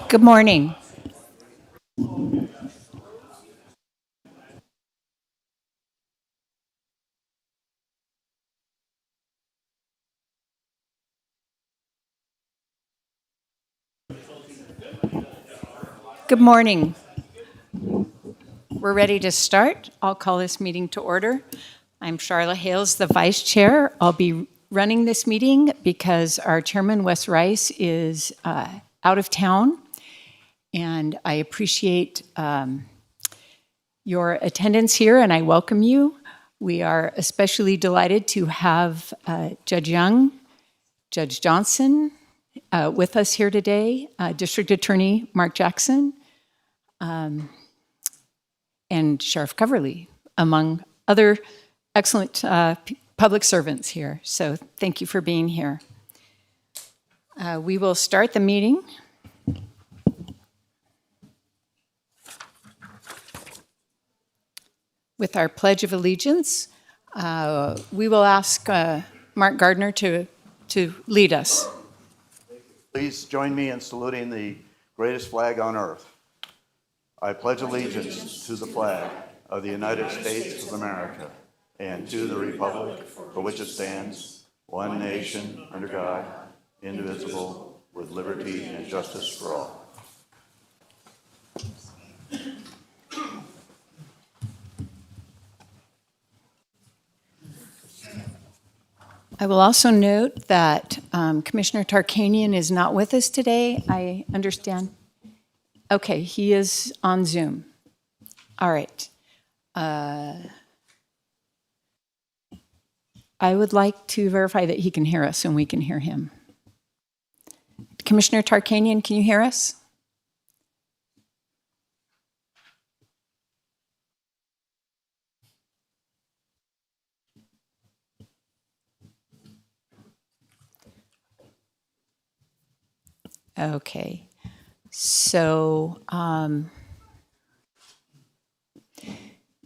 Good morning. Good morning. We're ready to start. I'll call this meeting to order. I'm Charla Hales, the vice chair. I'll be running this meeting because our chairman, Wes Rice, is out of town, and I appreciate your attendance here, and I welcome you. We are especially delighted to have Judge Young, Judge Johnson with us here today, District Attorney Mark Jackson, and Sheriff Coverly, among other excellent public servants here. So thank you for being here. We will start the meeting. With our Pledge of Allegiance. We will ask Mark Gardner to lead us. Please join me in saluting the greatest flag on earth. I pledge allegiance to the flag of the United States of America and to the republic for which it stands, one nation, under God, indivisible, with liberty and justice for all. I will also note that Commissioner Tarkanian is not with us today, I understand. Okay, he is on Zoom. All right. I would like to verify that he can hear us and we can hear him. Commissioner Tarkanian, can you hear us? Okay. So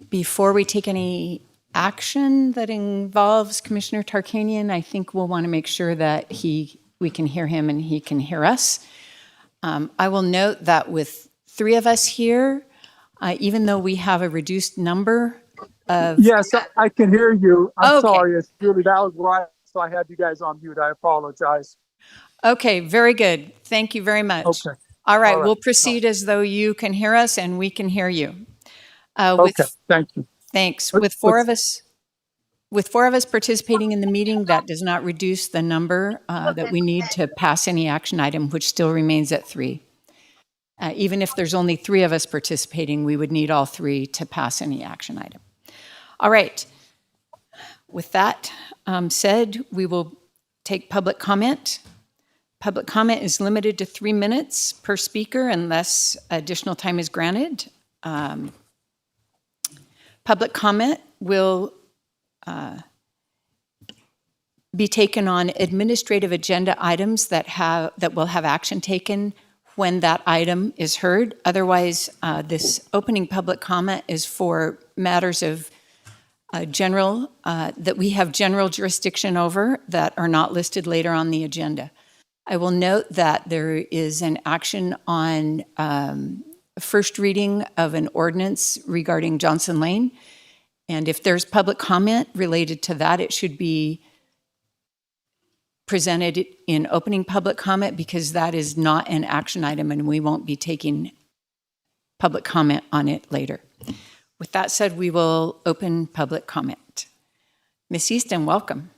before we take any action that involves Commissioner Tarkanian, I think we'll want to make sure that we can hear him and he can hear us. I will note that with three of us here, even though we have a reduced number of... Yes, I can hear you. I'm Okay. sorry. It's really, that was right. So I had you guys on mute. I apologize. Okay, very good. Thank you very much. Okay. All right, All right. we'll proceed as though you can hear us and we can hear you. Okay, thank you. Thanks. Let's- With four of us participating in the meeting, that does not reduce the number that we need to pass any action item, which still remains at 3. Even if there's only 3 of us participating, we would need all 3 to pass any action item. All right. With that said, we will take public comment. Public comment is limited to 3 minutes per speaker unless additional time is granted. Public comment will be taken on administrative agenda items that will have action taken when that item is heard. Otherwise, this opening public comment is for matters of general that we have general jurisdiction over that are not listed later on the agenda. I will note that there is an action on first reading of an ordinance regarding Johnson Lane. And if there's public comment related to that, it should be presented in opening public comment because that is not an action item and we won't be taking public comment on it later. With that said, we will open public comment. Ms. Easton, welcome.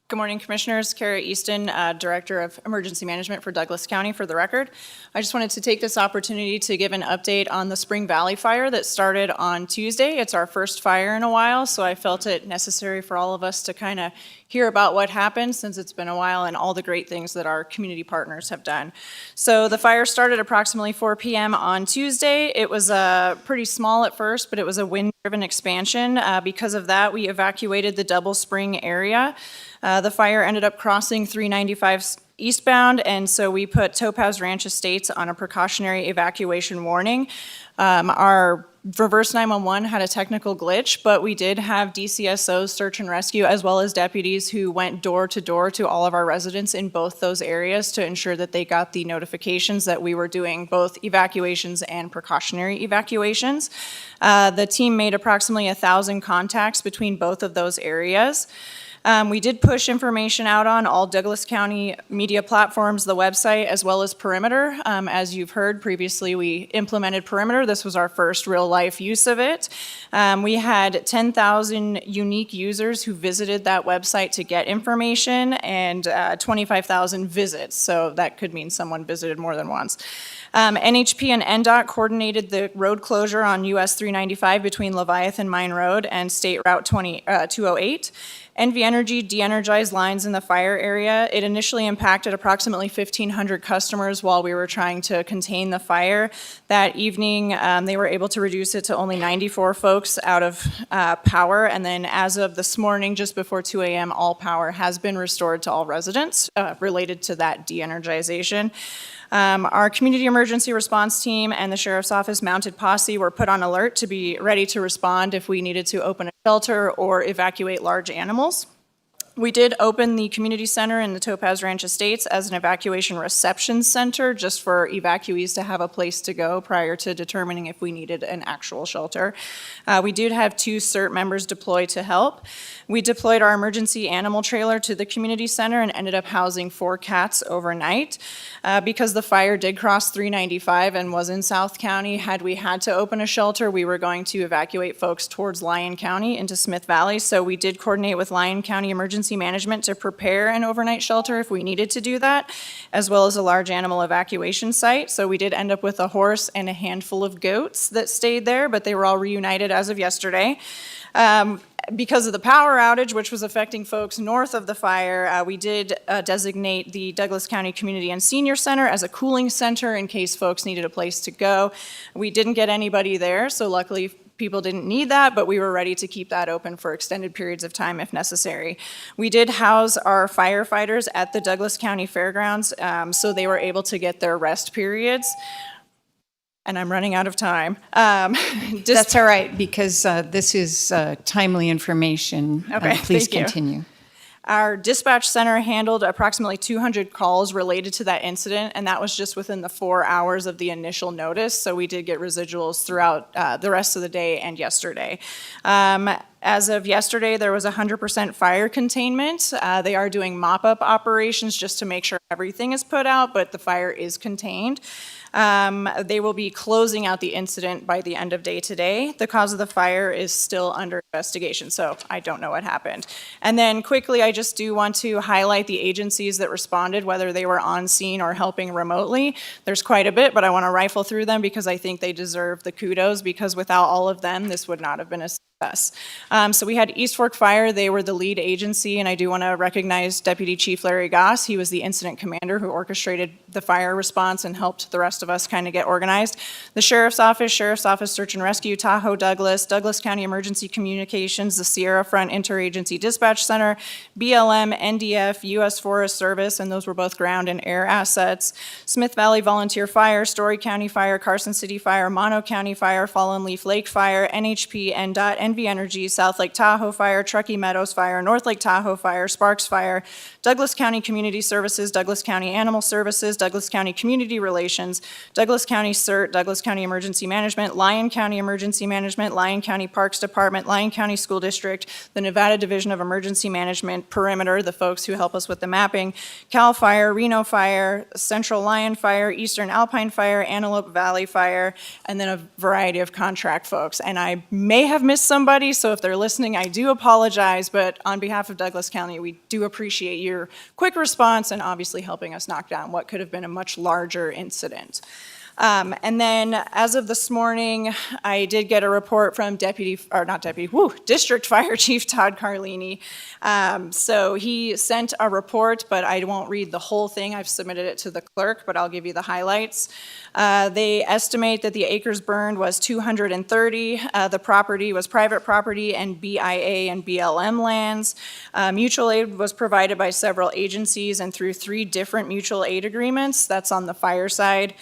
Good morning, Commissioners. Kara Easton, Director of Emergency Management for Douglas County, for the record. I just wanted to take this opportunity to give an update on the Spring Valley fire that started on Tuesday. It's our first fire in a while, so I felt it necessary for all of us to kind of hear about what happened since it's been a while and all the great things that our community partners have done. So the fire started approximately 4 p.m. on Tuesday. It was pretty small at first, but it was a wind-driven expansion. Because of that, we evacuated the Double Spring area. The fire ended up crossing 395 eastbound, and so we put Topaz Ranch Estates on a precautionary evacuation warning. Our reverse 911 had a technical glitch, but we did have DCSOs, search and rescue, as well as deputies who went door to door to all of our residents in both those areas to ensure that they got the notifications that we were doing both evacuations and precautionary evacuations. The team made approximately 1,000 contacts between both of those areas. We did push information out on all Douglas County media platforms, the website, as well as Perimeter. As you've heard previously, we implemented Perimeter. This was our first real-life use of it. We had 10,000 unique users who visited that website to get information and 25,000 visits, so that could mean someone visited more than once. NHP and NDOT coordinated the road closure on US 395 between Leviathan Mine Road and State Route 208. NV Energy de-energized lines in the fire area. It initially impacted approximately 1,500 customers while we were trying to contain the fire. That evening, they were able to reduce it to only 94 folks out of power. And then as of this morning, just before 2 a.m., all power has been restored to all residents related to that de-energization. Our community emergency response team and the sheriff's office mounted posse were put on alert to be ready to respond if we needed to open a shelter or evacuate large animals. We did open the community center in the Topaz Ranch Estates as an evacuation reception center just for evacuees to have a place to go prior to determining if we needed an actual shelter. We did have 2 CERT members deploy to help. We deployed our emergency animal trailer to the community center and ended up housing 4 cats overnight. Because the fire did cross 395 and was in South County, had we had to open a shelter, we were going to evacuate folks towards Lyon County into Smith Valley. So we did coordinate with Lyon County Emergency Management to prepare an overnight shelter if we needed to do that, as well as a large animal evacuation site. So we did end up with a horse and a handful of goats that stayed there, but they were all reunited as of yesterday. Because of the power outage, which was affecting folks north of the fire, we did designate the Douglas County Community and Senior Center as a cooling center in case folks needed a place to go. We didn't get anybody there, so luckily people didn't need that, but we were ready to keep that open for extended periods of time if necessary. We did house our firefighters at the Douglas County Fairgrounds, so they were able to get their rest periods. And I'm running out of time. That's all right, because this is timely information. Okay, Please thank you. continue. Our dispatch center handled approximately 200 calls related to that incident, and that was just within the 4 hours of the initial notice, so we did get residuals throughout the rest of the day and yesterday. As of yesterday, there was 100% fire containment. They are doing mop-up operations just to make sure everything is put out, but the fire is contained. They will be closing out the incident by the end of day today. The cause of the fire is still under investigation, so I don't know what happened. And then quickly, I just do want to highlight the agencies that responded, whether they were on scene or helping remotely. There's quite a bit, but I want to rifle through them because I think they deserve the kudos, because without all of them, this would not have been a success. So we had East Fork Fire. They were the lead agency, and I do want to recognize Deputy Chief Larry Goss. He was the incident commander who orchestrated the fire response and helped the rest of us kind of get organized. The Sheriff's Office Search and Rescue, Tahoe Douglas, Douglas County Emergency Communications, the Sierra Front Interagency Dispatch Center, BLM, NDF, U.S. Forest Service, and those were both ground and air assets, Smith Valley Volunteer Fire, Story County Fire, Carson City Fire, Mono County Fire, Fallen Leaf Lake Fire, NHP, NDOT, NV Energy, South Lake Tahoe Fire, Truckee Meadows Fire, North Lake Tahoe Fire, Sparks Fire, Douglas County Community Services, Douglas County Animal Services, Douglas County Community Relations, Douglas County CERT, Douglas County Emergency Management, Lyon County Emergency Management, Lyon County Parks Department, Lyon County School District, the Nevada Division of Emergency Management, Perimeter, the folks who help us with the mapping, CAL FIRE, Reno Fire, Central Lyon Fire, Eastern Alpine Fire, Antelope Valley Fire, and then a variety of contract folks. And I may have missed somebody, so if they're listening, I do apologize, but on behalf of Douglas County, we do appreciate your quick response and obviously helping us knock down what could have been a much larger incident. And then as of this morning, I did get a report from District Fire Chief Todd Carlini. So he sent a report, but I won't read the whole thing. I've submitted it to the clerk, but I'll give you the highlights. They estimate that the acres burned was 230. The property was private property and BIA and BLM lands. Mutual aid was provided by several agencies and through 3 different mutual aid agreements. That's on the fire side.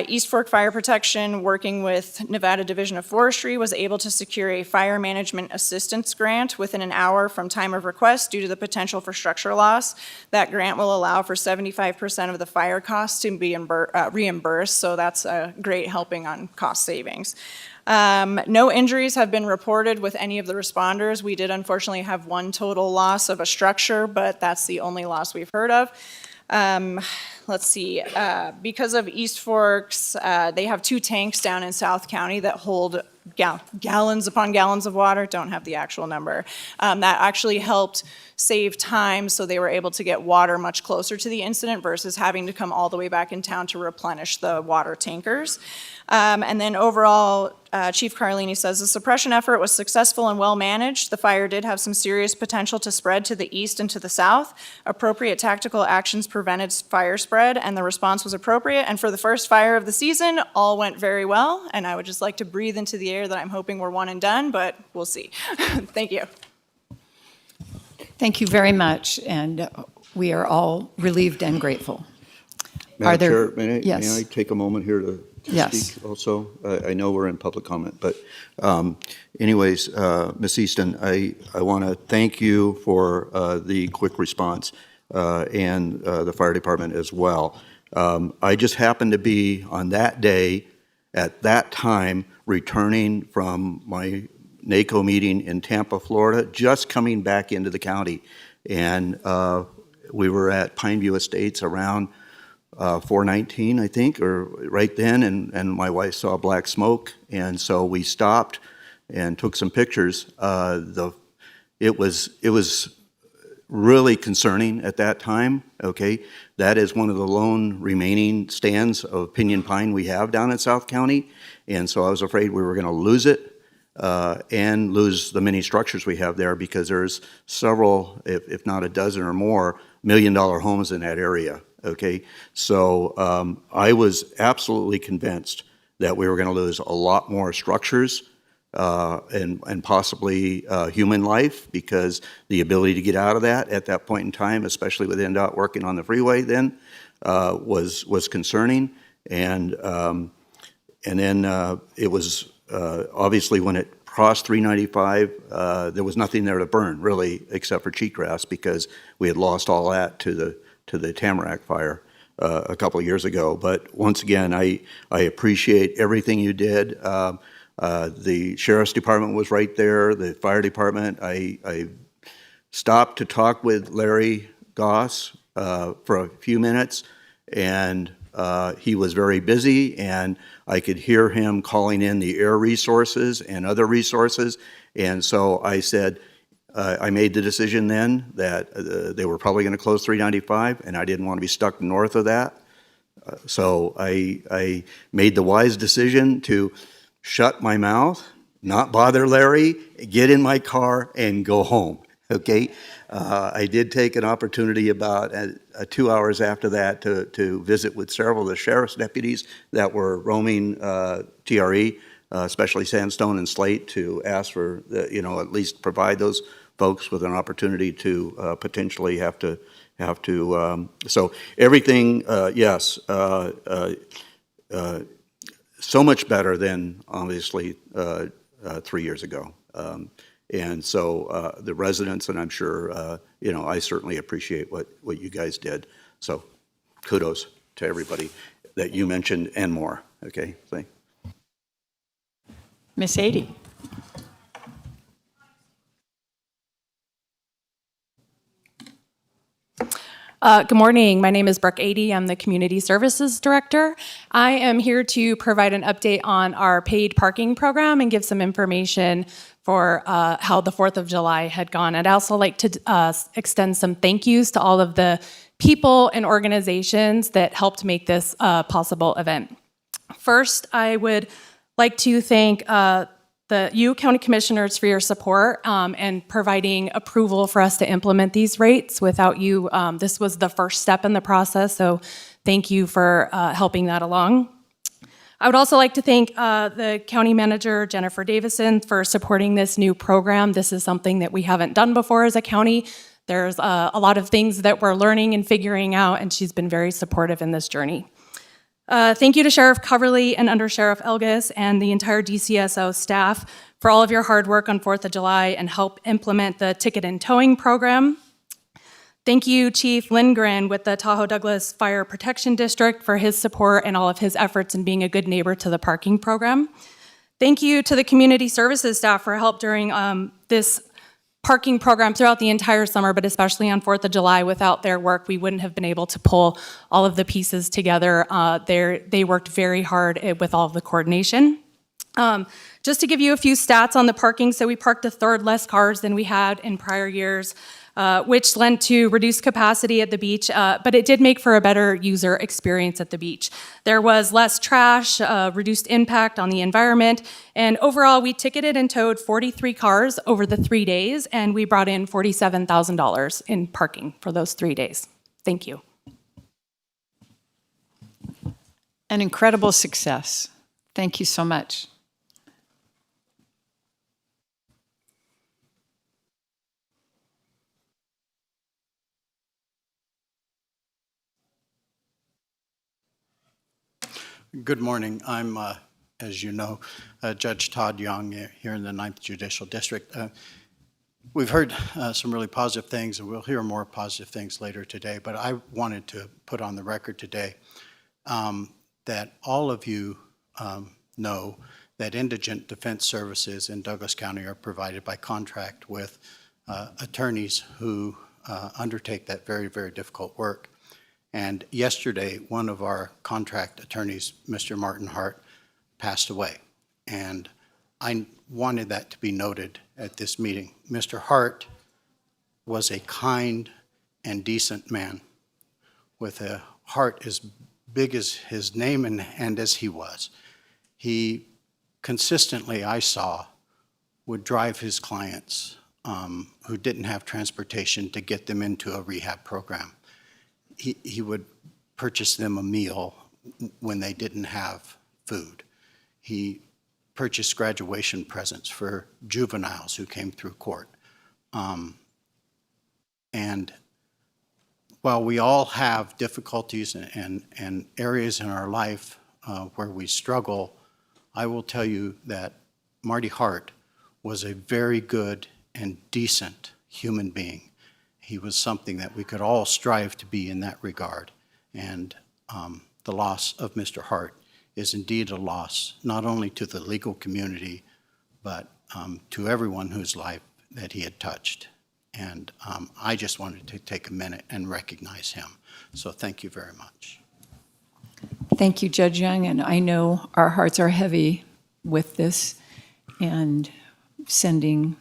East Fork Fire Protection, working with Nevada Division of Forestry, was able to secure a fire management assistance grant within an hour from time of request due to the potential for structure loss. That grant will allow for 75% of the fire costs to be reimbursed, so that's a great helping on cost savings. No injuries have been reported with any of the responders. We did unfortunately have one total loss of a structure, but that's the only loss we've heard of. Let's see, because of East Forks, they have 2 tanks down in South County that hold gallons upon gallons of water, don't have the actual number. That actually helped save time, so they were able to get water much closer to the incident versus having to come all the way back in town to replenish the water tankers. And then overall, Chief Carlini says the suppression effort was successful and well managed. The fire did have some serious potential to spread to the east and to the south. Appropriate tactical actions prevented fire spread, and the response was appropriate. And for the first fire of the season, all went very well. And I would just like to breathe into the air that I'm hoping we're one and done, but we'll see. Thank you. Thank you very much, and we are all relieved and grateful. Madam Chair, may Yes. I take a moment here to Yes. speak also? I know we're in public comment, but anyways, Ms. Easton, I want to thank you for the quick response and the fire department as well. I just happened to be on that day, at that time, returning from my NACO meeting in Tampa, Florida, just coming back into the county. And we were at Pineview Estates around 419, I think, or right then, and my wife saw black smoke, and so we stopped and took some pictures. It was really concerning at that time, okay? That is one of the lone remaining stands of pinyon pine we have down in South County, and so I was afraid we were gonna lose it and lose the many structures we have there, because there's several, if not a dozen or more, $1-million homes in that area. Okay, so I was absolutely convinced that we were going to lose a lot more structures and possibly human life, because the ability to get out of that at that point in time, especially with NDOT working on the freeway then, was concerning. And then it was obviously when it crossed 395, there was nothing there to burn really, except for cheatgrass, because we had lost all that to the Tamarack fire a couple of years ago. But once again, I appreciate everything you did. The Sheriff's Department was right there, the fire department. I stopped to talk with Larry Goss for a few minutes, and he was very busy, and I could hear him calling in the air resources and other resources. And so I said, I made the decision then that they were probably going to close 395, and I didn't want to be stuck north of that. So I made the wise decision to shut my mouth, not bother Larry, get in my car, and go home. Okay, I did take an opportunity about 2 hours after that to visit with several of the sheriff's deputies that were roaming TRE, especially Sandstone and Slate, to ask for at least provide those folks with an opportunity to potentially have to. So everything, yes, so much better than obviously 3 years ago. And so the residents, and I'm sure, I certainly appreciate what you guys did. So kudos to everybody that you mentioned and more. Okay, thanks. Miss Adie. Good morning. My name is Brooke Adie. I'm the Community Services Director. I am here to provide an update on our paid parking program and give some information for how the 4th of July had gone. I'd also like to extend some thank yous to all of the people and organizations that helped make this a possible event. First, I would like to thank you county commissioners for your support and providing approval for us to implement these rates. Without you, this was the first step in the process, so thank you for helping that along. I would also like to thank the county manager, Jennifer Davison, for supporting this new program. This is something that we haven't done before as a county. There's a lot of things that we're learning and figuring out, and she's been very supportive in this journey. Thank you to Sheriff Coverly and Under Sheriff Elgis and the entire DCSO staff for all of your hard work on 4th of July and help implement the ticket and towing program. Thank you, Chief Lindgren with the Tahoe Douglas Fire Protection District for his support and all of his efforts in being a good neighbor to the parking program. Thank you to the community services staff for help during this parking program throughout the entire summer, but especially on 4th of July. Without their work, we wouldn't have been able to pull all of the pieces together. They worked very hard with all of the coordination. Just to give you a few stats on the parking, so we parked a third less cars than we had in prior years, which lent to reduced capacity at the beach, but it did make for a better user experience at the beach. There was less trash, reduced impact on the environment, and overall we ticketed and towed 43 cars over the 3 days, and we brought in $47,000 in parking for those 3 days. Thank you. An incredible success. Thank you so much. Good morning. I'm, as you know, Judge Todd Young here in the 9th Judicial District. We've heard some really positive things, and we'll hear more positive things later today, but I wanted to put on the record today that all of you know that indigent defense services in Douglas County are provided by contract with attorneys who undertake that very, very difficult work. And yesterday, one of our contract attorneys, Mr. Martin Hart, passed away. And I wanted that to be noted at this meeting. Mr. Hart was a kind and decent man with a heart as big as his name and as he was. He consistently, I saw, would drive his clients who didn't have transportation to get them into a rehab program. He would purchase them a meal when they didn't have food. He purchased graduation presents for juveniles who came through court. And while we all have difficulties and areas in our life where we struggle, I will tell you that Marty Hart was a very good and decent human being. He was something that we could all strive to be in that regard. And the loss of Mr. Hart is indeed a loss, not only to the legal community, but to everyone whose life that he had touched. And I just wanted to take a minute and recognize him. So thank you very much. Thank you, Judge Young, and I know our hearts are heavy with this and sending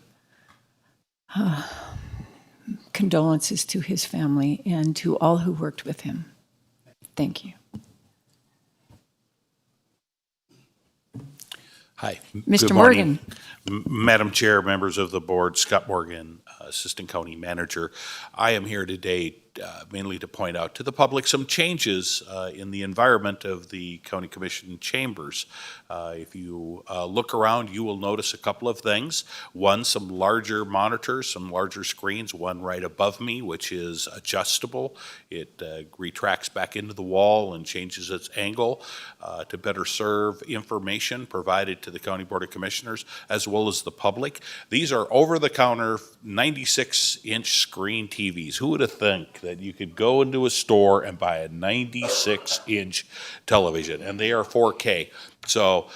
condolences to his family and to all who worked with him. Thank you. Hi. Mr. Good morning. Morgan. Madam Chair, members of the board, Scott Morgan, Assistant County Manager. I am here today mainly to point out to the public some changes in the environment of the County Commission chambers. If you look around, you will notice a couple of things. One, some larger monitors, some larger screens, one right above me, which is adjustable. It retracts back into the wall and changes its angle to better serve information provided to the County Board of Commissioners as well as the public. These are over-the-counter 96-inch screen TVs. Who would have think that you could go into a store and buy a 96-inch television, and they are 4K. So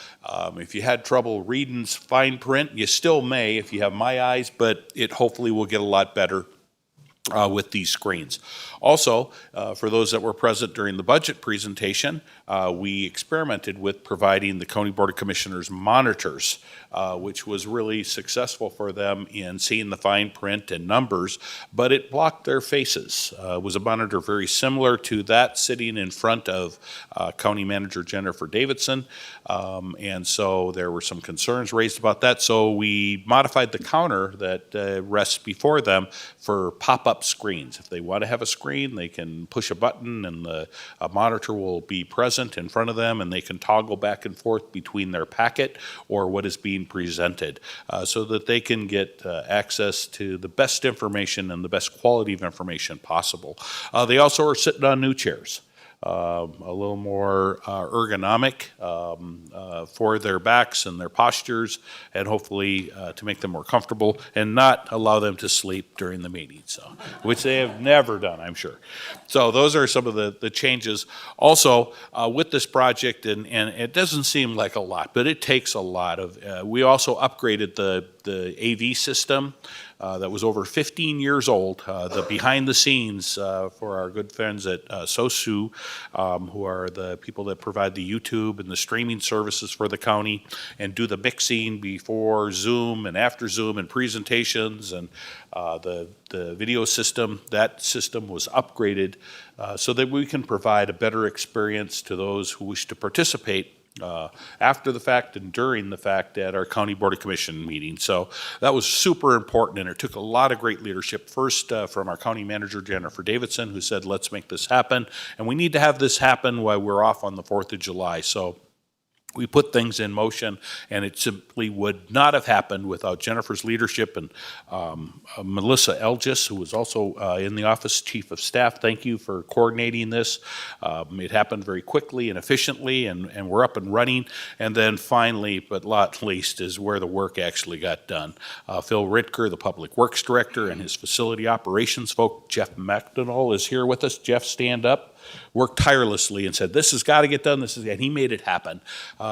if you had trouble reading fine print, you still may if you have my eyes, but it hopefully will get a lot better with these screens. Also, for those that were present during the budget presentation, we experimented with providing the County Board of Commissioners monitors, which was really successful for them in seeing the fine print and numbers, but it blocked their faces. It was a monitor very similar to that sitting in front of County Manager Jennifer Davidson, and so there were some concerns raised about that. So we modified the counter that rests before them for pop-up screens. If they want to have a screen, they can push a button and the monitor will be present in front of them, and they can toggle back and forth between their packet or what is being presented so that they can get access to the best information and the best quality of information possible. They also are sitting on new chairs. a little more ergonomic for their backs and their postures, and hopefully to make them more comfortable and not allow them to sleep during the meeting, so, which they have never done, I'm sure. So those are some of the changes. Also, with this project, and it doesn't seem like a lot, but it takes a lot of, we also upgraded the AV system that was over 15 years old, the behind the scenes for our good friends at SOSU, who are the people that provide the YouTube and the streaming services for the county and do the mixing before Zoom and after Zoom and presentations, and the video system. That system was upgraded so that we can provide a better experience to those who wish to participate after the fact and during the fact at our County Board of Commission meeting. So that was super important, and it took a lot of great leadership. First, from our County Manager, Jennifer Davidson, who said, let's make this happen. And we need to have this happen while we're off on the 4th of July. So we put things in motion, and it simply would not have happened without Jennifer's leadership and Melissa Elgis, who was also in the office, Chief of Staff. Thank you for coordinating this. It happened very quickly and efficiently, and we're up and running. And then finally, but not least, is where the work actually got done. Phil Ritker, the Public Works Director, and his facility operations folk, Jeff McDonald, is here with us. Jeff, stand up. Worked tirelessly and said, this has got to get done, and he made it happen.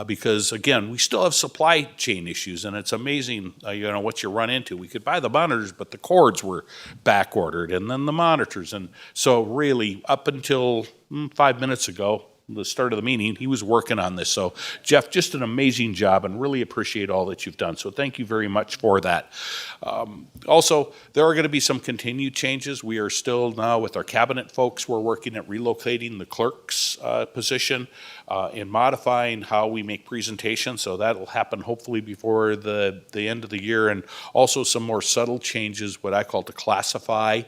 Because, again, we still have supply chain issues, and it's amazing, what you run into. We could buy the monitors, but the cords were back ordered, and then the monitors. And so really, up until 5 minutes ago, the start of the meeting, he was working on this. So, Jeff, just an amazing job, and really appreciate all that you've done. So thank you very much for that. Also, there are going to be some continued changes. We are still now with our cabinet folks, we're working at relocating the clerk's position and modifying how we make presentations. So that'll happen hopefully before the end of the year. And also some more subtle changes, what I call to classify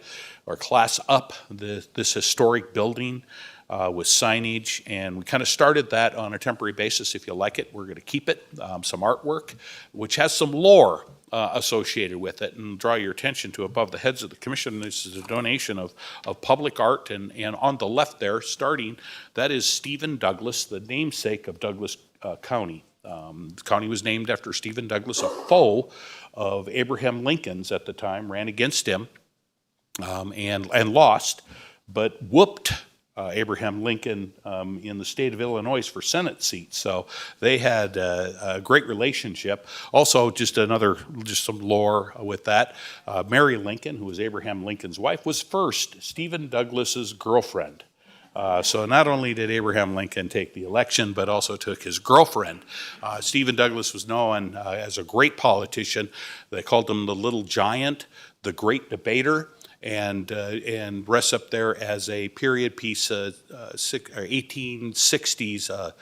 or class up this historic building. With signage, and we kind of started that on a temporary basis. If you like it, we're going to keep it. Some artwork, which has some lore associated with it, and draw your attention to above the heads of the commission. This is a donation of public art, and on the left there, starting, that is Stephen Douglas, the namesake of Douglas County. The county was named after Stephen Douglas, a foe of Abraham Lincoln's at the time, ran against him and lost, but whooped Abraham Lincoln in the state of Illinois for Senate seats. So they had a great relationship. Also, just some lore with that. Mary Lincoln, who was Abraham Lincoln's wife, was first Stephen Douglas's girlfriend. So not only did Abraham Lincoln take the election, but also took his girlfriend. Stephen Douglas was known as a great politician. They called him the Little Giant, the Great Debater, and rests up there as a period piece, 1860s.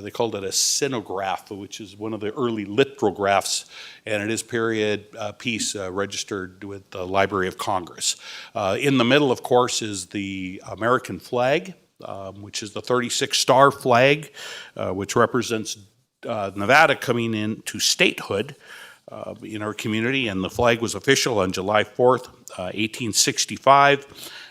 They called it a cinograph, which is one of the early lithographs, and it is period piece registered with the Library of Congress. In the middle, of course, is the American flag, which is the 36-star flag, which represents Nevada coming into statehood in our community, and the flag was official on July 4th, 1865,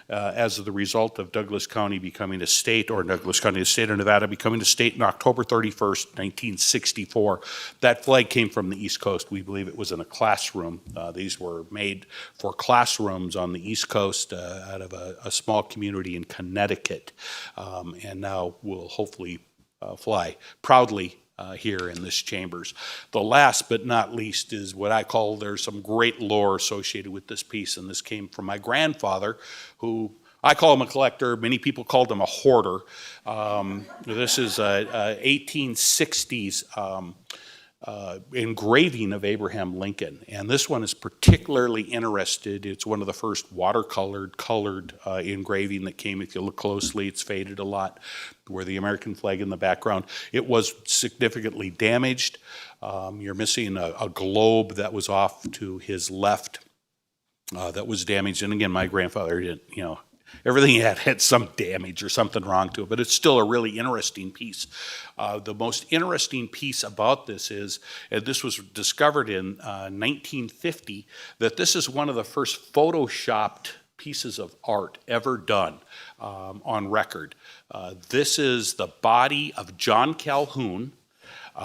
as the result of Douglas County becoming a state, or Douglas County, the state of Nevada, becoming a state on October 31st, 1964. That flag came from the East Coast. We believe it was in a classroom. These were made for classrooms on the East Coast out of a small community in Connecticut, and now will hopefully fly proudly here in this chambers. The last but not least is what I call, there's some great lore associated with this piece, and this came from my grandfather, who I call him a collector. Many people called him a hoarder. This is a 1860s engraving of Abraham Lincoln, and this one is particularly interested. It's one of the first colored engraving that came. If you look closely, it's faded a lot, where the American flag in the background. It was significantly damaged. You're missing a globe that was off to his left that was damaged, and again, my grandfather didn't, everything he had some damage or something wrong to it, but it's still a really interesting piece. The most interesting piece about this is, and this was discovered in 1950, that this is one of the first photoshopped pieces of art ever done on record. This is the body of John Calhoun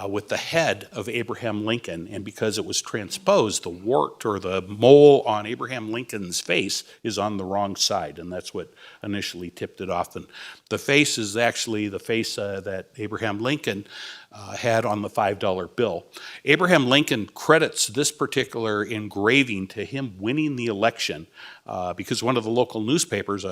with the head of Abraham Lincoln, and because it was transposed, the wart or the mole on Abraham Lincoln's face is on the wrong side, and that's what initially tipped it off. And the face is actually the face that Abraham Lincoln had on the $5 bill. Abraham Lincoln credits this particular engraving to him winning the election because one of the local newspapers,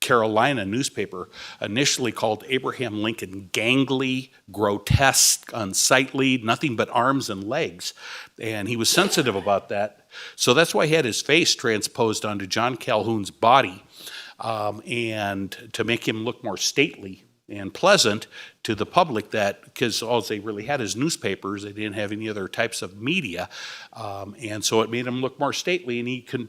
Carolina newspaper, initially called Abraham Lincoln gangly, grotesque, unsightly, nothing but arms and legs. And he was sensitive about that. So that's why he had his face transposed onto John Calhoun's body, and to make him look more stately and pleasant to the public, that because all they really had is newspapers, they didn't have any other types of media, and so it made him look more stately, and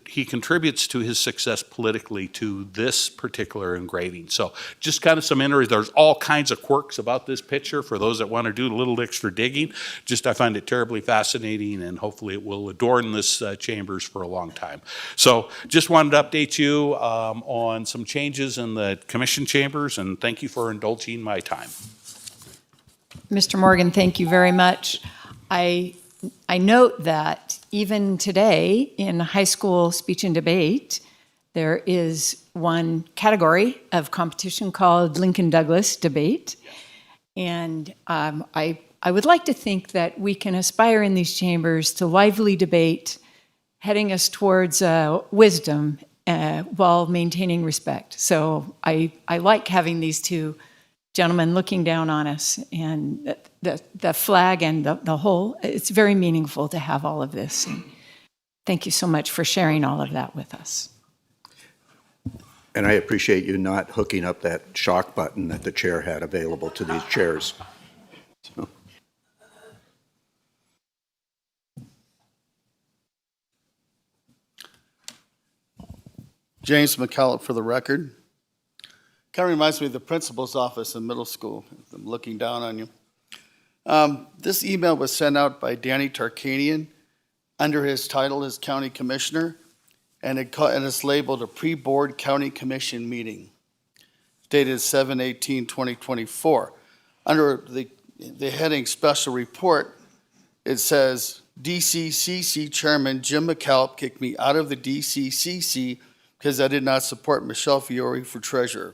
he contributes to his success politically to this particular engraving. So just kind of some there's all kinds of quirks about this picture for those that want to do a little extra digging. Just I find it terribly fascinating, and hopefully it will adorn this chambers for a long time. So just wanted to update you on some changes in the commission chambers, and thank you for indulging my time. Mr. Morgan, thank you very much. I note that even today in high school speech and debate, there is one category of competition called Lincoln Douglas debate. And I would like to think that we can aspire in these chambers to lively debate, heading us towards wisdom while maintaining respect. So I like having these two gentlemen looking down on us, and the flag and the whole, it's very meaningful to have all of this. And thank you so much for sharing all of that with us. And I appreciate you not hooking up that shock button that the chair had available to these chairs. So. James McCallum for the record. Kind of reminds me of the principal's office in middle school. I'm looking down on you. This email was sent out by Danny Tarkanian under his title as County Commissioner, and it's labeled a pre-board County Commission meeting, dated 7/18/2024. Under the heading Special Report, it says, DCCC Chairman Jim McCallum kicked me out of the DCCC because I did not support Michelle Fiore for treasurer.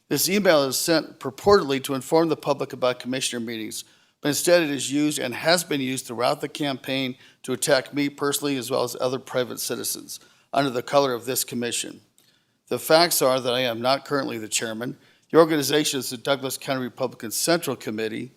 This email is sent purportedly to inform the public about commissioner meetings, but instead it is used and has been used throughout the campaign to attack me personally as well as other private citizens under the color of this commission. The facts are that I am not currently the chairman. The organization is the Douglas County Republican Central Committee.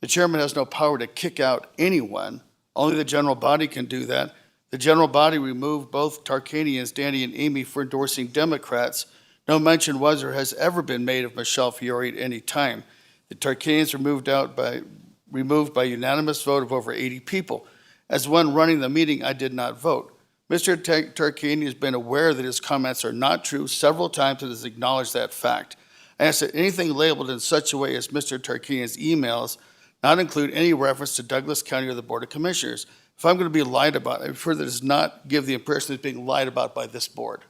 The chairman has no power to kick out anyone. Only the general body can do that. The general body removed both Tarkanians, Danny and Amy, for endorsing Democrats. No mention was or has ever been made of Michelle Fiore at any time. The Tarkanians were removed by unanimous vote of over 80 people. As one running the meeting, I did not vote. Mr. Tarkanian has been aware that his comments are not true several times and has acknowledged that fact. I ask that anything labeled in such a way as Mr. Tarkanian's emails not include any reference to Douglas County or the Board of Commissioners. If I'm going to be lied about, I prefer that it does not give the impression that it's being lied about by this board.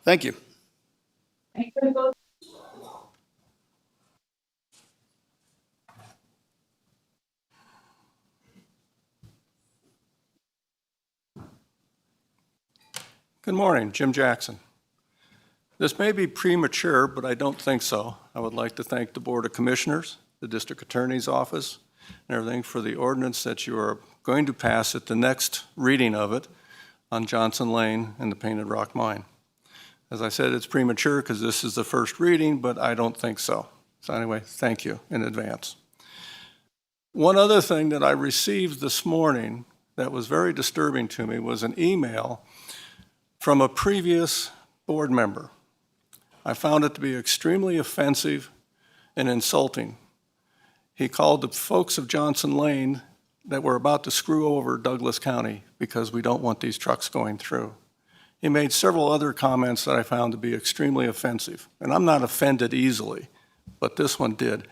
Thank you. Good morning, Jim Jackson. This may be premature, but I don't think so. I would like to thank the Board of Commissioners, the District Attorney's Office, and everything for the ordinance that you are going to pass at the next reading of it on Johnson Lane and the Painted Rock Mine. As I said, it's premature because this is the first reading, but I don't think so. So anyway, thank you in advance. One other thing that I received this morning that was very disturbing to me was an email from a previous board member. I found it to be extremely offensive and insulting. He called the folks of Johnson Lane that were about to screw over Douglas County because we don't want these trucks going through. He made several other comments that I found to be extremely offensive. And I'm not offended easily, but this one did.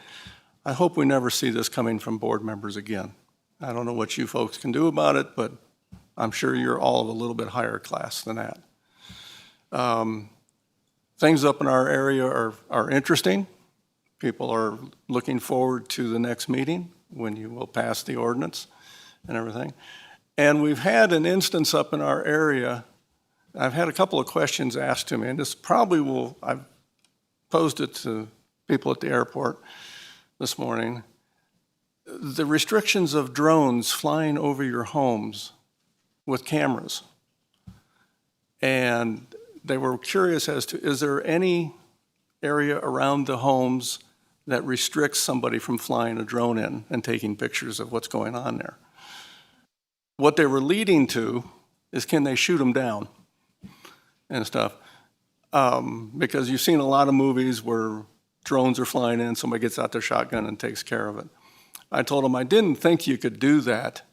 I hope we never see this coming from board members again. I don't know what you folks can do about it, but I'm sure you're all of a little bit higher class than that. Things up in our area are interesting. People are looking forward to the next meeting when you will pass the ordinance and everything. And we've had an instance up in our area. I've had a couple of questions asked to me, and this probably I've posed it to people at the airport this morning. The restrictions of drones flying over your homes with cameras. And they were curious as to, is there any area around the homes that restricts somebody from flying a drone in and taking pictures of what's going on there? What they were leading to is, can they shoot them down and stuff? Because you've seen a lot of movies where drones are flying in, somebody gets out their shotgun and takes care of it. I told them I didn't think you could do that,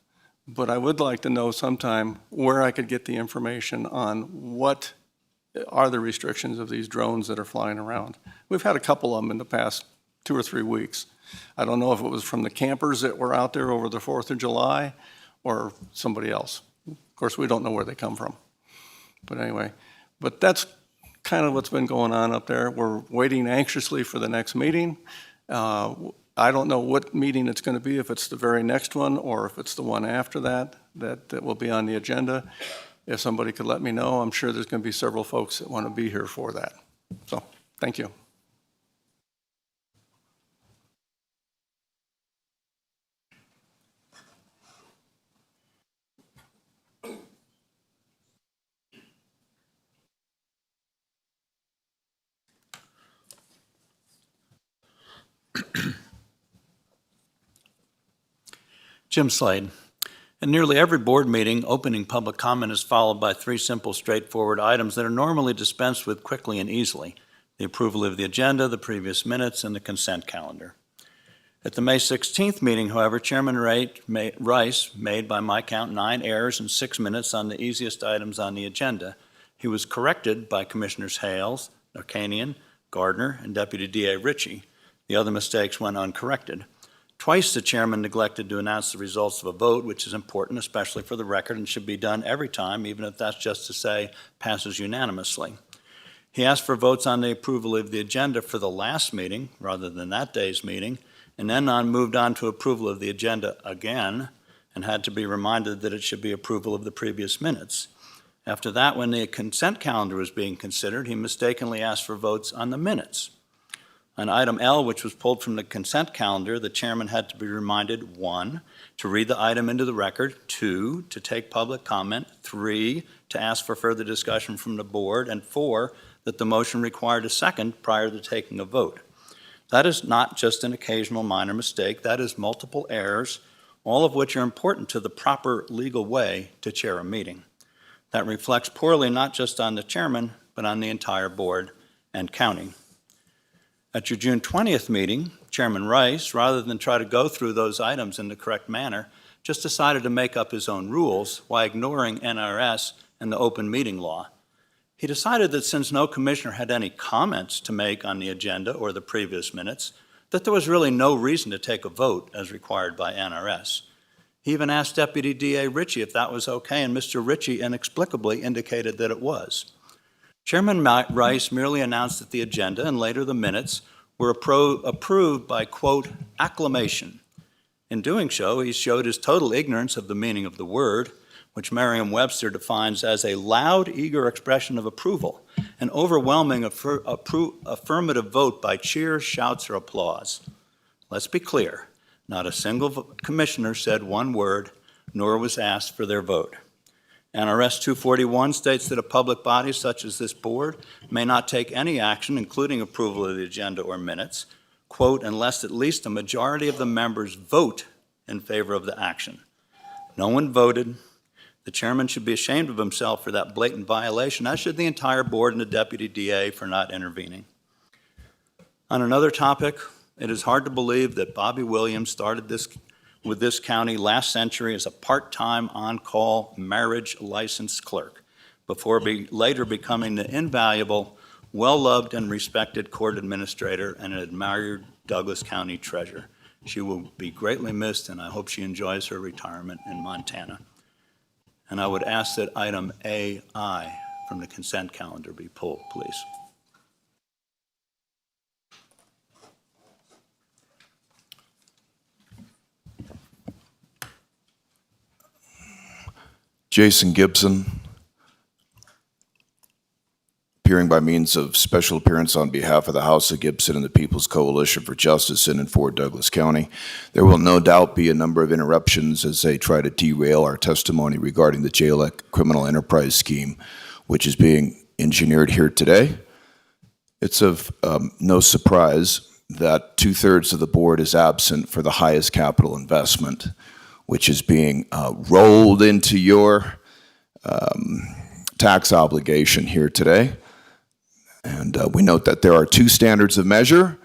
but I would like to know sometime where I could get the information on what are the restrictions of these drones that are flying around. We've had a couple of them in the past 2 or 3 weeks. I don't know if it was from the campers that were out there over the 4th of July or somebody else. Of course, we don't know where they come from. But anyway, but that's kind of what's been going on up there. We're waiting anxiously for the next meeting. I don't know what meeting it's going to be, if it's the very next one or if it's the one after that will be on the agenda. If somebody could let me know, I'm sure there's going to be several folks that want to be here for that. So, thank you. Jim Slade. In nearly every board meeting, opening public comment is followed by 3 simple, straightforward items that are normally dispensed with quickly and easily: the approval of the agenda, the previous minutes, and the consent calendar. At the May 16th meeting, however, Chairman Rice made, by my count, 9 errors in 6 minutes on the easiest items on the agenda. He was corrected by Commissioners Hales, Narkanian, Gardner, and Deputy DA Ritchie. The other mistakes went uncorrected. Twice the chairman neglected to announce the results of a vote, which is important, especially for the record, and should be done every time, even if that's just to say passes unanimously. He asked for votes on the approval of the agenda for the last meeting rather than that day's meeting, and then moved on to approval of the agenda again, and had to be reminded that it should be approval of the previous minutes. After that, when the consent calendar was being considered, he mistakenly asked for votes on the minutes. On item L, which was pulled from the consent calendar, the chairman had to be reminded, 1, to read the item into the record, 2, to take public comment, 3, to ask for further discussion from the board, and 4, that the motion required a second prior to taking a vote. That is not just an occasional minor mistake, that is multiple errors, all of which are important to the proper legal way to chair a meeting. That reflects poorly not just on the chairman, but on the entire board and counting. At your June 20th meeting, Chairman Rice, rather than try to go through those items in the correct manner, just decided to make up his own rules while ignoring NRS and the open meeting law. He decided that since no commissioner had any comments to make on the agenda or the previous minutes, that there was really no reason to take a vote as required by NRS. He even asked Deputy DA Ritchie if that was okay, and Mr. Ritchie inexplicably indicated that it was. Chairman Rice merely announced that the agenda and later the minutes were approved by, quote, acclamation. In doing so, he showed his total ignorance of the meaning of the word, which Merriam-Webster defines as a loud, eager expression of approval, an overwhelming affirmative vote by cheers, shouts, or applause. Let's be clear, not a single commissioner said one word, nor was asked for their vote. NRS 241 states that a public body such as this board may not take any action, including approval of the agenda or minutes, quote, unless at least a majority of the members vote in favor of the action. No one voted. The chairman should be ashamed of himself for that blatant violation, as should the entire board and the deputy DA for not intervening. On another topic, it is hard to believe that Bobby Williams started with this county last century as a part-time on-call marriage license clerk before later becoming the invaluable, well-loved and respected court administrator and an admired Douglas County treasurer. She will be greatly missed, and I hope she enjoys her retirement in Montana. And I would ask that item AI from the consent calendar be pulled, please. Jason Gibson, appearing by means of special appearance on behalf of the House of Gibson and the People's Coalition for Justice in and for Douglas County. There will no doubt be a number of interruptions as they try to derail our testimony regarding the JLEC criminal enterprise scheme, which is being engineered here today. It's of no surprise that 2/3 of the board is absent for the highest capital investment, which is being rolled into your tax obligation here today. And we note that there are two standards of measure,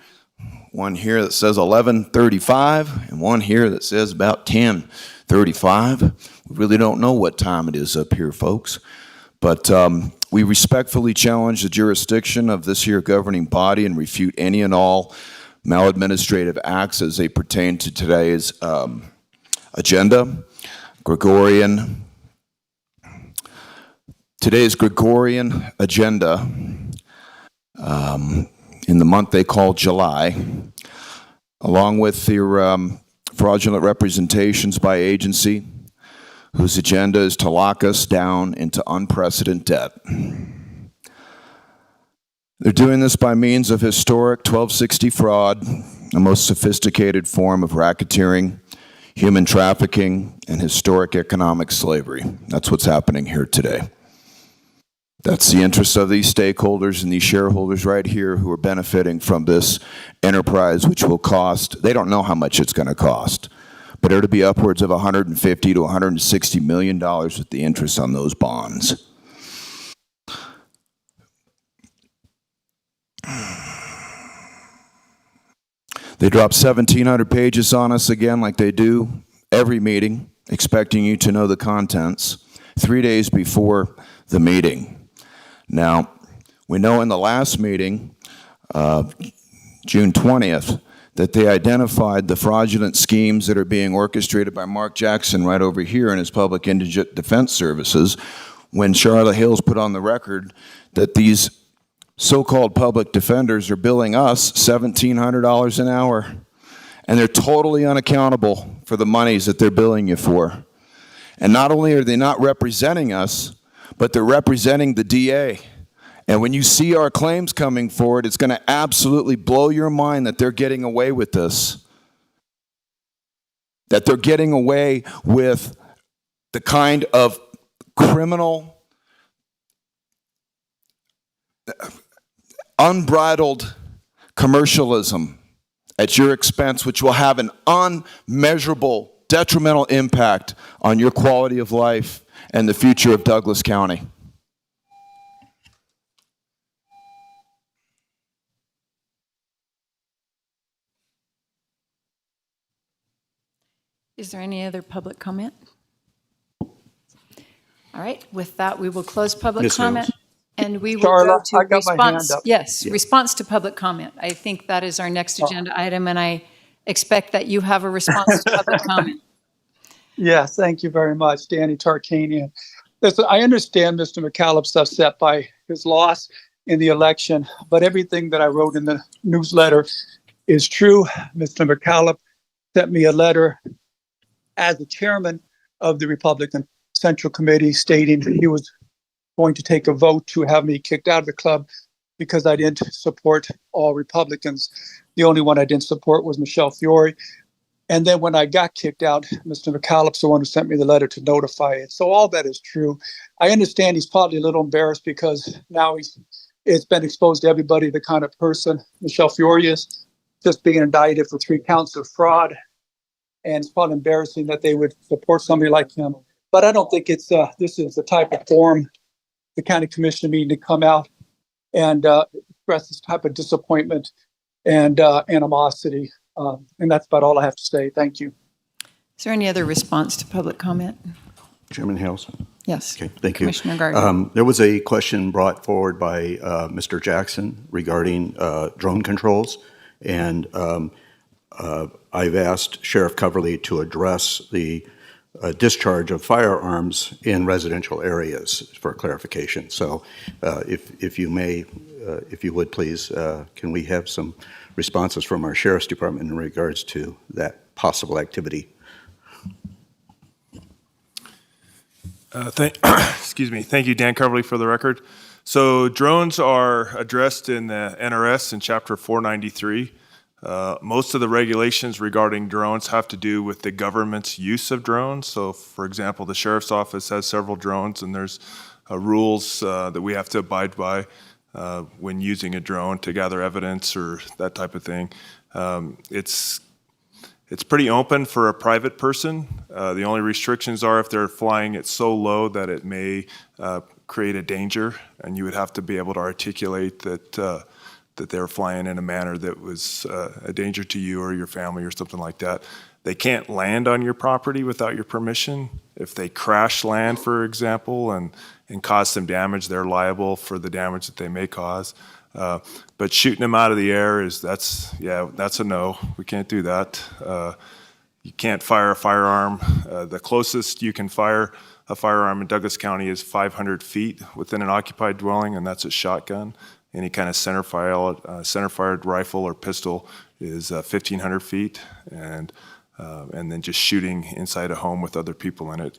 one here that says 11:35 and one here that says about 10:35. We really don't know what time it is up here, folks. But we respectfully challenge the jurisdiction of this here governing body and refute any and all maladministrative acts as they pertain to today's agenda. Today's Gregorian agenda in the month they call July, along with your fraudulent representations by agency, whose agenda is to lock us down into unprecedented debt. They're doing this by means of historic 1260 fraud, the most sophisticated form of racketeering, human trafficking, and historic economic slavery. That's what's happening here today. That's the interest of these stakeholders and these shareholders right here who are benefiting from this enterprise, which will cost, they don't know how much it's going to cost, but it'll be upwards of $150 to $160 million with the interest on those bonds. They drop 1,700 pages on us again like they do every meeting, expecting you to know the contents 3 days before the meeting. Now, we know in the last meeting, June 20th, that they identified the fraudulent schemes that are being orchestrated by Mark Jackson right over here in his Public Indigent Defense Services, when Charlotte Hills put on the record that these so-called public defenders are billing us $1,700 an hour, and they're totally unaccountable for the monies that they're billing you for. And not only are they not representing us, but they're representing the DA. And when you see our claims coming forward, it's going to absolutely blow your mind that they're getting away with this. That they're getting away with the kind of criminal, unbridled commercialism at your expense, which will have an unmeasurable detrimental impact on your quality of life and the future of Douglas County. Is there any other public comment? All right, with that, we will close public Ms. comment. Hills. And we will go Charla, to I got my hand response. up. Yes, response to public comment. I think that is our next agenda item, and I expect that you have a response to public comment. Yes, thank you very much, Danny Tarkanian. Listen, I understand Mr. McCallum's upset by his loss in the election, but everything that I wrote in the newsletter is true. Mr. McCallum sent me a letter as the chairman of the Republican Central Committee stating that he was going to take a vote to have me kicked out of the club because I didn't support all Republicans. The only one I didn't support was Michelle Fiore. And then when I got kicked out, Mr. McCallum's the one who sent me the letter to notify it. So all that is true. I understand he's probably a little embarrassed because now it's been exposed to everybody, the kind of person Michelle Fiore is, just being indicted for 3 counts of fraud. And it's probably embarrassing that they would support somebody like him. But I don't think this is the type of forum, the county commission meeting to come out and express this type of disappointment and animosity. And that's about all I have to say. Thank you. Is there any other response to public comment? Chairman Hales? Yes. Okay, thank you. Commissioner Gardner. There was a question brought forward by Mr. Jackson regarding drone controls. And I've asked Sheriff Coverly to address the discharge of firearms in residential areas for clarification. So if you may, if you would please, can we have some responses from our Sheriff's Department in regards to that possible activity? Excuse me. Thank you, Dan Coverly, for the record. So drones are addressed in the NRS in Chapter 493. Most of the regulations regarding drones have to do with the government's use of drones. So, for example, the Sheriff's Office has several drones, and there's rules that we have to abide by when using a drone to gather evidence or that type of thing. It's pretty open for a private person. The only restrictions are if they're flying it so low that it may create a danger, and you would have to be able to articulate that they're flying in a manner that was a danger to you or your family or something like that. They can't land on your property without your permission. If they crash land, for example, and cause some damage, they're liable for the damage that they may cause. But shooting them out of the air that's a no. We can't do that. You can't fire a firearm. The closest you can fire a firearm in Douglas County is 500 feet within an occupied dwelling, and that's a shotgun. Any kind of center-fired rifle or pistol is 1,500 feet, and then just shooting inside a home with other people in it,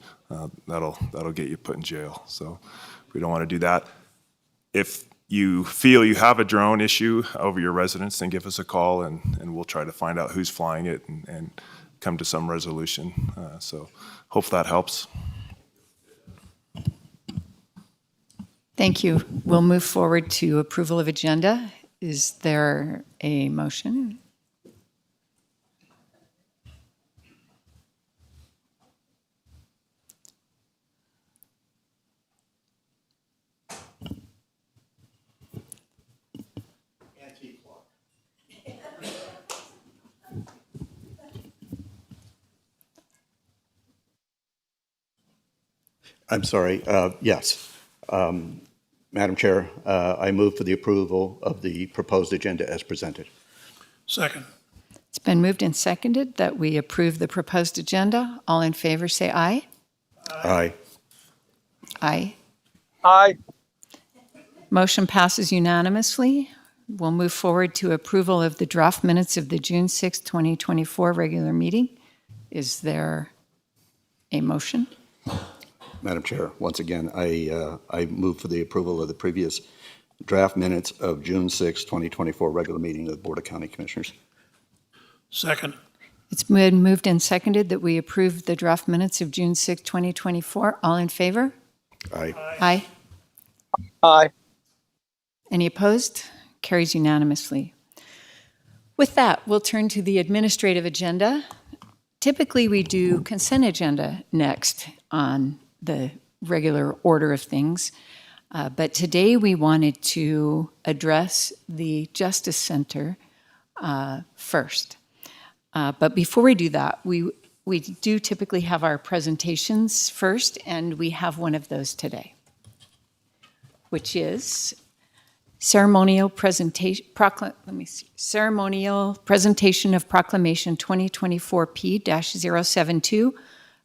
that'll get you put in jail. So we don't want to do that. If you feel you have a drone issue over your residence, then give us a call, and we'll try to find out who's flying it and come to some resolution. So hope that helps. Thank you. We'll move forward to approval of agenda. Is there a motion? I'm sorry, yes. Madam Chair, I move for the approval of the proposed agenda as presented. Second. It's been moved and seconded that we approve the proposed agenda. All in favor, say aye. Aye. Aye. Aye. Motion passes unanimously. We'll move forward to approval of the draft minutes of the June 6, 2024 regular meeting. Is there a motion? Madam Chair, once again, I move for the approval of the previous draft minutes of June 6, 2024 regular meeting of the Board of County Commissioners. Second. It's been moved and seconded that we approve the draft minutes of June 6, 2024. All in favor? Aye. Aye. Aye. Any opposed? Carries unanimously. With that, we'll turn to the administrative agenda. Typically, we do consent agenda next on the regular order of things. But today we wanted to address the Justice Center first. But before we do that, we do typically have our presentations first, and we have one of those today, which is ceremonial presentation of Proclamation 2024P-072,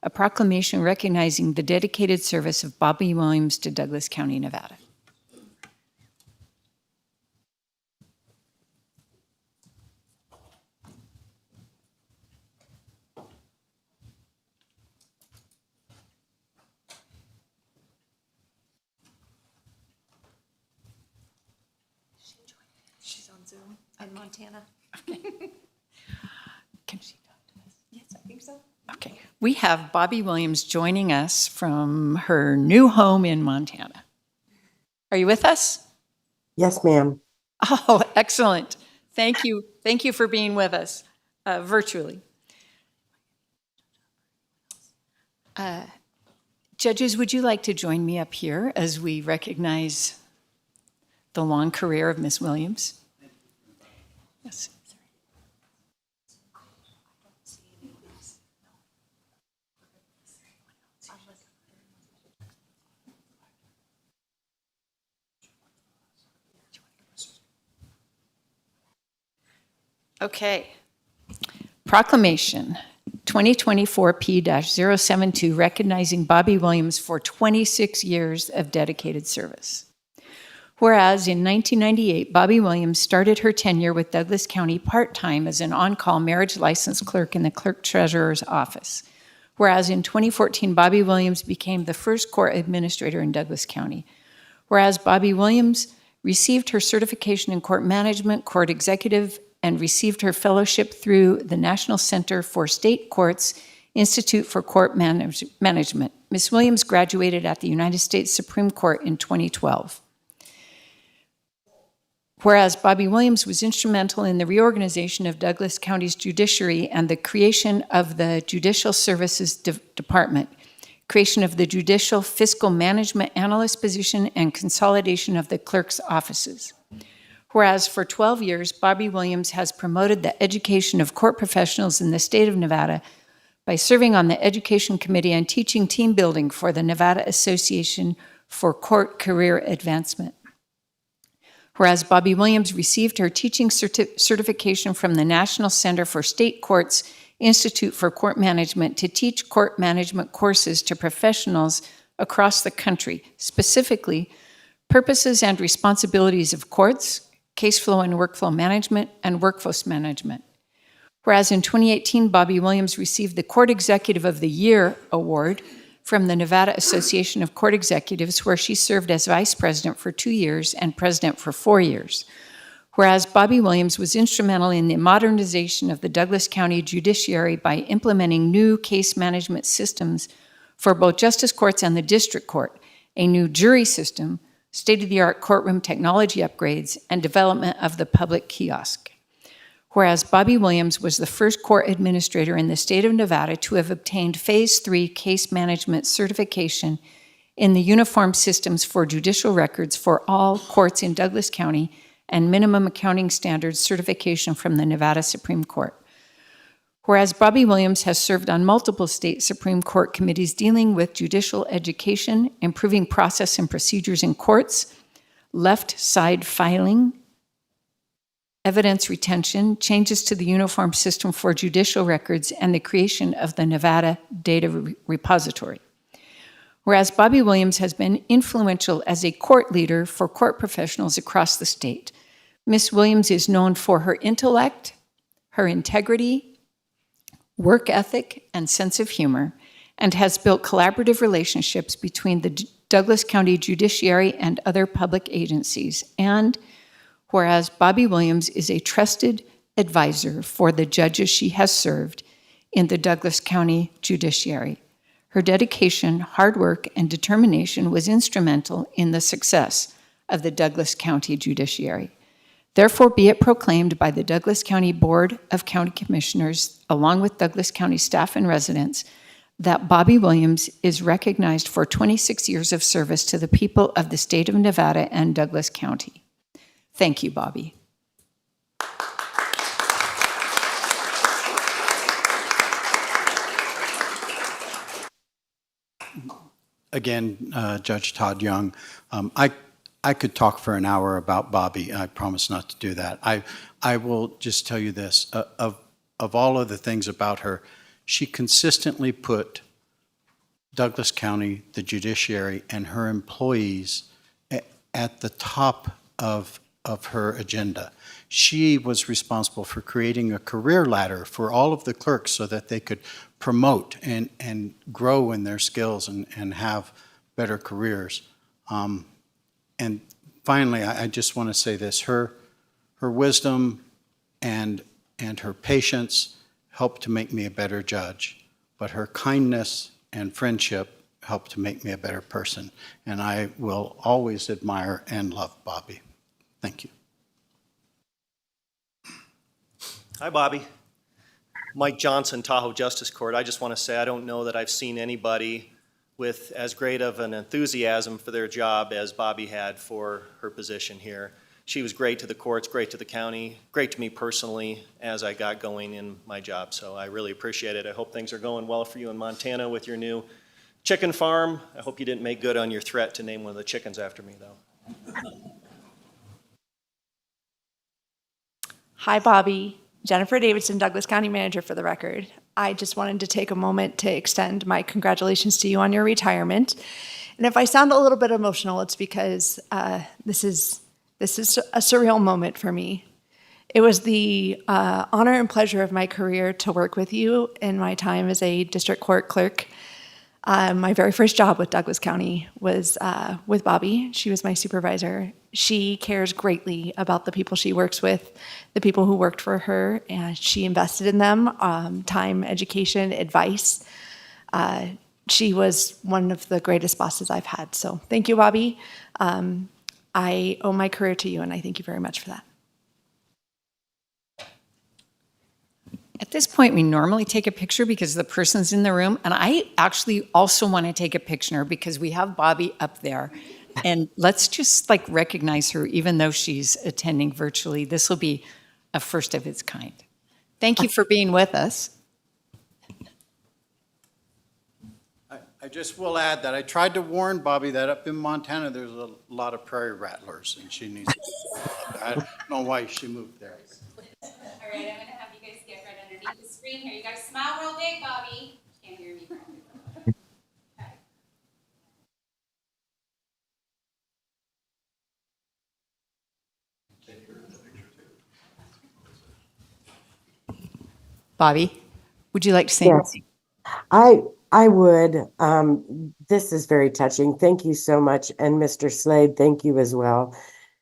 a proclamation recognizing the dedicated service of Bobby Williams to Douglas County, Nevada. She's on Zoom in Montana. Can she talk to us? Yes, I think so. Okay. We have Bobby Williams joining us from her new home in Montana. Are you with us? Yes, ma'am. Oh, excellent. Thank you. Thank you for being with us virtually. Judges, would you like to join me up here as we recognize the long career of Miss Williams? Yes. Okay. Proclamation 2024 P-072, recognizing Bobby Williams for 26 years of dedicated service. Whereas in 1998, Bobby Williams started her tenure with Douglas County part-time as an on-call marriage license clerk in the clerk treasurer's office. Whereas in 2014, Bobby Williams became the first court administrator in Douglas County. Whereas Bobby Williams received her certification in court management, court executive, and received her fellowship through the National Center for State Courts Institute for Court Management. Ms. Williams graduated at the United States Supreme Court in 2012. Whereas Bobby Williams was instrumental in the reorganization of Douglas County's judiciary and the creation of the Judicial Services Department, creation of the Judicial Fiscal Management Analyst position, and consolidation of the clerk's offices. Whereas for 12 years, Bobby Williams has promoted the education of court professionals in the state of Nevada by serving on the Education Committee and teaching team building for the Nevada Association for Court Career Advancement. Whereas Bobby Williams received her teaching certification from the National Center for State Courts Institute for Court Management to teach court management courses to professionals across the country, specifically purposes and responsibilities of courts, case flow and workflow management, and workforce management. Whereas in 2018, Bobby Williams received the Court Executive of the Year award from the Nevada Association of Court Executives, where she served as vice president for 2 years and president for 4 years. Whereas Bobby Williams was instrumental in the modernization of the Douglas County judiciary by implementing new case management systems for both justice courts and the district court, a new jury system, state-of-the-art courtroom technology upgrades, and development of the public kiosk. Whereas Bobby Williams was the first court administrator in the state of Nevada to have obtained Phase 3 case management certification in the Uniform Systems for Judicial Records for all courts in Douglas County and Minimum Accounting Standards certification from the Nevada Supreme Court. Whereas Bobby Williams has served on multiple state Supreme Court committees dealing with judicial education, improving process and procedures in courts, left side filing, evidence retention, changes to the Uniform System for Judicial Records, and the creation of the Nevada Data Repository. Whereas Bobby Williams has been influential as a court leader for court professionals across the state. Ms. Williams is known for her intellect, her integrity, work ethic, and sense of humor, and has built collaborative relationships between the Douglas County Judiciary and other public agencies. And whereas Bobby Williams is a trusted advisor for the judges she has served in the Douglas County Judiciary. Her dedication, hard work, and determination was instrumental in the success of the Douglas County Judiciary. Therefore, be it proclaimed by the Douglas County Board of County Commissioners, along with Douglas County staff and residents, that Bobby Williams is recognized for 26 years of service to the people of the state of Nevada and Douglas County. Thank you, Bobby. Again, Judge Todd Young, I could talk for an hour about Bobby. I promise not to do that. I will just tell you this. Of all of the things about her, she consistently put Douglas County, the judiciary, and her employees at the top of her agenda. She was responsible for creating a career ladder for all of the clerks so that they could promote and grow in their skills and have better careers. And finally, I just want to say this. Her wisdom and her patience helped to make me a better judge, but her kindness and friendship helped to make me a better person. And I will always admire and love Bobby. Thank you. Hi, Bobby. Mike Johnson, Tahoe Justice Court. I just want to say I don't know that I've seen anybody with as great of an enthusiasm for their job as Bobby had for her position here. She was great to the courts, great to the county, great to me personally as I got going in my job. So I really appreciate it. I hope things are going well for you in Montana with your new chicken farm. I hope you didn't make good on your threat to name one of the chickens after me, though. Hi, Bobby. Jennifer Davidson, Douglas County Manager for the record. I just wanted to take a moment to extend my congratulations to you on your retirement. And if I sound a little bit emotional, it's because this is a surreal moment for me. It was the honor and pleasure of my career to work with you in my time as a district court clerk. My very first job with Douglas County was with Bobby. She was my supervisor. She cares greatly about the people she works with, the people who worked for her, and she invested in them, time, education, advice. She was one of the greatest bosses I've had. So thank you, Bobby. I owe my career to you, and I thank you very much for that. At this point, we normally take a picture because the person's in the room, and I actually also want to take a picture because we have Bobby up there. And let's just recognize her, even though she's attending virtually. This will be a first of its kind. Thank you for being with us. I just will add that I tried to warn Bobby that up in Montana, there's a lot of prairie rattlers, and she needs to, I don't know why she moved there. All right, I'm gonna have you guys get right underneath the screen here. You gotta smile real big, Bobby. Can't hear me. Okay. Bobby, would you like to say Yes. anything? I would. This is very touching. Thank you so much. And Mr. Slade, thank you as well.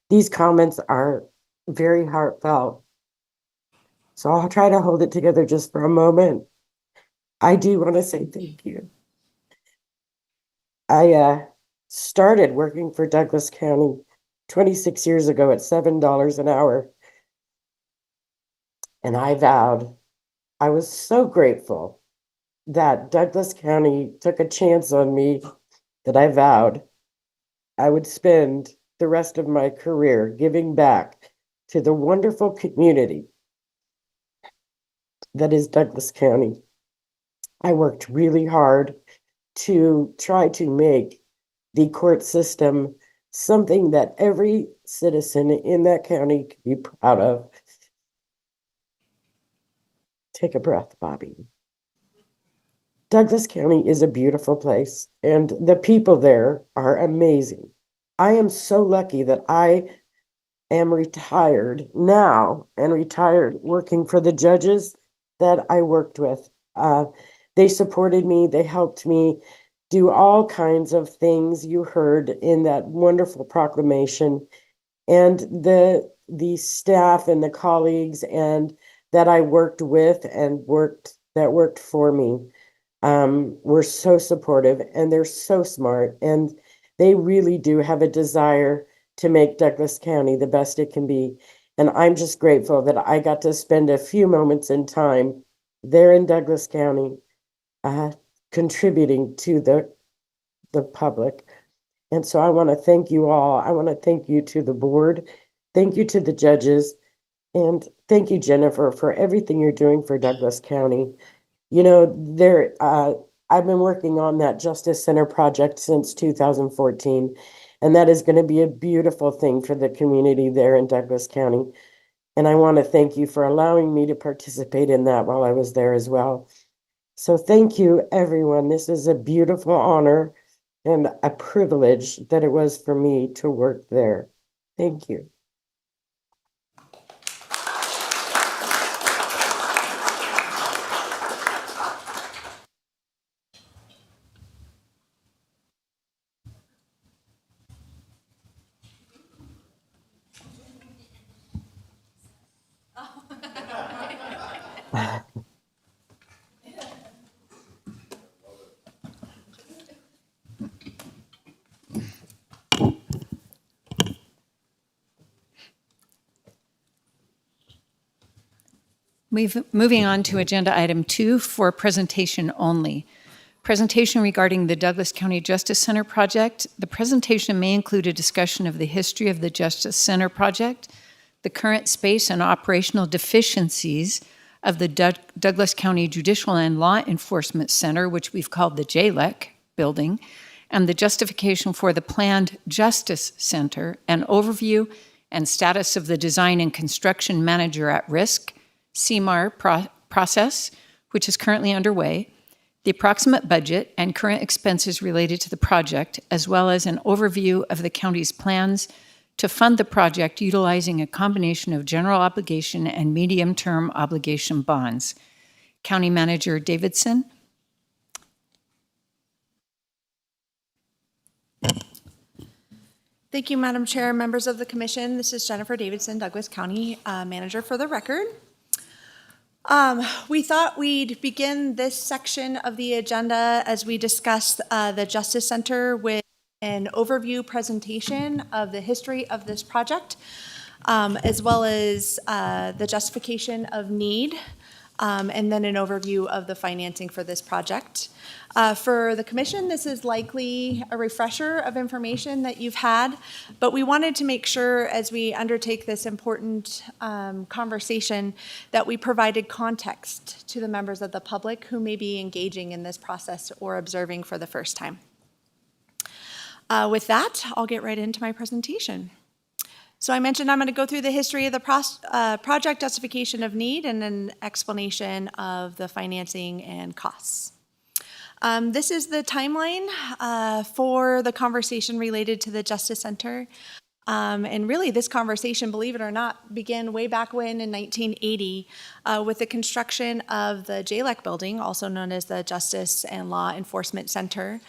These comments are very heartfelt. So I'll try to hold it together just for a moment. I do want to say thank you. I started working for Douglas County 26 years ago at $7 an hour. And I vowed, I was so grateful that Douglas County took a chance on me, that I vowed I would spend the rest of my career giving back to the wonderful community that is Douglas County. I worked really hard to try to make the court system something that every citizen in that county could be proud of. Take a breath, Bobby. Douglas County is a beautiful place, and the people there are amazing. I am so lucky that I am retired now and retired working for the judges that I worked with. They supported me. They helped me do all kinds of things you heard in that wonderful proclamation. And the staff and the colleagues and that I worked with and worked for me were so supportive, and they're so smart, and they really do have a desire to make Douglas County the best it can be. And I'm just grateful that I got to spend a few moments in time there in Douglas County, contributing to the public. And so I want to thank you all. I want to thank you to the board. Thank you to the judges. And thank you, Jennifer, for everything you're doing for Douglas County. You know, I've been working on that Justice Center project since 2014, and that is going to be a beautiful thing for the community there in Douglas County. And I want to thank you for allowing me to participate in that while I was there as well. So thank you, everyone. This is a beautiful honor and a privilege that it was for me to work there. Thank you. Moving on to agenda item 2 for presentation only. Presentation regarding the Douglas County Justice Center project. The presentation may include a discussion of the history of the Justice Center project, the current space and operational deficiencies of the Douglas County Judicial and Law Enforcement Center, which we've called the JLEC building, and the justification for the planned Justice Center, an overview and status of the design and construction manager at risk, CMAR process, which is currently underway, the approximate budget and current expenses related to the project, as well as an overview of the county's plans to fund the project utilizing a combination of general obligation and medium-term obligation bonds. County Manager Davidson. Thank you, Madam Chair, members of the commission. This is Jennifer Davidson, Douglas County Manager for the record. We thought we'd begin this section of the agenda as we discuss the Justice Center with an overview presentation of the history of this project, as well as the justification of need, and then an overview of the financing for this project. For the commission, this is likely a refresher of information that you've had, but we wanted to make sure as we undertake this important conversation that we provided context to the members of the public who may be engaging in this process or observing for the first time. With that, I'll get right into my presentation. So I mentioned I'm going to go through the history of the project, justification of need, and an explanation of the financing and costs. This is the timeline for the conversation related to the Justice Center. And really, this conversation, believe it or not, began way back when in 1980 with the construction of the JLEC building, also known as the Justice and Law Enforcement Center.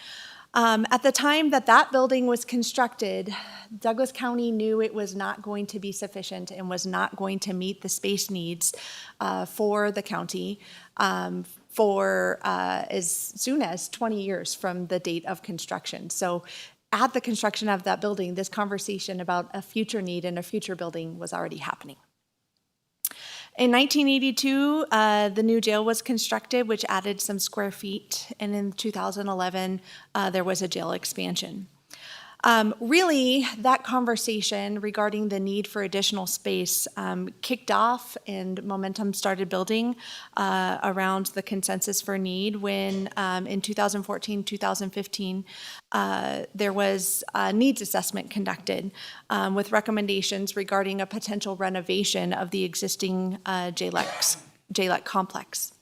At the time that that building was constructed, Douglas County knew it was not going to be sufficient and was not going to meet the space needs for the county for as soon as 20 years from the date of construction. So at the construction of that building, this conversation about a future need and a future building was already happening. In 1982, the new jail was constructed, which added some square feet, and in 2011, there was a jail expansion. Really, that conversation regarding the need for additional space kicked off and momentum started building around the consensus for need when in 2014, 2015, there was a needs assessment conducted with recommendations regarding a potential renovation of the existing JLEC complex.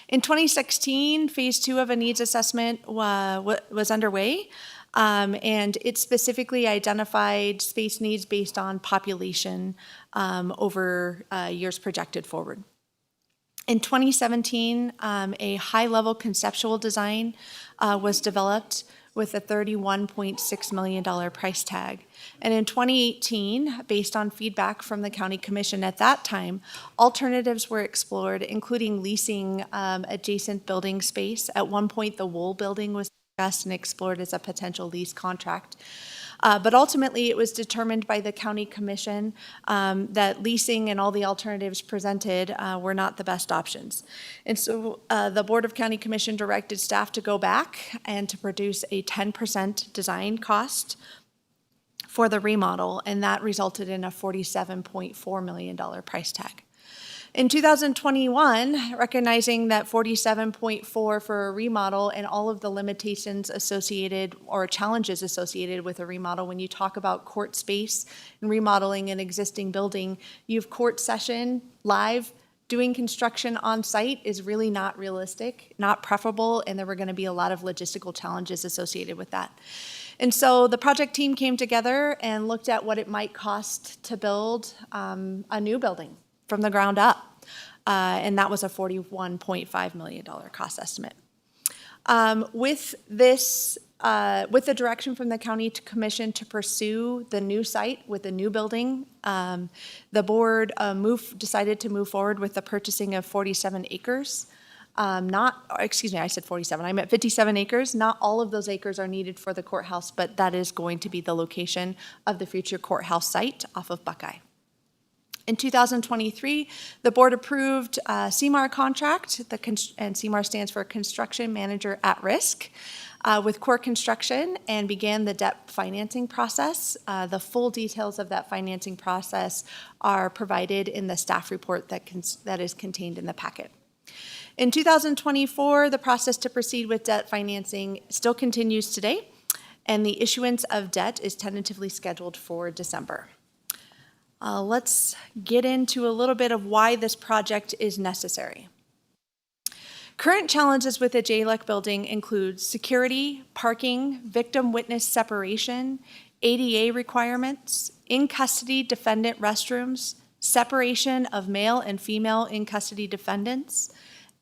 In 2016, phase 2 of a needs assessment was underway. And it specifically identified space needs based on population over years projected forward. In 2017, a high-level conceptual design was developed with a $31.6 million price tag. And in 2018, based on feedback from the County Commission at that time, alternatives were explored, including leasing adjacent building space. At one point, the Wool building was and explored as a potential lease contract. But ultimately, it was determined by the County Commission that leasing and all the alternatives presented were not the best options. And so the Board of County Commission directed staff to go back and to produce a 10% design cost for the remodel, and that resulted in a $47.4 million price tag. In 2021, recognizing that 47.4 for a remodel and all of the limitations associated or challenges associated with a remodel, when you talk about court space and remodeling an existing building, you have court session live. Doing construction on site is really not realistic, not preferable, and there were going to be a lot of logistical challenges associated with that. And so the project team came together and looked at what it might cost to build a new building from the ground up. And that was a $41.5 million cost estimate. With the direction from the County Commission to pursue the new site with the new building, the board decided to move forward with the purchasing of 47 acres. I said 47, I meant 57 acres. Not all of those acres are needed for the courthouse, but that is going to be the location of the future courthouse site off of Buckeye. In 2023, the board approved a CMAR contract, and CMAR stands for Construction Manager at Risk, with Core Construction, and began the debt financing process. The full details of that financing process are provided in the staff report that is contained in the packet. In 2024, the process to proceed with debt financing still continues today, and the issuance of debt is tentatively scheduled for December. Let's get into a little bit of why this project is necessary. Current challenges with the JLEC building include security, parking, victim-witness separation, ADA requirements, in-custody defendant restrooms, separation of male and female in-custody defendants,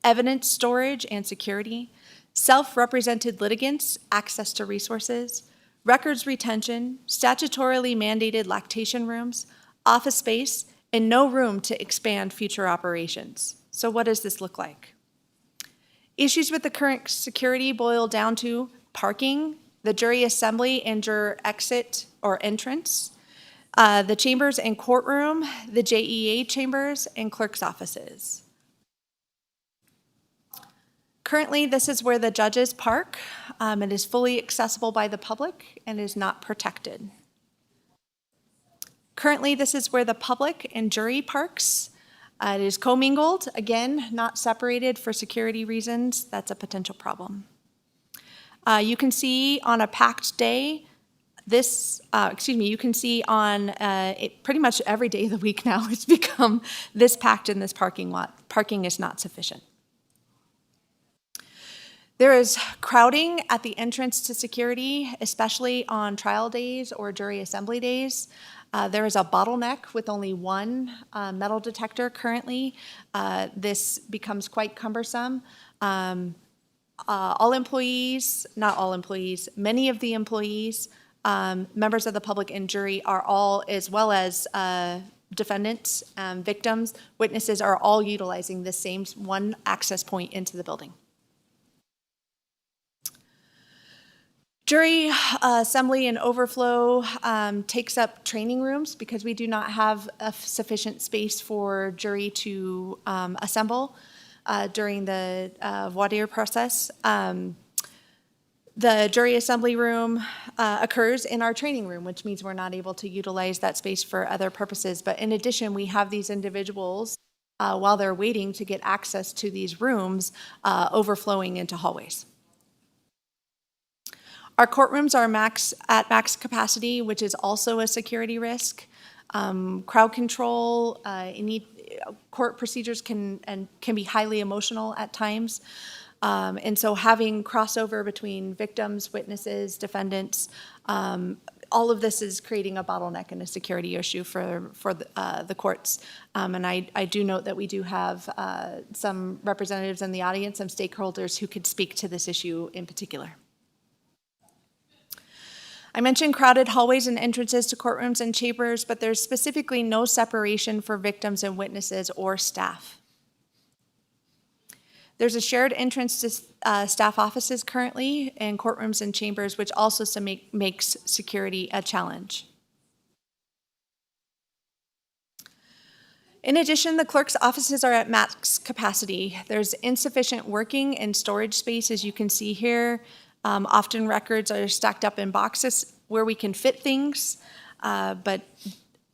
evidence storage and security, self-represented litigants, access to resources, records retention, statutorily mandated lactation rooms, office space, and no room to expand future operations. So what does this look like? Issues with the current security boil down to parking, the jury assembly and juror exit or entrance, the chambers and courtroom, the JEA chambers, and clerk's offices. Currently, this is where the judges park. It is fully accessible by the public and is not protected. Currently, this is where the public and jury parks. It is commingled, again, not separated for security reasons. That's a potential problem. You can see on a packed day, you can see on pretty much every day of the week now, it's become this packed in this parking lot. Parking is not sufficient. There is crowding at the entrance to security, especially on trial days or jury assembly days. There is a bottleneck with only one metal detector currently. This becomes quite cumbersome. All employees, not all employees, many of the employees, members of the public and jury are all, as well as defendants, victims, witnesses are all utilizing the same one access point into the building. Jury assembly and overflow takes up training rooms because we do not have a sufficient space for jury to assemble during the voir dire process. The jury assembly room occurs in our training room, which means we're not able to utilize that space for other purposes. But in addition, we have these individuals, while they're waiting to get access to these rooms, overflowing into hallways. Our courtrooms are at max capacity, which is also a security risk. Crowd control, court procedures can be highly emotional at times. And so having crossover between victims, witnesses, defendants, all of this is creating a bottleneck and a security issue for the courts. And I do note that we do have some representatives in the audience, some stakeholders who could speak to this issue in particular. I mentioned crowded hallways and entrances to courtrooms and chambers, but there's specifically no separation for victims and witnesses or staff. There's a shared entrance to staff offices currently in courtrooms and chambers, which also makes security a challenge. In addition, the clerk's offices are at max capacity. There's insufficient working and storage space, as you can see here. Often records are stacked up in boxes where we can fit things, but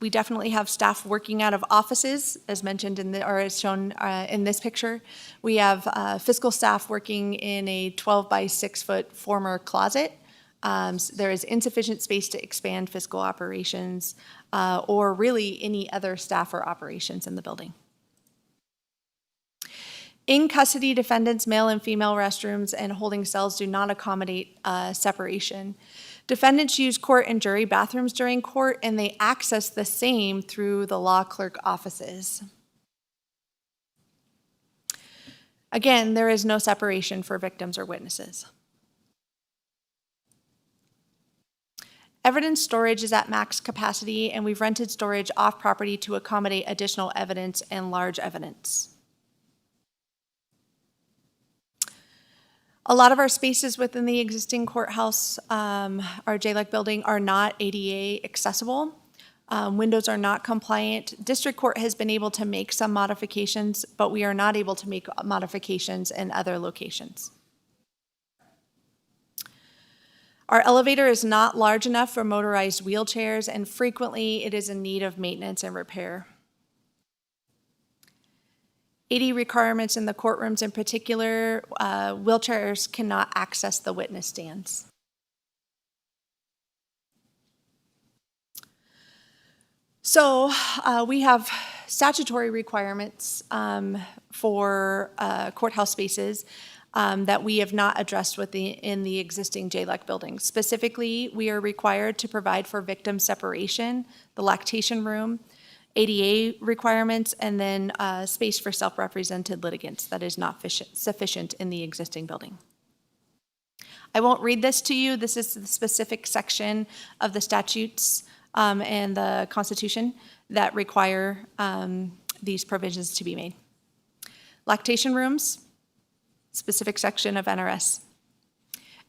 we definitely have staff working out of offices, as mentioned or as shown in this picture. We have fiscal staff working in a 12 by 6 foot former closet. There is insufficient space to expand fiscal operations or really any other staff or operations in the building. In custody defendants, male and female restrooms and holding cells do not accommodate separation. Defendants use court and jury bathrooms during court, and they access the same through the law clerk offices. Again, there is no separation for victims or witnesses. Evidence storage is at max capacity, and we've rented storage off property to accommodate additional evidence and large evidence. A lot of our spaces within the existing courthouse, our JLEC building, are not ADA accessible. Windows are not compliant. District Court has been able to make some modifications, but we are not able to make modifications in other locations. Our elevator is not large enough for motorized wheelchairs, and frequently it is in need of maintenance and repair. AD requirements in the courtrooms in particular, wheelchairs cannot access the witness stands. So we have statutory requirements for courthouse spaces that we have not addressed in the existing JLEC building. Specifically, we are required to provide for victim separation, the lactation room, ADA requirements, and then space for self-represented litigants that is not sufficient in the existing building. I won't read this to you. This is the specific section of the statutes and the Constitution that require these provisions to be made. Lactation rooms, specific section of NRS,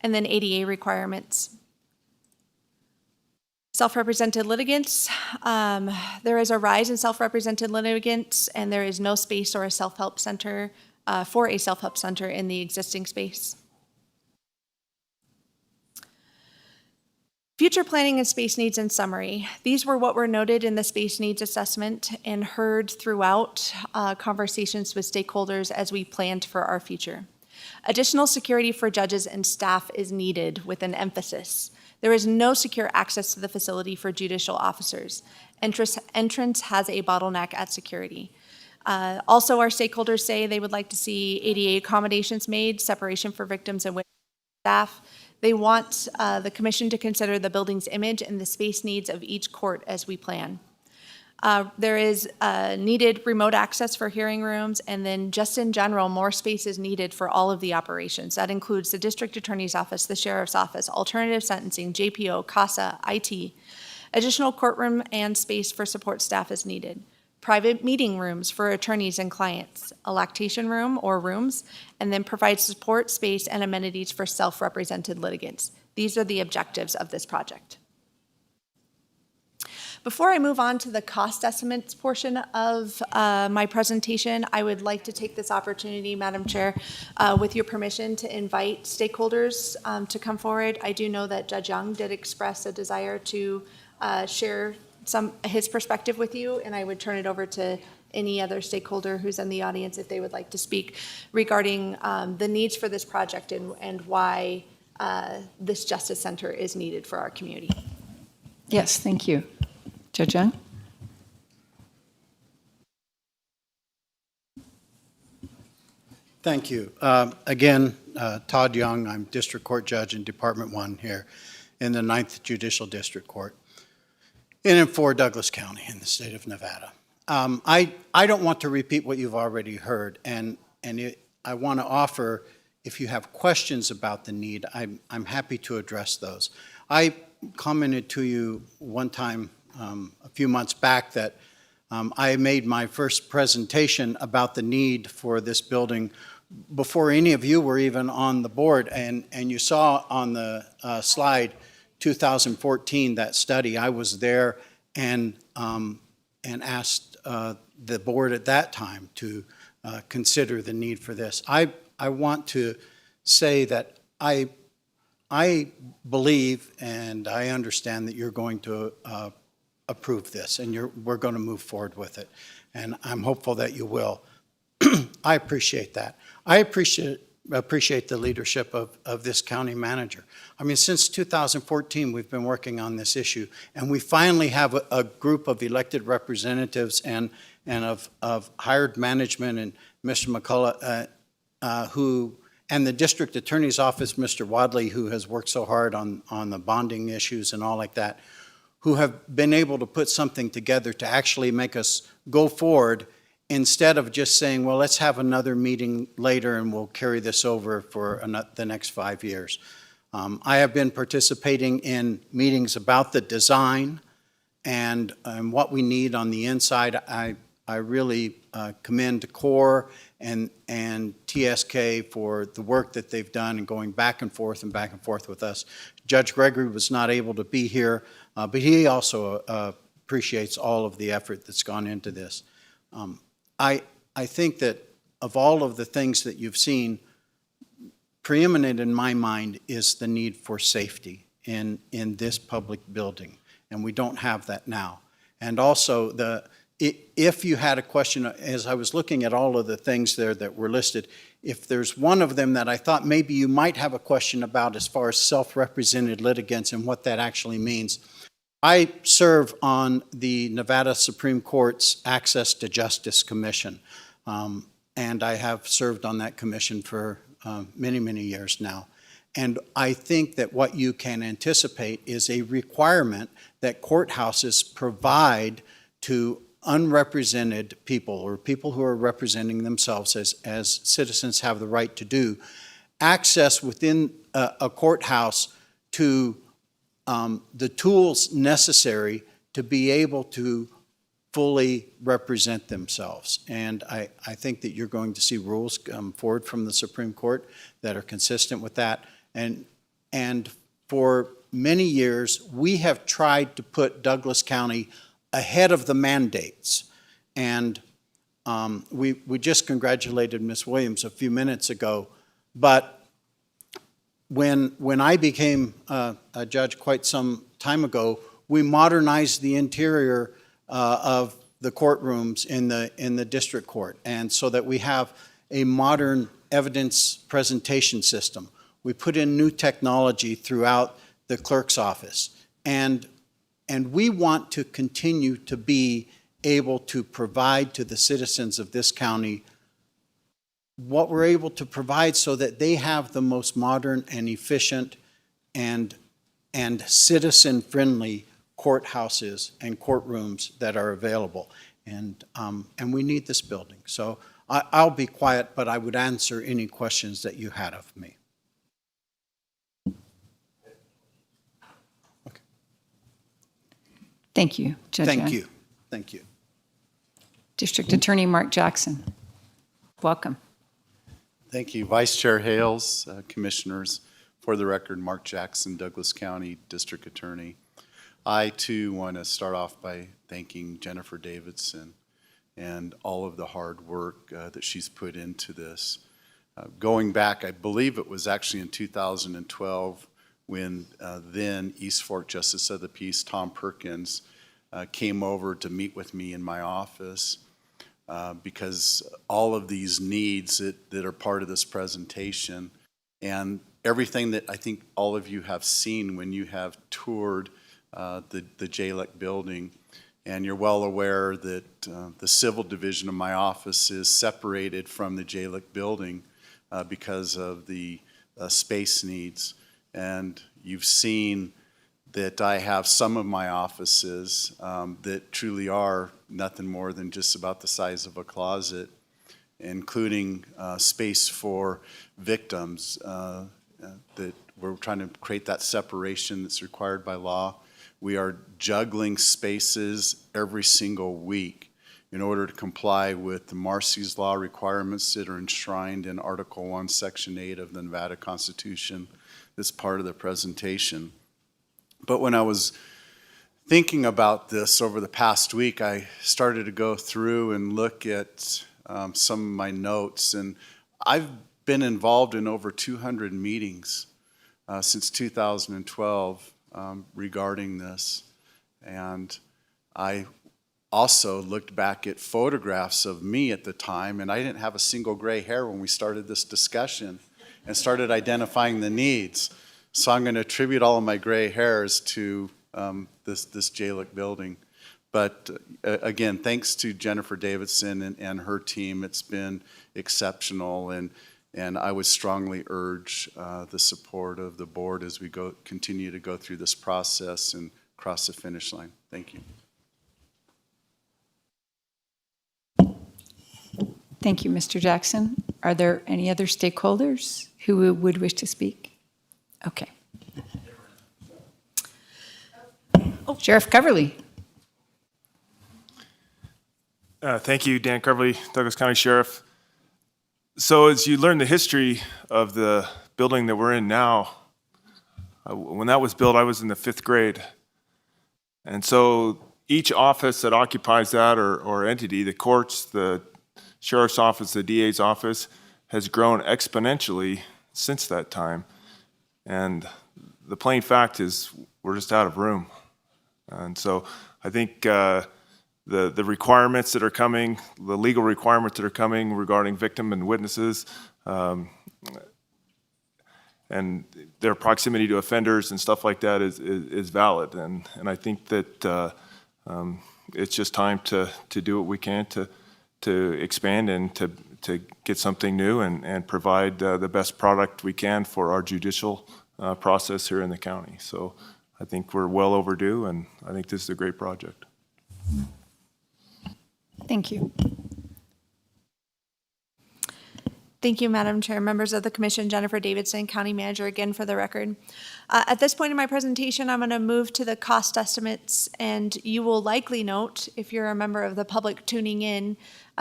and then ADA requirements. Self-represented litigants, there is a rise in self-represented litigants, and there is no space or a self-help center for a self-help center in the existing space. Future planning and space needs in summary. These were what were noted in the space needs assessment and heard throughout conversations with stakeholders as we planned for our future. Additional security for judges and staff is needed with an emphasis. There is no secure access to the facility for judicial officers. Entrance has a bottleneck at security. Also, our stakeholders say they would like to see ADA accommodations made, separation for victims and staff. They want the commission to consider the building's image and the space needs of each court as we plan. There is needed remote access for hearing rooms, and then just in general, more space is needed for all of the operations. That includes the district attorney's office, the sheriff's office, alternative sentencing, JPO, CASA, IT. Additional courtroom and space for support staff is needed. Private meeting rooms for attorneys and clients, a lactation room or rooms, and then provide support space and amenities for self-represented litigants. These are the objectives of this project. Before I move on to the cost estimates portion of my presentation, I would like to take this opportunity, Madam Chair, with your permission, to invite stakeholders to come forward. I do know that Judge Young did express a desire to share his perspective with you, and I would turn it over to any other stakeholder who's in the audience if they would like to speak regarding the needs for this project and why this Justice Center is needed for our community. Yes, thank you. Judge Young? Thank you. Again, Todd Young, I'm District Court Judge in Department 1 here in the 9th Judicial District Court in and for Douglas County in the state of Nevada. I don't want to repeat what you've already heard, and I want to offer, if you have questions about the need, I'm happy to address those. I commented to you one time a few months back that I made my first presentation about the need for this building before any of you were even on the board, and you saw on the slide 2014, that study. I was there and asked the board at that time to consider the need for this. I want to say that I believe and I understand that you're going to approve this, and we're going to move forward with it, and I'm hopeful that you will. I appreciate that. I appreciate the leadership of this county manager. I mean, since 2014, we've been working on this issue, and we finally have a group of elected representatives and of hired management, and Mr. McCullough, and the district attorney's office, Mr. Wadley, who has worked so hard on the bonding issues and all like that, who have been able to put something together to actually make us go forward instead of just saying, well, let's have another meeting later and we'll carry this over for the next 5 years. I have been participating in meetings about the design and what we need on the inside. I really commend CORE and TSK for the work that they've done and going back and forth with us. Judge Gregory was not able to be here, but he also appreciates all of the effort that's gone into this. I think that of all of the things that you've seen, preeminent in my mind is the need for safety in this public building, and we don't have that now. And also, if you had a question, as I was looking at all of the things there that were listed, if there's one of them that I thought maybe you might have a question about as far as self-represented litigants and what that actually means, I serve on the Nevada Supreme Court's Access to Justice Commission, and I have served on that commission for many, many years now. And I think that what you can anticipate is a requirement that courthouses provide to unrepresented people, or people who are representing themselves as citizens have the right to do, access within a courthouse to the tools necessary to be able to fully represent themselves. And I think that you're going to see rules come forward from the Supreme Court that are consistent with that. And for many years, we have tried to put Douglas County ahead of the mandates. And we just congratulated Ms. Williams a few minutes ago. But when I became a judge quite some time ago, we modernized the interior of the courtrooms in the district court, and so that we have a modern evidence presentation system. We put in new technology throughout the clerk's office, and we want to continue to be able to provide to the citizens of this county what we're able to provide so that they have the most modern and efficient and citizen-friendly courthouses and courtrooms that are available. And we need this building. So I'll be quiet, but I would answer any questions that you had of me. Okay. Thank you, Judge Thank Young. you. Thank you. District Attorney Mark Jackson, welcome. Thank you, Vice Chair Hales, Commissioners. For the record, Mark Jackson, Douglas County District Attorney. I too want to start off by thanking Jennifer Davidson and all of the hard work that she's put into this. Going back, I believe it was actually in 2012 when then East Fork Justice of the Peace, Tom Perkins, came over to meet with me in my office because all of these needs that are part of this presentation and everything that I think all of you have seen when you have toured the JLEC building, and you're well aware that the civil division of my office is separated from the JLEC building because of the space needs. And you've seen that I have some of my offices that truly are nothing more than just about the size of a closet, including space for victims that we're trying to create that separation that's required by law. We are juggling spaces every single week in order to comply with the Marsy's Law requirements that are enshrined in Article 1, Section 8 of the Nevada Constitution. That's part of the presentation. But when I was thinking about this over the past week, I started to go through and look at some of my notes, and I've been involved in over 200 meetings since 2012 regarding this. And I also looked back at photographs of me at the time, and I didn't have a single gray hair when we started this discussion and started identifying the needs. So I'm going to attribute all of my gray hairs to this JLEC building. But again, thanks to Jennifer Davidson and her team, it's been exceptional, and I would strongly urge the support of the board as we continue to go through this process and cross the finish line. Thank you. Thank you, Mr. Jackson. Are there any other stakeholders who would wish to speak? Okay. Sheriff Coverly. Thank you, Dan Coverly, Douglas County Sheriff. So as you learn the history of the building that we're in now, when that was built, I was in the 5th grade. And so each office that occupies that or entity, the courts, the sheriff's office, the DA's office, has grown exponentially since that time. And the plain fact is we're just out of room. And so I think the requirements that are coming, the legal requirements that are coming regarding victim and witnesses, and and their proximity to offenders and stuff like that is valid. And I think that it's just time to do what we can to expand and to get something new and provide the best product we can for our judicial process here in the county. So I think we're well overdue, and I think this is a great project. Thank you. Thank you, Madam Chair. Members of the Commission, Jennifer Davidson, County Manager, again for the record. At this point in my presentation, I'm going to move to the cost estimates, and you will likely note, if you're a member of the public tuning in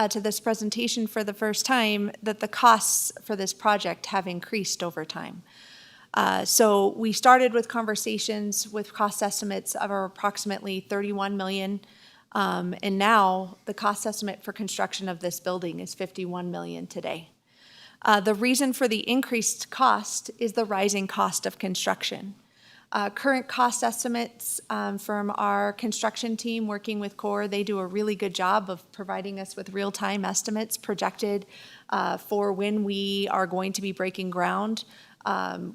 to this presentation for the first time, that the costs for this project have increased over time. So we started with conversations with cost estimates of approximately $31 million, and now the cost estimate for construction of this building is $51 million today. The reason for the increased cost is the rising cost of construction. Current cost estimates from our construction team working with CORE, they do a really good job of providing us with real-time estimates projected for when we are going to be breaking ground,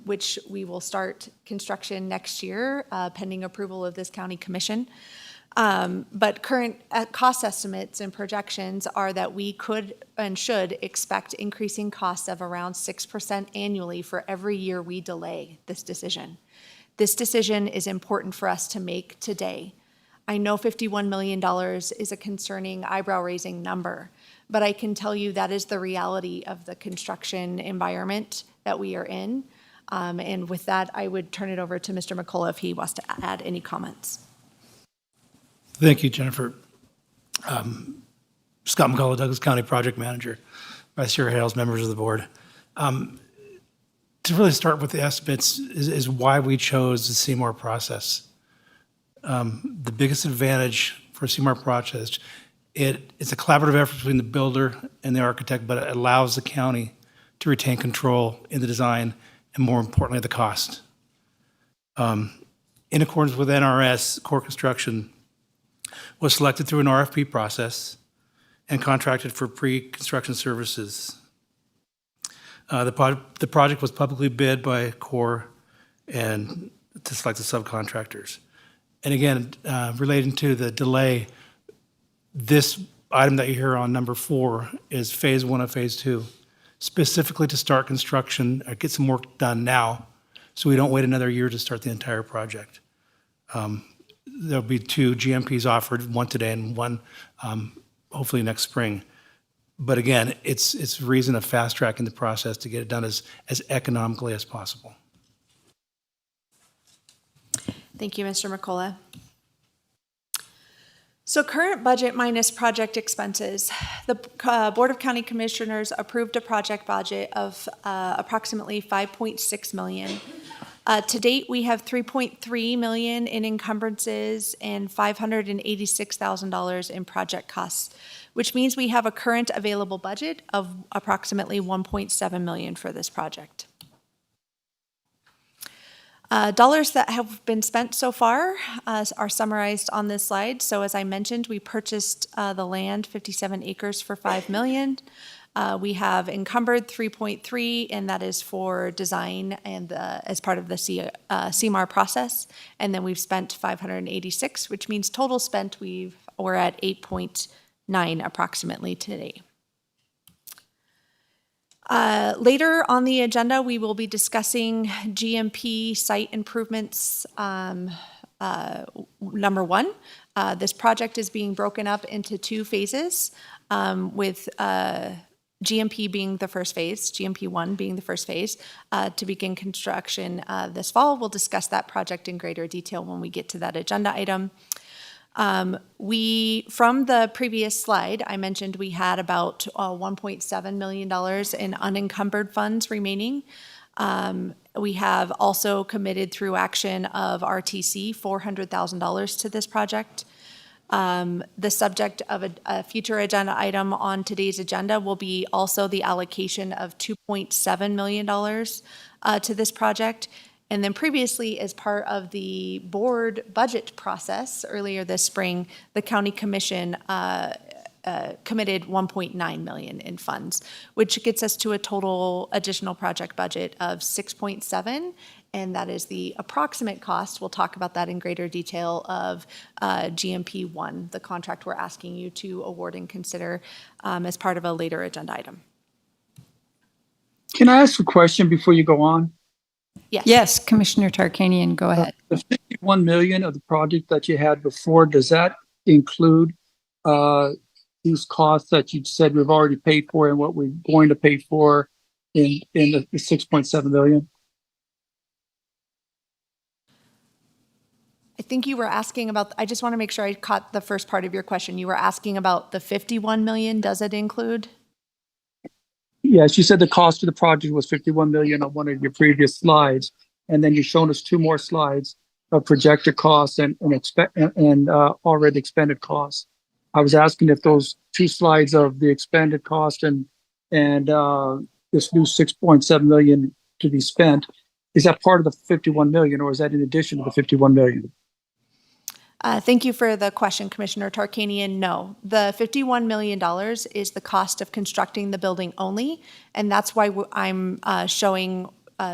which we will start construction next year, pending approval of this county commission. But current cost estimates and projections are that we could and should expect increasing costs of around 6% annually for every year we delay this decision. This decision is important for us to make today. I know $51 million is a concerning, eyebrow-raising number, but I can tell you that is the reality of the construction environment that we are in. And with that, I would turn it over to Mr. McCullough if he wants to add any comments. Thank you, Jennifer. Scott McCullough, Douglas County Project Manager, Vice Chair Hales, members of the board. To really start with the estimates is why we chose the CMAR process. The biggest advantage for CMAR process, it's a collaborative effort between the builder and the architect, but it allows the county to retain control in the design and, more importantly, the cost. In accordance with NRS, Core Construction was selected through an RFP process and contracted for pre-construction services. The project was publicly bid by CORE and to select the subcontractors. And again, relating to the delay, this item that you hear on number 4 is phase 1 of phase 2, specifically to start construction, or get some work done now, so we don't wait another year to start the entire project. There'll be 2 GMPs offered, one today and one hopefully next spring. But again, it's a reason of fast tracking the process to get it done as economically as possible. Thank you, Mr. McCullough. So current budget minus project expenses. The Board of County Commissioners approved a project budget of approximately $5.6 million. To date, we have $3.3 million in encumbrances and $586,000 in project costs, which means we have a current available budget of approximately $1.7 million for this project. Dollars that have been spent so far are summarized on this slide. So as I mentioned, we purchased the land, 57 acres for $5 million. We have encumbered 3.3, and that is for design and as part of the CMAR process. And then we've spent 586, which means total spent we're at 8.9 approximately today. Later on the agenda, we will be discussing GMP site improvements. Number 1, this project is being broken up into 2 phases, with GMP being the first phase, GMP 1 being the first phase, to begin construction this fall. We'll discuss that project in greater detail when we get to that agenda item. From the previous slide, I mentioned we had about $1.7 million in unencumbered funds remaining. We have also committed through action of RTC $400,000 to this project. The subject of a future agenda item on today's agenda will be also the allocation of $2.7 million to this project. And then previously, as part of the board budget process earlier this spring, the county commission committed 1.9 million in funds, which gets us to a total additional project budget of 6.7, and that is the approximate cost. We'll talk about that in greater detail of GMP 1, the contract we're asking you to award and consider as part of a later agenda item. Can I ask a question before you go on? Yes. Yes, Commissioner Tarkanian, go ahead. The 51 million of the project that you had before, does that include these costs that you said we've already paid for and what we're going to pay for in the 6.7 million? I think you were asking about, I just want to make sure I caught the first part of your question. You were asking about the 51 million, does it include? Yes, you said the cost of the project was 51 million on one of your previous slides, and then you've shown us 2 more slides of projected costs and already expended costs. I was asking if those 2 slides of the expended cost and this new 6.7 million to be spent, is that part of the 51 million, or is that in addition to the 51 million? Thank you for the question, Commissioner Tarkanian. No, the $51 million is the cost of constructing the building only, and that's why I'm showing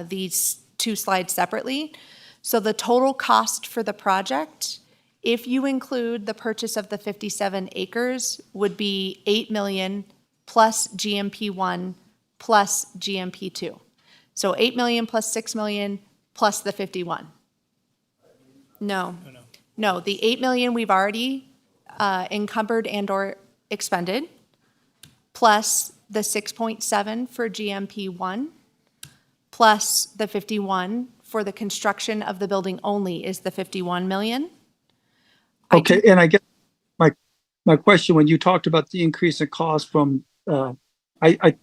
these 2 slides separately. So the total cost for the project, if you include the purchase of the 57 acres, would be $8 million plus GMP 1 plus GMP 2. So 8 million plus 6 million plus the 51. No, the 8 million we've already encumbered and or expended, plus the 6.7 for GMP 1, plus the 51 for the construction of the building only is the 51 million. Okay, and I guess my question, when you talked about the increase in cost from, I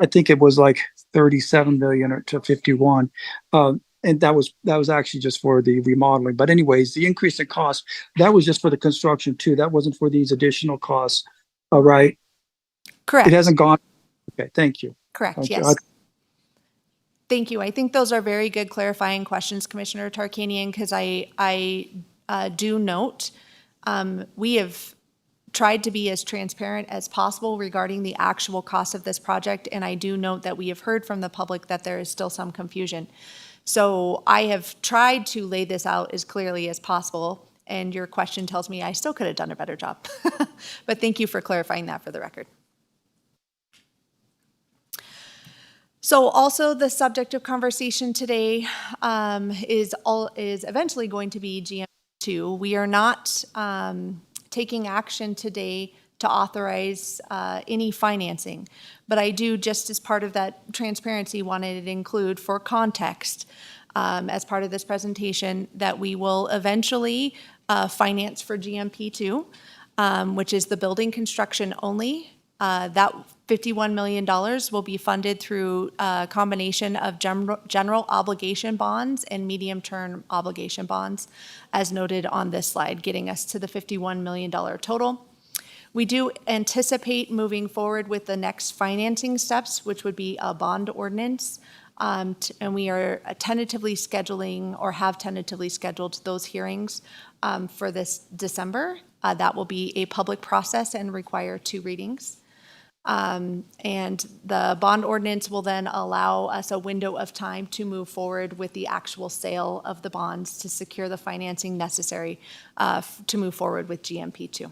think it was like 37 million to 51. And that was actually just for the remodeling. But anyways, the increase in cost, that was just for the construction too. That wasn't for these additional costs, right? Correct. It hasn't gone. Okay, thank you. Correct, Thank yes. you. Thank you. I think those are very good clarifying questions, Commissioner Tarkanian, because I do note we have tried to be as transparent as possible regarding the actual cost of this project, and I do note that we have heard from the public that there is still some confusion. So I have tried to lay this out as clearly as possible, and your question tells me I still could have done a better job. But thank you for clarifying that for the record. So also the subject of conversation today is eventually going to be GM2. We are not taking action today to authorize any financing. But I do, just as part of that transparency, wanted to include for context as part of this presentation that we will eventually finance for GMP2, which is the building construction only. That $51 million will be funded through a combination of general obligation bonds and medium-term obligation bonds, as noted on this slide, getting us to the $51 million total. We do anticipate moving forward with the next financing steps, which would be a bond ordinance. And we are tentatively scheduling or have tentatively scheduled those hearings for this December. That will be a public process and require 2 readings. And the bond ordinance will then allow us a window of time to move forward with the actual sale of the bonds to secure the financing necessary to move forward with GMP2.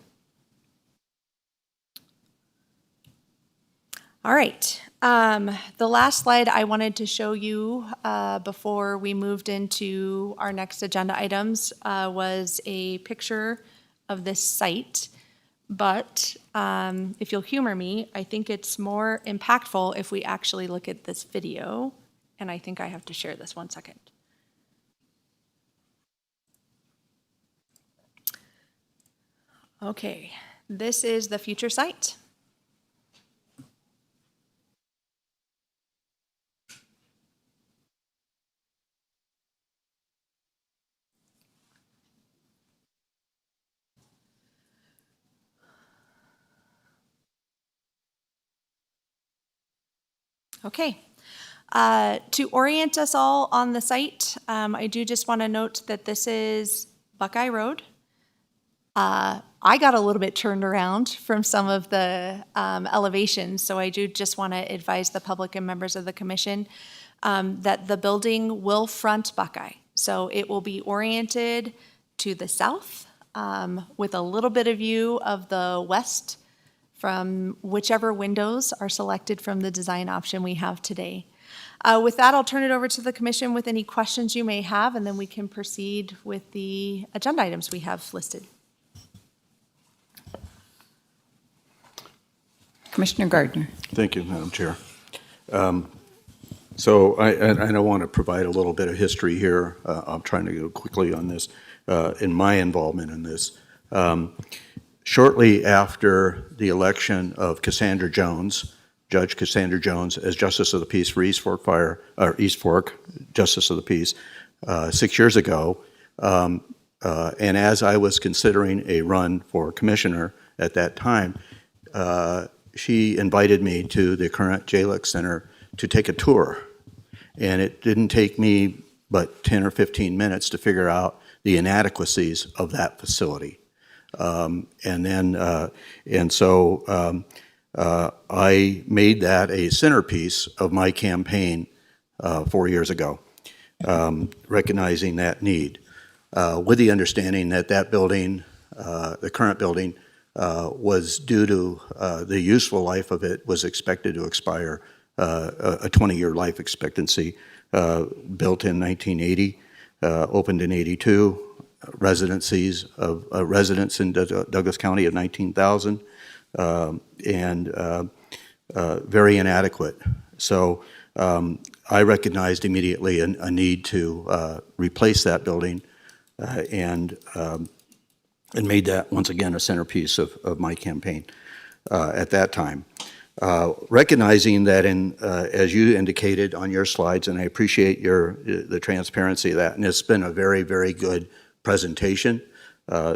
All right. The last slide I wanted to show you before we moved into our next agenda items was a picture of this site. But if you'll humor me, I think it's more impactful if we actually look at this video. And I think I have to share this 1 second. Okay, this is the future site. Okay. To orient us all on the site, I do just want to note that this is Buckeye Road. I got a little bit turned around from some of the elevations, so I do just want to advise the public and members of the commission that the building will front Buckeye. So it will be oriented to the south with a little bit of view of the west from whichever windows are selected from the design option we have today. With that, I'll turn it over to the commission with any questions you may have, and then we can proceed with the agenda items we have listed. Commissioner Gardner. Thank you, Madam Chair. So I want to provide a little bit of history here. I'm trying to go quickly on this in my involvement in this. Shortly after the election of Cassandra Jones, Judge Cassandra Jones, as Justice of the Peace for East Fork, Justice of the Peace, 6 years ago, and as I was considering a run for commissioner at that time, she invited me to the current JLEC Center to take a tour. And it didn't take me but 10 or 15 minutes to figure out the inadequacies of that facility. I made that a centerpiece of my campaign 4 years ago, recognizing that need, with the understanding that that building, the current building, was due to the useful life of it was expected to expire, a 20-year life expectancy, built in 1980, opened in 82, residencies of residents in Douglas County of 19,000, and very inadequate. So I recognized immediately a need to replace that building and made that, once again, a centerpiece of my campaign at that time. Recognizing that, as you indicated on your slides, and I appreciate the transparency of that, and it's been a very, very good presentation,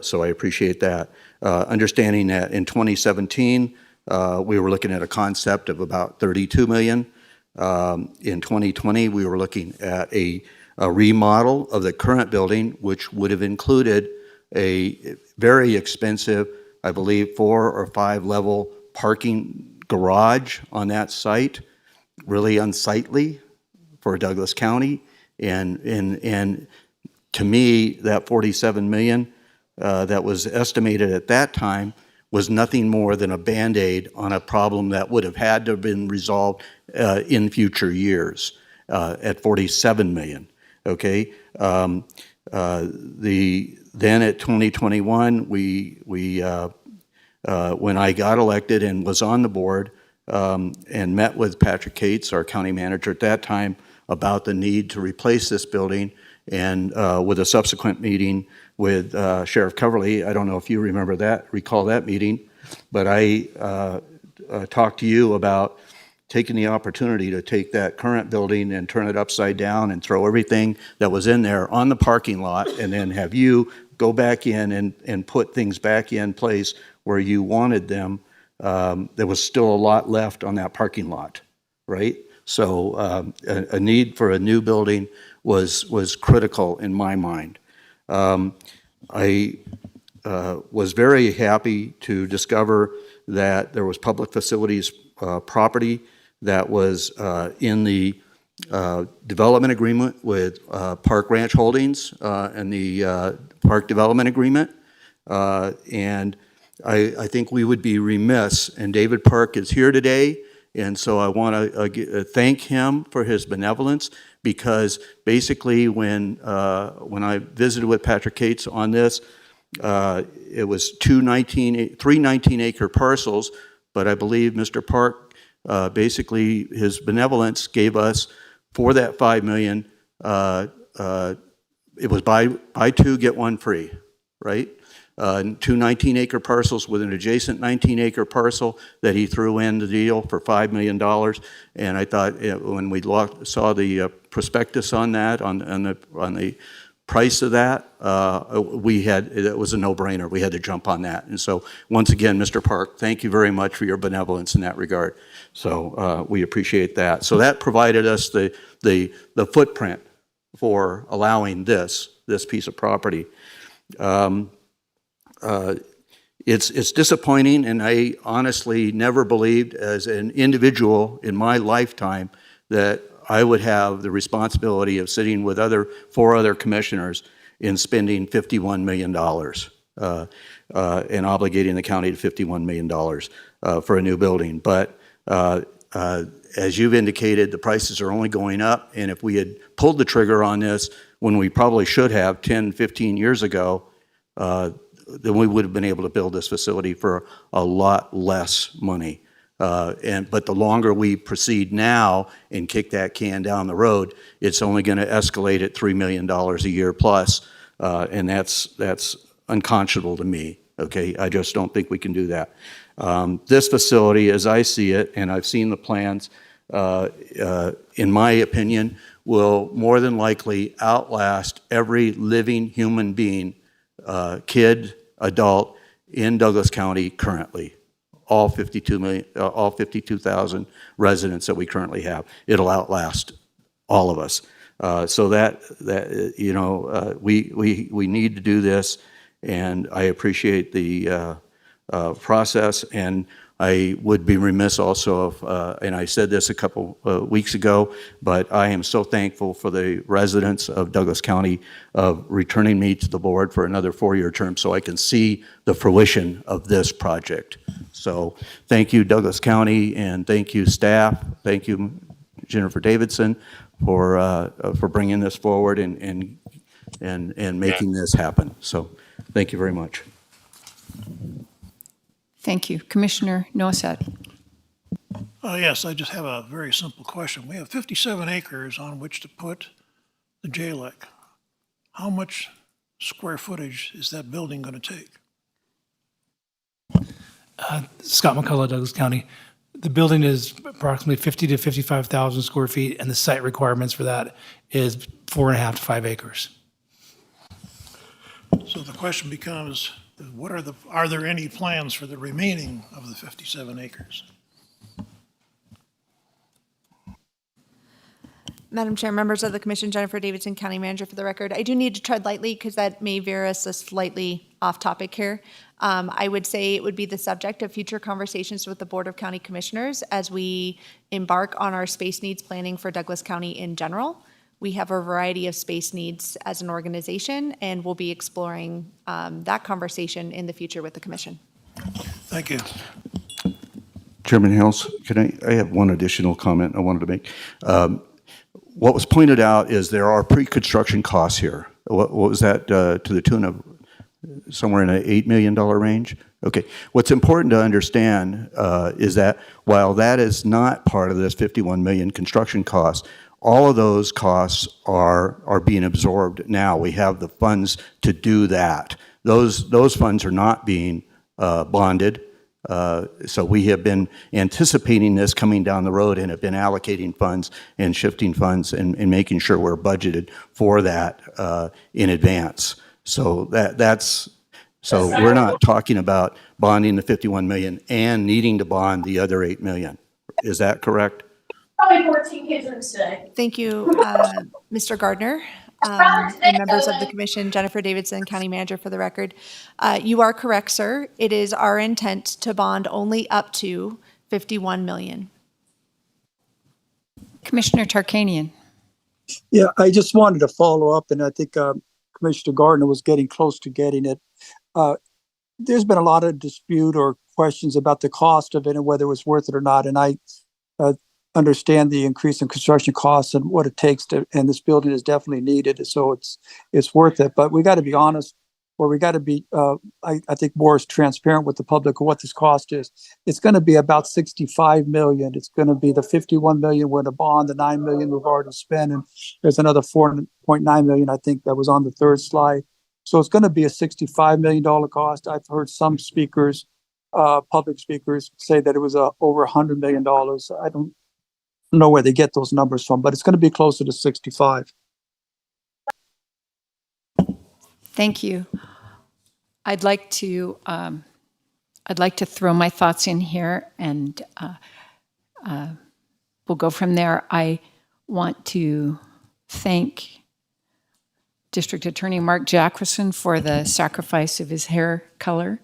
so I appreciate that. Understanding that in 2017, we were looking at a concept of about $32 million. In 2020, we were looking at a remodel of the current building, which would have included a very expensive, I believe, 4 or 5 level parking garage on that site, really unsightly for Douglas County. And to me, that $47 million that was estimated at that time was nothing more than a Band-Aid on a problem that would have had to have been resolved in future years at $47 million, okay? Then at 2021, when I got elected and was on the board and met with Patrick Cates, our county manager at that time, about the need to replace this building, and with a subsequent meeting with Sheriff Coverly. I don't know if you recall that meeting, but I talked to you about taking the opportunity to take that current building and turn it upside down and throw everything that was in there on the parking lot, and then have you go back in and put things back in place where you wanted them. There was still a lot left on that parking lot, right? So a need for a new building was critical in my mind. I was very happy to discover that there was public facilities property that was in the development agreement with Park Ranch Holdings and the Park Development Agreement. And I think we would be remiss, and David Park is here today, and so I want to thank him for his benevolence, because basically when I visited with Patrick Cates on this, it was three 19-acre parcels, but I believe Mr. Park, basically his benevolence gave us, for that $5 million, it was buy 2, get 1 free, right? 2 19-acre parcels with an adjacent 19-acre parcel that he threw in the deal for $5 million. And I thought, when we saw the prospectus on that, on the price of that, it was a no-brainer. We had to jump on that. And so, once again, Mr. Park, thank you very much for your benevolence in that regard. So we appreciate that. So that provided us the footprint for allowing this piece of property. It's disappointing, and I honestly never believed as an individual in my lifetime that I would have the responsibility of sitting with four other commissioners in spending $51 million and obligating the county to $51 million for a new building. But as you've indicated, the prices are only going up, and if we had pulled the trigger on this when we probably should have 10, 15 years ago, then we would have been able to build this facility for a lot less money. But the longer we proceed now and kick that can down the road, it's only going to escalate at $3 million a year plus, and that's unconscionable to me. Okay, I just don't think we can do that. This facility, as I see it, and I've seen the plans, in my opinion, will more than likely outlast every living human being, kid, adult, in Douglas County currently. All 52,000 residents that we currently have. It'll outlast all of us. So we need to do this, and I appreciate the process, and I would be remiss also if, and I said this a couple weeks ago, but I am so thankful for the residents of Douglas County of returning me to the board for another 4-year term so I can see the fruition of this project. So thank you, Douglas County, and thank you, staff. Thank you, Jennifer Davidson, for bringing this forward and making this happen. So thank you very much. Thank you. Commissioner Nosat. Yes, I just have a very simple question. We have 57 acres on which to put the JLEC. How much square footage is that building going to take? Scott McCullough, Douglas County. The building is approximately 50 to 55,000 square feet, and the site requirements for that is 4.5 to 5 acres. So the question becomes, are there any plans for the remaining of the 57 acres? Madam Chair, members of the Commission, Jennifer Davidson, County Manager for the record. I do need to tread lightly because that may veer us a slightly off topic here. I would say it would be the subject of future conversations with the Board of County Commissioners as we embark on our space needs planning for Douglas County in general. We have a variety of space needs as an organization, and we'll be exploring that conversation in the future with the Commission. Thank you. Chairman Hales, I have one additional comment I wanted to make. What was pointed out is there are pre-construction costs here. What was that, to the tune of somewhere in an $8 million range? Okay. What's important to understand is that while that is not part of this $51 million construction cost, all of those costs are being absorbed now. We have the funds to do that. Those funds are not being bonded. So we have been anticipating this coming down the road and have been allocating funds and shifting funds and making sure we're budgeted for that in advance. So so we're not talking about bonding the 51 million and needing to bond the other 8 million. Is that correct? Probably 14 kids in today. Thank you, Mr. Gardner. And members of the Commission, Jennifer Davidson, County Manager for the record. You are correct, sir. It is our intent to bond only up to 51 million. Commissioner Tarkanian. Yeah, I just wanted to follow up, and I think Commissioner Gardner was getting close to getting it. There's been a lot of dispute or questions about the cost of it and whether it was worth it or not, and I understand the increase in construction costs and what it takes to, and this building is definitely needed, so it's worth it. But we got to be honest, or we got to be, I think, more transparent with the public of what this cost is. It's going to be about 65 million. It's going to be the 51 million with a bond, the 9 million we've already spent, and there's another 4.9 million, I think, that was on the third slide. So it's going to be a $65 million cost. I've heard some speakers, public speakers, say that it was over $100 million. I don't know where they get those numbers from, but it's going to be closer to 65. Thank you. I'd like to throw my thoughts in here, and we'll go from there. I want to thank District Attorney Mark Jacqueson for the sacrifice of his hair color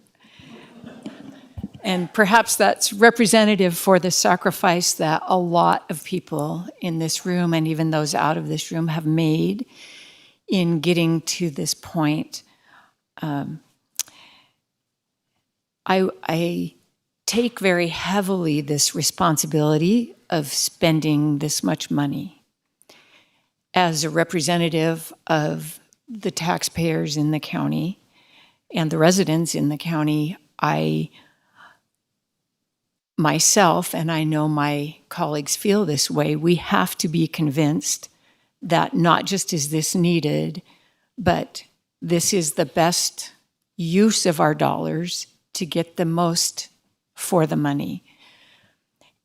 And perhaps that's representative for the sacrifice that a lot of people in this room and even those out of this room have made in getting to this point. I take very heavily this responsibility of spending this much money. As a representative of the taxpayers in the county and the residents in the county, I myself, and I know my colleagues feel this way, we have to be convinced that not just is this needed, but this is the best use of our dollars to get the most for the money.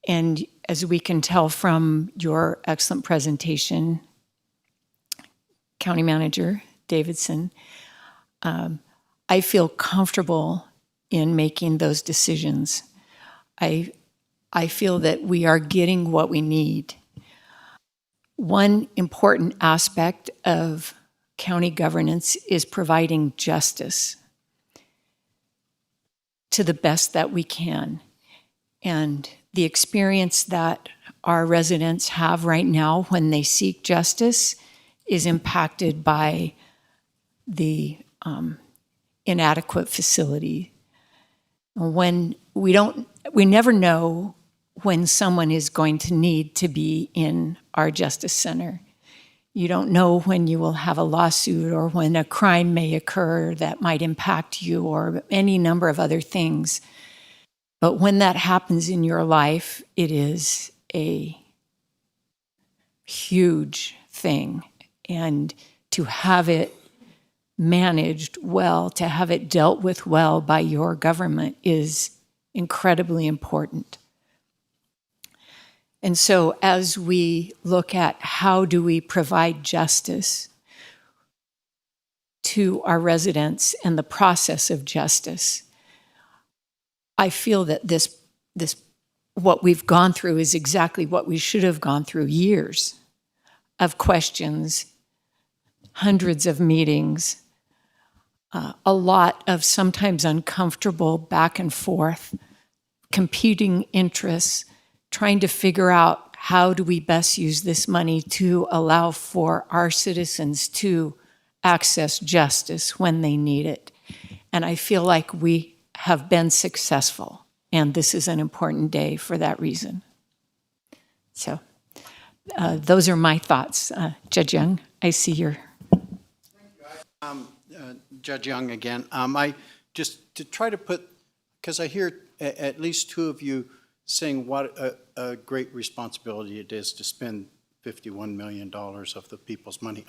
And as we can tell from your excellent presentation, County Manager Davidson, I feel comfortable in making those decisions. I feel that we are getting what we need. One important aspect of county governance is providing justice to the best that we can. And the experience that our residents have right now when they seek justice is impacted by the inadequate facility. When we never know when someone is going to need to be in our justice center. You don't know when you will have a lawsuit or when a crime may occur that might impact you or any number of other things. But when that happens in your life, it is a huge thing. And to have it managed well, to have it dealt with well by your government is incredibly important. And so as we look at how do we provide justice to our residents and the process of justice, I feel that this what we've gone through is exactly what we should have gone through: years of questions, hundreds of meetings, a lot of sometimes uncomfortable back and forth, competing interests, trying to figure out how do we best use this money to allow for our citizens to access justice when they need it. And I feel like we have been successful, and this is an important day for that reason. So those are my thoughts. Judge Young, I see your... Judge Young again. I just to try to put, because I hear at least two of you saying what a great responsibility it is to spend $51 million of the people's money,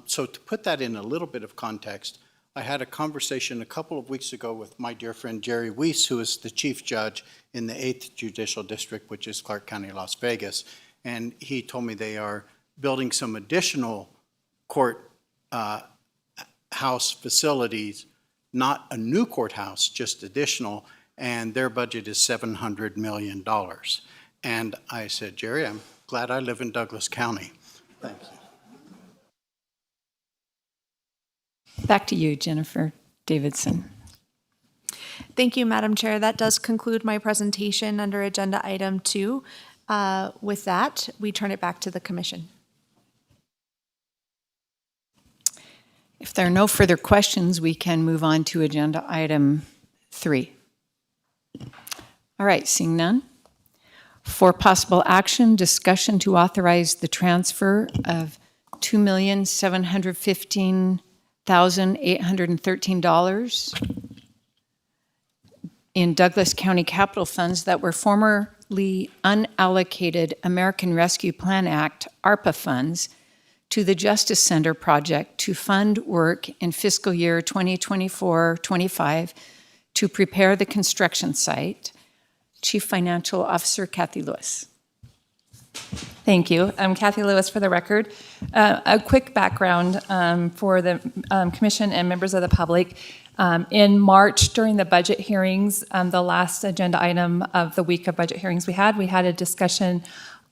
So to put that in a little bit of context, I had a conversation a couple of weeks ago with my dear friend Jerry Weiss, who is the chief judge in the 8th Judicial District, which is Clark County, Las Vegas. And he told me they are building some additional court house facilities, not a new courthouse, just additional, and their budget is $700 million. And I said, Jerry, I'm glad I live in Douglas County. Thank you. Back to you, Jennifer Davidson. Thank you, Madam Chair. That does conclude my presentation under Agenda Item 2. With that, we turn it back to the Commission. If there are no further questions, we can move on to Agenda Item 3. All right, seeing none. For possible action, discussion to authorize the transfer of $2,715,813 in Douglas County capital funds that were formerly unallocated American Rescue Plan Act, ARPA funds, to the Justice Center project to fund work in fiscal year 2024-25 to prepare the construction site. Chief Financial Officer Kathy Lewis. Thank you. I'm Kathy Lewis for the record. A quick background for the Commission and members of the public. In March, during the budget hearings, the last agenda item of the week of budget hearings we had a discussion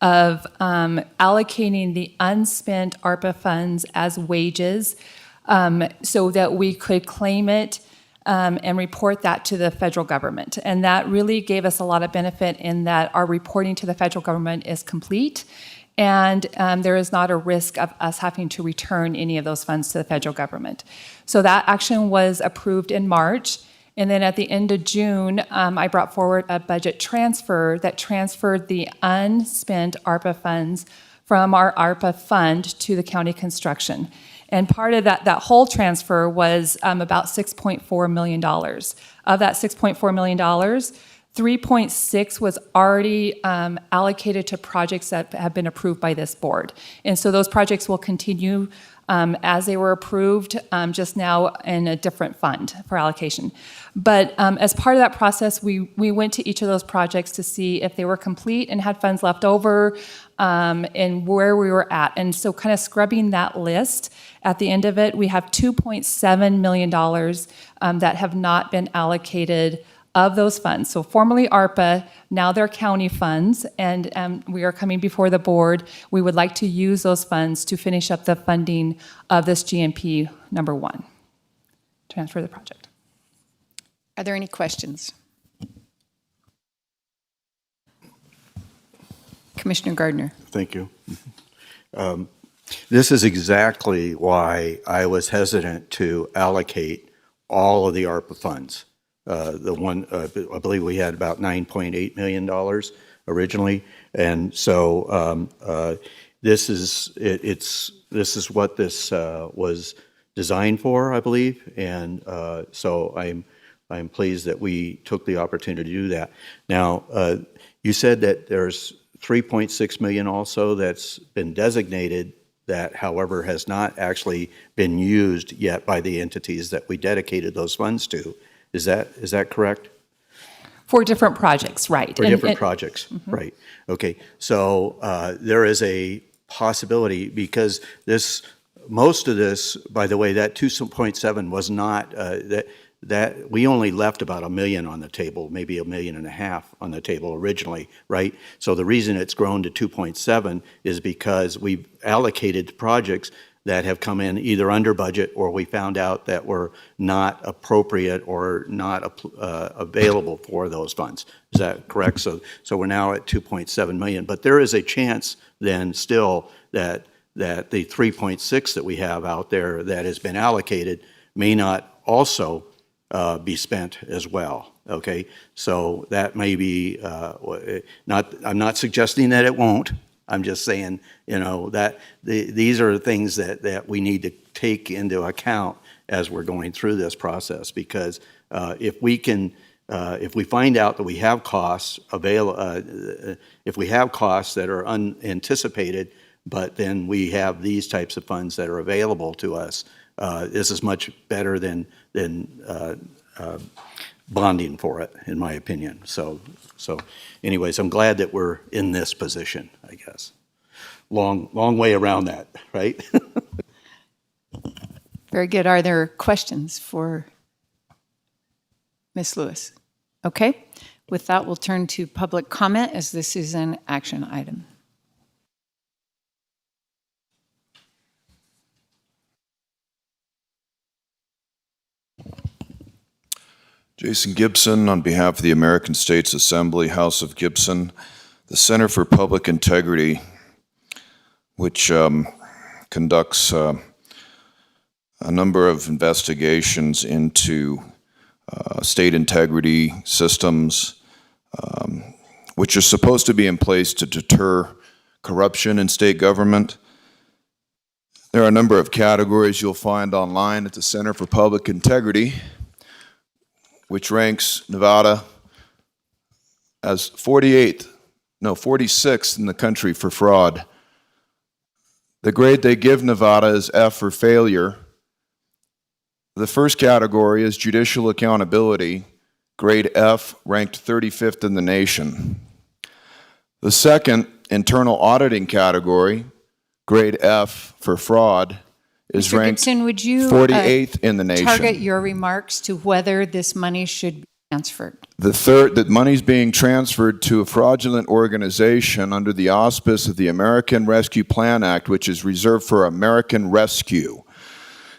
of allocating the unspent ARPA funds as wages so that we could claim it and report that to the federal government. And that really gave us a lot of benefit in that our reporting to the federal government is complete, and there is not a risk of us having to return any of those funds to the federal government. So that action was approved in March. And then at the end of June, I brought forward a budget transfer that transferred the unspent ARPA funds from our ARPA fund to the county construction. And part of that whole transfer was about $6.4 million. Of that $6.4 million, 3.6 was already allocated to projects that have been approved by this board. And so those projects will continue as they were approved, just now in a different fund for allocation. But as part of that process, we went to each of those projects to see if they were complete and had funds left over, and where we were at. And so kind of scrubbing that list, at the end of it, we have $2.7 million that have not been allocated of those funds. So formerly ARPA, now they're county funds, and we are coming before the board. We would like to use those funds to finish up the funding of this GMP number 1, transfer the project. Are there any questions? Commissioner Gardner. Thank you. This is exactly why I was hesitant to allocate all of the ARPA funds. I believe we had about $9.8 million originally, and so this is what this was designed for, I believe, and so I'm pleased that we took the opportunity to do that. Now, you said that there's $3.6 million also that's been designated that, however, has not actually been used yet by the entities that we dedicated those funds to. Is that correct? For different projects, right. For different projects, right. Okay, so there is a possibility, because most of this, by the way, that 2.7 was not, that we only left about $1 million on the table, maybe $1.5 million on the table originally, right? So the reason it's grown to 2.7 is because we've allocated projects that have come in either under budget, or we found out that were not appropriate or not available for those funds. Is that correct? So we're now at 2.7 million, but there is a chance then still that the 3.6 that we have out there that has been allocated may not also be spent as well. Okay, so that may be I'm not suggesting that it won't. I'm just saying, that these are things that we need to take into account as we're going through this process, because if we find out that we have costs if we have costs that are unanticipated, but then we have these types of funds that are available to us, this is much better than bonding for it, in my opinion. So anyways, I'm glad that we're in this position, I guess. Long way around that, right? Very good. Are there questions for Ms. Lewis? Okay. With that, we'll turn to public comment, as this is an action item. Jason Gibson, on behalf of the American States Assembly, House of Gibson, the Center for Public Integrity, which conducts a number of investigations into state integrity systems, which are supposed to be in place to deter corruption in state government. There are a number of categories you'll find online at the Center for Public Integrity, which ranks Nevada as 46th in the country for fraud. The grade they give Nevada is F for failure. The first category is judicial accountability, grade F, ranked 35th in the nation. The second, internal auditing category, grade F for fraud, is Mr. ranked Gibson, would you 48th in the nation. target your remarks to whether this money should be transferred? The third, that money's being transferred to a fraudulent organization under the auspice of the American Rescue Plan Act, which is reserved for American Rescue.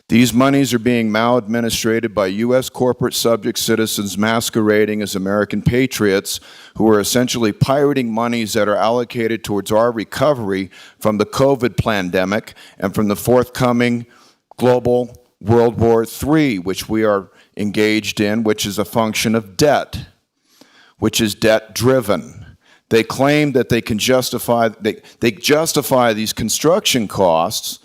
These monies are being maladministrated by U.S. corporate subject citizens masquerading as American patriots who are essentially pirating monies that are allocated towards our recovery from the COVID pandemic and from the forthcoming global World War III, which we are engaged in, which is a function of debt, which is debt-driven. They claim that they can justify, they justify these construction costs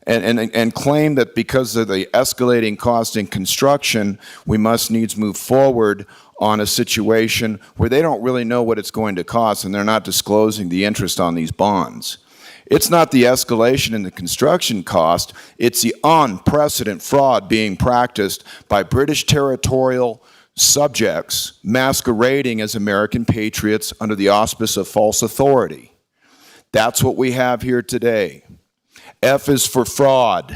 and claim that because of the escalating cost in construction, we must needs move forward on a situation where they don't really know what it's going to cost and they're not disclosing the interest on these bonds. It's not the escalation in the construction cost, it's the unprecedented fraud being practiced by British territorial subjects masquerading as American patriots under the auspice of false authority. That's what we have here today. F is for fraud.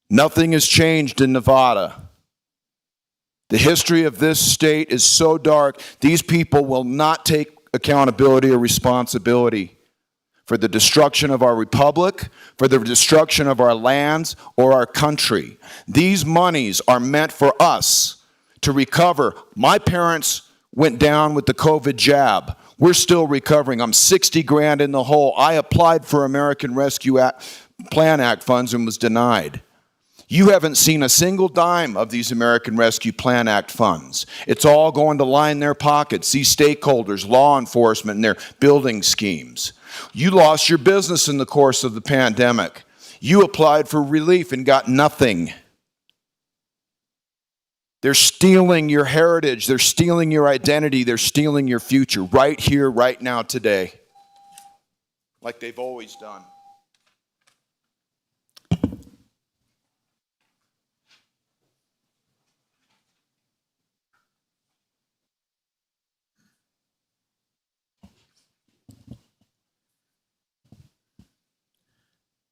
Nothing has changed in Nevada. The history of this state is so dark, these people will not take accountability or responsibility for the destruction of our republic, for the destruction of our lands or our country. These monies are meant for us to recover. My parents went down with the COVID jab. We're still recovering. I'm 60 grand in the hole. I applied for American Rescue Plan Act funds and was denied. You haven't seen a single dime of these American Rescue Plan Act funds. It's all going to line their pockets, these stakeholders, law enforcement, and their building schemes. You lost your business in the course of the pandemic. You applied for relief and got nothing. They're stealing your heritage, they're stealing your identity, they're stealing your future right here, right now, today, like they've always done.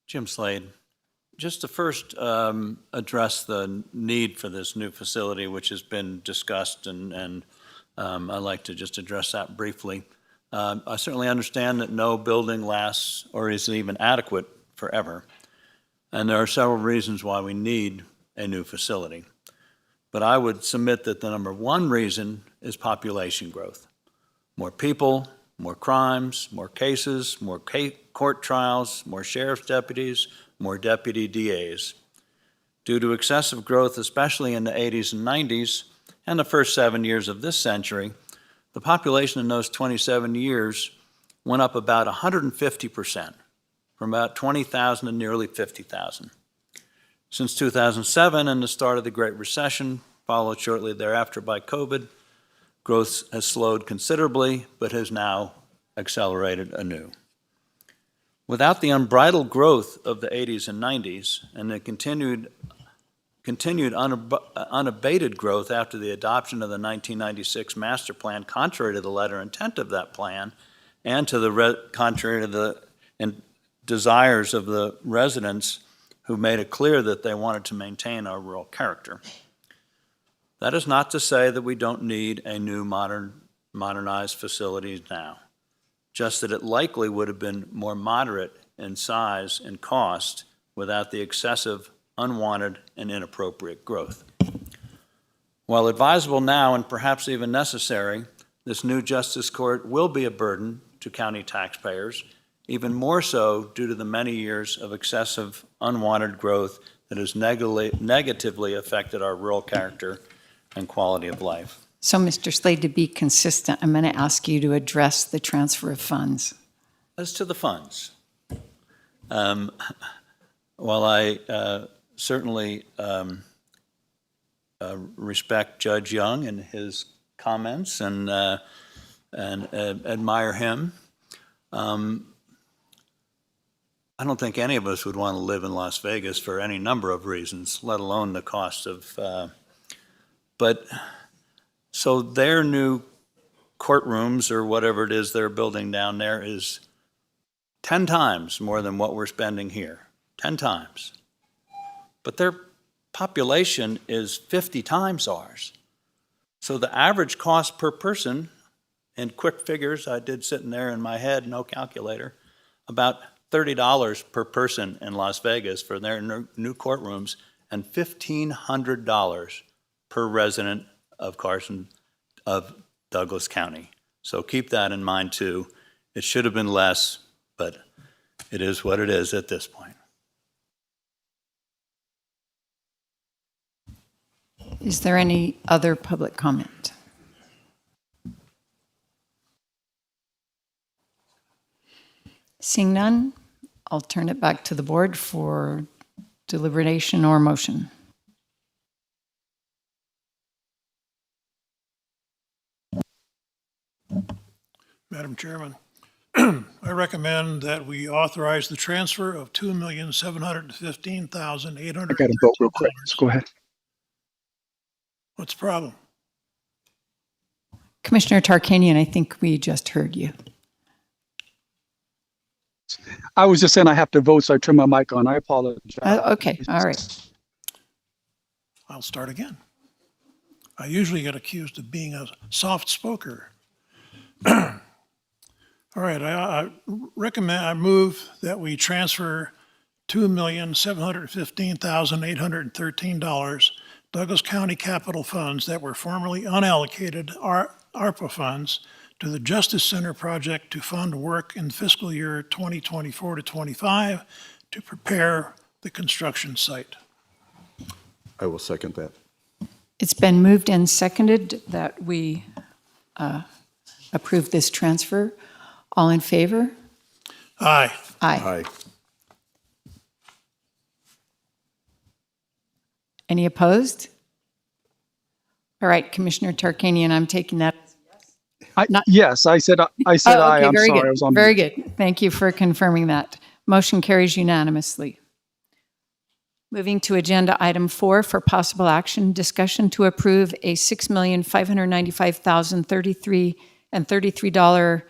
Jim Slade. Just to first address the need for this new facility, which has been discussed, and I'd like to just address that briefly. I certainly understand that no building lasts or is even adequate forever, and there are several reasons why we need a new facility. But I would submit that the number one reason is population growth. More people, more crimes, more cases, more court trials, more sheriff's deputies, more deputy DAs. Due to excessive growth, especially in the 80s and 90s and the first 7 years of this century, the population in those 27 years went up about 150%, from about 20,000 to nearly 50,000. Since 2007 and the start of the Great Recession, followed shortly thereafter by COVID, growth has slowed considerably, but has now accelerated anew. Without the unbridled growth of the 80s and 90s and the continued unabated growth after the adoption of the 1996 master plan, contrary to the letter intent of that plan and to the contrary to the desires of the residents who made it clear that they wanted to maintain our rural character. That is not to say that we don't need a new modernized facility now, just that it likely would have been more moderate in size and cost without the excessive, unwanted, and inappropriate growth. While advisable now and perhaps even necessary, this new justice court will be a burden to county taxpayers, even more so due to the many years of excessive, unwanted growth that has negatively affected our rural character and quality of life. So, Mr. Slade, to be consistent, I'm going to ask you to address the transfer of funds. As to the funds, while I certainly respect Judge Young and his comments and admire him, I don't think any of us would want to live in Las Vegas for any number of reasons, let alone the cost of, so their new courtrooms or whatever it is they're building down there is 10 times more than what we're spending here, 10 times. But their population is 50 times ours. So the average cost per person, in quick figures, I did sitting there in my head, no calculator, about $30 per person in Las Vegas for their new courtrooms and $1,500 per resident of Douglas County. So keep that in mind too. It should have been less, but it is what it is at this point. Is there any other public comment? Seeing none, I'll turn it back to the board for deliberation or motion. Madam Chairman, I recommend that we authorize the transfer of $2,715,800. I got to vote real quick. Let's go ahead. What's the problem? Commissioner Tarkanian, I think we just heard you. I was just saying I have to vote, so I turned my mic on. I apologize. Okay, all right. I'll start again. I usually get accused of being a soft spoker. All right, I move that we transfer $2,715,813 Douglas County capital funds that were formerly unallocated ARPA funds to the Justice Center project to fund work in fiscal year 2024 to 25 to prepare the construction site. I will second that. It's been moved and seconded that we approve this transfer. All in favor? Aye. Aye. Any opposed? All right, Commissioner Tarkanian, I'm taking that. Yes, I said Oh, aye. okay, I'm very sorry. good. I was on Very mute. good. Thank you for confirming that. Motion carries unanimously. Moving to agenda item 4 for possible action, discussion to approve a $6,595,033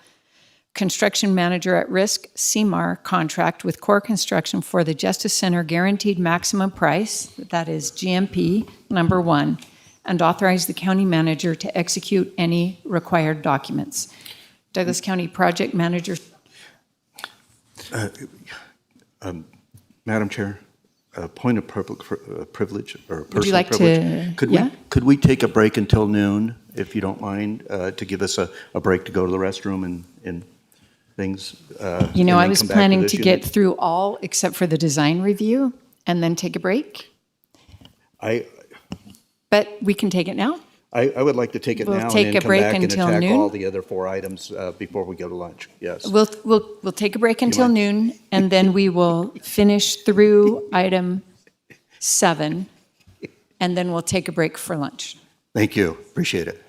construction manager at risk (CMAR) contract with Core Construction for the Justice Center guaranteed maximum price, that is GMP number 1, and authorize the county manager to execute any required documents. Douglas County Project Manager. Madam Chair, a point of privilege or personal Would you like privilege. to? Could we take a break until noon, if you don't mind, to give us a break to go to the restroom and things? You know, and I then was come back to planning this to unit? get through all except for the design review and then take a break, but we can take it now. I would like to take it We'll now take and a then come break back and until attack noon. all the other 4 items before we go to lunch. Yes. We'll take a break until noon, and then we will finish through item 7, and then we'll take a break for lunch. Thank you. Appreciate it.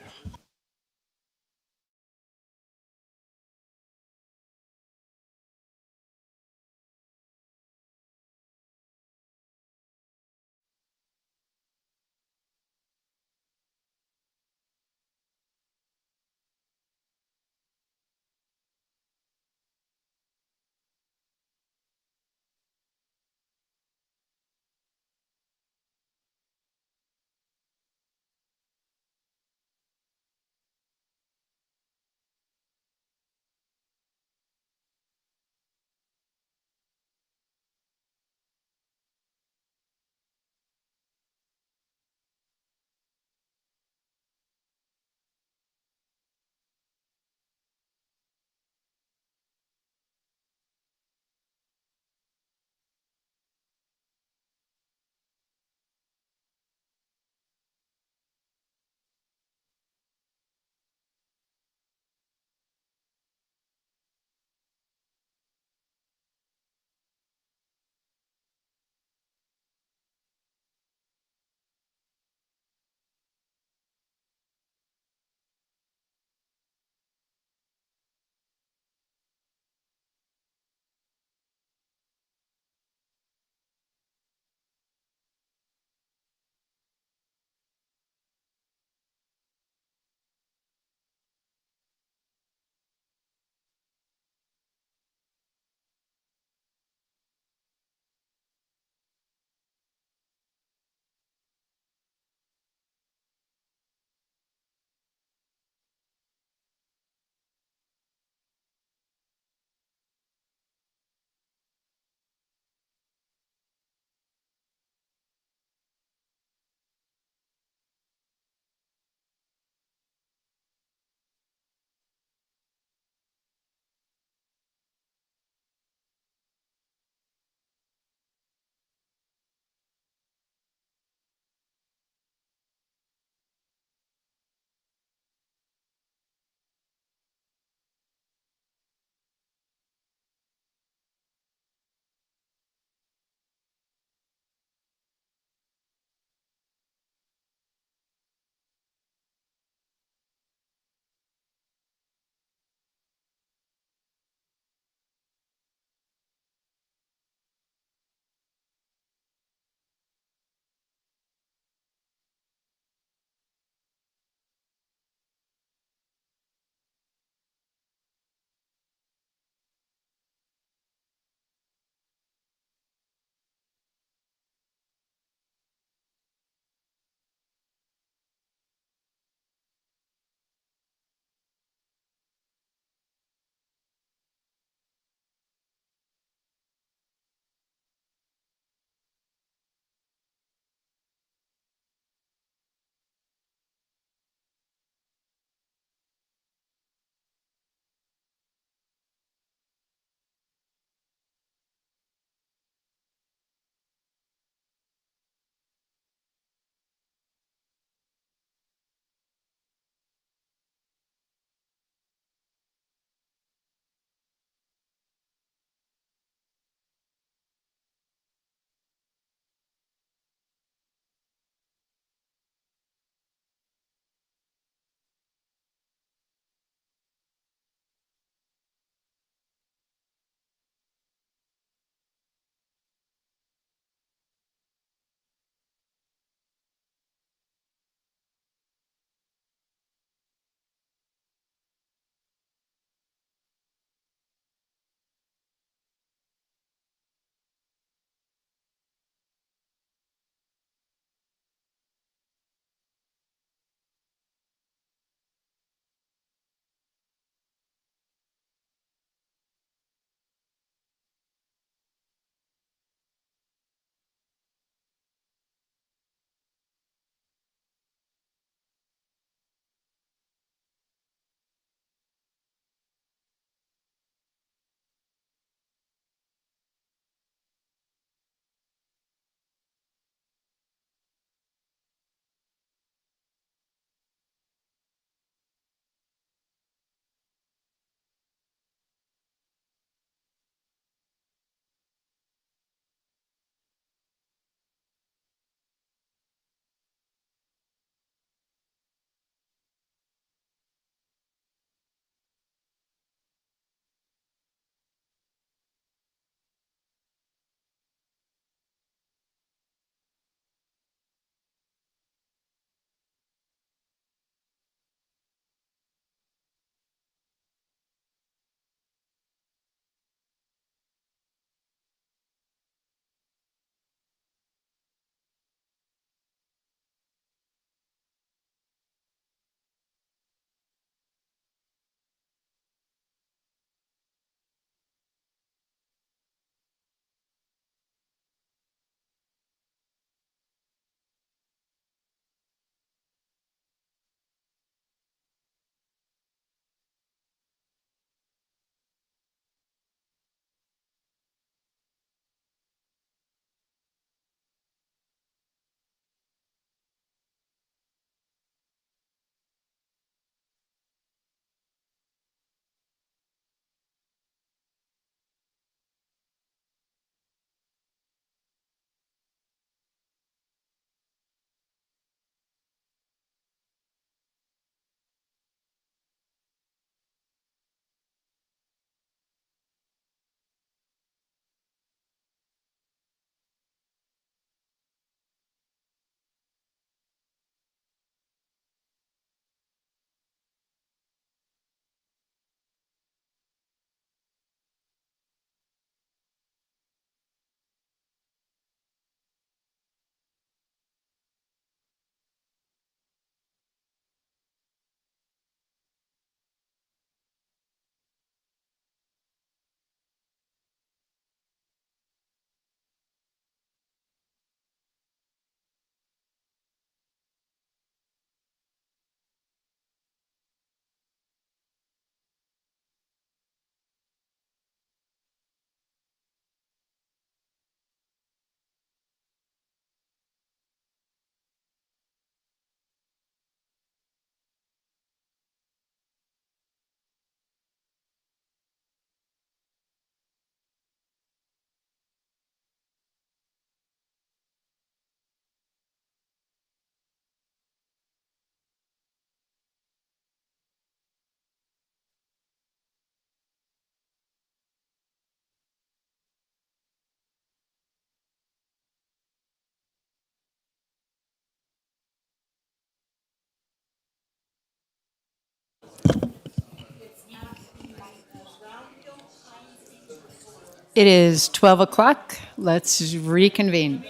It is 12 o'clock. Let's reconvene.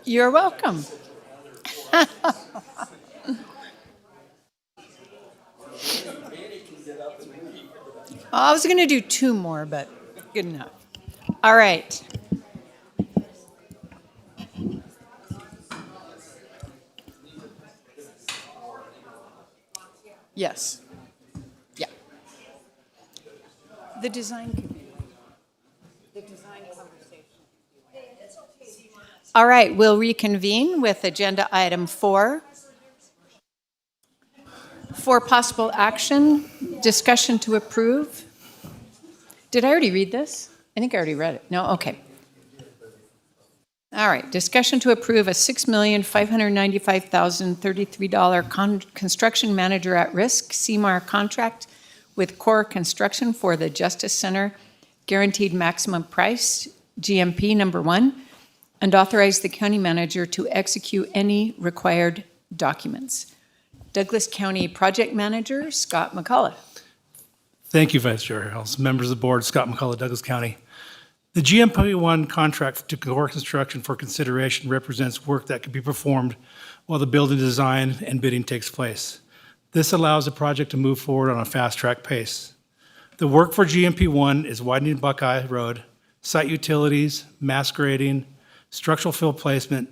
You're welcome. I was going to do two more, but good enough. All right. Yes. Yeah. The design committee. The design conversation. All right, we'll reconvene with agenda item 4. For possible action, discussion to approve. Did I already read this? I think I already read it. No? Okay. All right, discussion to approve a $6,595,033 construction manager at risk CMAR contract with Core Construction for the Justice Center, guaranteed maximum price, GMP number 1, and authorize the county manager to execute any required documents. Douglas County Project Manager, Scott McCullough. Thank you, Vice Chair Hales. Members of the board, Scott McCullough, Douglas County. The GMP1 contract to Core Construction for consideration represents work that can be performed while the building design and bidding takes place. This allows the project to move forward on a fast-track pace. The work for GMP1 is widening Buckeye Road, site utilities, mass grading, structural fill placement,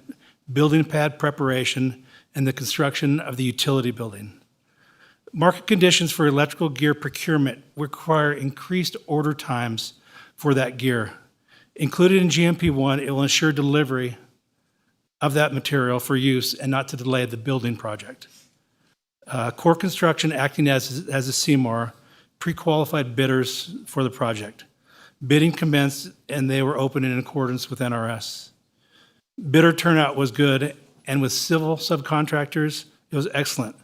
building pad preparation, and the construction of the utility building. Market conditions for electrical gear procurement require increased order times for that gear. Included in GMP1, it will ensure delivery of that material for use and not to delay the building project. Core Construction, acting as a CMAR, pre-qualified bidders for the project. Bidding commenced and they were open in accordance with NRS. Bidder turnout was good, and with civil subcontractors, it was excellent.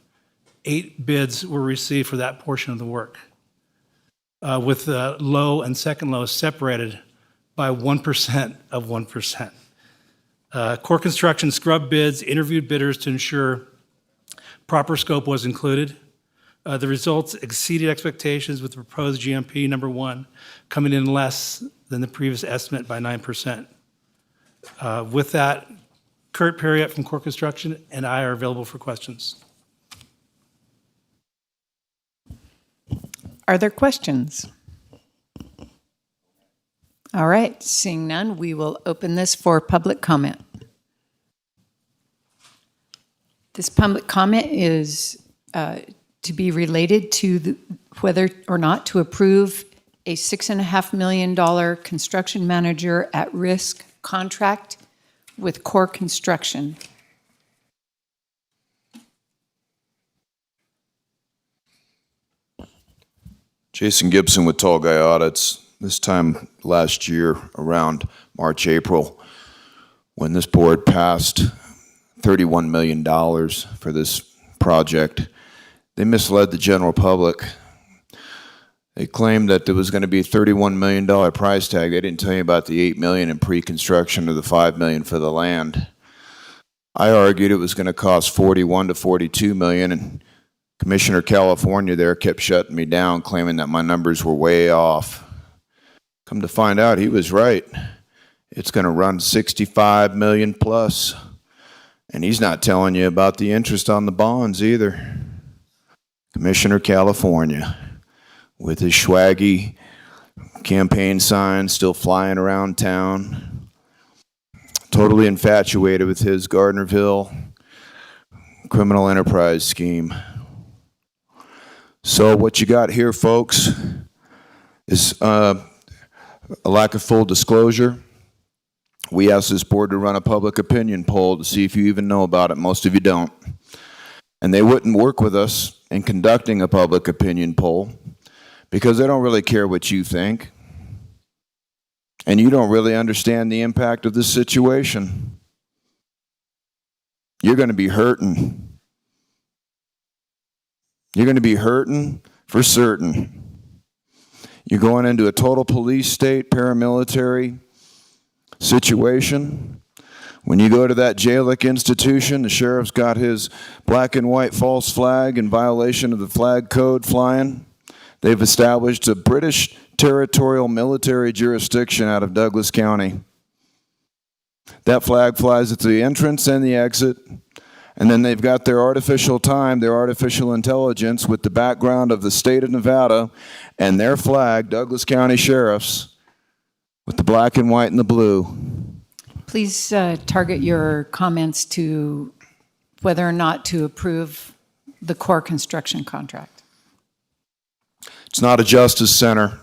8 bids were received for that portion of the work, with low and second low separated by 1% of 1%. Core Construction scrubbed bids, interviewed bidders to ensure proper scope was included. The results exceeded expectations, with the proposed GMP number 1 coming in less than the previous estimate by 9%. With that, Kurt Perriott from Core Construction and I are available for questions. Are there questions? All right, seeing none, we will open this for public comment. This public comment is to be related to whether or not to approve a $6.5 million construction manager at risk contract with Core Construction. Jason Gibson with Tall Guy Audits. This time last year, around March, April, when this board passed $31 million for this project, they misled the general public. They claimed that there was going to be a $31 million price tag. They didn't tell you about the $8 million in pre-construction or the $5 million for the land. I argued it was going to cost $41 to $42 million, and Commissioner California there kept shutting me down, claiming that my numbers were way off. Come to find out, he was right. It's going to run $65 million plus, and he's not telling you about the interest on the bonds either. Commissioner California, with his swaggy campaign sign still flying around town, totally infatuated with his Gardnerville criminal enterprise scheme. So what you got here, folks, is a lack of full disclosure. We asked this board to run a public opinion poll to see if you even know about it. Most of you don't. And they wouldn't work with us in conducting a public opinion poll because they don't really care what you think. And you don't really understand the impact of this situation. You're going to be hurting. You're going to be hurting for certain. You're going into a total police state, paramilitary situation. When you go to that JLIC institution, the sheriff's got his black and white false flag in violation of the flag code flying. They've established a British territorial military jurisdiction out of Douglas County. That flag flies at the entrance and the exit. And then they've got their artificial time, their artificial intelligence with the background of the state of Nevada and their flag, Douglas County Sheriffs, with the black and white and the blue. Please target your comments to whether or not to approve the core construction contract. It's not a justice center.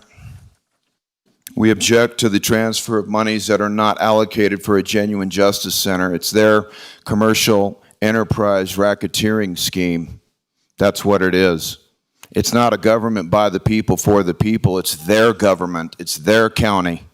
We object to the transfer of monies that are not allocated for a genuine justice center. It's their commercial enterprise racketeering scheme. That's what it is. It's not a government by the people for the people. It's their government. It's their county.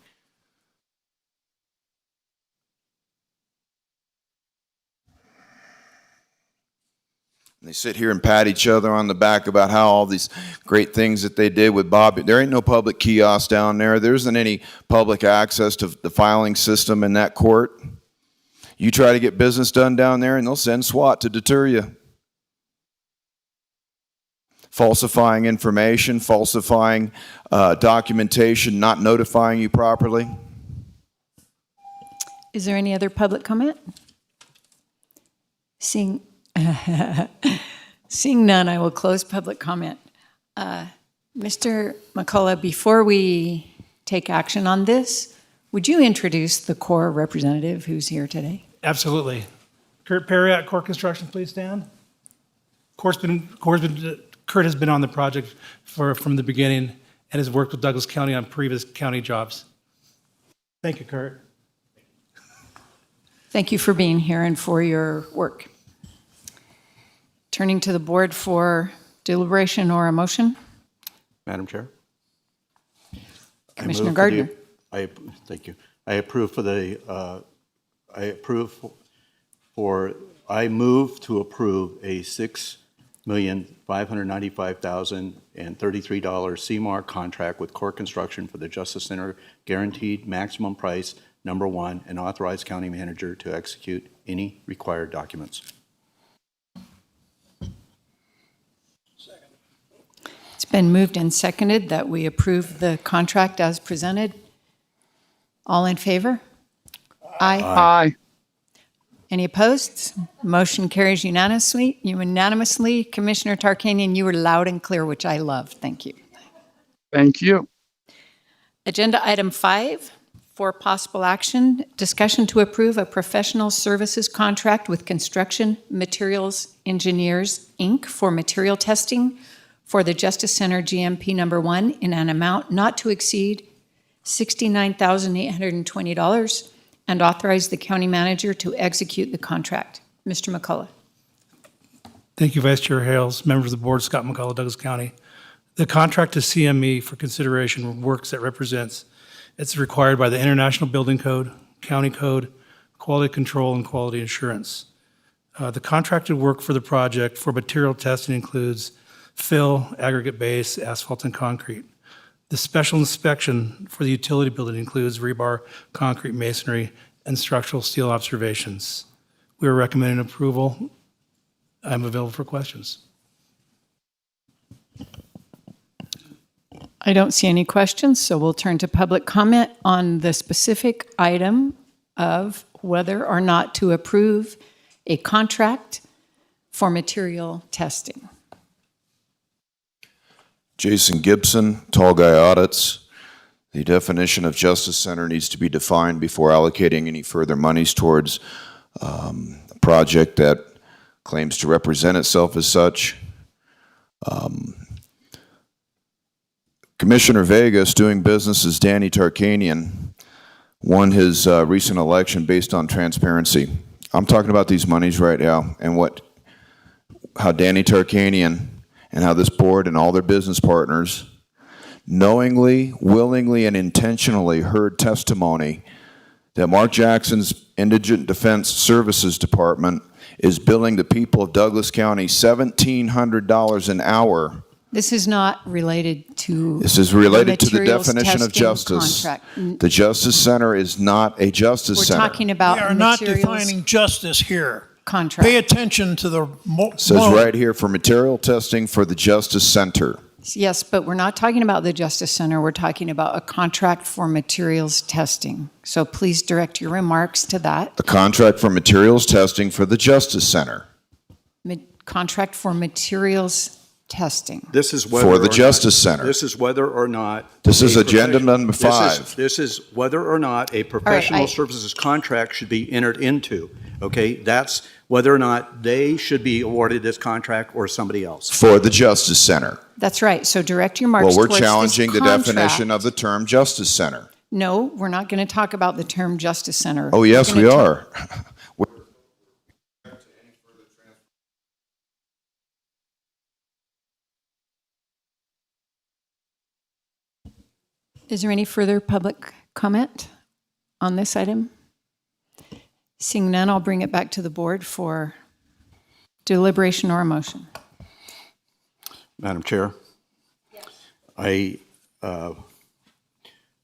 They sit here and pat each other on the back about how all these great things that they did with Bobby. There ain't no public kiosk down there. There isn't any public access to the filing system in that court. You try to get business done down there and they'll send SWAT to deter you. Falsifying information, falsifying documentation, not notifying you properly. Is there any other public comment? Seeing none, I will close public comment. Mr. McCullough, before we take action on this, would you introduce the Corps representative who's here today? Absolutely. Kurt Perriott, Core Construction, please stand. Kurt has been on the project from the beginning and has worked with Douglas County on previous county jobs. Thank you, Kurt. Thank you for being here and for your work. Turning to the board for deliberation or a motion. Madam Chair? Commissioner Gardner. Thank you. I move to approve a $6,595,033 CMAR contract with Core Construction for the Justice Center, guaranteed maximum price, number 1, and authorize county manager to execute any required documents. It's been moved and seconded that we approve the contract as presented. All in favor? Aye. Aye. Any opposed? Motion carries unanimously. Commissioner Tarkanian, you were loud and clear, which I love. Thank you. Thank you. Agenda item 5, for possible action, discussion to approve a professional services contract with Construction Materials Engineers, Inc. for material testing for the Justice Center GMP number 1 in an amount not to exceed $69,820 and authorize the county manager to execute the contract. Mr. McCullough. Thank you, Vice Chair Hales, members of the board, Scott McCullough, Douglas County. The contract to CME for consideration works that represents, it's required by the International Building Code, County Code, Quality Control, and Quality Assurance. The contracted work for the project for material testing includes fill, aggregate base, asphalt, and concrete. The special inspection for the utility building includes rebar, concrete, masonry, and structural steel observations. We are recommending approval. I'm available for questions. I don't see any questions, so we'll turn to public comment on the specific item of whether or not to approve a contract for material testing. Jason Gibson, Tall Guy Audits. The definition of Justice Center needs to be defined before allocating any further monies towards a project that claims to represent itself as such. Commissioner Vegas, doing business as Danny Tarkanian, won his recent election based on transparency. I'm talking about these monies right now and how Danny Tarkanian and how this board and all their business partners knowingly, willingly, and intentionally heard testimony that Mark Jackson's Indigent Defense Services Department is billing the people of Douglas County $1,700 an hour. This is not related to This is related to the materials definition of testing justice. contract. The Justice Center is not a justice We're center. talking about We are not materials defining justice here. contract. Pay attention to the It says right here for material testing for the Justice Center. Yes, but we're not talking about the Justice Center. We're talking about a contract for materials testing. So please direct your remarks to that. A contract for materials testing for the Justice Center. Contract for materials testing. This is whether For the or not- Justice Center. This is whether or not. This is a agenda professional- number this is- 5. This is whether or not a professional I- services contract should be entered into, okay? That's whether or not they should be awarded this contract or somebody else. For the Justice Center. That's right. So direct your marks Well, we're towards this challenging the contract. definition of the term Justice Center. No, we're not going to talk about the term Justice Center. Oh, We're yes, gonna we ta- are. Is there any further public comment on this item? Seeing none, I'll bring it back to the board for deliberation or a motion. Madam Chair? I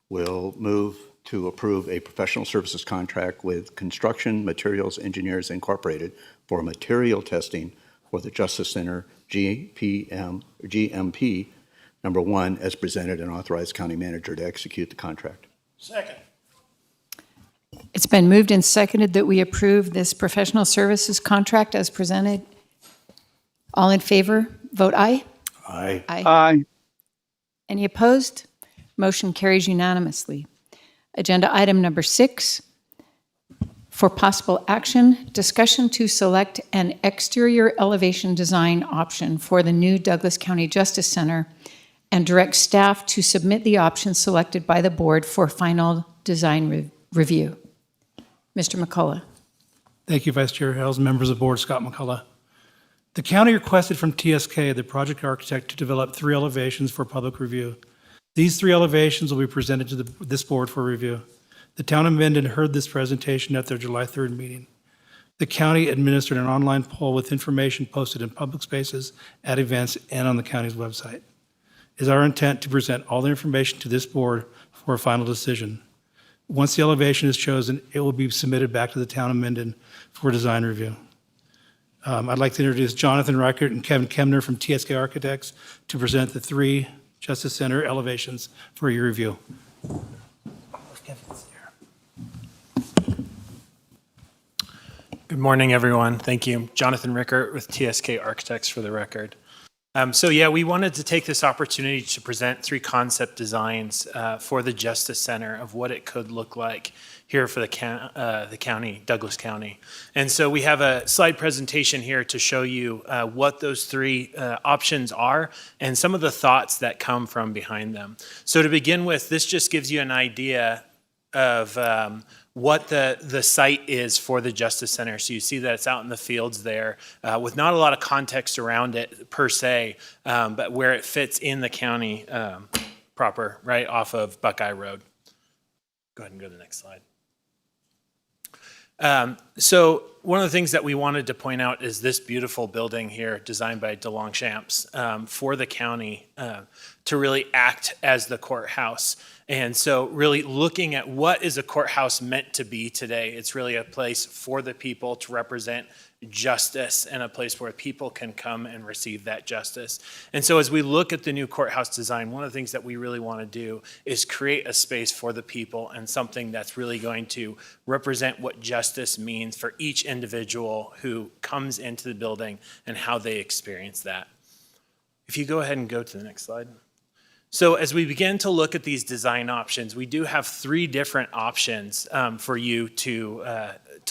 will move to approve a professional services contract with Construction Materials Engineers Incorporated for material testing for the Justice Center GMP number 1 as presented and authorized county manager to execute the contract. Second. It's been moved and seconded that we approve this professional services contract as presented. All in favor, vote aye. Aye. Aye. Any opposed? Motion carries unanimously. Agenda item number 6, for possible action, discussion to select an exterior elevation design option for the new Douglas County Justice Center and direct staff to submit the option selected by the board for final design review. Mr. McCullough. Thank you, Vice Chair Hales, members of the board, Scott McCullough. The county requested from TSK, the project architect, to develop 3 elevations for public review. These 3 elevations will be presented to this board for review. The town of Minden heard this presentation at their July 3rd meeting. The county administered an online poll with information posted in public spaces, at events, and on the county's website. It is our intent to present all the information to this board for a final decision. Once the elevation is chosen, it will be submitted back to the town of Minden for design review. I'd like to introduce Jonathan Reichert and Kevin Kemner from TSK Architects to present the 3 Justice Center elevations for your review. Good morning, everyone. Thank you. Jonathan Rickert with TSK Architects for the record. We wanted to take this opportunity to present 3 concept designs for the Justice Center of what it could look like here for the county, Douglas County. And so we have a slide presentation here to show you what those 3 options are and some of the thoughts that come from behind them. So to begin with, this just gives you an idea of what the site is for the Justice Center. So you see that it's out in the fields there with not a lot of context around it per se, but where it fits in the county proper, right off of Buckeye Road. Go ahead and go to the next slide. So one of the things that we wanted to point out is this beautiful building here designed by DeLongchamps for the county to really act as the courthouse. And so really looking at what is a courthouse meant to be today, it's really a place for the people to represent justice and a place where people can come and receive that justice. And so as we look at the new courthouse design, one of the things that we really want to do is create a space for the people and something that's really going to represent what justice means for each individual who comes into the building and how they experience that. If you go ahead and go to the next slide. So as we begin to look at these design options, we do have 3 different options for you to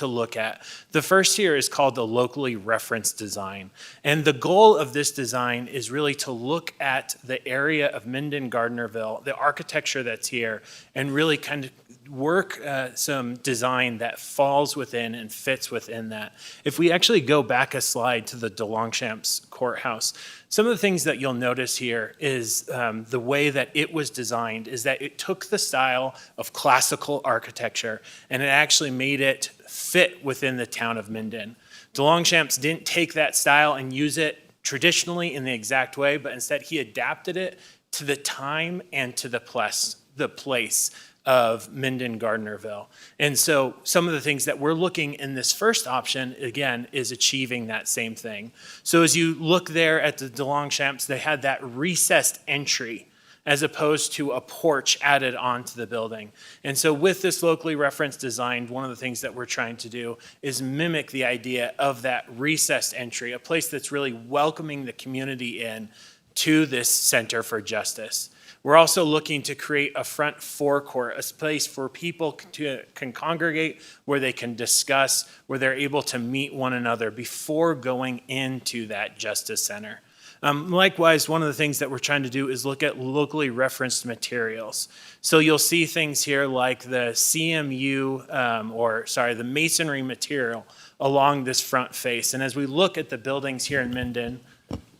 look at. The first here is called the locally referenced design. And the goal of this design is really to look at the area of Minden Gardnerville, the architecture that's here, and really kind of work some design that falls within and fits within that. If we actually go back a slide to the DeLongchamps Courthouse, some of the things that you'll notice here is the way that it was designed is that it took the style of classical architecture and it actually made it fit within the town of Minden. DeLongchamps didn't take that style and use it traditionally in the exact way, but instead he adapted it to the time and to the place of Minden Gardnerville. And so some of the things that we're looking in this first option, again, is achieving that same thing. So as you look there at the DeLongchamps, they had that recessed entry as opposed to a porch added onto the building. And so with this locally referenced design, one of the things that we're trying to do is mimic the idea of that recessed entry, a place that's really welcoming the community in to this Center for Justice. We're also looking to create a front forecourt, a place for people can congregate, where they can discuss, where they're able to meet one another before going into that Justice Center. Likewise, one of the things that we're trying to do is look at locally referenced materials. So you'll see things here like the CMU, the masonry material along this front face. And as we look at the buildings here in Minden,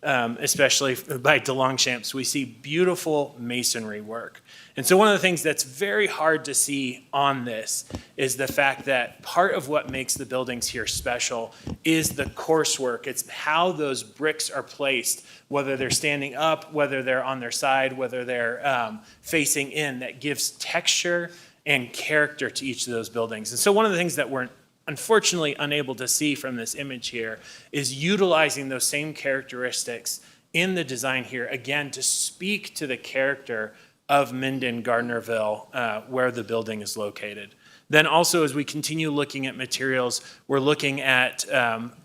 especially by DeLongchamps, we see beautiful masonry work. And so one of the things that's very hard to see on this is the fact that part of what makes the buildings here special is the coursework. It's how those bricks are placed, whether they're standing up, whether they're on their side, whether they're facing in, that gives texture and character to each of those buildings. And so one of the things that we're unfortunately unable to see from this image here is utilizing those same characteristics in the design here, again, to speak to the character of Minden Gardnerville, where the building is located. Then also, as we continue looking at materials, we're looking at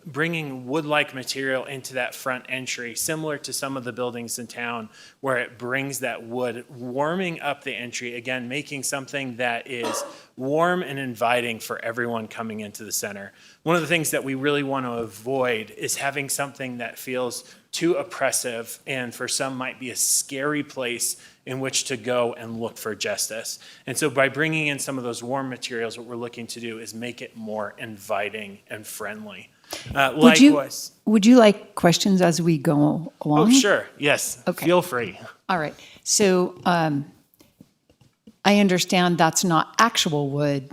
bringing wood-like material into that front entry, similar to some of the buildings in town, where it brings that wood, warming up the entry, again, making something that is warm and inviting for everyone coming into the center. One of the things that we really want to avoid is having something that feels too oppressive and for some might be a scary place in which to go and look for justice. And so by bringing in some of those warm materials, what we're looking to do is make it more inviting and friendly. Likewise. Would you like questions as we go along? Oh, sure. Yes. Okay. Feel free. All right. So I understand that's not actual wood,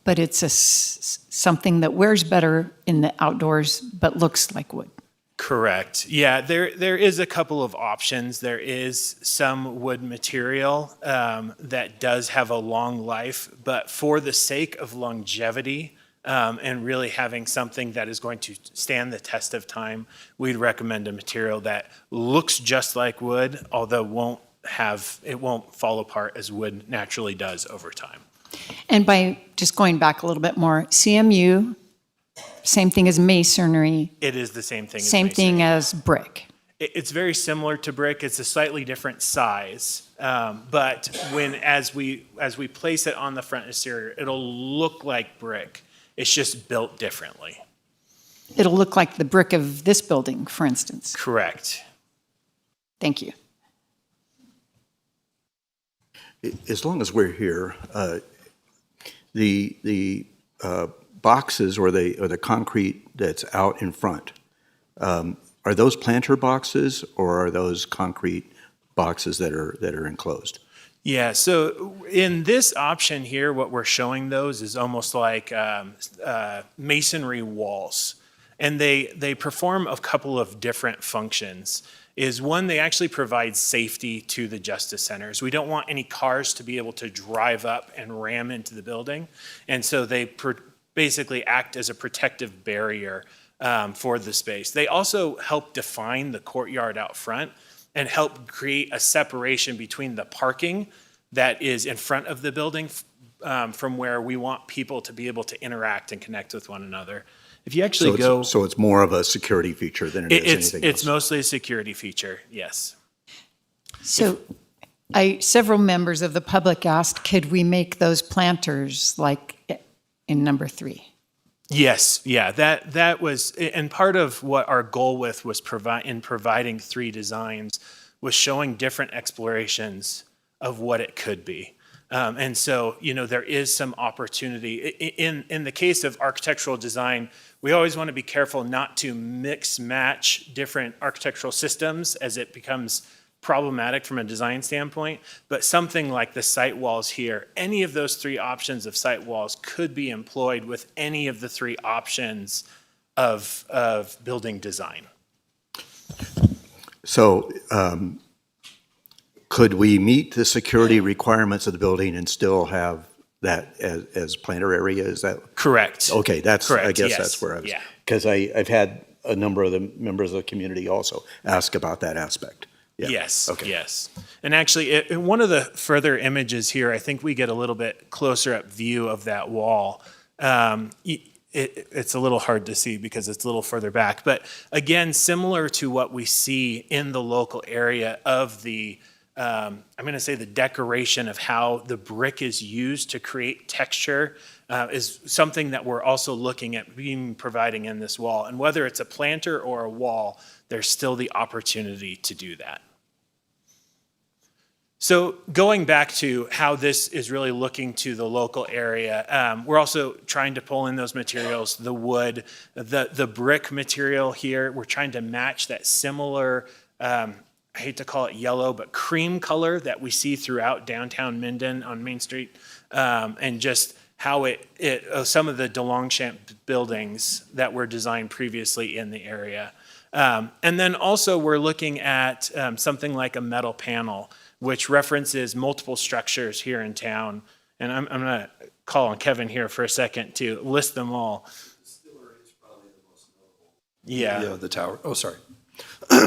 but it's something that wears better in the outdoors, but looks like wood. Correct. Yeah, there is a couple of options. There is some wood material that does have a long life, but for the sake of longevity and really having something that is going to stand the test of time, we'd recommend a material that looks just like wood, although it won't fall apart as wood naturally does over time. And by just going back a little bit more, CMU, same thing as masonry. It is the same thing. Same thing as brick. It's very similar to brick. It's a slightly different size, but as we place it on the front exterior, it'll look like brick. It's just built differently. It'll look like the brick of this building, for instance. Correct. Thank you. As long as we're here, the boxes or the concrete that's out in front, are those planter boxes or are those concrete boxes that are enclosed? Yeah, so in this option here, what we're showing those is almost like masonry walls. And they perform a couple of different functions. Is one, they actually provide safety to the Justice Centers. We don't want any cars to be able to drive up and ram into the building. And so they basically act as a protective barrier for the space. They also help define the courtyard out front and help create a separation between the parking that is in front of the building from where we want people to be able to interact and connect with one another. If you actually So it's more of a security feature than it is anything else? It's mostly a security feature, yes. So several members of the public asked, could we make those planters like in number 3? Yes, yeah, that was, and part of what our goal was in providing 3 designs was showing different explorations of what it could be. And so, there is some opportunity. In the case of architectural design, we always want to be careful not to mix match different architectural systems as it becomes problematic from a design standpoint. But something like the site walls here, any of those 3 options of site walls could be employed with any of the 3 options of building design. So could we meet the security requirements of the building and still have that as planter area? Is that? Correct. Okay, I Correct, guess yes. that's where I was. Yeah. Because I've had a number of the members of the community also ask about that aspect. Yeah. Yes, Okay. yes. And actually, one of the further images here, I think we get a little bit closer up view of that wall. It's a little hard to see because it's a little further back. But again, similar to what we see in the local area of the, I'm going to say the decoration of how the brick is used to create texture is something that we're also looking at providing in this wall. And whether it's a planter or a wall, there's still the opportunity to do that. So going back to how this is really looking to the local area, we're also trying to pull in those materials, the wood, the brick material here. We're trying to match that similar, I hate to call it yellow, but cream color that we see throughout downtown Minden on Main Street, and just how some of the DeLongchamp buildings that were designed previously in the area. And then also we're looking at something like a metal panel, which references multiple structures here in town. And I'm going to call on Kevin here for a second to list them all. Yeah. Yeah, the tower. Oh, sorry.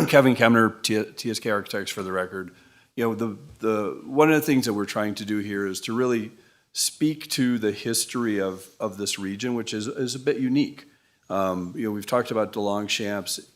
Kevin Kemner, TSK Architects for the record. You know, the one of the things that we're trying to do here is to really speak to the history of this region, which is a bit unique. You know, we've talked about DeLongchamp's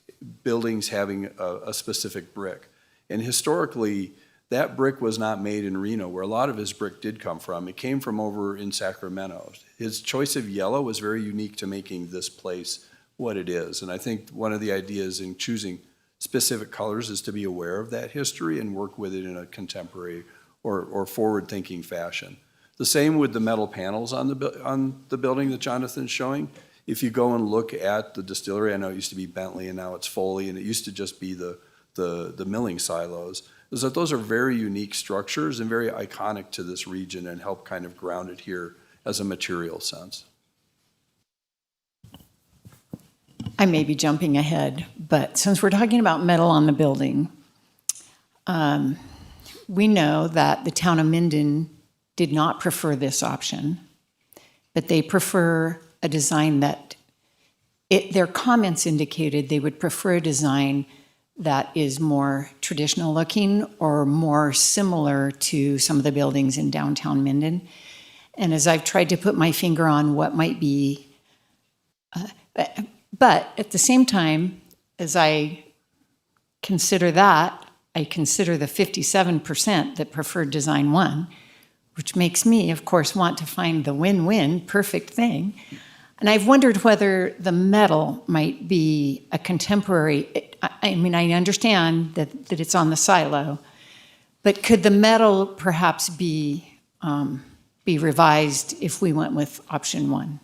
buildings having a specific brick. And historically, that brick was not made in Reno, where a lot of his brick did come from. It came from over in Sacramento. His choice of yellow was very unique to making this place what it is. And I think one of the ideas in choosing specific colors is to be aware of that history and work with it in a contemporary or forward-thinking fashion. The same with the metal panels on the building that Jonathan's showing. If you go and look at the distillery, I know it used to be Bentley and now it's Foley, and it used to just be the milling silos, is that those are very unique structures and very iconic to this region and help kind of ground it here as a material sense. I may be jumping ahead, but since we're talking about metal on the building, we know that the town of Minden did not prefer this option, but they prefer a design that, their comments indicated they would prefer a design that is more traditional looking or more similar to some of the buildings in downtown Minden. And as I've tried to put my finger on what might be, but at the same time, as I consider that, I consider the 57% that preferred design one, which makes me, of course, want to find the win-win perfect thing. And I've wondered whether the metal might be a contemporary, I mean, I understand that it's on the silo, but could the metal perhaps be revised if we went with option one?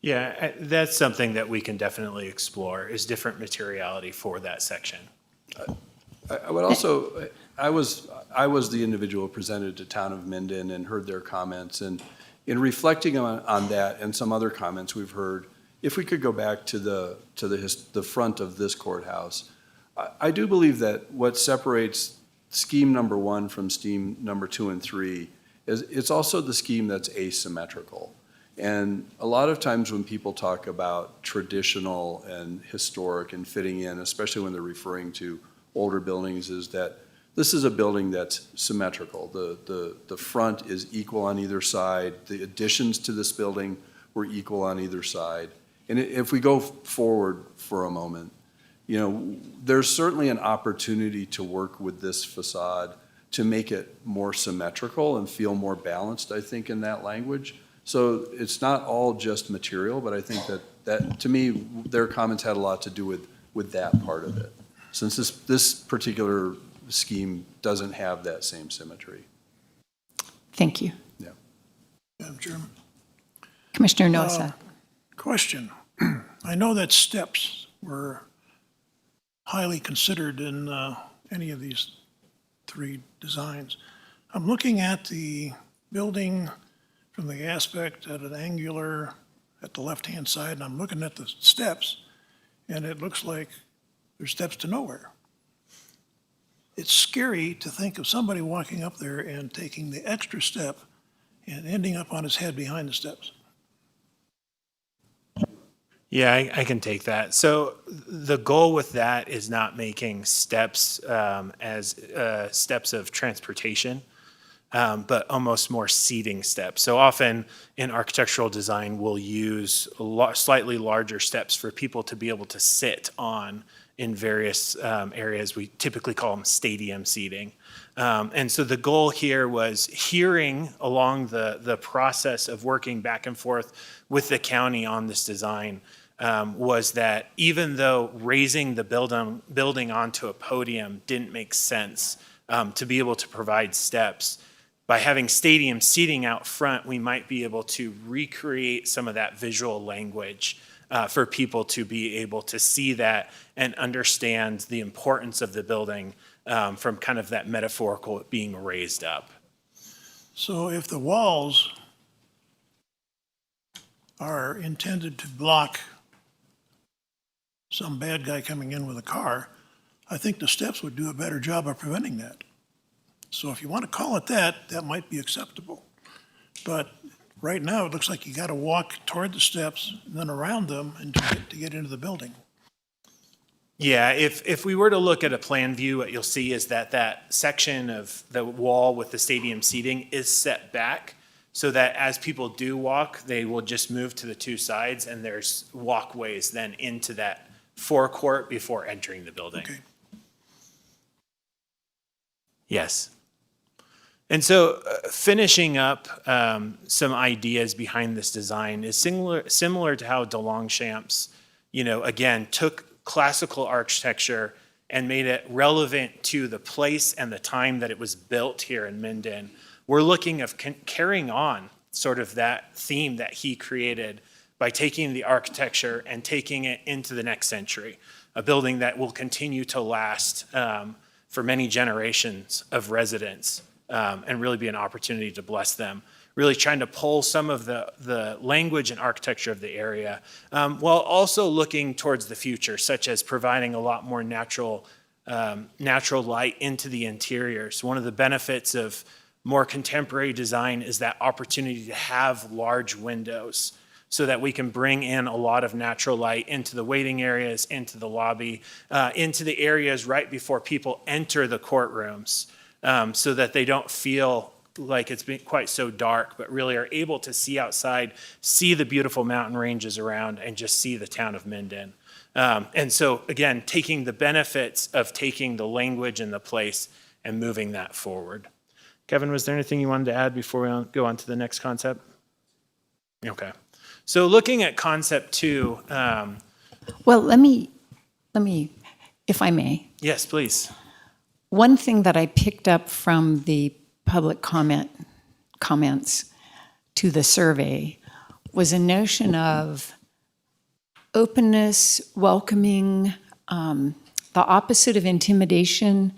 Yeah, that's something that we can definitely explore, is different materiality for that section. I would also, I was the individual who presented to Town of Minden and heard their comments, and in reflecting on that and some other comments we've heard, if we could go back to the front of this courthouse, I do believe that what separates scheme number one from scheme number 2 and 3 is it's also the scheme that's asymmetrical. And a lot of times when people talk about traditional and historic and fitting in, especially when they're referring to older buildings, is that this is a building that's symmetrical. The front is equal on either side. The additions to this building were equal on either side. And if we go forward for a moment, you know, there's certainly an opportunity to work with this facade to make it more symmetrical and feel more balanced, I think, in that language. So it's not all just material, but I think that to me, their comments had a lot to do with that part of it, since this particular scheme doesn't have that same symmetry. Thank you. Yeah. Madam Chairman. Commissioner Nosa. Question. I know that steps were highly considered in any of these 3 designs. I'm looking at the building from the aspect at an angular at the left-hand side, and I'm looking at the steps, and it looks like there's steps to nowhere. it's scary to think of somebody walking up there and taking the extra step and ending up on his head behind the steps. Yeah, I can take that. So the goal with that is not making steps as steps of transportation, but almost more seating steps. So often in architectural design, we'll use slightly larger steps for people to be able to sit on in various areas. We typically call them stadium seating. And so the goal here was hearing along the process of working back and forth with the county on this design, was that even though raising the building onto a podium didn't make sense to be able to provide steps, by having stadium seating out front, we might be able to recreate some of that visual language for people to be able to see that and understand the importance of the building from kind of that metaphorical being raised up. So if the walls are intended to block some bad guy coming in with a car, I think the steps would do a better job of preventing that. So if you want to call it that, that might be acceptable. But right now, it looks like you got to walk toward the steps, and then around them, and to get into the building. Yeah, if we were to look at a plan view, what you'll see is that that section of the wall with the stadium seating is set back so that as people do walk, they will just move to the two sides, and there's walkways then into that forecourt before entering the building. Okay. Yes. And so finishing up some ideas behind this design is similar to how DeLongchamps, again, took classical architecture and made it relevant to the place and the time that it was built here in Minden. We're looking of carrying on sort of that theme that he created by taking the architecture and taking it into the next century, a building that will continue to last for many generations of residents and really be an opportunity to bless them. Really trying to pull some of the language and architecture of the area while also looking towards the future, such as providing a lot more natural light into the interiors. One of the benefits of more contemporary design is that opportunity to have large windows so that we can bring in a lot of natural light into the waiting areas, into the lobby, into the areas right before people enter the courtrooms, so that they don't feel like it's been quite so dark, but really are able to see outside, see the beautiful mountain ranges around, and just see the town of Minden. And so, again, taking the benefits of taking the language and the place and moving that forward. Kevin, was there anything you wanted to add before we go on to the next concept? Okay. So looking at concept 2. Well, let me, if I may. Yes, please. One thing that I picked up from the public comments to the survey was a notion of openness, welcoming, the opposite of intimidation.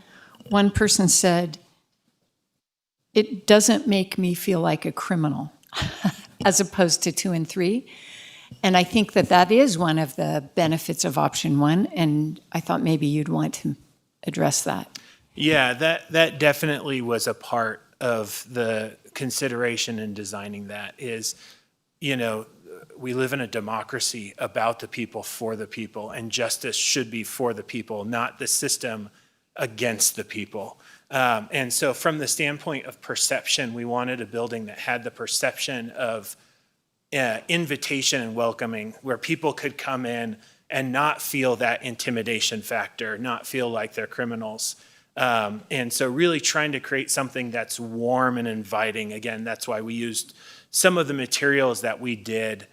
One person said, "It doesn't make me feel like a criminal," as opposed to 2 and 3. And I think that is one of the benefits of option 1, and I thought maybe you'd want to address that. Yeah, that definitely was a part of the consideration in designing that is, we live in a democracy about the people, for the people, and justice should be for the people, not the system against the people. And so from the standpoint of perception, we wanted a building that had the perception of invitation and welcoming, where people could come in and not feel that intimidation factor, not feel like they're criminals. And so really trying to create something that's warm and inviting. Again, that's why we used some of the materials that we did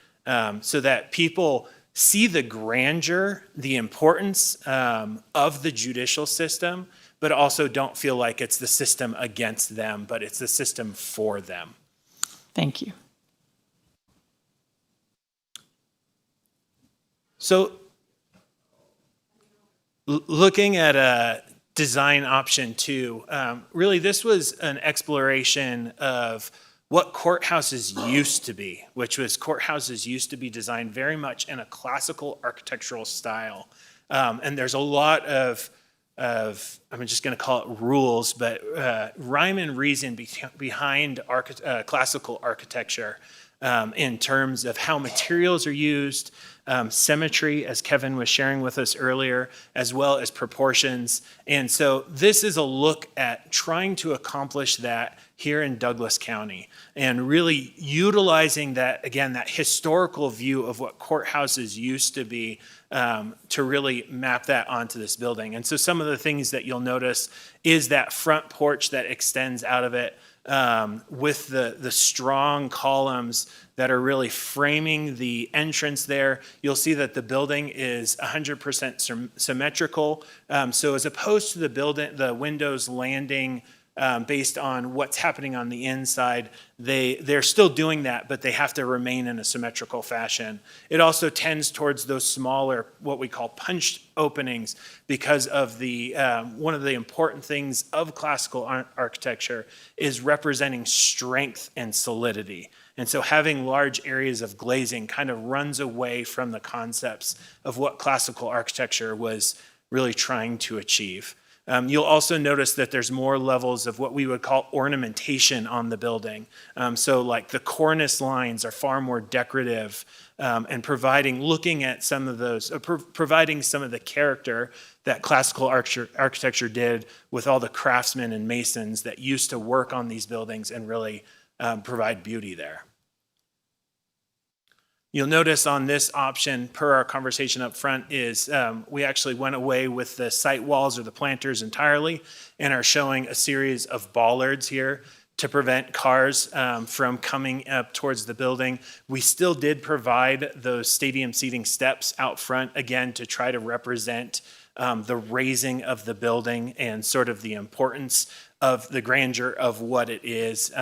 so that people see the grandeur, the importance of the judicial system, but also don't feel like it's the system against them, but it's the system for them. Thank you. So looking at design option 2, really this was an exploration of what courthouses used to be, which was courthouses used to be designed very much in a classical architectural style. And there's a lot of I'm just going to call it rules, but rhyme and reason behind classical architecture in terms of how materials are used, symmetry, as Kevin was sharing with us earlier, as well as proportions. And so this is a look at trying to accomplish that here in Douglas County and really utilizing that, again, that historical view of what courthouses used to be to really map that onto this building. And so some of the things that you'll notice is that front porch that extends out of it with the strong columns that are really framing the entrance there. You'll see that the building is 100% symmetrical. So as opposed to the windows landing based on what's happening on the inside, they're still doing that, but they have to remain in a symmetrical fashion. It also tends towards those smaller, what we call punched openings, because of the one of the important things of classical architecture is representing strength and solidity. And so having large areas of glazing kind of runs away from the concepts of what classical architecture was really trying to achieve. You'll also notice that there's more levels of what we would call ornamentation on the building. So like the cornice lines are far more decorative and looking at some of those, providing some of the character that classical architecture did with all the craftsmen and masons that used to work on these buildings and really provide beauty there. You'll notice on this option, per our conversation up front, is we actually went away with the site walls or the planters entirely and are showing a series of bollards here to prevent cars from coming up towards the building. We still did provide those stadium seating steps out front, again, to try to represent the raising of the building and sort of the importance of the grandeur of what it is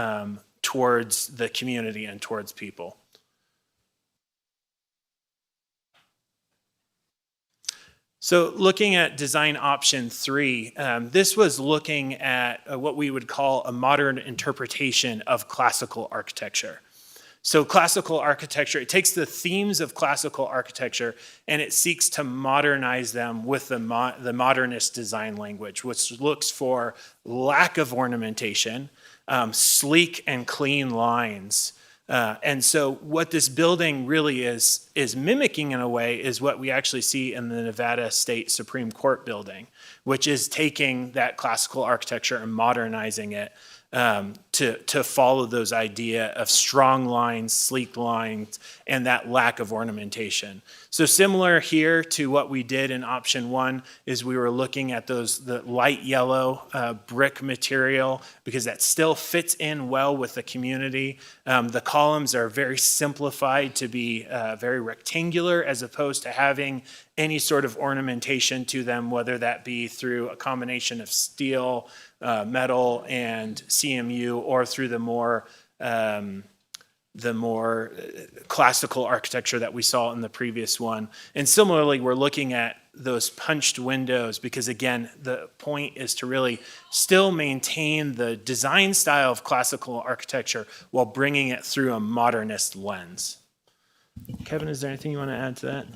towards the community and towards people. So looking at design option 3, this was looking at what we would call a modern interpretation of classical architecture. So classical architecture, it takes the themes of classical architecture and it seeks to modernize them with the modernist design language, which looks for lack of ornamentation, sleek and clean lines. And so what this building really is mimicking in a way is what we actually see in the Nevada State Supreme Court building, which is taking that classical architecture and modernizing it to follow those idea of strong lines, sleek lines, and that lack of ornamentation. So similar here to what we did in option 1 is we were looking at the light yellow brick material because that still fits in well with the community. The columns are very simplified to be very rectangular as opposed to having any sort of ornamentation to them, whether that be through a combination of steel, metal, and CMU, or through the more classical architecture that we saw in the previous one. And similarly, we're looking at those punched windows because, again, the point is to really still maintain the design style of classical architecture while bringing it through a modernist lens. Kevin, is there anything you want to add to that?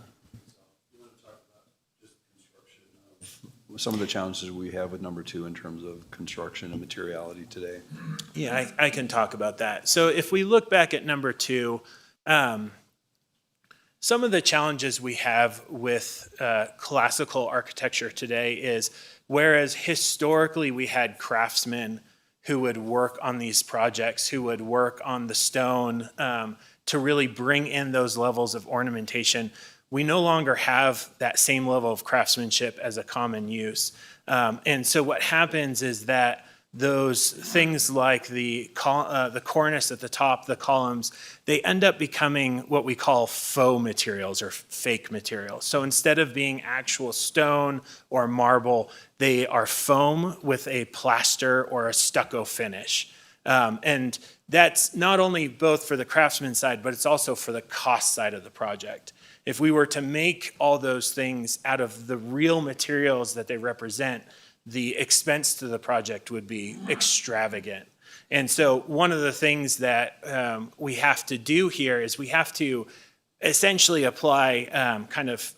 Some of the challenges we have with number 2 in terms of construction and materiality today. Yeah, I can talk about that. So if we look back at number 2, some of the challenges we have with classical architecture today is, whereas historically we had craftsmen who would work on these projects, who would work on the stone to really bring in those levels of ornamentation, we no longer have that same level of craftsmanship as a common use. And so what happens is that those things like the cornice at the top, the columns, they end up becoming what we call faux materials or fake materials. So instead of being actual stone or marble, they are foam with a plaster or a stucco finish. And that's not only both for the craftsman side, but it's also for the cost side of the project. If we were to make all those things out of the real materials that they represent, the expense to the project would be extravagant. And so one of the things that we have to do here is we have to essentially apply kind of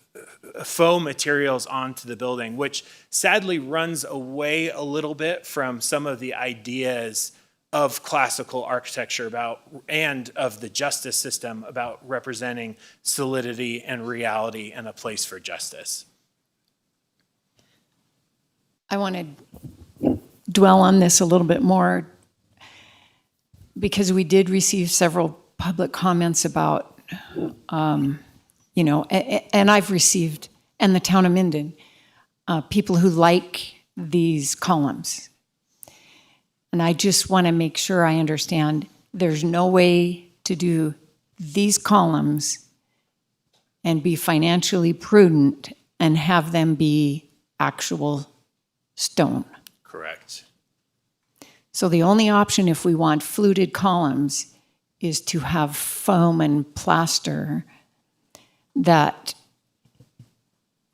faux materials onto the building, which sadly runs away a little bit from some of the ideas of classical architecture and of the justice system about representing solidity and reality and a place for justice. I want to dwell on this a little bit more because we did receive several public comments about, and I've received, and the town of Minden, people who like these columns. And I just want to make sure I understand there's no way to do these columns and be financially prudent and have them be actual stone. Correct. So the only option if we want fluted columns is to have foam and plaster that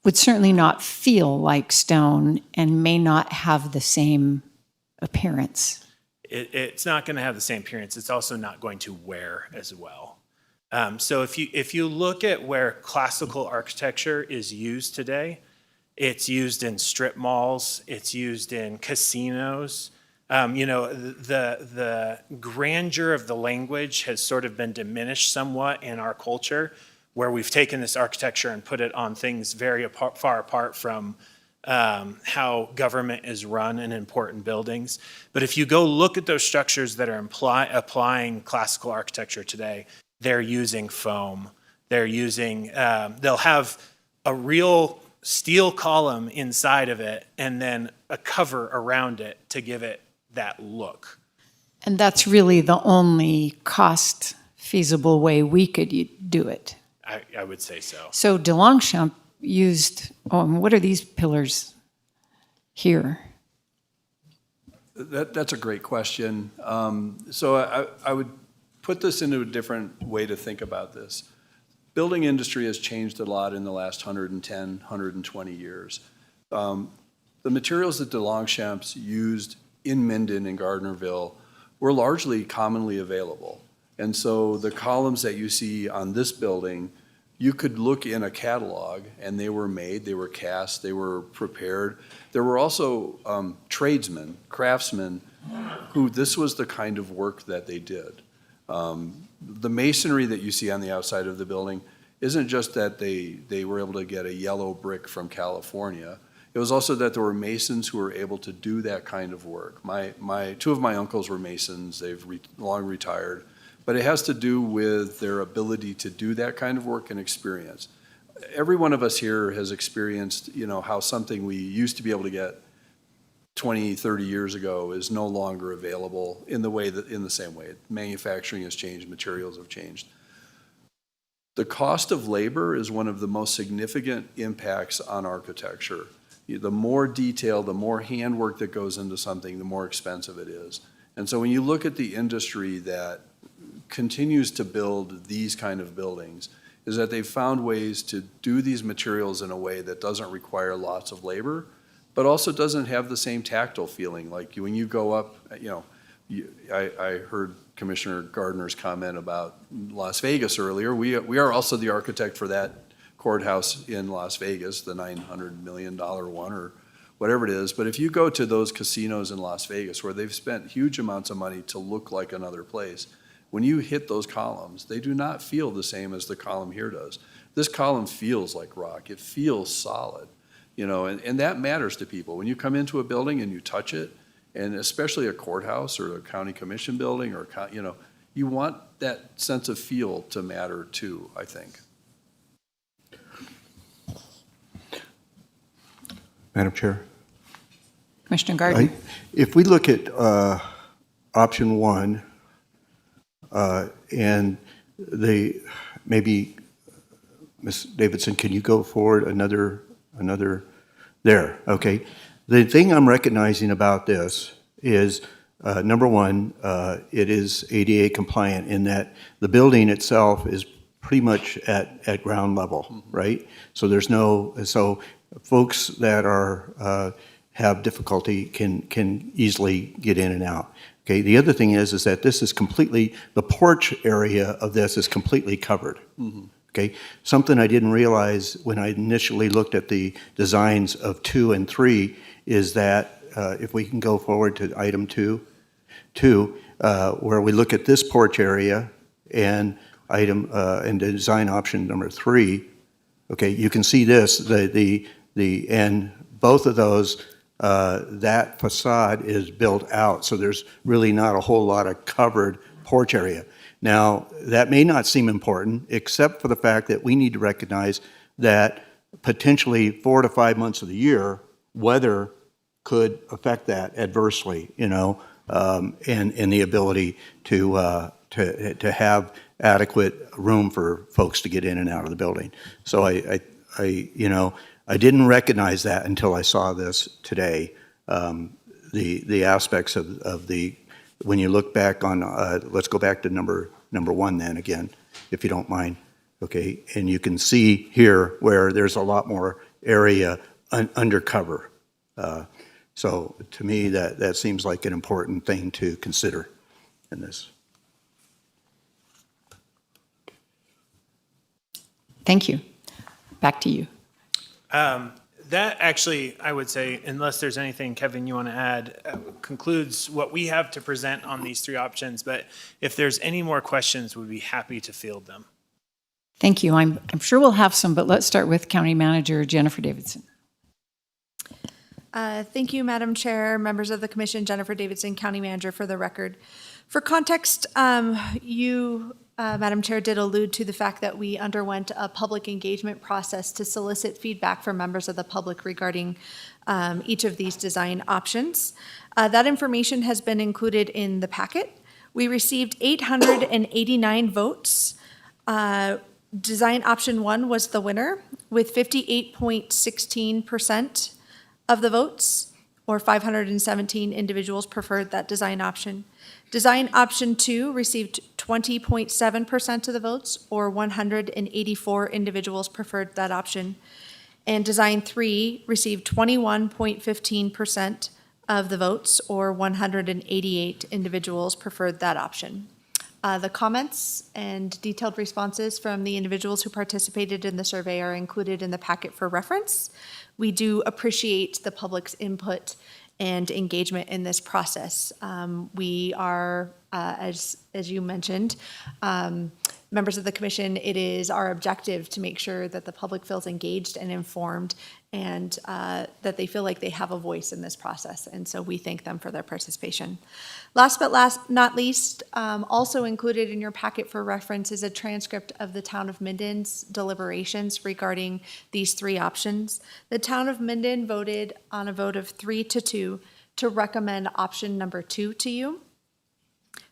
would certainly not feel like stone and may not have the same appearance. It's not going to have the same appearance. It's also not going to wear as well. So if you look at where classical architecture is used today, it's used in strip malls. It's used in casinos. The grandeur of the language has sort of been diminished somewhat in our culture, where we've taken this architecture and put it on things very far apart from how government is run in important buildings. But if you go look at those structures that are applying classical architecture today, they're using foam. They're using, they'll have a real steel column inside of it and then a cover around it to give it that look. And that's really the only cost feasible way we could do it. I would say so. So DeLongchamp used, what are these pillars here? That's a great question. So I would put this into a different way to think about this. Building industry has changed a lot in the last 110, 120 years. The materials that DeLongchamps used in Minden and Gardnerville were largely commonly available. And so the columns that you see on this building, you could look in a catalog and they were made, they were cast, they were prepared. There were also tradesmen, craftsmen, who this was the kind of work that they did. The masonry that you see on the outside of the building isn't just that they were able to get a yellow brick from California. It was also that there were masons who were able to do that kind of work. Two of my uncles were masons. They've long retired. But it has to do with their ability to do that kind of work and experience. Every one of us here has experienced, how something we used to be able to get 20, 30 years ago is no longer available in the same way. Manufacturing has changed, materials have changed. The cost of labor is one of the most significant impacts on architecture. The more detail, the more handwork that goes into something, the more expensive it is. And so when you look at the industry that continues to build these kind of buildings, is that they've found ways to do these materials in a way that doesn't require lots of labor, but also doesn't have the same tactile feeling. Like when you go up, I heard Commissioner Gardner's comment about Las Vegas earlier. We are also the architect for that courthouse in Las Vegas, the $900 million one or whatever it is. But if you go to those casinos in Las Vegas where they've spent huge amounts of money to look like another place, when you hit those columns, they do not feel the same as the column here does. This column feels like rock. It feels solid, and that matters to people. When you come into a building and you touch it, and especially a courthouse or a county commission building, or you want that sense of feel to matter too, I think. Madam Chair. Commissioner Gardner. If we look at option one, and maybe Ms. Davidson, can you go forward another there? Okay. The thing I'm recognizing about this is, number one, it is ADA compliant in that the building itself is pretty much at ground level, right? So so folks that have difficulty can easily get in and out. Okay, the other thing is that this is the porch area of this is completely covered. Okay, something I didn't realize when I initially looked at the designs of 2 and 3 is that if we can go forward to item 2, where we look at this porch area and and design option number 3. Okay, you can see this, and both of those, that facade is built out, so there's really not a whole lot of covered porch area. Now, that may not seem important, except for the fact that we need to recognize that potentially 4 to 5 months of the year, weather could affect that adversely, and the ability to have adequate room for folks to get in and out of the building. So I didn't recognize that until I saw this today. The aspects of the, when you look back on, let's go back to number 1 then again, if you don't mind. Okay, and you can see here where there's a lot more area undercover. So to me, that seems like an important thing to consider in this. Thank you. Back to you. That actually, I would say, unless there's anything, Kevin, you want to add, concludes what we have to present on these 3 options. But if there's any more questions, we'd be happy to field them. Thank you. I'm sure we'll have some, but let's start with County Manager Jennifer Davidson. Thank you, Madam Chair, members of the Commission, Jennifer Davidson, County Manager for the record. For context, you, Madam Chair, did allude to the fact that we underwent a public engagement process to solicit feedback from members of the public regarding each of these design options. That information has been included in the packet. We received 889 votes. Design option 1 was the winner with 58.16% of the votes, or 517 individuals preferred that design option. Design option 2 received 20.7% of the votes, or 184 individuals preferred that option. And design 3 received 21.15% of the votes, or 188 individuals preferred that option. The comments and detailed responses from the individuals who participated in the survey are included in the packet for reference. We do appreciate the public's input and engagement in this process. We are, as you mentioned, members of the Commission, it is our objective to make sure that the public feels engaged and informed and that they feel like they have a voice in this process. And so we thank them for their participation. Last but not least, also included in your packet for reference is a transcript of the Town of Minden's deliberations regarding these 3 options. The Town of Minden voted on a vote of 3-2 to recommend option number 2 to you.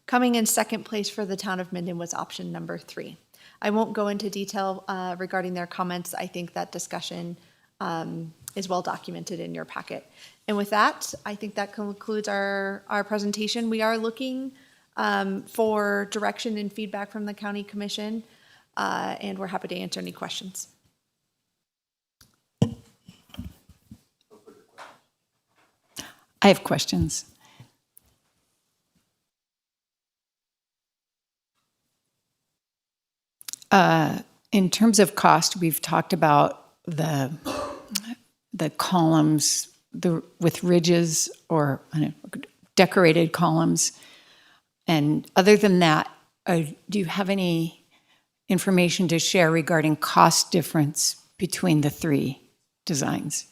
Coming in second place for the Town of Minden was option number 3. I won't go into detail regarding their comments. I think that discussion is well documented in your packet. And with that, I think that concludes our presentation. We are looking for direction and feedback from the County Commission, and we're happy to answer any questions. I have questions. In terms of cost, we've talked about the columns with ridges or decorated columns. And other than that, do you have any information to share regarding cost difference between the 3 designs?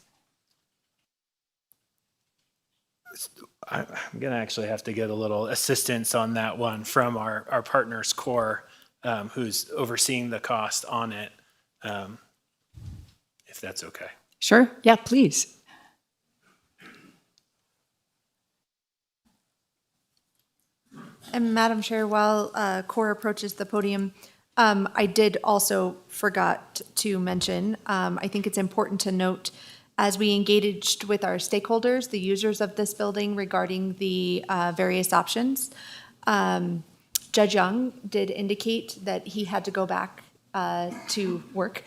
I'm going to actually have to get a little assistance on that one from our partners, CORE, who's overseeing the cost on it, if that's okay. Sure. Yeah, please. And Madam Chair, while CORE approaches the podium, I did also forgot to mention, I think it's important to note, as we engaged with our stakeholders, the users of this building regarding the various options, Judge Young did indicate that he had to go back to work.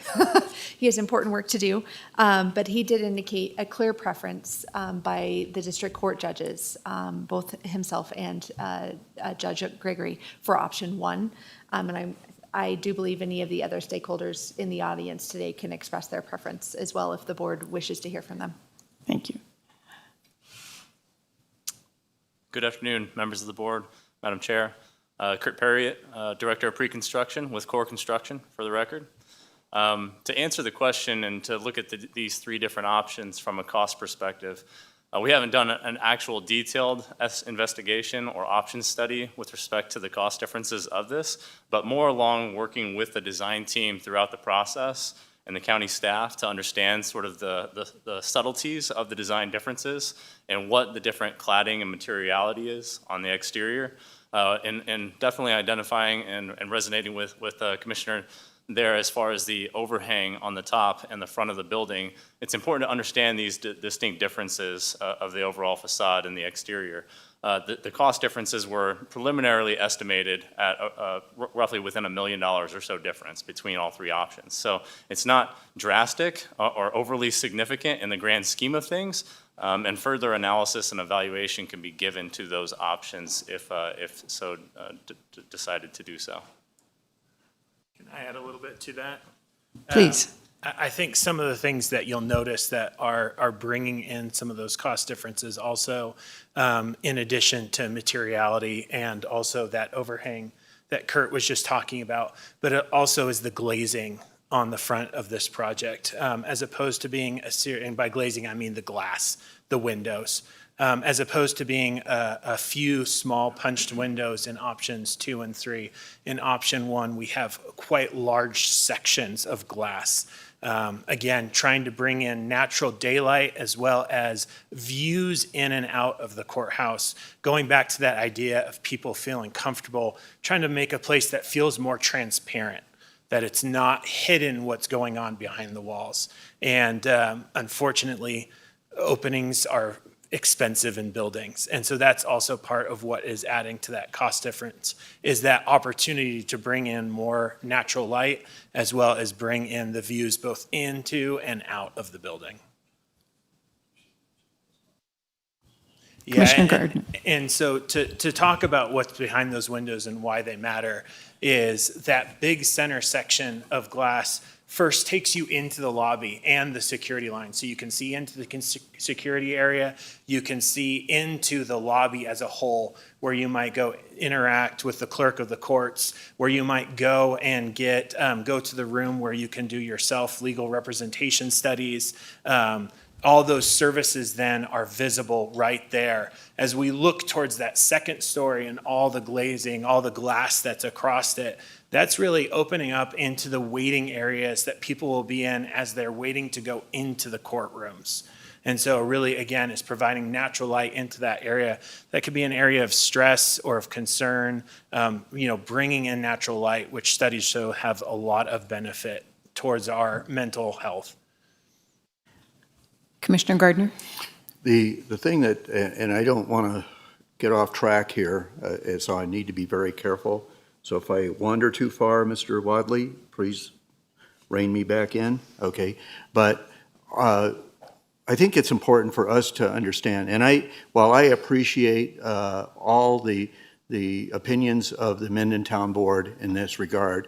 He has important work to do, but he did indicate a clear preference by the district court judges, both himself and Judge Gregory, for option 1. And I do believe any of the other stakeholders in the audience today can express their preference as well if the board wishes to hear from them. Thank you. Good afternoon, members of the board, Madam Chair. Kurt Perriott, Director of Pre-Construction with Core Construction, for the record. To answer the question and to look at these three different options from a cost perspective, we haven't done an actual detailed investigation or option study with respect to the cost differences of this, but more along working with the design team throughout the process and the county staff to understand sort of the subtleties of the design differences and what the different cladding and materiality is on the exterior. And definitely identifying and resonating with Commissioner there as far as the overhang on the top and the front of the building. It's important to understand these distinct differences of the overall facade and the exterior. The cost differences were preliminarily estimated at roughly within $1 million or so difference between all three options. So it's not drastic or overly significant in the grand scheme of things, and further analysis and evaluation can be given to those options if so decided to do so. Can I add a little bit to that? Please. I think some of the things that you'll notice that are bringing in some of those cost differences also, in addition to materiality and also that overhang that Kurt was just talking about, but it also is the glazing on the front of this project, as opposed to being and by glazing I mean the glass, the windows. As opposed to being a few small punched windows in options 2 and 3. In option 1, we have quite large sections of glass. Again, trying to bring in natural daylight as well as views in and out of the courthouse. Going back to that idea of people feeling comfortable, trying to make a place that feels more transparent, that it's not hidden what's going on behind the walls. And unfortunately, openings are expensive in buildings. And so that's also part of what is adding to that cost difference, is that opportunity to bring in more natural light as well as bring in the views both into and out of the building. Commissioner Gardner. And so to talk about what's behind those windows and why they matter is that big center section of glass first takes you into the lobby and the security line. So you can see into the security area, you can see into the lobby as a whole, where you might go interact with the clerk of the courts, where you might go and go to the room where you can do your self-legal representation studies. All those services then are visible right there. As we look towards that second story and all the glazing, all the glass that's across it, that's really opening up into the waiting areas that people will be in as they're waiting to go into the courtrooms. And so really, again, is providing natural light into that area. That could be an area of stress or of concern, bringing in natural light, which studies show have a lot of benefit towards our mental health. Commissioner Gardner. The thing that, and I don't want to get off track here, so I need to be very careful. So if I wander too far, Mr. Wadley, please rein me back in. Okay. But I think it's important for us to understand, and while I appreciate all the opinions of the Minden Town Board in this regard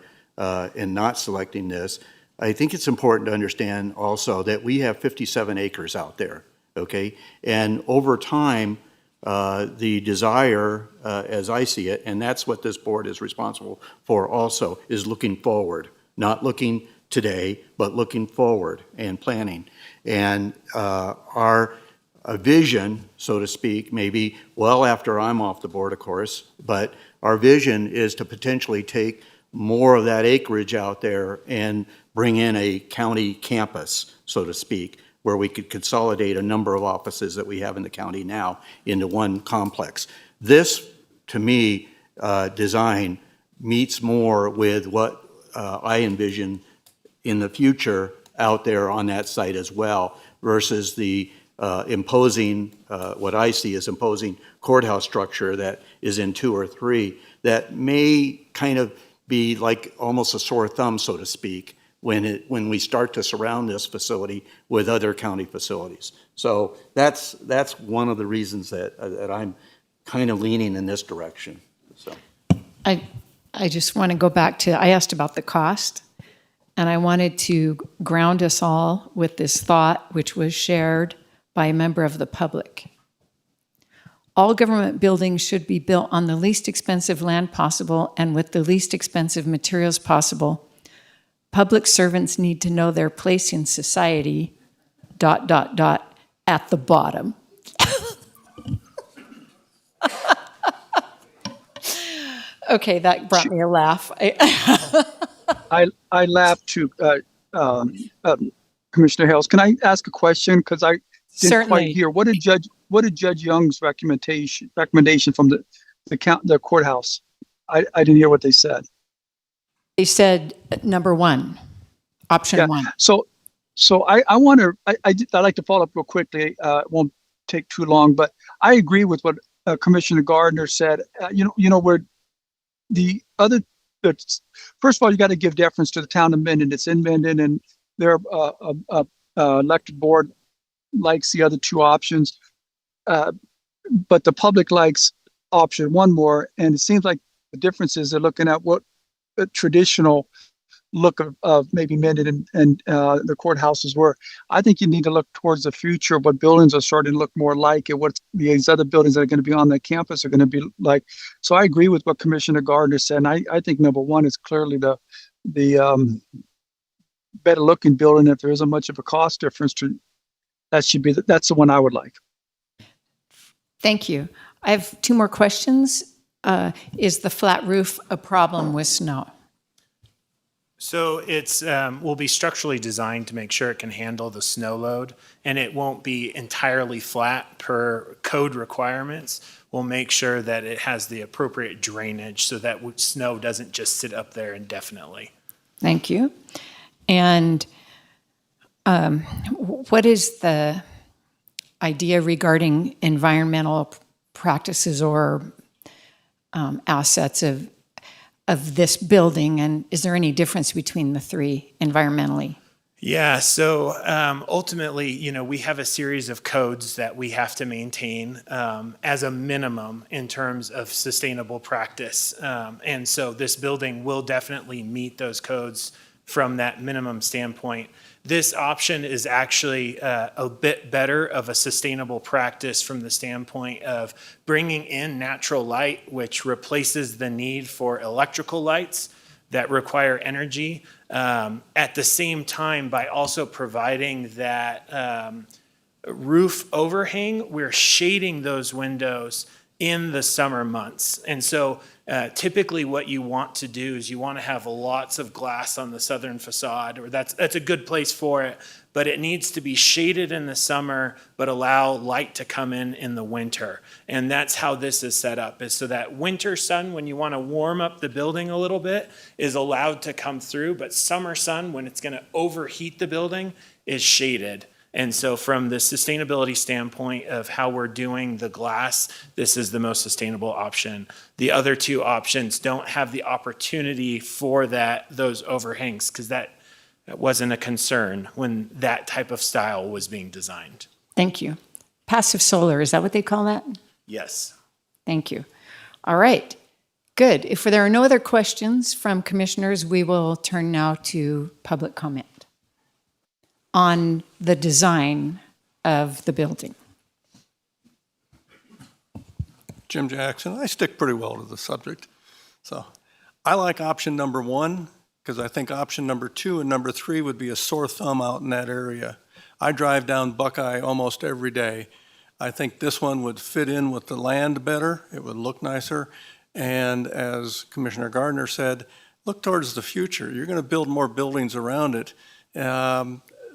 in not selecting this, I think it's important to understand also that we have 57 acres out there, okay? And over time, the desire, as I see it, and that's what this board is responsible for also, is looking forward, not looking today, but looking forward and planning. And our vision, so to speak, maybe well after I'm off the board, of course, but our vision is to potentially take more of that acreage out there and bring in a county campus, so to speak, where we could consolidate a number of offices that we have in the county now into one complex. This, to me, design meets more with what I envision in the future out there on that site as well, versus the imposing, what I see as imposing courthouse structure that is in 2 or 3, that may kind of be like almost a sore thumb, so to speak, when we start to surround this facility with other county facilities. So that's one of the reasons that I'm kind of leaning in this direction. So I I just want to go back to, I asked about the cost, and I wanted to ground us all with this thought, which was shared by a member of the public. All government buildings should be built on the least expensive land possible and with the least expensive materials possible. Public servants need to know their place in society, ... at the bottom. Okay, that brought me a laugh. I laughed too, Commissioner Hales. Can I ask a question? Because I didn't Certainly. quite hear. What did Judge Young's recommendation from the courthouse? I didn't hear what they said. They said number one, option Yeah. one. So I want to, I'd like to follow up real quickly. It won't take too long, but I agree with what Commissioner Gardner said. Where the other, first of all, you got to give deference to the town of Minden. It's in Minden, and their elected board likes the other two options. But the public likes option one more, and it seems like the difference is they're looking at what a traditional look of maybe Minden and the courthouses were. I think you need to look towards the future of what buildings are starting to look more like and what these other buildings that are going to be on the campus are going to be like. So I agree with what Commissioner Gardner said. And I think number one is clearly the better looking building. If there isn't much of a cost difference, that's the one I would like. Thank you. I have two more questions. Is the flat roof a problem with snow? So it's will be structurally designed to make sure it can handle the snow load, and it won't be entirely flat per code requirements. We'll make sure that it has the appropriate drainage so that snow doesn't just sit up there indefinitely. Thank you. And what is the idea regarding environmental practices or assets of this building, and is there any difference between the three environmentally? Yeah, so ultimately, we have a series of codes that we have to maintain as a minimum in terms of sustainable practice. And so this building will definitely meet those codes from that minimum standpoint. This option is actually a bit better of a sustainable practice from the standpoint of bringing in natural light, which replaces the need for electrical lights that require energy, at the same time by also providing that roof overhang. We're shading those windows in the summer months. And so typically what you want to do is you want to have lots of glass on the southern facade, or that's a good place for it, but it needs to be shaded in the summer, but allow light to come in the winter. And that's how this is set up, is so that winter sun, when you want to warm up the building a little bit, is allowed to come through, but summer sun, when it's going to overheat the building, is shaded. And so from the sustainability standpoint of how we're doing the glass, this is the most sustainable option. The other two options don't have the opportunity for those overhangs, because that wasn't a concern when that type of style was being designed. Thank you. Passive solar, is that what they call that? Yes. Thank you. All right, good. If there are no other questions from commissioners, we will turn now to public comment on the design of the building. Jim Jackson. I stick pretty well to the subject. So I like option number one because I think option number two and number three would be a sore thumb out in that area. I drive down Buckeye almost every day. I think this one would fit in with the land better. It would look nicer. And as Commissioner Gardner said, look towards the future. You're going to build more buildings around it.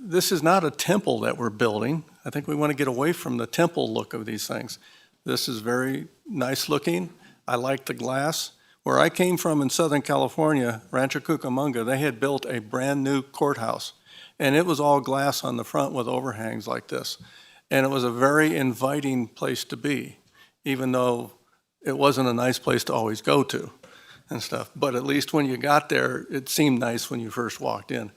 This is not a temple that we're building. I think we want to get away from the temple look of these things. This is very nice looking. I like the glass. Where I came from in Southern California, Rancho Cucamonga, they had built a brand new courthouse, and it was all glass on the front with overhangs like this. And it was a very inviting place to be, even though it wasn't a nice place to always go to and stuff. But at least when you got there, it seemed nice when you first walked in.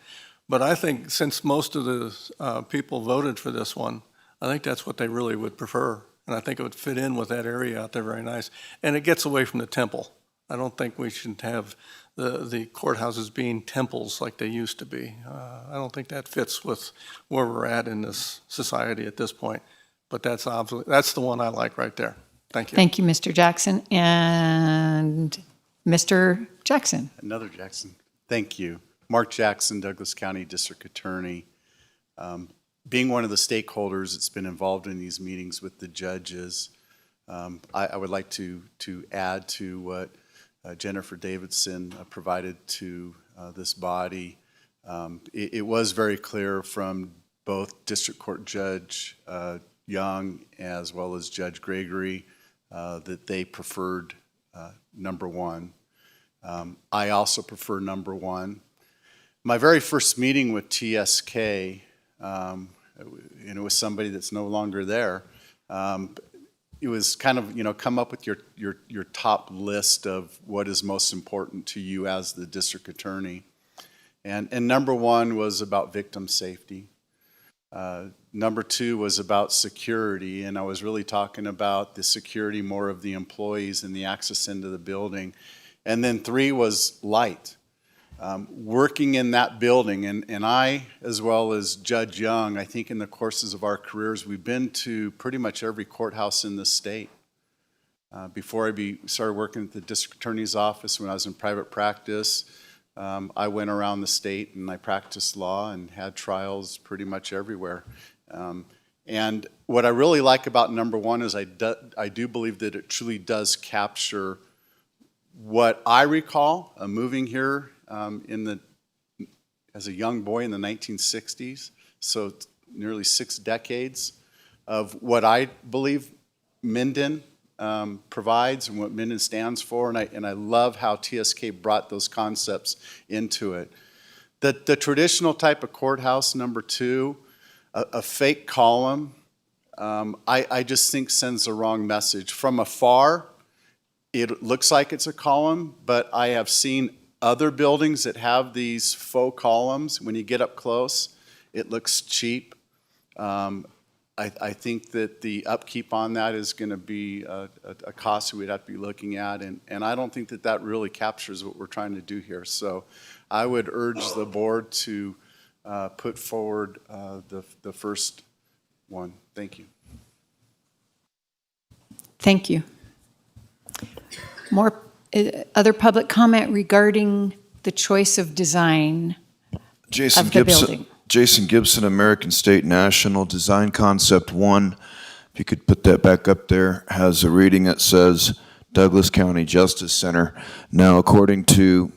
But I think since most of the people voted for this one, I think that's what they really would prefer. And I think it would fit in with that area out there very nice. And it gets away from the temple. I don't think we should have the courthouses being temples like they used to be. I don't think that fits with where we're at in this society at this point. But that's the one I like right there. Thank you. Thank you, Mr. Jackson. And Mr. Jackson. Another Jackson. Thank you. Mark Jackson, Douglas County District Attorney. Being one of the stakeholders that's been involved in these meetings with the judges, I would like to add to what Jennifer Davidson provided to this body. It was very clear from both District Court Judge Young as well as Judge Gregory that they preferred number one. I also prefer number one. My very first meeting with TSK, and it was somebody that's no longer there, it was kind of, come up with your top list of what is most important to you as the district attorney. And number one was about victim safety. Number two was about security, and I was really talking about the security more of the employees and the access into the building. And then three was light. Working in that building, and I, as well as Judge Young, I think in the courses of our careers, we've been to pretty much every courthouse in the state. Before I started working at the district attorney's office, when I was in private practice, I went around the state and I practiced law and had trials pretty much everywhere. And what I really like about number one is I do believe that it truly does capture what I recall moving here as a young boy in the 1960s, so nearly 6 decades of what I believe Minden provides and what Minden stands for, and I love how TSK brought those concepts into it. The traditional type of courthouse, number two, a fake column, I just think sends the wrong message. From afar, it looks like it's a column, but I have seen other buildings that have these faux columns. When you get up close, it looks cheap. I think that the upkeep on that is going to be a cost that we'd have to be looking at, and I don't think that that really captures what we're trying to do here. So I would urge the board to put forward the first one. Thank you. Thank you. More other public comment regarding the choice of design Jason of the Gibson, building. Jason Gibson, American State National Design Concept 1. If you could put that back up there, has a reading that says Douglas County Justice Center. Now, according to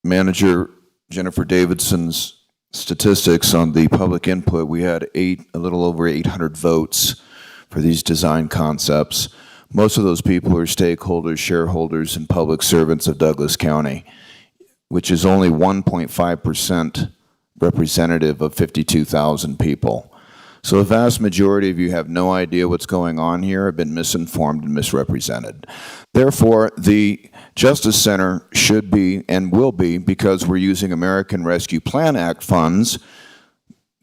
Manager Jennifer Davidson's statistics on the public input, we had a little over 800 votes for these design concepts. Most of those people are stakeholders, shareholders, and public servants of Douglas County, which is only 1.5% representative of 52,000 people. So the vast majority of you have no idea what's going on here, have been misinformed and misrepresented. Therefore, the Justice Center should be, and will be, because we're using American Rescue Plan Act funds,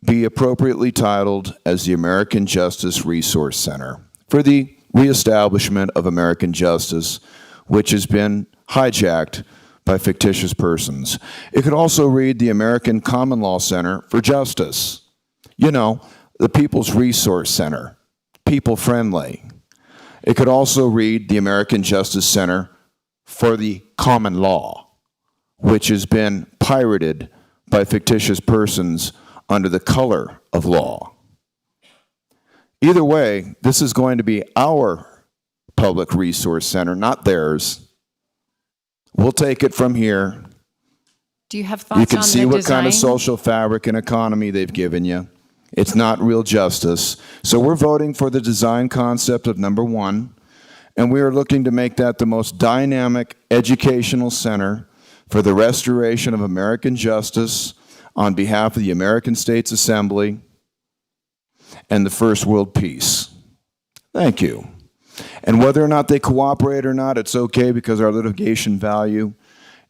be appropriately titled as the American Justice Resource Center for the reestablishment of American justice, which has been hijacked by fictitious persons. It could also read the American Common Law Center for Justice. You know, the People's Resource Center, people-friendly. It could also read the American Justice Center for the Common Law, which has been pirated by fictitious persons under the color of law. Either way, this is going to be our public resource center, not theirs. We'll take it from here. Do you have thoughts on the You can see what design? kind of social fabric and economy they've given you. It's not real justice. So we're voting for the design concept of number one, and we are looking to make that the most dynamic educational center for the restoration of American justice on behalf of the American States Assembly and the First World Peace. Thank you. And whether or not they cooperate or not, it's okay, because our litigation value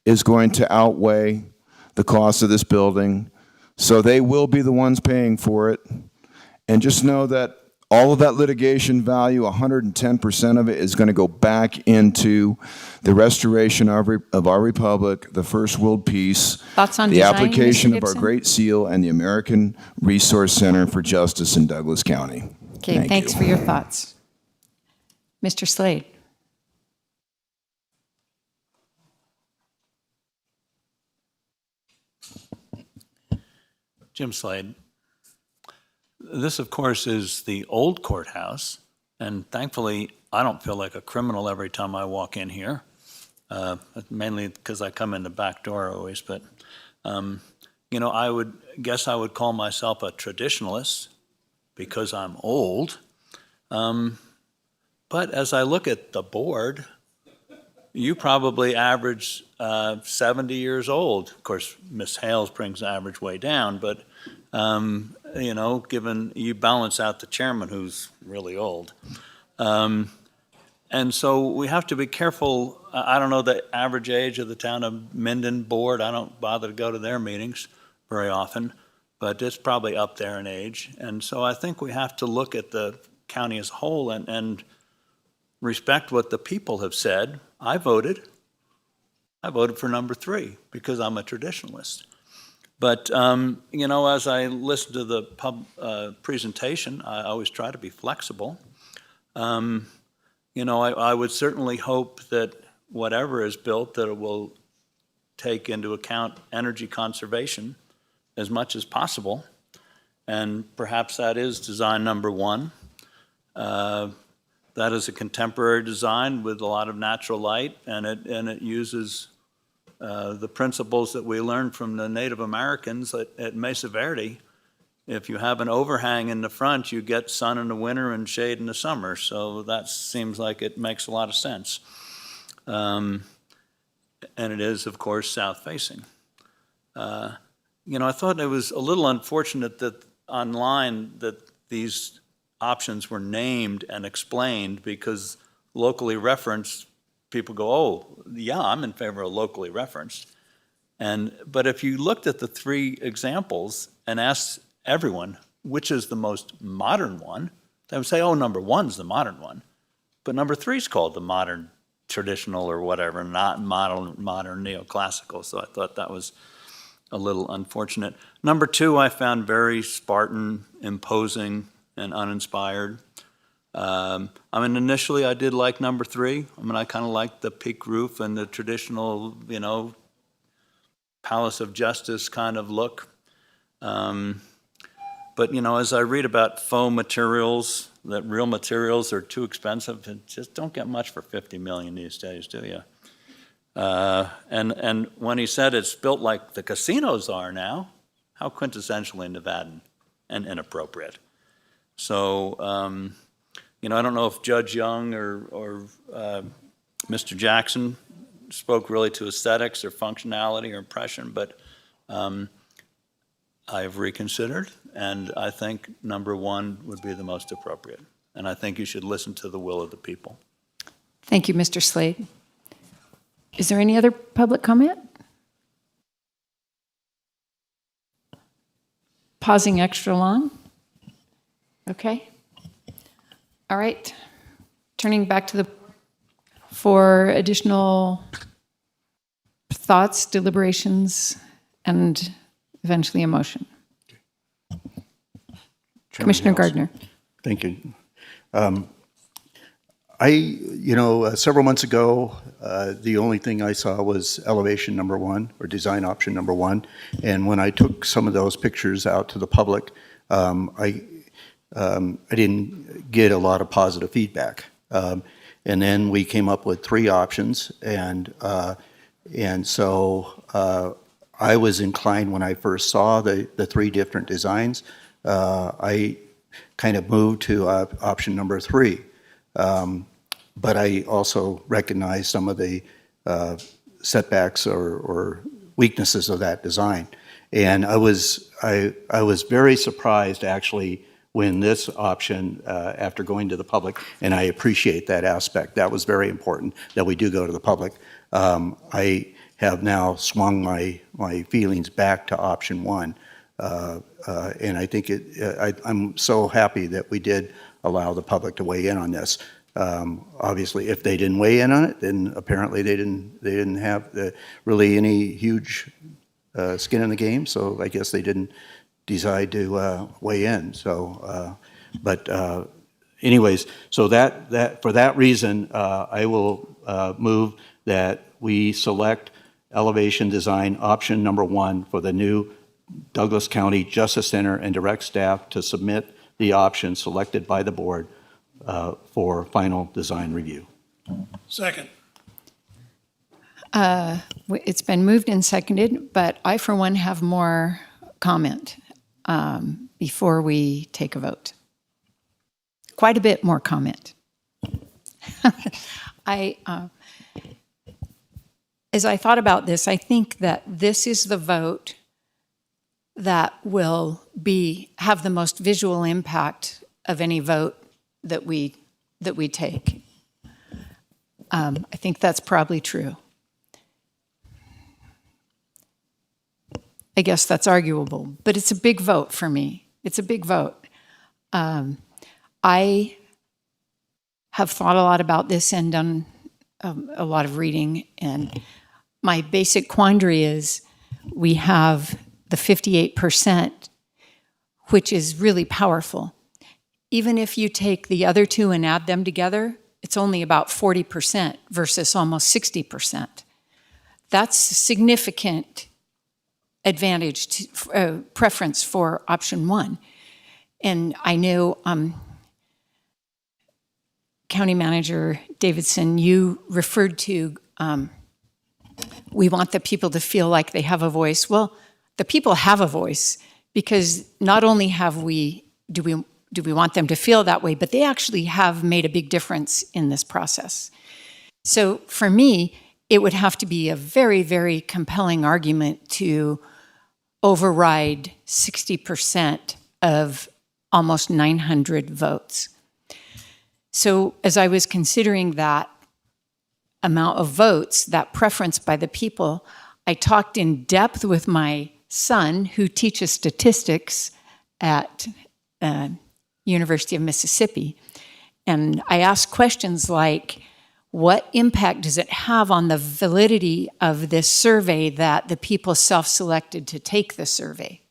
is going to outweigh the cost of this building. So they will be the ones paying for it. And just know that All of that litigation value, 110% of it, is going to go back into the restoration of our republic, the first world peace, Thoughts on the design, application Mr. of our Gibson? Great Seal, and the American Resource Center for Justice in Douglas County. Okay, Thank thanks you. for your thoughts. Mr. Slade? Jim Slade. This, of course, is the old courthouse, and thankfully, I don't feel like a criminal every time I walk in here, mainly because I come in the back door always, but, I would guess I would call myself a traditionalist because I'm old. But as I look at the board, you probably average 70 years old. Of course, Ms. Hales brings the average way down, but given you balance out the chairman who's really old. And so we have to be careful. I don't know the average age of the town of Minden board. I don't bother to go to their meetings very often, but it's probably up there in age. And so I think we have to look at the county as a whole and respect what the people have said. I voted for number 3 because I'm a traditionalist. But, as I listen to the presentation, I always try to be flexible. I would certainly hope that whatever is built, that it will take into account energy conservation as much as possible. And perhaps that is design number 1. That is a contemporary design with a lot of natural light, and it uses the principles that we learned from the Native Americans at Mesa Verde. If you have an overhang in the front, you get sun in the winter and shade in the summer. So that seems like it makes a lot of sense. And it is, of course, south-facing. I thought it was a little unfortunate that online that these options were named and explained, because locally referenced, people go, oh, yeah, I'm in favor of locally referenced. But if you looked at the 3 examples and asked everyone which is the most modern one, they would say, oh, number 1's the modern one. But number 3's called the modern traditional or whatever, not modern neoclassical. So I thought that was a little unfortunate. Number 2 I found very Spartan, imposing, and uninspired. Initially I did like number 3. I kind of liked the peak roof and the traditional, Palace of Justice kind of look. But, as I read about faux materials, that real materials are too expensive, and just don't get much for $50 million these days, do you? And when he said it's built like the casinos are now, how quintessentially Nevadan and inappropriate. So, I don't know if Judge Young or Mr. Jackson spoke really to aesthetics or functionality or impression, but I've reconsidered, and I think number 1 would be the most appropriate. And I think you should listen to the will of the people. Thank you, Mr. Slade. Is there any other public comment? Pausing extra long? Okay. All right. Turning back to for additional thoughts, deliberations, and eventually a motion. Commissioner Gardner. Thank you. Several months ago, the only thing I saw was elevation number 1 or design option number 1. And when I took some of those pictures out to the public, I didn't get a lot of positive feedback. And then we came up with 3 options, and so I was inclined when I first saw the 3 different designs. I kind of moved to option number 3. But I also recognize some of the setbacks or weaknesses of that design. And I was very surprised, actually, when this option, after going to the public, and I appreciate that aspect. That was very important, that we do go to the public. I have now swung my feelings back to option 1. And I think I'm so happy that we did allow the public to weigh in on this. Obviously, if they didn't weigh in on it, then apparently they didn't have really any huge skin in the game, so I guess they didn't decide to weigh in. So, anyways, so that for that reason, I will move that we select elevation design option number 1 for the new Douglas County Justice Center and direct staff to submit the option selected by the board for final design review. Second. It's been moved and seconded, but I, for one, have more comment before we take a vote. Quite a bit more comment. As I thought about this, I think that this is the vote that will have the most visual impact of any vote that we take. I think that's probably true. I guess that's arguable, but it's a big vote for me. It's a big vote. I have thought a lot about this and done a lot of reading, and my basic quandary is we have the 58%, which is really powerful. Even if you take the other two and add them together, it's only about 40% versus almost 60%. That's a significant advantage, preference for option 1. And I know County Manager Davidson, you referred to we want the people to feel like they have a voice. Well, the people have a voice because not only do we want them to feel that way, but they actually have made a big difference in this process. So for me, it would have to be a very, very compelling argument to override 60% of almost 900 votes. So as I was considering that amount of votes, that preference by the people, I talked in depth with my son, who teaches statistics at University of Mississippi. And I asked questions like, what impact does it have on the validity of this survey that the people self-selected to take the survey?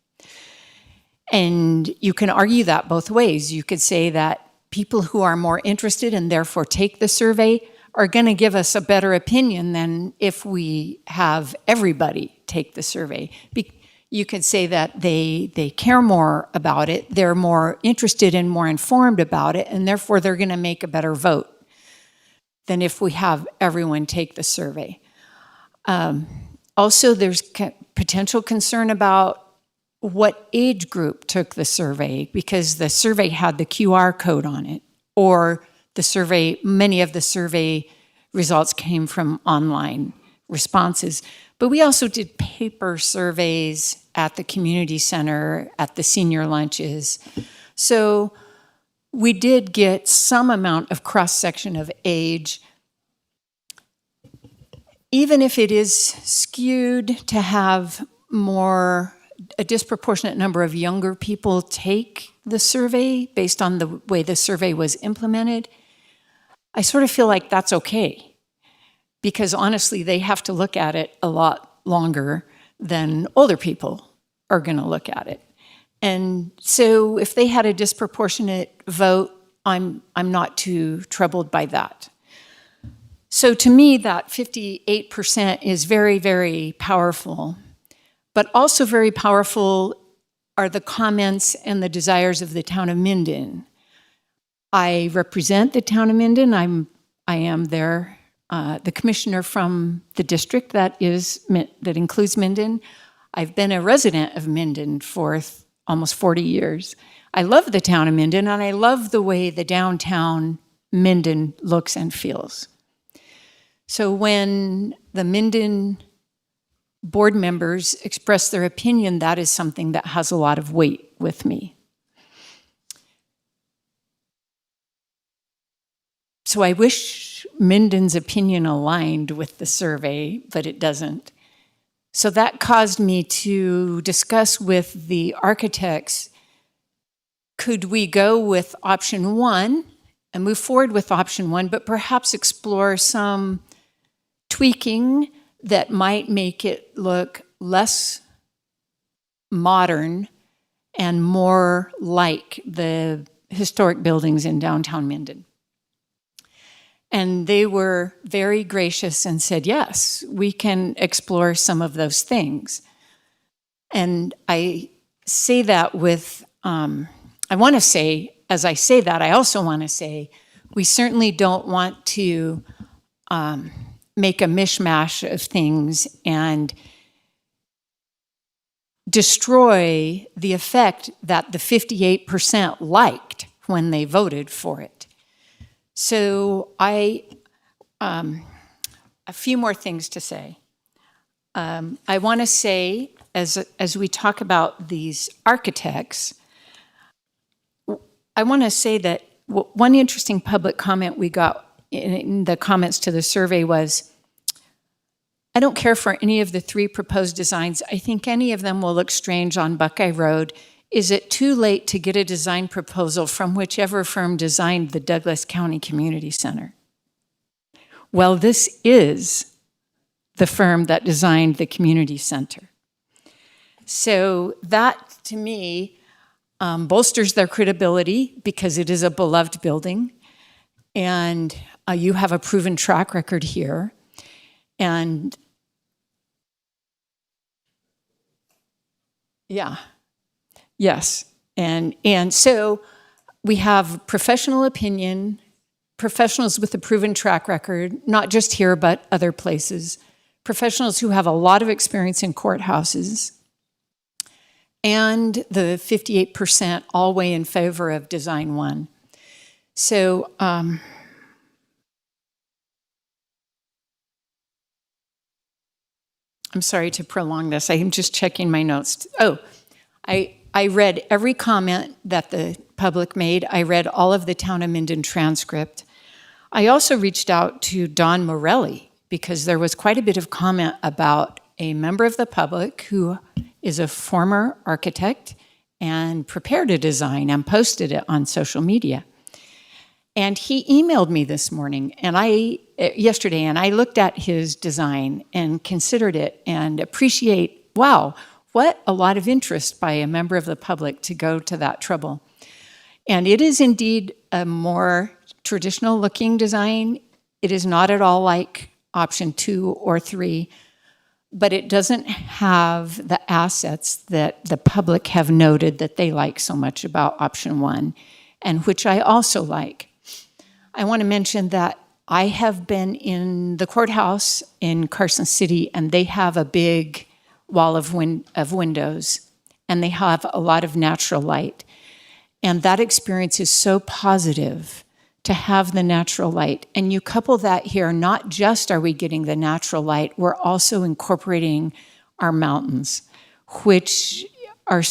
And you can argue that both ways. You could say that people who are more interested and therefore take the survey are going to give us a better opinion than if we have everybody take the survey. You could say that they care more about it, they're more interested and more informed about it, and therefore they're going to make a better vote than if we have everyone take the survey. Also, there's potential concern about what age group took the survey, because the survey had the QR code on it, or many of the survey results came from online responses. But we also did paper surveys at the community center, at the senior lunches. So we did get some amount of cross-section of age. Even if it is skewed to have a disproportionate number of younger people take the survey based on the way the survey was implemented, I sort of feel like that's okay. Because honestly, they have to look at it a lot longer than older people are going to look at it. And so if they had a disproportionate vote, I'm not too troubled by that. So to me, that 58% is very, very powerful. But also very powerful are the comments and the desires of the town of Minden. I represent the town of Minden. I am there, the commissioner from the district that includes Minden. I've been a resident of Minden for almost 40 years. I love the town of Minden, and I love the way the downtown Minden looks and feels. So when the Minden board members express their opinion, that is something that has a lot of weight with me. So I wish Minden's opinion aligned with the survey, but it doesn't. So that caused me to discuss with the architects, could we go with option one and move forward with option one, but perhaps explore some tweaking that might make it look less modern and more like the historic buildings in downtown Minden? And they were very gracious and said, yes, we can explore some of those things. And I say that with, I want to say, as I say that, I also want to say, we certainly don't want to make a mishmash of things and destroy the effect that the 58% liked when they voted for it. So a few more things to say. I want to say, as we talk about these architects, I want to say that one interesting public comment we got in the comments to the survey was, I don't care for any of the 3 proposed designs. I think any of them will look strange on Buckeye Road. Is it too late to get a design proposal from whichever firm designed the Douglas County Community Center? Well, this is the firm that designed the community center. So that, to me, bolsters their credibility because it is a beloved building, and you have a proven track record here. And yeah, yes. And so we have professional opinion, professionals with a proven track record, not just here, but other places, professionals who have a lot of experience in courthouses, and the 58% all weigh in favor of design one. So I'm sorry to prolong this. I am just checking my notes. Oh, I read every comment that the public made. I read all of the Town of Minden transcript. I also reached out to Don Morelli because there was quite a bit of comment about a member of the public who is a former architect and prepared a design and posted it on social media. And he emailed me this morning, yesterday, and I looked at his design and considered it and appreciate, wow, what a lot of interest by a member of the public to go to that trouble. And it is indeed a more traditional looking design. It is not at all like option 2 or 3, but it doesn't have the assets that the public have noted that they like so much about option 1, and which I also like. I want to mention that I have been in the courthouse in Carson City, and they have a big wall of windows, and they have a lot of natural light. And that experience is so positive to have the natural light. And you couple that here, not just are we getting the natural light, we're also incorporating our mountains, which are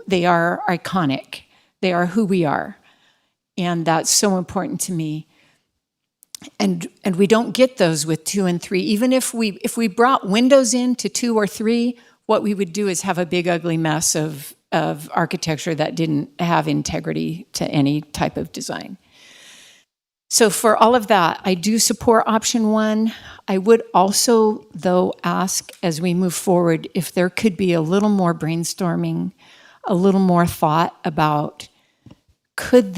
they are iconic. They are who we are. And that's so important to me. And we don't get those with 2 and 3. Even if we brought windows into 2 or 3, what we would do is have a big ugly mess of architecture that didn't have integrity to any type of design. So for all of that, I do support option 1. I would also, though, ask as we move forward if there could be a little more brainstorming, a little more thought about could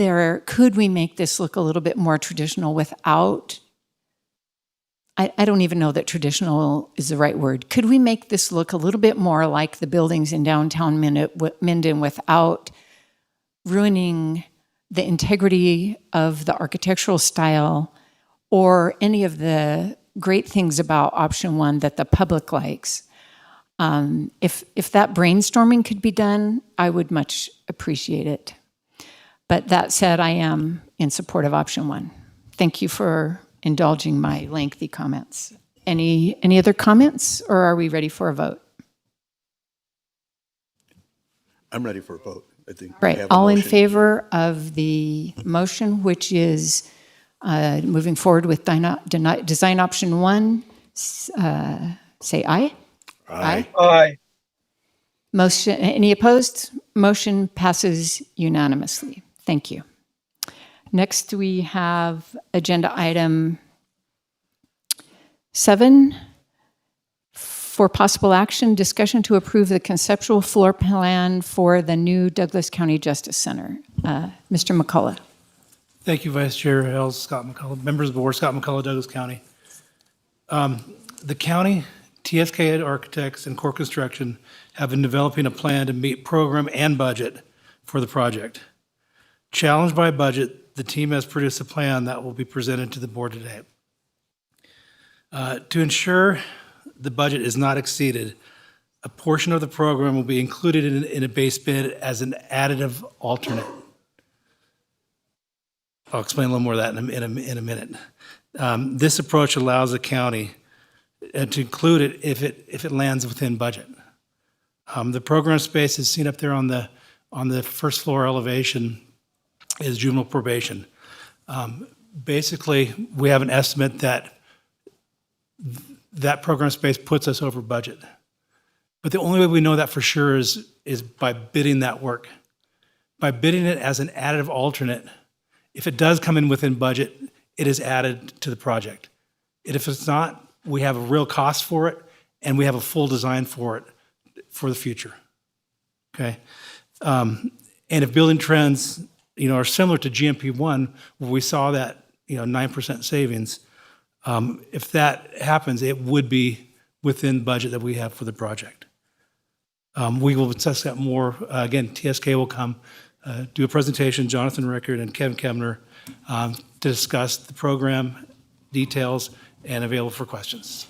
we make this look a little bit more traditional without, I don't even know that traditional is the right word. Could we make this look a little bit more like the buildings in downtown Minden without ruining the integrity of the architectural style or any of the great things about option 1 that the public likes? If that brainstorming could be done, I would much appreciate it. But that said, I am in support of option 1. Thank you for indulging my lengthy comments. Any other comments, or are we ready for a vote? I'm ready for a vote, I think. Right, all in favor of the motion, which is moving forward with design option 1, say aye. Aye. Motion, any opposed? Motion passes unanimously. Thank you. Next, we have agenda item 7 for possible action, discussion to approve the conceptual floor plan for the new Douglas County Justice Center. Mr. McCullough. Thank you, Vice Chair Hales, Scott McCullough, members of the board, Scott McCullough, Douglas County. The county, TSK Architects, and Core Construction have been developing a plan to meet program and budget for the project. Challenged by budget, the team has produced a plan that will be presented to the board today. To ensure the budget is not exceeded, a portion of the program will be included in a base bid as an additive alternate. I'll explain a little more of that in a minute. This approach allows the county to include it if it lands within budget. The program space is seen up there on the first floor elevation is juvenile probation. Basically, we have an estimate that program space puts us over budget. But the only way we know that for sure is by bidding that work. By bidding it as an additive alternate, if it does come in within budget, it is added to the project. And if it's not, we have a real cost for it, and we have a full design for it for the future. Okay? And if building trends, are similar to GMP1, where we saw that, 9% savings, if that happens, it would be within budget that we have for the project. We will discuss that more. Again, TSK will come do a presentation, Jonathan Rickard and Kevin Kemner, to discuss the program details and available for questions.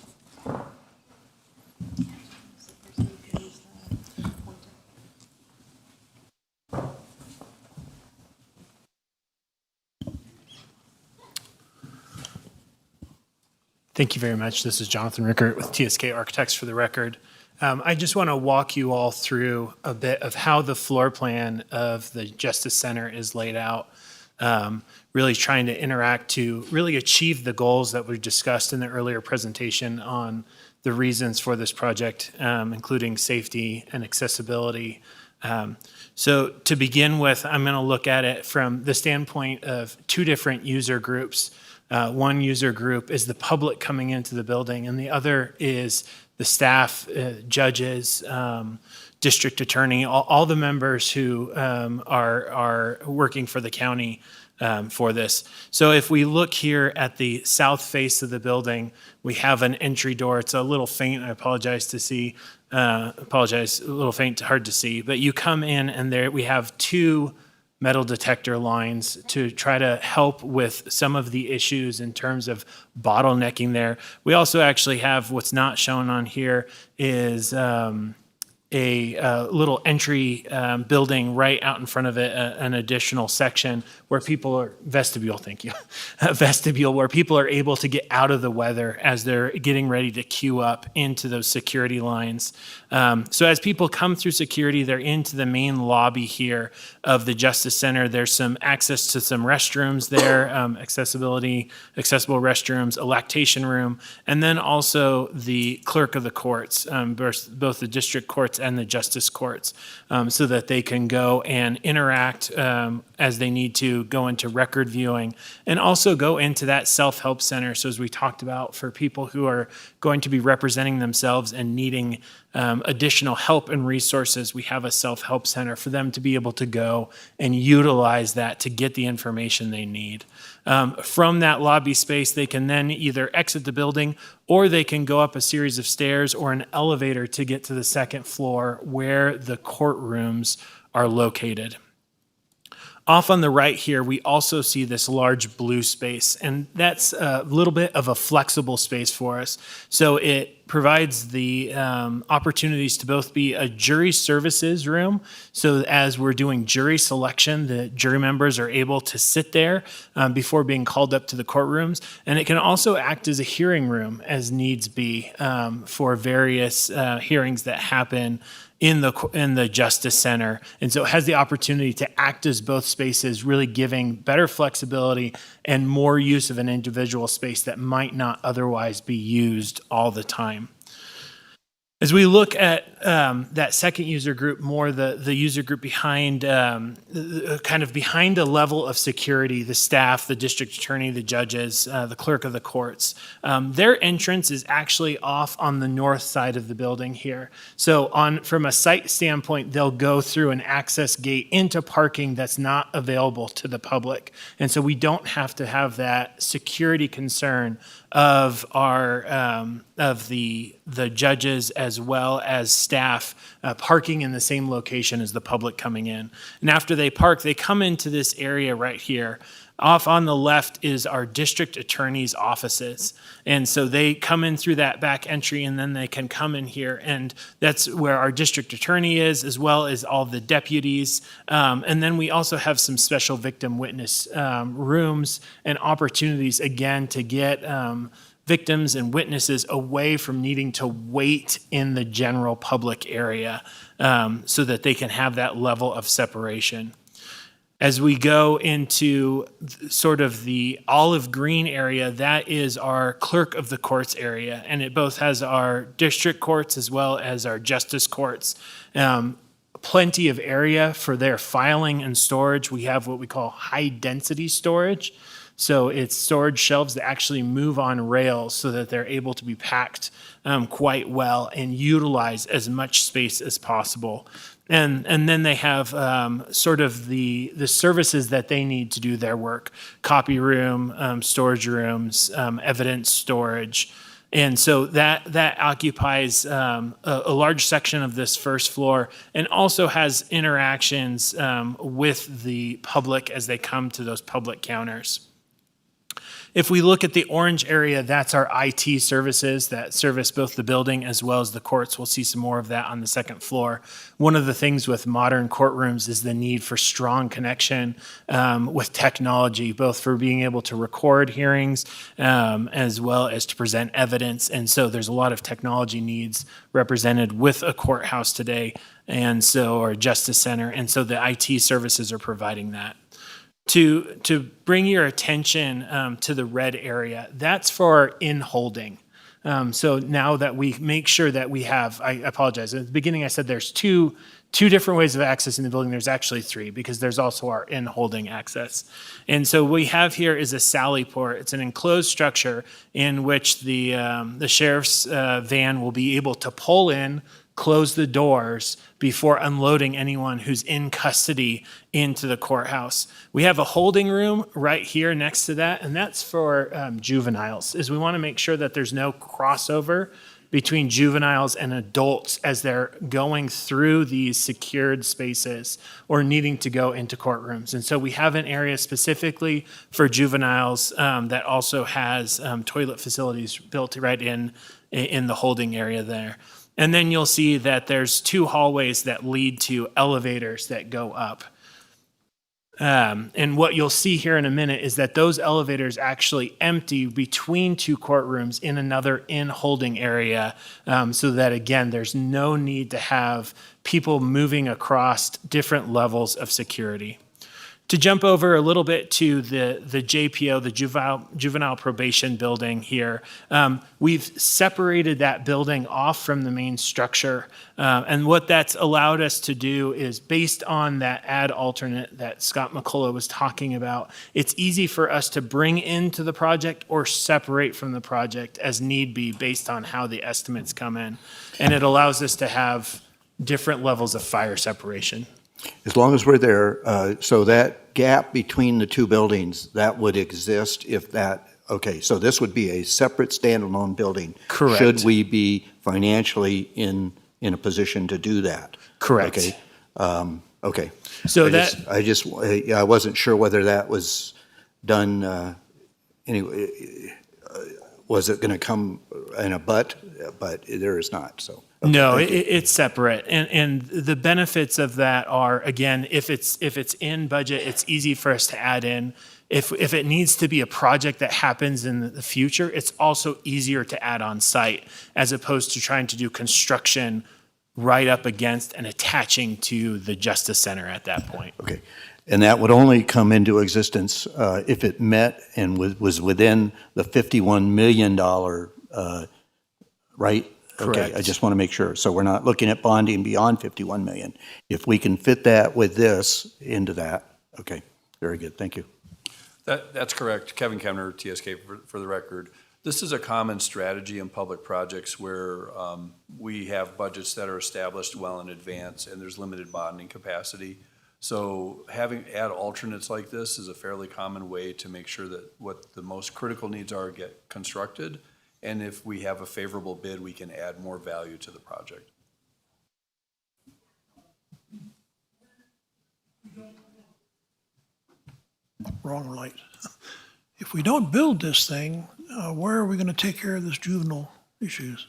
Thank you very much. This is Jonathan Rickert with TSK Architects for the record. I just want to walk you all through a bit of how the floor plan of the Justice Center is laid out, really trying to interact to really achieve the goals that we discussed in the earlier presentation on the reasons for this project, including safety and accessibility. So to begin with, I'm going to look at it from the standpoint of two different user groups. One user group is the public coming into the building, and the other is the staff, judges, district attorney, all the members who are working for the county for this. So if we look here at the south face of the building, we have an entry door. It's a little faint. I apologize to see. A little faint, hard to see. But you come in, and there we have two metal detector lines to try to help with some of the issues in terms of bottlenecking there. We also actually have, what's not shown on here is a little entry building right out in front of it, an additional section where people are, vestibule, thank you, a vestibule where people are able to get out of the weather as they're getting ready to queue up into those security lines. So as people come through security, they're into the main lobby here of the Justice Center. There's some access to some restrooms there, accessible restrooms, a lactation room, and then also the clerk of the courts, both the district courts and the justice courts, so that they can go and interact as they need to, go into record viewing, and also go into that self-help center. So as we talked about, for people who are going to be representing themselves and needing additional help and resources, we have a self-help center for them to be able to go and utilize that to get the information they need. From that lobby space, they can then either exit the building, or they can go up a series of stairs or an elevator to get to the second floor where the courtrooms are located. Off on the right here, we also see this large blue space, and that's a little bit of a flexible space for us. So it provides the opportunities to both be a jury services room. So as we're doing jury selection, the jury members are able to sit there before being called up to the courtrooms. And it can also act as a hearing room as needs be for various hearings that happen in the Justice Center. And so it has the opportunity to act as both spaces, really giving better flexibility and more use of an individual space that might not otherwise be used all the time. As we look at that second user group, more the user group behind, kind of behind a level of security, the staff, the district attorney, the judges, the clerk of the courts, their entrance is actually off on the north side of the building here. So from a site standpoint, they'll go through an access gate into parking that's not available to the public. And so we don't have to have that security concern of our of the judges as well as staff parking in the same location as the public coming in. And after they park, they come into this area right here. Off on the left is our district attorney's offices. And so they come in through that back entry and then they can come in here. And that's where our district attorney is, as well as all the deputies. And then we also have some special victim witness rooms and opportunities, again, to get victims and witnesses away from needing to wait in the general public area so that they can have that level of separation. As we go into sort of the olive green area, that is our clerk of the courts area, and it both has our district courts as well as our justice courts. Plenty of area for their filing and storage. We have what we call high density storage. So it's storage shelves that actually move on rails so that they're able to be packed quite well and utilize as much space as possible. And then they have sort of the services that they need to do their work: copy room, storage rooms, evidence storage. And so that occupies a large section of this first floor and also has interactions with the public as they come to those public counters. If we look at the orange area, that's our IT services that service both the building as well as the courts. We'll see some more of that on the second floor. One of the things with modern courtrooms is the need for strong connection with technology, both for being able to record hearings as well as to present evidence. And so there's a lot of technology needs represented with a courthouse today, and so, or justice center. And so the IT services are providing that. To bring your attention to the red area, that's for in-holding. So now that we make sure that we have, I apologize, at the beginning I said there's two different ways of accessing the building. There's actually three, because there's also our in-holding access. And so what we have here is a sally port. It's an enclosed structure in which the sheriff's van will be able to pull in, close the doors before unloading anyone who's in custody into the courthouse. We have a holding room right here next to that, and that's for juveniles, is we want to make sure that there's no crossover between juveniles and adults as they're going through these secured spaces or needing to go into courtrooms. And so we have an area specifically for juveniles that also has toilet facilities built right in the holding area there. And then you'll see that there's two hallways that lead to elevators that go up. And what you'll see here in a minute is that those elevators actually empty between two courtrooms in another in-holding area, so that, again, there's no need to have people moving across different levels of security. To jump over a little bit to the JPO, the Juvenile Probation Building here, we've separated that building off from the main structure. And what that's allowed us to do is, based on that ad alternate that Scott McCullough was talking about, it's easy for us to bring into the project or separate from the project as need be based on how the estimates come in. And it allows us to have different levels of fire separation. As long as we're there, so that gap between the two buildings, that would exist if that, okay, so this would be a separate standalone building. Correct. Should we be financially in a position to do that? Correct. Okay. Okay. So I wasn't sure whether that was done, anyway, was it going to come in a but there is not, so. Okay, no, it's separate. And the benefits of that are, again, if it's in budget, it's easy for us to add in. If it needs to be a project that happens in the future, it's also easier to add on site, as opposed to trying to do construction right up against and attaching to the Justice Center at that point. Okay. And that would only come into existence if it met and was within the $51 million, right? Okay, I Correct. just want to make sure. So we're not looking at bonding beyond 51 million. If we can fit that with this into that, okay, very good, thank you. That's correct. Kevin Kemner, TSK for the record. This is a common strategy in public projects where we have budgets that are established well in advance and there's limited bonding capacity. So add alternates like this is a fairly common way to make sure that what the most critical needs are get constructed. And if we have a favorable bid, we can add more value to the project. Wrong light. If we don't build this thing, where are we going to take care of this juvenile issues?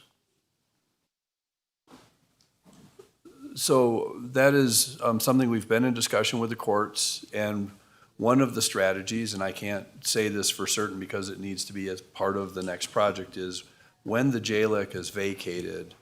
So that is something we've been in discussion with the courts, and one of the strategies, and I can't say this for certain because it needs to be as part of the next project, is when the JLEC is vacated,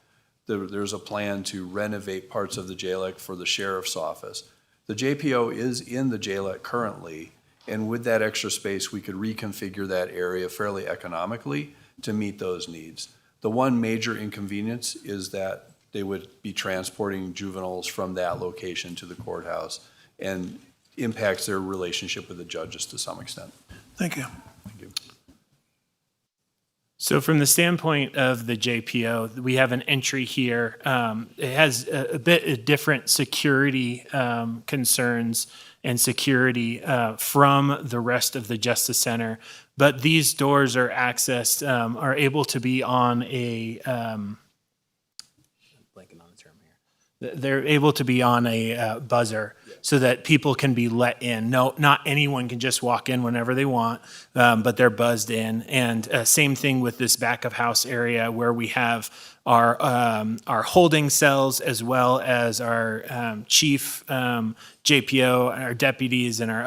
there's a plan to renovate parts of the JLEC for the sheriff's office. The JPO is in the JLEC currently, and with that extra space, we could reconfigure that area fairly economically to meet those needs. The one major inconvenience is that they would be transporting juveniles from that location to the courthouse and impacts their relationship with the judges to some extent. Thank you. Thank you. So from the standpoint of the JPO, we have an entry here. It has a bit of different security concerns and security from the rest of the Justice Center. But these doors are accessed, are able to be on a, blanking on the term here. They're able to be on a buzzer so that people can be let in. No, not anyone can just walk in whenever they want, but they're buzzed in. And same thing with this back of house area where we have our holding cells as well as our chief JPO, our deputies, and our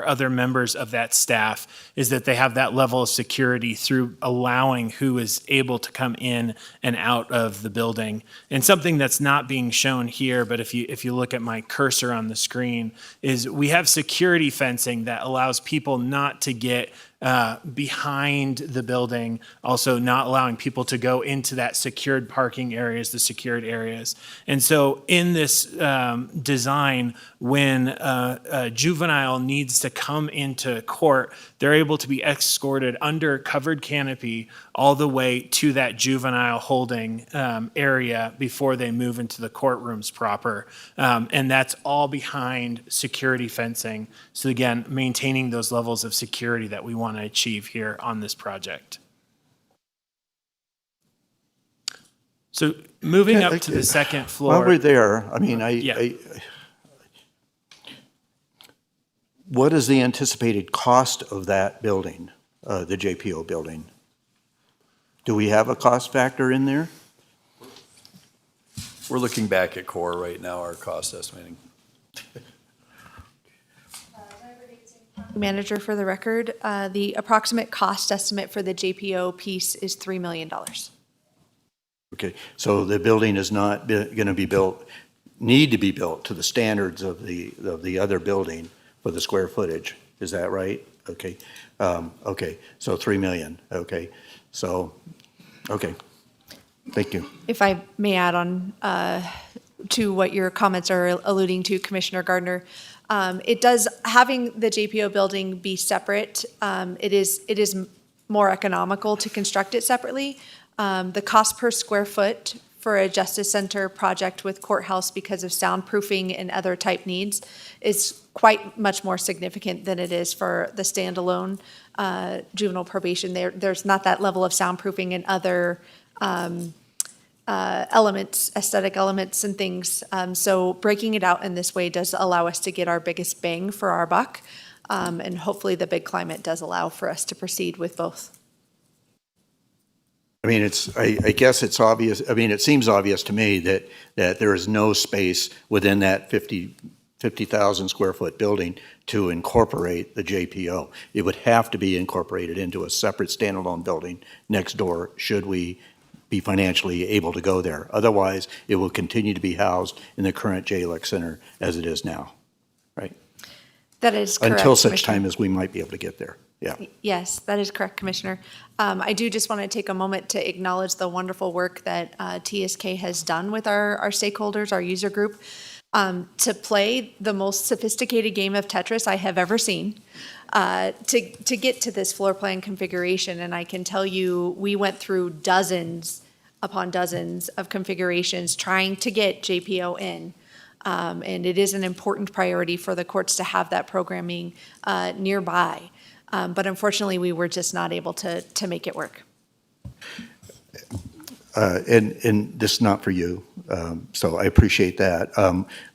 other members of that staff, is that they have that level of security through allowing who is able to come in and out of the building. And something that's not being shown here, but if you look at my cursor on the screen, is we have security fencing that allows people not to get behind the building, also not allowing people to go into that secured parking areas, the secured areas. And so in this design, when a juvenile needs to come into court, they're able to be escorted under covered canopy all the way to that juvenile holding area before they move into the courtrooms proper. And that's all behind security fencing. So again, maintaining those levels of security that we want to achieve here on this project. So moving up to the second floor. While we're there, I mean, what is the anticipated cost of that building, the JPO building? Do we have a cost factor in there? We're looking back at core right now, our cost estimating. Manager, for the record, the approximate cost estimate for the JPO piece is $3 million. Okay, so the building is not going to be built, need to be built to the standards of the other building for the square footage. Is that right? Okay, okay, so 3 million. Okay, so, okay, thank you. If I may add on to what your comments are alluding to, Commissioner Gardner, it does, having the JPO building be separate, it is more economical to construct it separately. The cost per square foot for a Justice Center project with courthouse because of soundproofing and other type needs is quite much more significant than it is for the standalone juvenile probation. There's not that level of soundproofing and other elements, aesthetic elements and things. So breaking it out in this way does allow us to get our biggest bang for our buck. And hopefully the big climate does allow for us to proceed with both. I mean, I guess it's obvious, I mean, it seems obvious to me that there is no space within that 50,000 square foot building to incorporate the JPO. It would have to be incorporated into a separate standalone building next door should we be financially able to go there. Otherwise, it will continue to be housed in the current JLEC Center as it is now, right? That is correct, Until such Commissioner. time as we might be able to get there. Yeah. Yes, that is correct, Commissioner. I do just want to take a moment to acknowledge the wonderful work that TSK has done with our stakeholders, our user group, to play the most sophisticated game of Tetris I have ever seen, to get to this floor plan configuration. And I can tell you, we went through dozens upon dozens of configurations trying to get JPO in. And it is an important priority for the courts to have that programming nearby. But unfortunately, we were just not able to make it work. And this is not for you, so I appreciate that.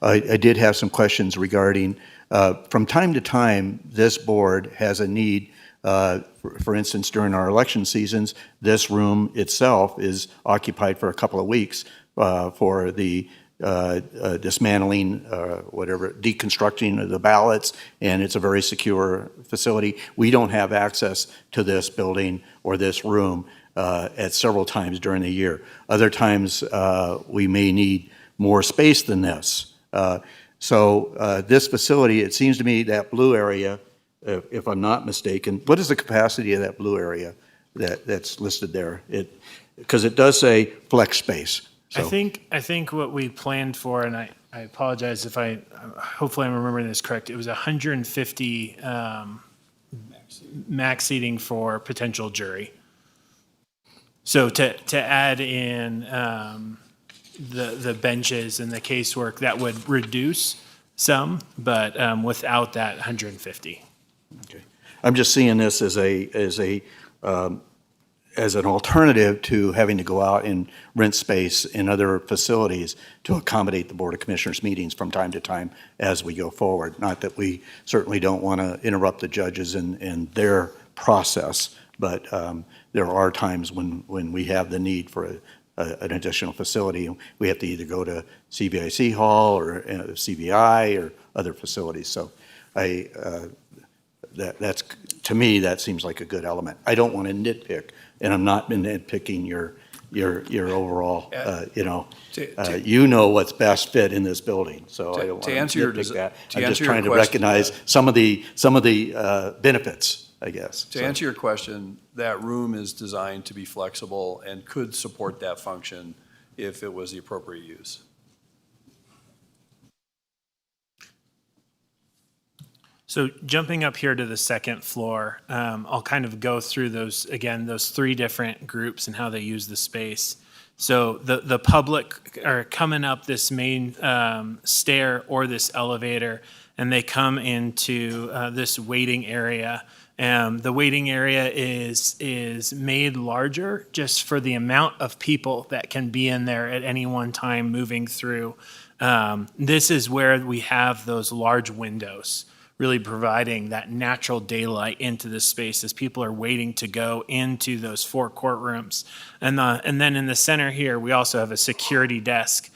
I did have some questions regarding, from time to time, this board has a need. For instance, during our election seasons, this room itself is occupied for a couple of weeks for the dismantling, deconstructing of the ballots, and it's a very secure facility. We don't have access to this building or this room at several times during the year. Other times, we may need more space than this. So this facility, it seems to me that blue area, if I'm not mistaken, what is the capacity of that blue area that's listed there? Because it does say flex space. So. I think what we planned for, and I apologize if hopefully I'm remembering this correct, it was 150 max seating for potential jury. So to add in the benches and the casework, that would reduce some, but without that 150. Okay. I'm just seeing this as an alternative to having to go out and rent space in other facilities to accommodate the Board of Commissioners meetings from time to time as we go forward. Not that we certainly don't want to interrupt the judges in their process, but there are times when we have the need for an additional facility. We have to either go to CVIC Hall or CVI or other facilities. So that's to me, that seems like a good element. I don't want to nitpick, and I'm not nitpicking your overall, you know what's best fit in this building, so I don't want to nitpick that. I'm just trying to recognize some of the benefits, I guess. To answer your question, that room is designed to be flexible and could support that function if it was the appropriate use. So jumping up here to the second floor, I'll kind of go through those three different groups and how they use the space. So the public are coming up this main stair or this elevator, and they come into this waiting area. The waiting area is made larger just for the amount of people that can be in there at any one time moving through. This is where we have those large windows, really providing that natural daylight into the space as people are waiting to go into those four courtrooms. And then in the center here, we also have a security desk,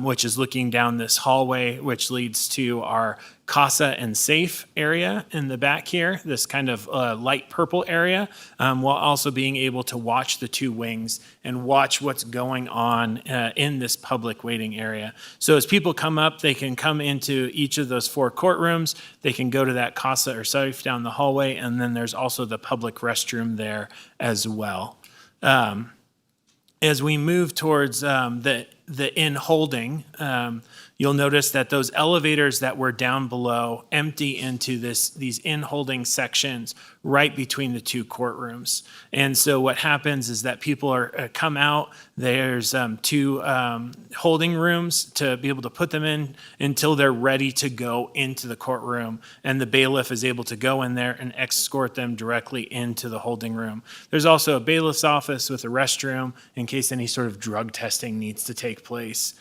which is looking down this hallway, which leads to our CASA and safe area in the back here, this kind of light purple area, while also being able to watch the two wings and watch what's going on in this public waiting area. So as people come up, they can come into each of those four courtrooms. They can go to that CASA or safe down the hallway, and then there's also the public restroom there as well. As we move towards the in holding, you'll notice that those elevators that were down below empty into these in holding sections right between the two courtrooms. And so what happens is that people are come out. There's two holding rooms to be able to put them in until they're ready to go into the courtroom, and the bailiff is able to go in there and escort them directly into the holding room. There's also a bailiff's office with a restroom in case any sort of drug testing needs to take place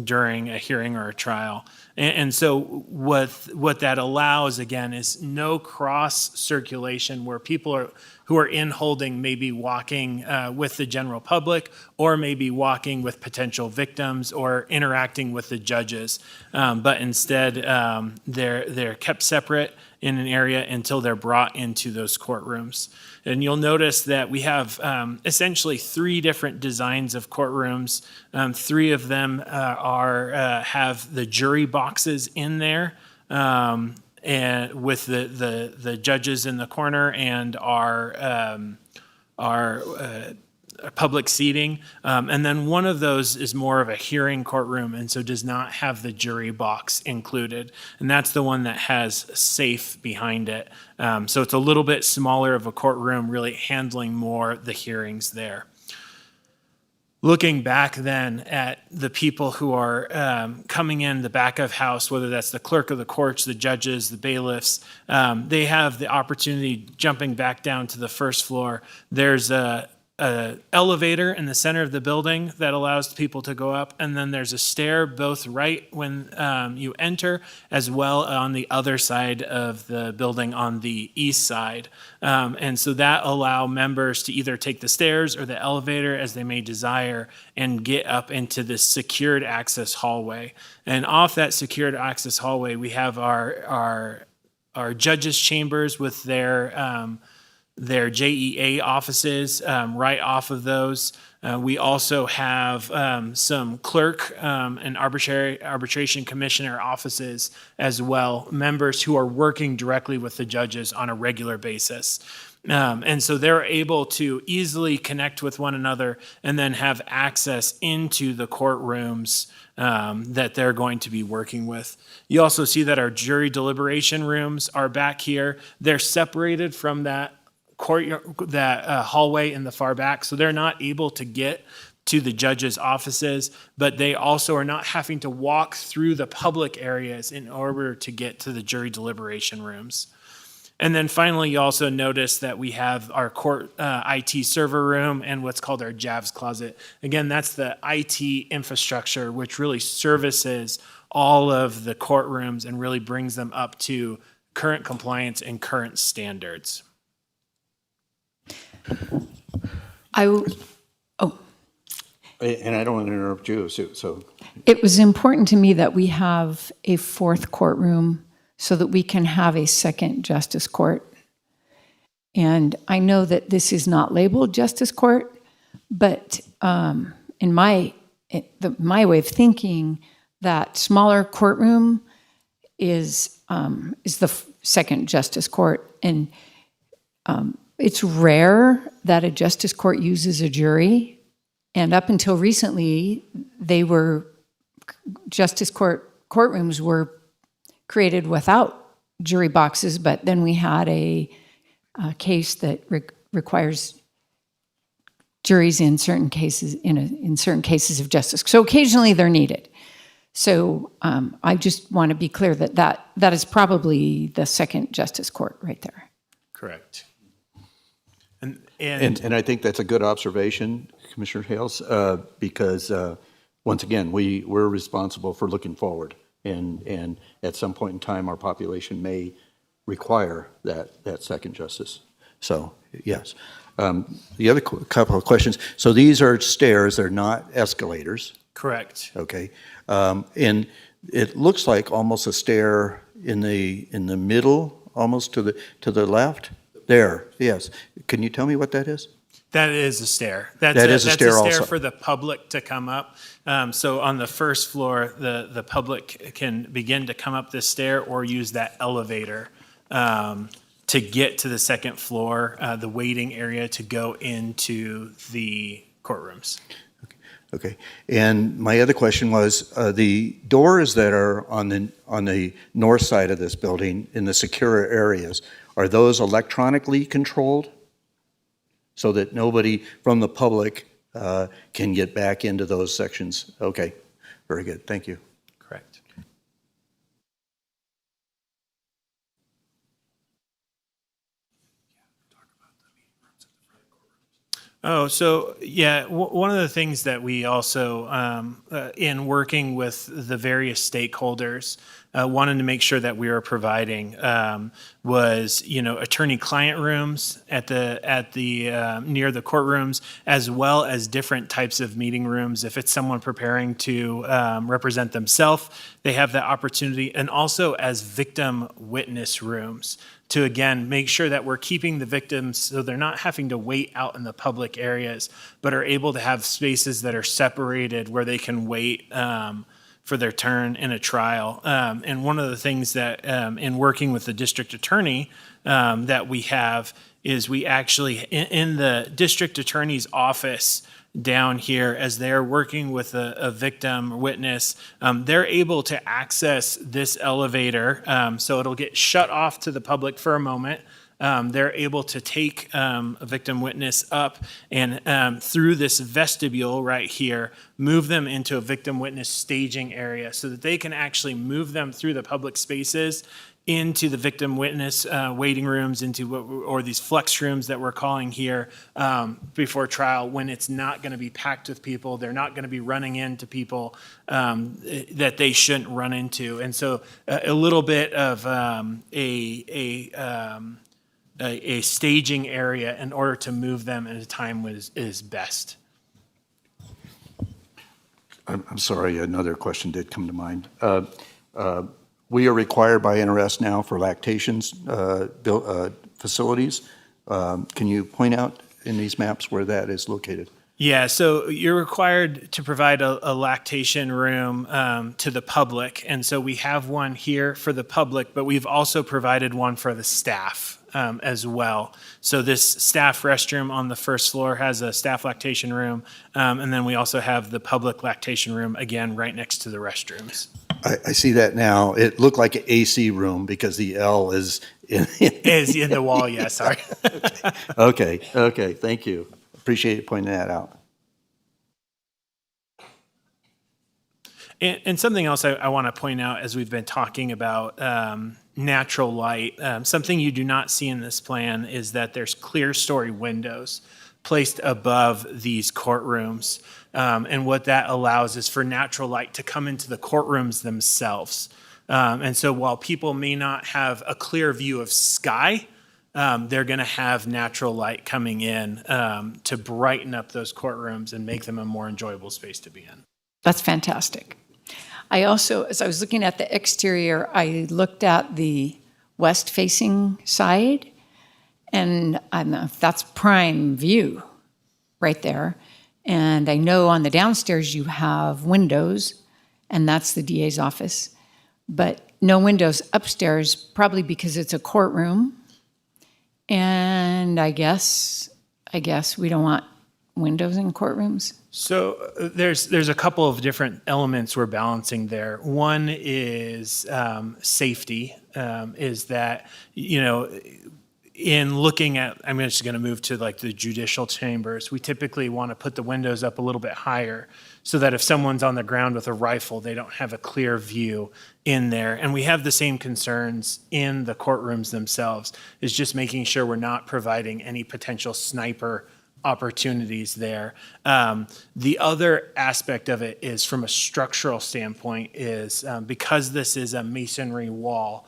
during a hearing or a trial. And so what that allows, again, is no cross circulation where people who are in holding may be walking with the general public or maybe walking with potential victims or interacting with the judges. But instead, they're kept separate in an area until they're brought into those courtrooms. And you'll notice that we have essentially three different designs of courtrooms. Three of them have the jury boxes in there. and with the judges in the corner and our public seating. And then one of those is more of a hearing courtroom, and so does not have the jury box included. And that's the one that has safe behind it. So it's a little bit smaller of a courtroom, really handling more the hearings there. Looking back then at the people who are coming in the back of house, whether that's the clerk of the courts, the judges, the bailiffs, they have the opportunity, jumping back down to the first floor. There's a elevator in the center of the building that allows people to go up, and then there's a stair both right when you enter, as well on the other side of the building on the east side. And so that allow members to either take the stairs or the elevator as they may desire and get up into this secured access hallway. And off that secured access hallway, we have our judges' chambers with their JEA offices right off of those. We also have some clerk and arbitration commissioner offices as well, members who are working directly with the judges on a regular basis. And so they're able to easily connect with one another and then have access into the courtrooms that they're going to be working with. You also see that our jury deliberation rooms are back here. They're separated from that courtyard, that hallway in the far back, so they're not able to get to the judges' offices, but they also are not having to walk through the public areas in order to get to the jury deliberation rooms. And then finally, you also notice that we have our court IT server room and what's called our JAVS closet. Again, that's the IT infrastructure, which really services all of the courtrooms and really brings them up to current compliance and current standards. And I don't want to interrupt you, so. It was important to me that we have a fourth courtroom so that we can have a second justice court. And I know that this is not labeled justice court, but in my way of thinking, that smaller courtroom is the second justice court. And it's rare that a justice court uses a jury, and up until recently, justice courtrooms were created without jury boxes, but then we had a case that requires juries in certain cases, in certain cases of justice. So occasionally they're needed. So I just want to be clear that is probably the second justice court right there. Correct. And I think that's a good observation, Commissioner Hales, because once again, we're responsible for looking forward. And at some point in time, our population may require that second justice. So, yes. The other couple of questions. So these are stairs, they're not escalators. Correct. Okay. And it looks like almost a stair in the middle, almost to the left. There, yes. Can you tell me what that is? That is a stair. That is a stair also. for the public to come up. So on the first floor, the public can begin to come up this stair or use that elevator to get to the second floor, the waiting area to go into the courtrooms. Okay. And my other question was, the doors that are on the north side of this building in the secure areas, are those electronically controlled so that nobody from the public can get back into those sections? Okay, very good. Thank you. Correct. Oh, so yeah, one of the things that we also, in working with the various stakeholders, wanted to make sure that we were providing was, attorney-client rooms at the near the courtrooms, as well as different types of meeting rooms. If it's someone preparing to represent themselves, they have that opportunity, and also as victim witness rooms to, again, make sure that we're keeping the victims so they're not having to wait out in the public areas, but are able to have spaces that are separated where they can wait for their turn in a trial. And one of the things that, in working with the district attorney, that we have is we actually, in the district attorney's office down here, as they're working with a victim or witness, they're able to access this elevator. So it'll get shut off to the public for a moment. They're able to take a victim witness up and through this vestibule right here, move them into a victim witness staging area so that they can actually move them through the public spaces into the victim witness waiting rooms, into or these flex rooms that we're calling here before trial, when it's not going to be packed with people. They're not going to be running into people that they shouldn't run into. And so a little bit of a staging area in order to move them at a time is best. I'm sorry, another question did come to mind. We are required by NRS now for lactations facilities. Can you point out in these maps where that is located? Yeah, so you're required to provide a lactation room to the public. And so we have one here for the public, but we've also provided one for the staff as well. So this staff restroom on the first floor has a staff lactation room. And then we also have the public lactation room, again, right next to the restrooms. I see that now. It looked like an AC room because the L is Is in the wall, yeah, sorry. Okay, thank you. Appreciate you pointing that out. And something else I want to point out as we've been talking about natural light, something you do not see in this plan is that there's clear story windows placed above these courtrooms. And what that allows is for natural light to come into the courtrooms themselves. And so while people may not have a clear view of sky, they're going to have natural light coming in to brighten up those courtrooms and make them a more enjoyable space to be in. That's fantastic. I also, as I was looking at the exterior, I looked at the west-facing side, and that's prime view right there. And I know on the downstairs you have windows, and that's the DA's office, but no windows upstairs, probably because it's a courtroom. And I guess we don't want windows in courtrooms. So there's a couple of different elements we're balancing there. One is safety, is that, in looking at, I'm just going to move to like the judicial chambers, we typically want to put the windows up a little bit higher so that if someone's on the ground with a rifle, they don't have a clear view in there. And we have the same concerns in the courtrooms themselves, is just making sure we're not providing any potential sniper opportunities there. The other aspect of it is from a structural standpoint is because this is a masonry wall,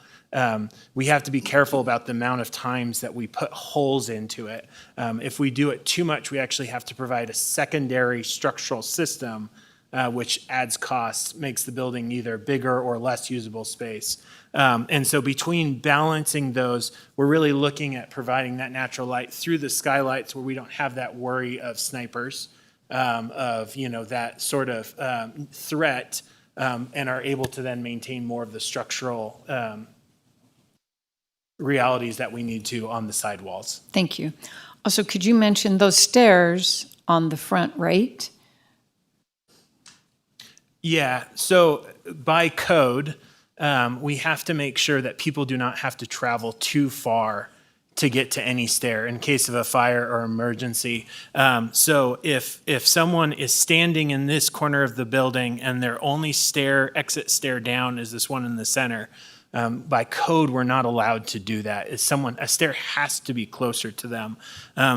we have to be careful about the amount of times that we put holes into it. If we do it too much, we actually have to provide a secondary structural system, which adds costs, makes the building either bigger or less usable space. And so between balancing those, we're really looking at providing that natural light through the skylights where we don't have that worry of snipers, of that sort of threat, and are able to then maintain more of the structural realities that we need to on the sidewalls. Thank you. Also, could you mention those stairs on the front right? Yeah, so by code, we have to make sure that people do not have to travel too far to get to any stair in case of a fire or emergency. So if someone is standing in this corner of the building and their only exit stair down is this one in the center, by code, we're not allowed to do that. A stair has to be closer to them.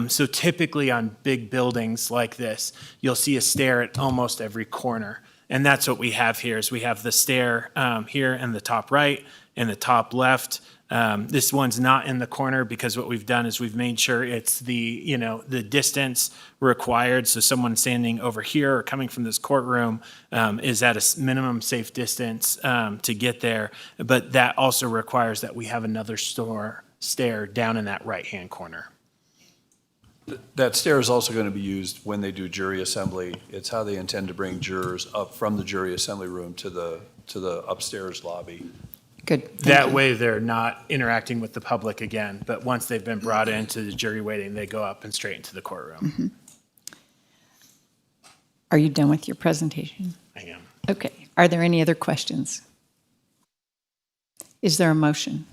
So typically on big buildings like this, you'll see a stair at almost every corner. And that's what we have here, is we have the stair here in the top right and the top left. This one's not in the corner because what we've done is we've made sure it's the distance required. So someone standing over here or coming from this courtroom is at a minimum safe distance to get there. But that also requires that we have another stair down in that right-hand corner. That stair is also going to be used when they do jury assembly. It's how they intend to bring jurors up from the jury assembly room to the upstairs lobby. Good. Thank That you. way, they're not interacting with the public again, but once they've been brought into the jury waiting, they go up and straight into the courtroom. Are you done with your presentation? I am. Okay. Are there any other questions? Is there a motion?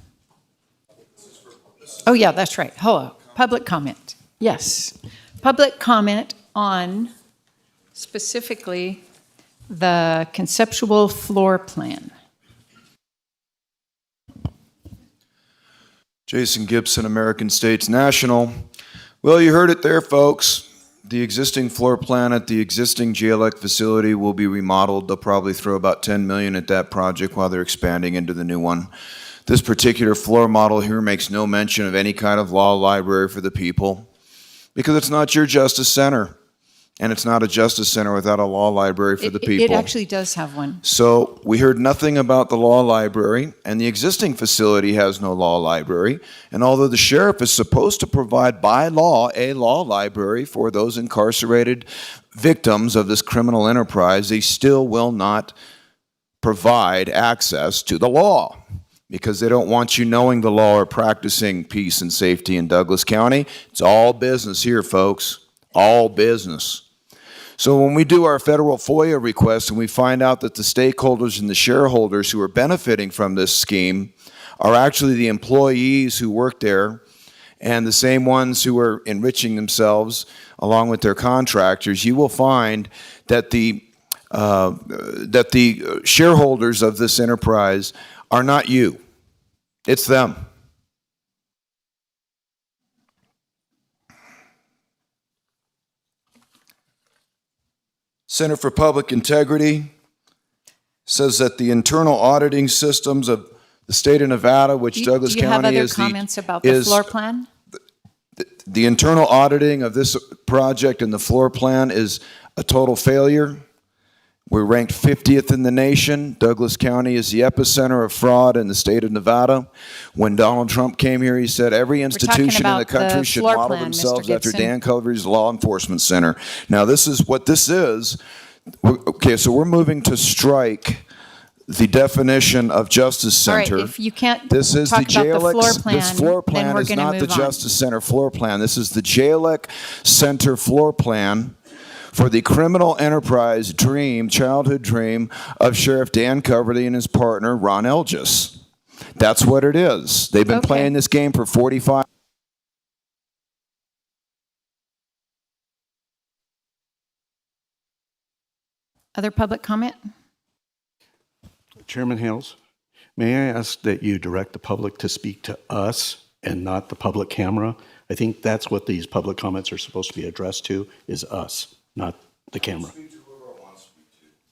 Oh, yeah, that's right. Hello. Public comment. Yes. Public comment on specifically the conceptual floor plan. Jason Gibson, American States National. Well, you heard it there, folks. The existing floor plan at the existing JLEC facility will be remodeled. They'll probably throw about $10 million at that project while they're expanding into the new one. This particular floor model here makes no mention of any kind of law library for the people because it's not your justice center, and it's not a justice center without a law library for the people. It actually does have one. So we heard nothing about the law library, and the existing facility has no law library. And although the sheriff is supposed to provide by law a law library for those incarcerated victims of this criminal enterprise, they still will not provide access to the law because they don't want you knowing the law or practicing peace and safety in Douglas County. It's all business here, folks. All business. So when we do our federal FOIA request and we find out that the stakeholders and the shareholders who are benefiting from this scheme are actually the employees who work there and the same ones who are enriching themselves along with their contractors, you will find that the shareholders of this enterprise are not you. It's them. Center for Public Integrity says that the internal auditing systems of the state of Nevada, which Douglas Do you have County other is comments about the floor plan? the internal auditing of this project and the floor plan is a total failure. We're ranked 50th in the nation. Douglas County is the epicenter of fraud in the state of Nevada. When Donald Trump came here, he said every institution in the country should model themselves after Dan Culver's Law Enforcement Center. Now, this is what this is. Okay, so we're moving to strike the definition of Justice Center. All right, if you can't This is talk the about the floor JLEC. plan, This floor then plan we're is gonna not the move on. Justice Center floor plan. This is the JLEC Center floor plan for the criminal enterprise dream, childhood dream of Sheriff Dan Coverly and his partner, Ron Elgis. That's what it is. They've been playing this game for 45. Other public comment? Chairman Hales, may I ask that you direct the public to speak to us and not the public camera? I think that's what these public comments are supposed to be addressed to, is us, not the camera.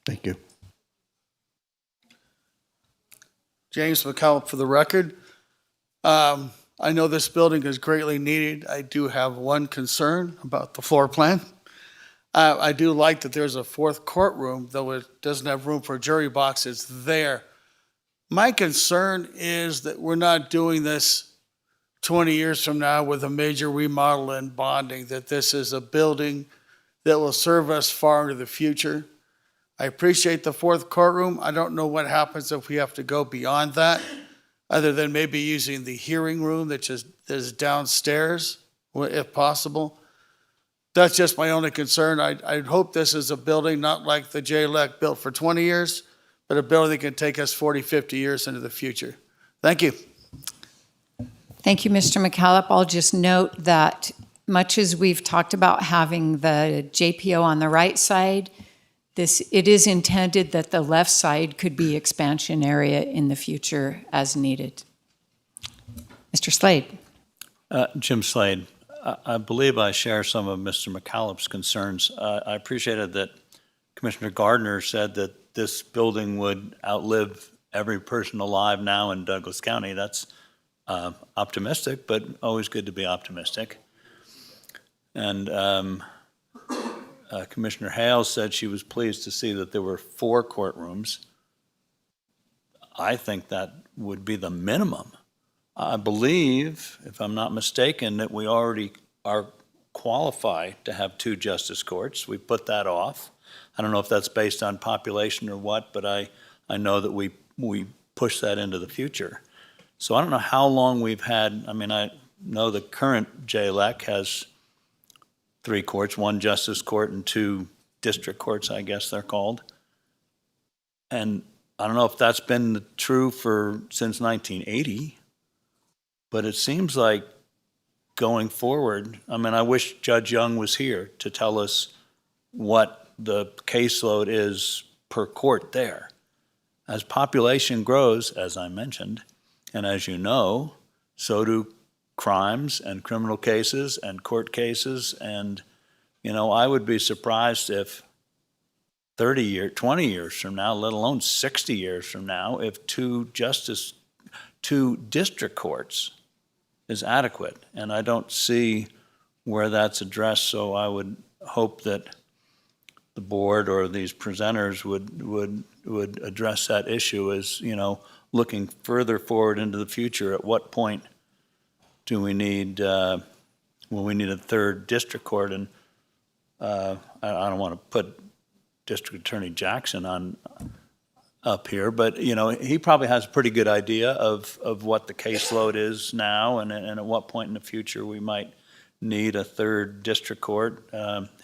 Thank you. James McCallum for the record. I know this building is greatly needed. I do have one concern about the floor plan. I do like that there's a fourth courtroom, though it doesn't have room for a jury box. It's there. My concern is that we're not doing this 20 years from now with a major remodel and bonding, that this is a building that will serve us far into the future. I appreciate the fourth courtroom. I don't know what happens if we have to go beyond that, other than maybe using the hearing room that is downstairs, if possible. That's just my only concern. I hope this is a building not like the JLEC built for 20 years, but a building that can take us 40, 50 years into the future. Thank you. Thank you, Mr. McCallum. I'll just note that much as we've talked about having the JPO on the right side, it is intended that the left side could be expansion area in the future as needed. Mr. Slade. Jim Slade. I believe I share some of Mr. McCallum's concerns. I appreciated that Commissioner Gardner said that this building would outlive every person alive now in Douglas County. That's optimistic, but always good to be optimistic. And Commissioner Hales said she was pleased to see that there were 4 courtrooms. I think that would be the minimum. I believe, if I'm not mistaken, that we already are qualify to have 2 justice courts. We put that off. I don't know if that's based on population or what, but I know that we push that into the future. So I don't know how long we've had, I mean, I know the current JLEC has 3 courts, 1 justice court and 2 district courts, I guess they're called. And I don't know if that's been true since 1980, but it seems like going forward, I mean, I wish Judge Young was here to tell us what the caseload is per court there. As population grows, as I mentioned, and as you know, so do crimes and criminal cases and court cases. And, you know, I would be surprised if 20 years from now, let alone 60 years from now, if 2 district courts is adequate. And I don't see where that's addressed, so I would hope that the board or these presenters would address that issue as, you know, looking further forward into the future. At what point do we need, will we need a 3rd district court? And I don't want to put District Attorney Jackson up here, but, you know, he probably has a pretty good idea of what the caseload is now and at what point in the future we might need a 3rd district court.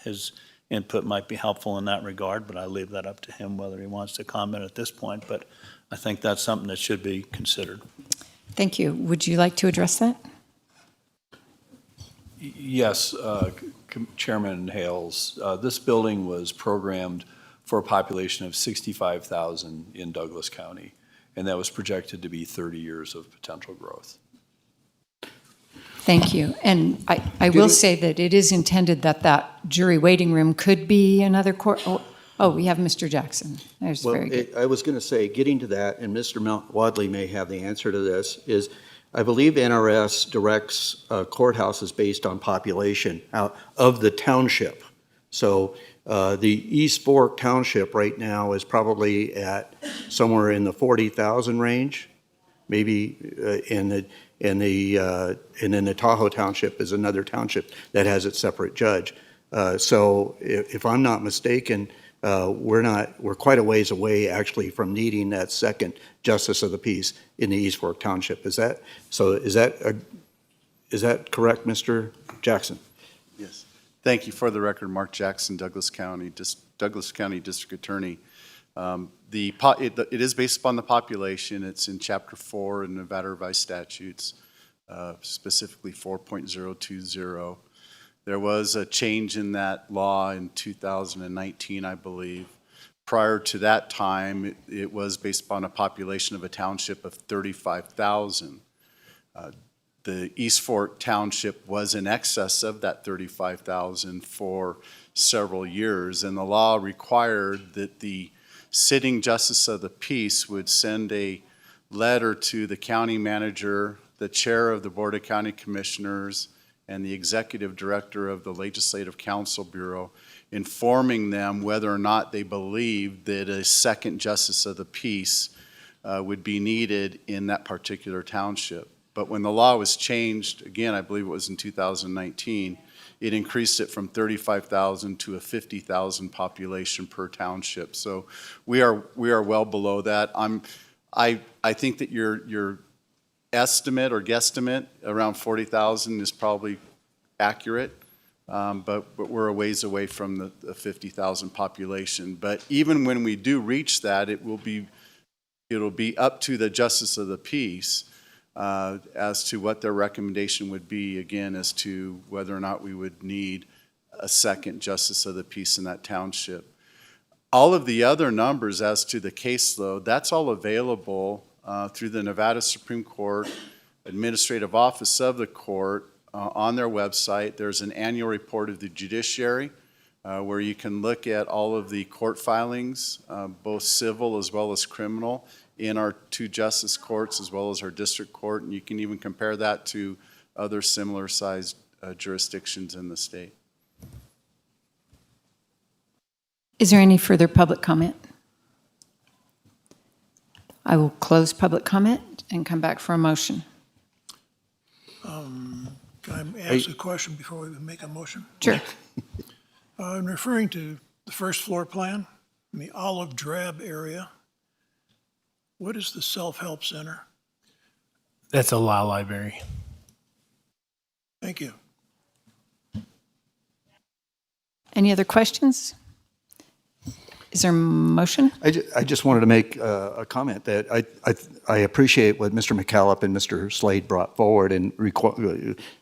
His input might be helpful in that regard, but I leave that up to him whether he wants to comment at this point. But I think that's something that should be considered. Thank you. Would you like to address that? Yes, Chairman Hales, this building was programmed for a population of 65,000 in Douglas County, and that was projected to be 30 years of potential growth. Thank you. And I will say that it is intended that jury waiting room could be another court. Oh, we have Mr. Jackson. There's very good. I was going to say, getting to that, and Mr. Wadley may have the answer to this, is I believe NRS directs courthouses based on population of the township. So the East Fork Township right now is probably at somewhere in the 40,000 range, maybe and then the Tahoe Township is another township that has its separate judge. So if I'm not mistaken, we're quite a ways away actually from needing that 2nd justice of the peace in the East Fork Township. Is that correct, Mr. Jackson? Yes. Thank you. For the record, Mark Jackson, Douglas County District Attorney. It is based upon the population. It's in Chapter 4 in Nevada Revised Statutes, specifically 4.020. There was a change in that law in 2019, I believe. Prior to that time, it was based upon a population of a township of 35,000. The East Fork Township was in excess of that 35,000 for several years, and the law required that the sitting justice of the peace would send a letter to the county manager, the chair of the Board of County Commissioners, and the executive director of the Legislative Council Bureau, informing them whether or not they believed that a 2nd justice of the peace would be needed in that particular township. But when the law was changed, again, I believe it was in 2019, it increased it from 35,000 to a 50,000 population per township. So we are well below that. I think that your estimate or guesstimate around 40,000 is probably accurate, but we're a ways away from the 50,000 population. But even when we do reach that, it'll be up to the justice of the peace as to what their recommendation would be, again, as to whether or not we would need a 2nd justice of the peace in that township. All of the other numbers as to the caseload, that's all available through the Nevada Supreme Court Administrative Office of the court on their website. There's an annual report of the judiciary where you can look at all of the court filings, both civil as well as criminal, in our 2 justice courts as well as our district court, and you can even compare that to other similar sized jurisdictions in the state. Is there any further public comment? I will close public comment and come back for a motion. Can I ask a question before we make a motion? Sure. I'm referring to the first floor plan in the olive drab area. What is the self-help center? That's a law library. Thank you. Any other questions? Is there a motion? I just wanted to make a comment that I appreciate what Mr. McCallop and Mr. Slade brought forward, and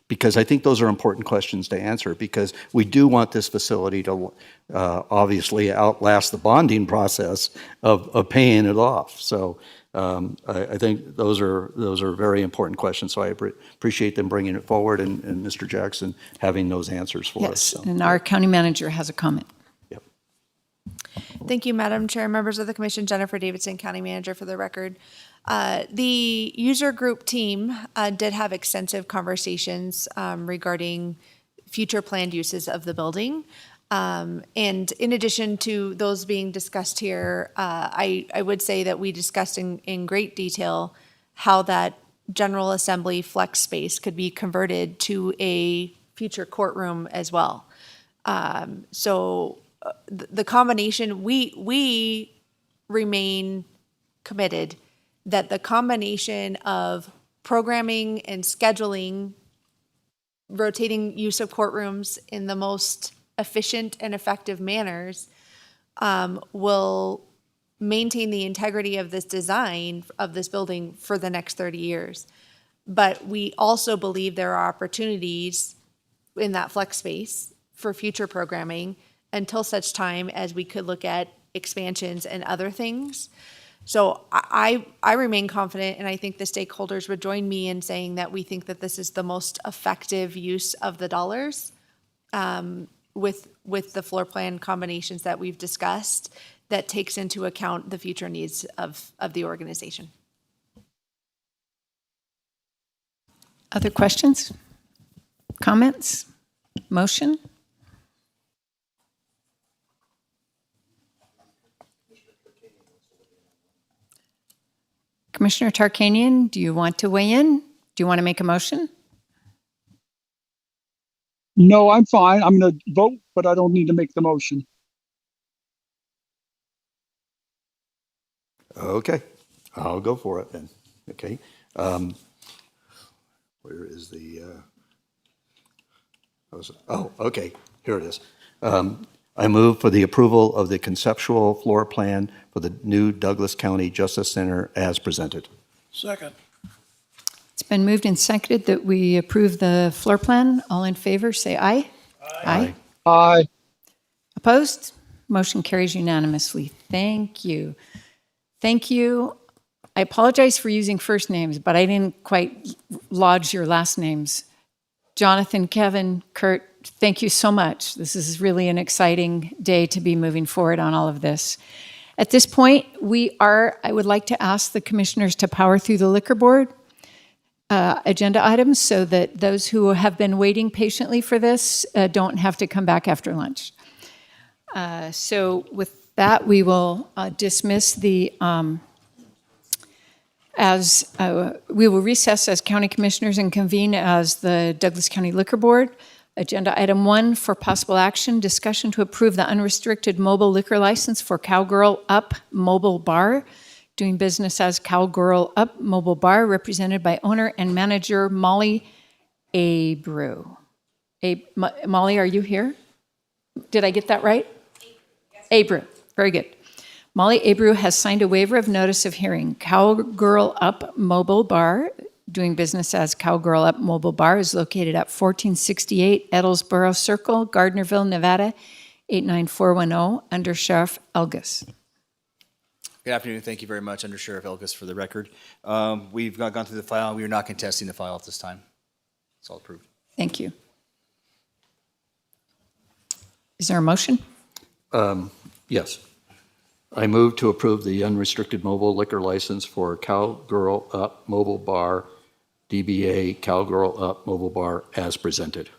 because I think those are important questions to answer, because we do want this facility to obviously outlast the bonding process of paying it off. So I think those are very important questions. So I appreciate them bringing it forward, and Mr. Jackson having those answers for us. Yes, So. and our county manager has a comment. Thank you, Madam Chair, members of the commission. Jennifer Davidson, County Manager, for the record. The user group team did have extensive conversations regarding future planned uses of the building. And in addition to those being discussed here, I would say that we discussed in great detail how that General Assembly flex space could be converted to a future courtroom as well. So the combination, we remain committed that the combination of programming and scheduling, rotating use of courtrooms in the most efficient and effective manners will maintain the integrity of this design of this building for the next 30 years. But we also believe there are opportunities in that flex space for future programming until such time as we could look at expansions and other things. So I remain confident, and I think the stakeholders would join me in saying that we think that this is the most effective use of the dollars with the floor plan combinations that we've discussed that takes into account the future needs of the organization. Other questions? Comments? Motion? Commissioner Tarkanian, do you want to weigh in? Do you want to make a motion? No, I'm fine. I'm going to vote, but I don't need to make the motion. Okay, I'll go for it then. Okay. Where is the, okay, here it is. I move for the approval of the conceptual floor plan for the new Douglas County Justice Center as presented. Second. It's been moved and seconded that we approve the floor plan. All in favor, say aye. Aye. Aye. Opposed? Motion carries unanimously. Thank you. Thank you. I apologize for using first names, but I didn't quite lodge your last names. Jonathan, Kevin, Kurt, thank you so much. This is really an exciting day to be moving forward on all of this. At this point, I would like to ask the commissioners to power through the liquor board agenda items so that those who have been waiting patiently for this don't have to come back after lunch. So with that, we will dismiss the, we will recess as county commissioners and convene as the Douglas County Liquor Board. Agenda item 1 for possible action, discussion to approve the unrestricted mobile liquor license for Cowgirl Up Mobile Bar, doing business as Cowgirl Up Mobile Bar, represented by owner and manager Molly Abreu. Molly, are you here? Did I get that right? Abreu, very good. Molly Abreu has signed a waiver of notice of hearing. Cowgirl Up Mobile Bar, doing business as Cowgirl Up Mobile Bar, is located at 1468 Edlesboro Circle, Gardnerville, Nevada, 89410, under Sheriff Elgus. Good afternoon. Thank you very much, Under Sheriff Elgus, for the record. We've gone through the file. We are not contesting the file at this time. It's all approved. Thank you. Is there a motion? Yes. I move to approve the unrestricted mobile liquor license for Cowgirl Up Mobile Bar, DBA Cowgirl Up Mobile Bar, as presented.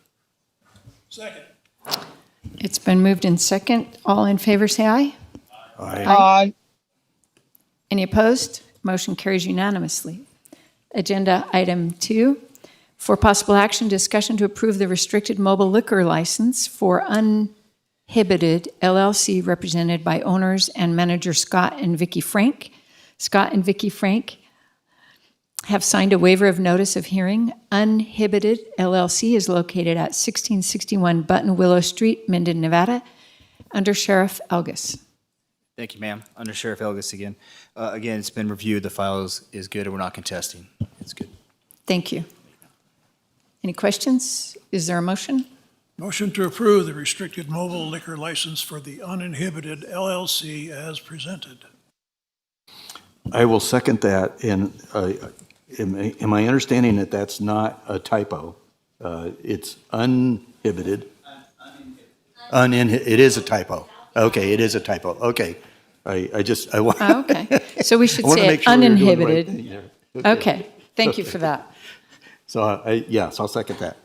Second. It's been moved in second. All in favor, say aye. Aye. Aye. Any opposed? Motion carries unanimously. Agenda item 2 For possible action, discussion to approve the restricted mobile liquor license for Uninhibited LLC represented by owners and manager Scott and Vicky Frank. Scott and Vicky Frank have signed a waiver of notice of hearing. Uninhibited LLC is located at 1661 Button Willow Street, Minden, Nevada, under Sheriff Elgus. Thank you, ma'am. Under Sheriff Elgus again. Again, it's been reviewed. The file is good, and we're not contesting. It's good. Thank you. Any questions? Is there a motion? Motion to approve the restricted mobile liquor license for the Uninhibited LLC as presented. I will second that, and am I understanding that that's not a typo? It's uninhibited. It is a typo. Okay, it is a typo. Okay. I want. Okay. So we should say it uninhibited. Okay. Thank you for that. So, yes, I'll second that.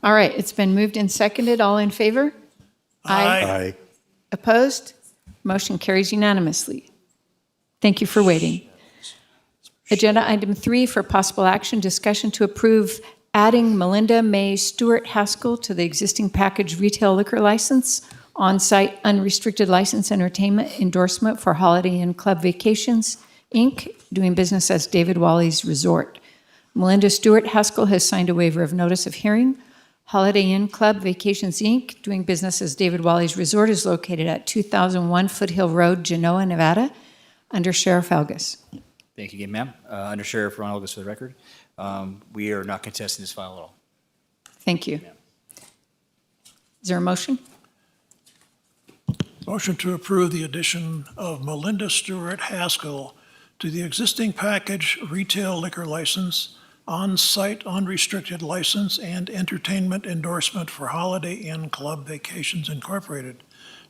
All right. It's been moved and seconded. All in favor? Aye. Opposed? Motion carries unanimously. Thank you for waiting. Agenda item 3 for possible action, discussion to approve adding Melinda May Stewart Haskell to the existing package retail liquor license, on-site unrestricted license entertainment endorsement for Holiday Inn Club Vacations, Inc., doing business as David Wally's Resort. Melinda Stewart Haskell has signed a waiver of notice of hearing. Holiday Inn Club Vacations, Inc., doing business as David Wally's Resort, is located at 2001 Foothill Road, Genoa, Nevada, under Sheriff Elgus. Thank you again, ma'am. Under Sheriff Ron Elgus for the record. We are not contesting this file at all. Thank you. Is there a motion? Motion to approve the addition of Melinda Stewart Haskell to the existing package retail liquor license, on-site unrestricted license, and entertainment endorsement for Holiday Inn Club Vacations Incorporated,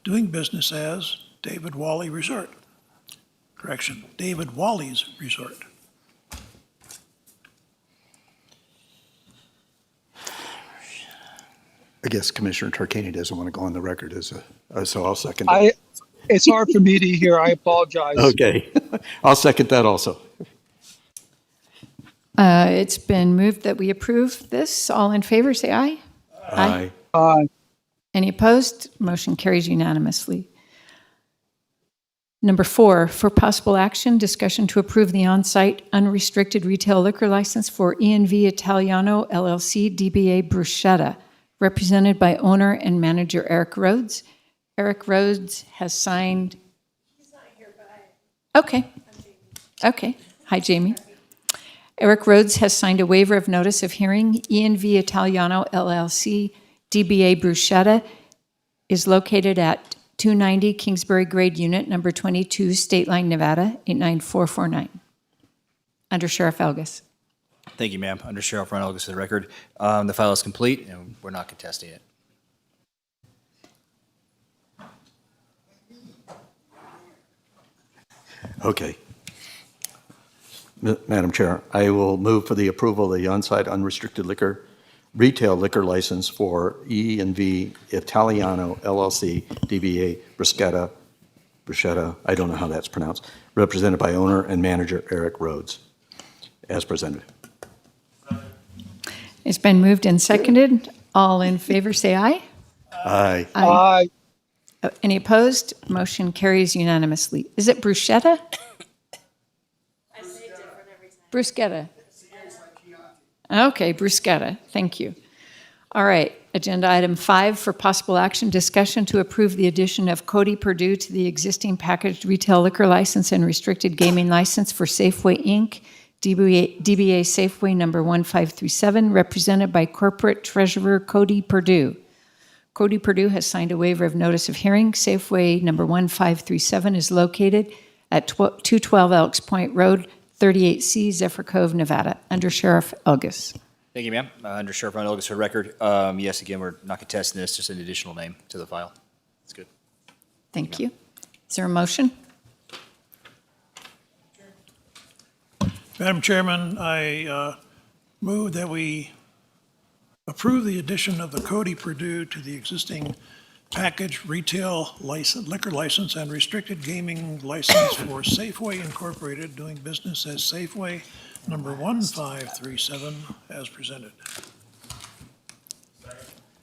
doing business as David Wally Resort. Correction, David Wally's Resort. I guess Commissioner Tarkanian doesn't want to go on the record so I'll second it. It's hard for me to hear. I apologize. Okay. I'll second that also. It's been moved that we approve this. All in favor, say aye. Aye. Aye. Any opposed? Motion carries unanimously. Number 4, for possible action, discussion to approve the on-site unrestricted retail liquor license for ENV Italiano LLC DBA Bruschetta, represented by owner and manager Eric Rhodes. Eric Rhodes has signed. He's not here, but Okay. Okay. Hi, Jamie. Eric Rhodes has signed a waiver of notice of hearing. ENV Italiano LLC DBA Bruschetta is located at 290 Kingsbury Grade Unit, number 22, State Line, Nevada, 89449. Under Sheriff Elgus. Thank you, ma'am. Under Sheriff Ron Elgus for the record. The file is complete, and we're not contesting it. Okay. Madam Chair, I will move for the approval of the on-site unrestricted retail liquor license for E&V Italiano LLC DBA Bruschetta, I don't know how that's pronounced, represented by owner and manager Eric Rhodes, as presented. It's been moved and seconded. All in favor, say aye. Aye. Aye. Any opposed? Motion carries unanimously. Is it Bruschetta? I say it different every time. Bruschetta. Okay, Bruschetta. Thank you. All right. Agenda item 5 for possible action, discussion to approve the addition of Cody Purdue to the existing packaged retail liquor license and restricted gaming license for Safeway Inc., DBA Safeway number 1537, represented by corporate treasurer Cody Purdue. Cody Purdue has signed a waiver of notice of hearing. Safeway number 1537 is located at 212 Elks Point Road, 38C, Zephyr Cove, Nevada, under Sheriff Elgus. Thank you, ma'am. Under Sheriff Ron Elgus for the record. Yes, again, we're not contesting this, just an additional name to the file. It's good. Thank you. Is there a motion? Madam Chairman, I move that we approve the addition of the Cody Purdue to the existing package retail liquor license and restricted gaming license for Safeway Incorporated, doing business as Safeway number 1537 as presented.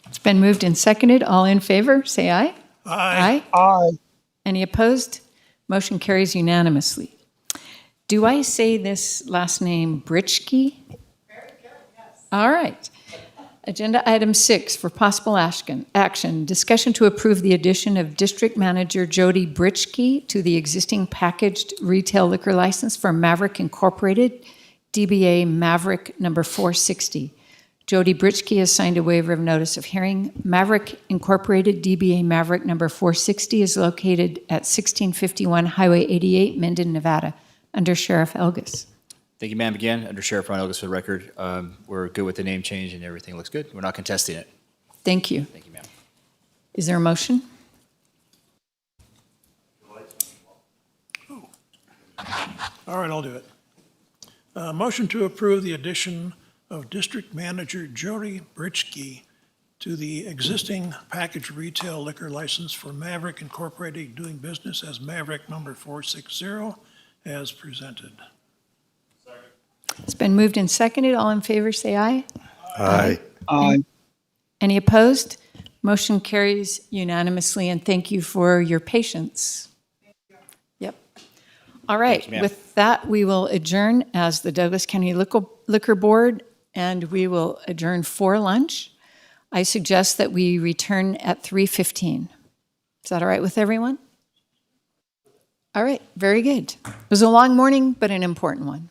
It's been moved and seconded. All in favor, say aye. Aye. Aye. Any opposed? Motion carries unanimously. Do I say this last name Britschke? All right. Agenda item 6 for possible action, discussion to approve the addition of District Manager Jody Britschke to the existing packaged retail liquor license for Maverick Incorporated, DBA Maverick number 460. Jody Britschke has signed a waiver of notice of hearing. Maverick Incorporated, DBA Maverick number 460 is located at 1651 Highway 88, Minden, Nevada, under Sheriff Elgus. Thank you, ma'am. Again, Under Sheriff Ron Elgus for the record. We're good with the name change and everything looks good. We're not contesting it. Thank you. Thank you, ma'am. Is there a motion? All right, I'll do it. Motion to approve the addition of District Manager Jody Britschke to the existing packaged retail liquor license for Maverick Incorporated, doing business as Maverick number 460, as presented. It's been moved and seconded. All in favor, say aye. Aye. Aye. Any opposed? Motion carries unanimously, and thank you for your patience. Yep. All right, Thank you, ma'am. with that, we will adjourn as the Douglas County Liquor Board, and we will adjourn for lunch. I suggest that we return at 3:15. Is that all right with everyone? All right, very good. It was a long morning, but an important one.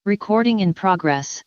Recording in progress.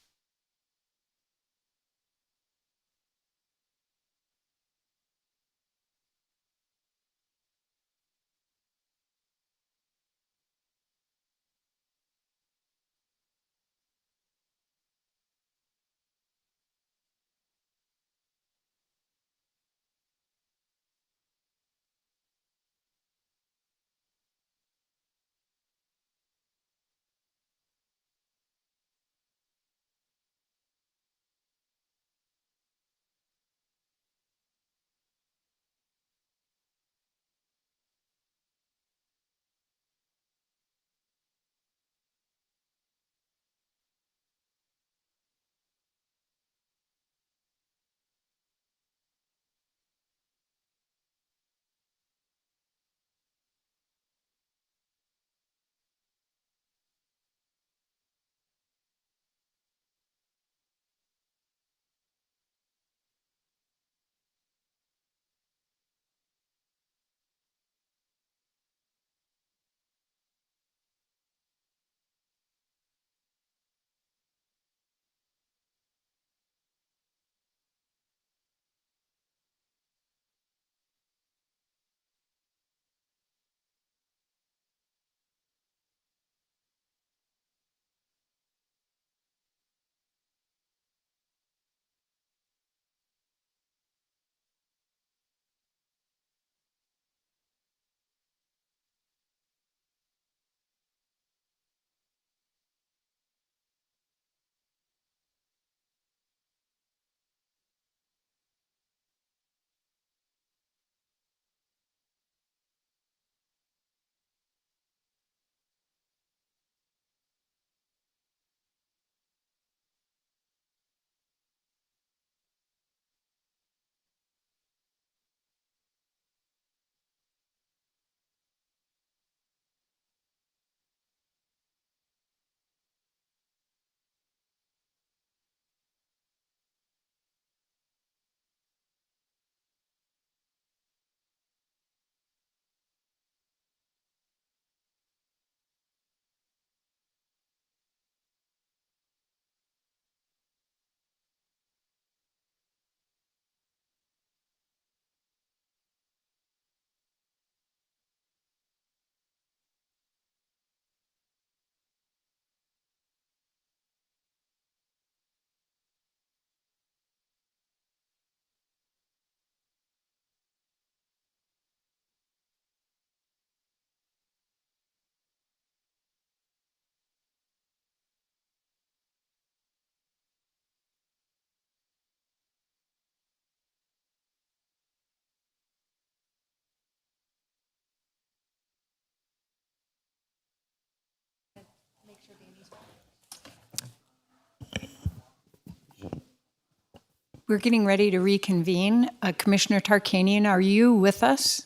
We're getting ready to reconvene. Commissioner Tarkanian, are you with us?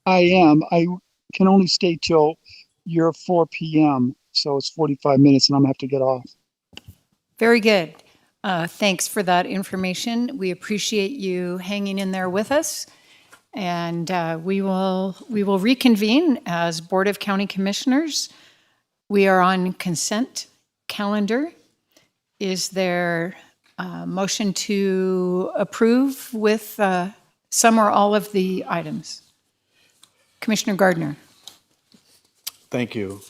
I am. I can only stay till your 4 p.m. So it's 45 minutes and I'm gonna have to get off. Very good. Thanks for that information. We appreciate you hanging in there with us. And we will reconvene as Board of County Commissioners. We are on consent calendar. Is there a motion to approve with some or all of the items? Commissioner Gardner. Thank you.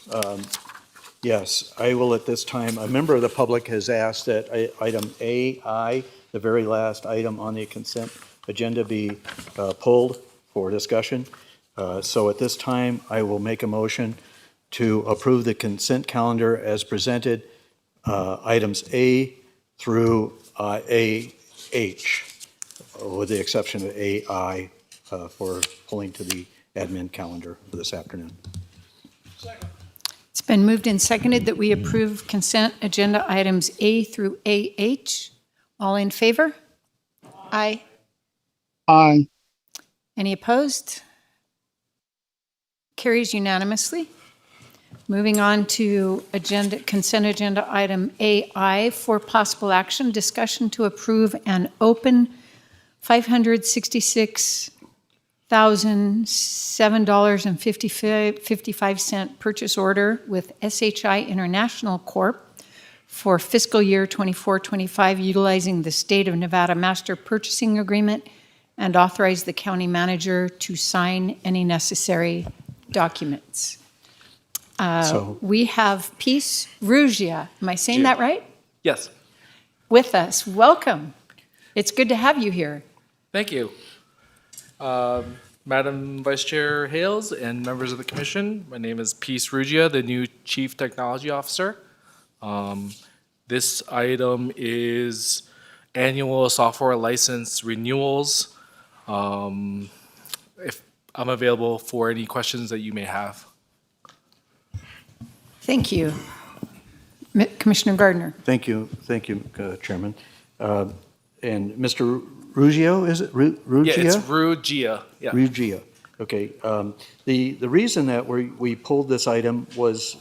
Yes, I will at this time. A member of the public has asked that item AI, the very last item on the consent agenda, be pulled for discussion. So at this time, I will make a motion to approve the consent calendar as presented, items A through AH, with the exception of AI for pulling to the admin calendar for this afternoon. It's been moved and seconded that we approve consent agenda items A through AH. All in favor? Aye. Aye. Any opposed? Carries unanimously. Moving on to consent agenda item AI for possible action, discussion to approve an open 566 $1,007.55 purchase order with SHI International Corp. For fiscal year 24-25, utilizing the State of Nevada Master Purchasing Agreement, and authorize the county manager to sign any necessary documents. We have Peace Ruggia, am I saying that right? Yes. With us. Welcome. It's good to have you here. Thank you. Madam Vice Chair Hales and members of the commission, my name is Peace Ruggia, the new Chief Technology Officer. This item is annual software license renewals. If I'm available for any questions that you may have. Thank you. Commissioner Gardner. Thank you, Chairman. And Mr. Ruggio, is it Ruggia? Yeah, it's Ruggia. Yeah. Ruggia. Okay. The reason that we pulled this item was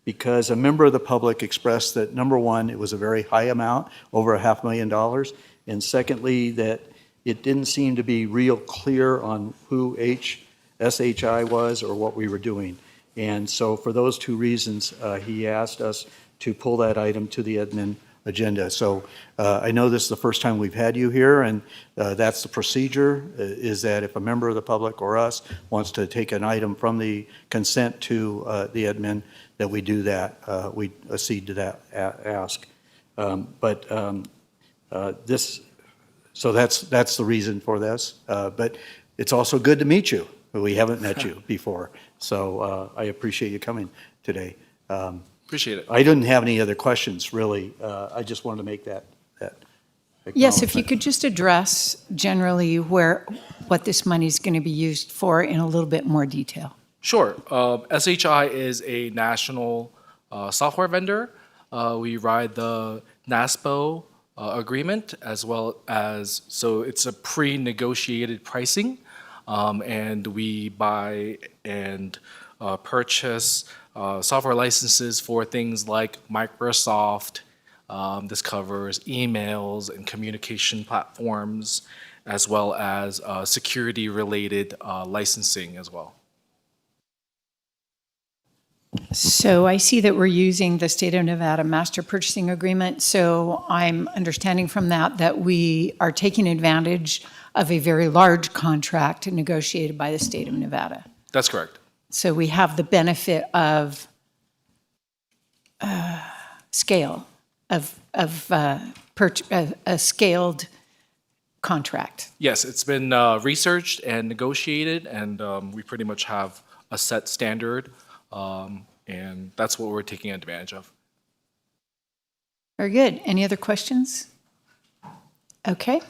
because a member of the public expressed that, number one, it was a very high amount, over $500,000, and secondly, that it didn't seem to be real clear on who SHI was or what we were doing. And so for those two reasons, he asked us to pull that item to the admin agenda. So I know this is the first time we've had you here, and that's the procedure, is that if a member of the public or us wants to take an item from the consent to the admin, that we do that. We accede to that ask. So that's the reason for this. But it's also good to meet you. We haven't met you before. So I appreciate you coming today. Appreciate it. I didn't have any other questions, really. I just wanted to make that Yes, if you could just address generally what this money is going to be used for in a little bit more detail. Sure. SHI is a national software vendor. We ride the NASPO agreement, as well as, so it's a pre-negotiated pricing, and we buy and purchase software licenses for things like Microsoft. This covers emails and communication platforms, as well as security-related licensing as well. So I see that we're using the State of Nevada Master Purchasing Agreement. So I'm understanding from that we are taking advantage of a very large contract negotiated by the State of Nevada. That's correct. So we have the benefit of scale, of a scaled contract. Yes, it's been researched and negotiated, and we pretty much have a set standard. And that's what we're taking advantage of. Very good. Any other questions? Okay.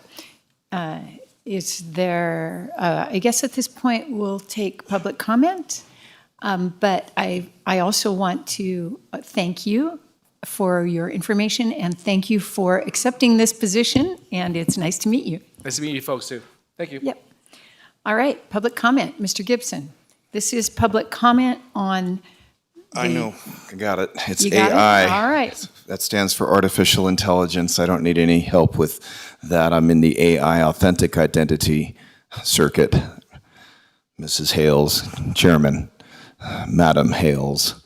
Is there, I guess at this point we'll take public comment, but I also want to thank you for your information and thank you for accepting this position, and it's nice to meet you. Nice to meet you folks too. Thank you. Yep. All right, public comment, Mr. Gibson. This is public comment on I know, I got it. It's You got it? AI. All right. That stands for artificial intelligence. I don't need any help with that. I'm in the AI authentic identity circuit. Mrs. Hales, Chairman, Madam Hales.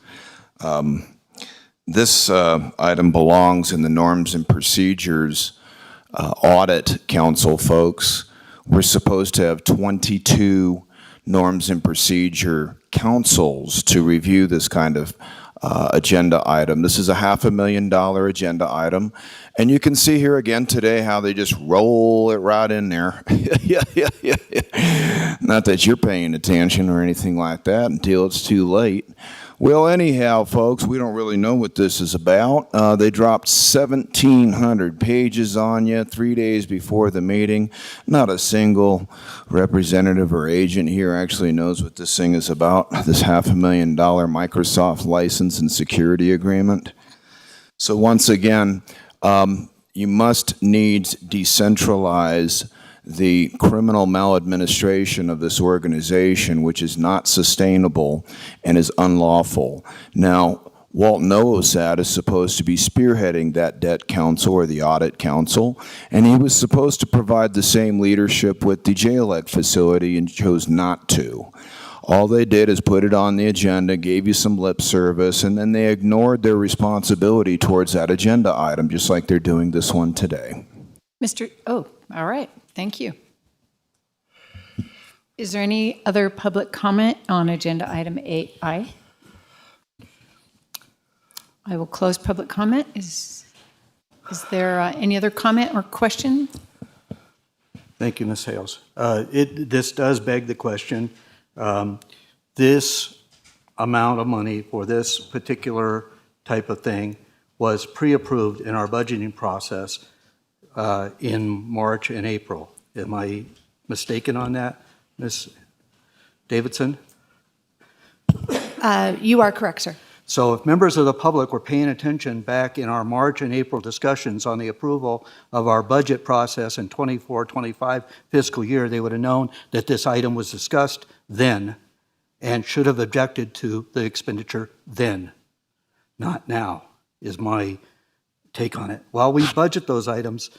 This item belongs in the Norms and Procedures Audit Council, folks. We're supposed to have 22 Norms and Procedure councils to review this kind of agenda item. This is a $500,000 agenda item. And you can see here again today how they just roll it right in there. Yeah. Not that you're paying attention or anything like that until it's too late. Well, anyhow, folks, we don't really know what this is about. They dropped 1,700 pages on you 3 days before the meeting. Not a single representative or agent here actually knows what this thing is about, this $500,000 Microsoft license and security agreement. So once again, you must needs decentralize the criminal maladministration of this organization, which is not sustainable and is unlawful. Now, Walt Noosad is supposed to be spearheading that debt council or the audit council, and he was supposed to provide the same leadership with the JLEC facility and chose not to. All they did is put it on the agenda, gave you some lip service, and then they ignored their responsibility towards that agenda item, just like they're doing this one today. All right, thank you. Is there any other public comment on agenda item 8I? I will close public comment. Is there any other comment or question? Thank you, Ms. Hales. This does beg the question, this amount of money for this particular type of thing was pre-approved in our budgeting process in March and April. Am I mistaken on that, Ms. Davidson? You are correct, sir. So if members of the public were paying attention back in our March and April discussions on the approval of our budget process in 24-25 fiscal year, they would have known that this item was discussed then and should have objected to the expenditure then, not now, is my take on it. While we budget those items,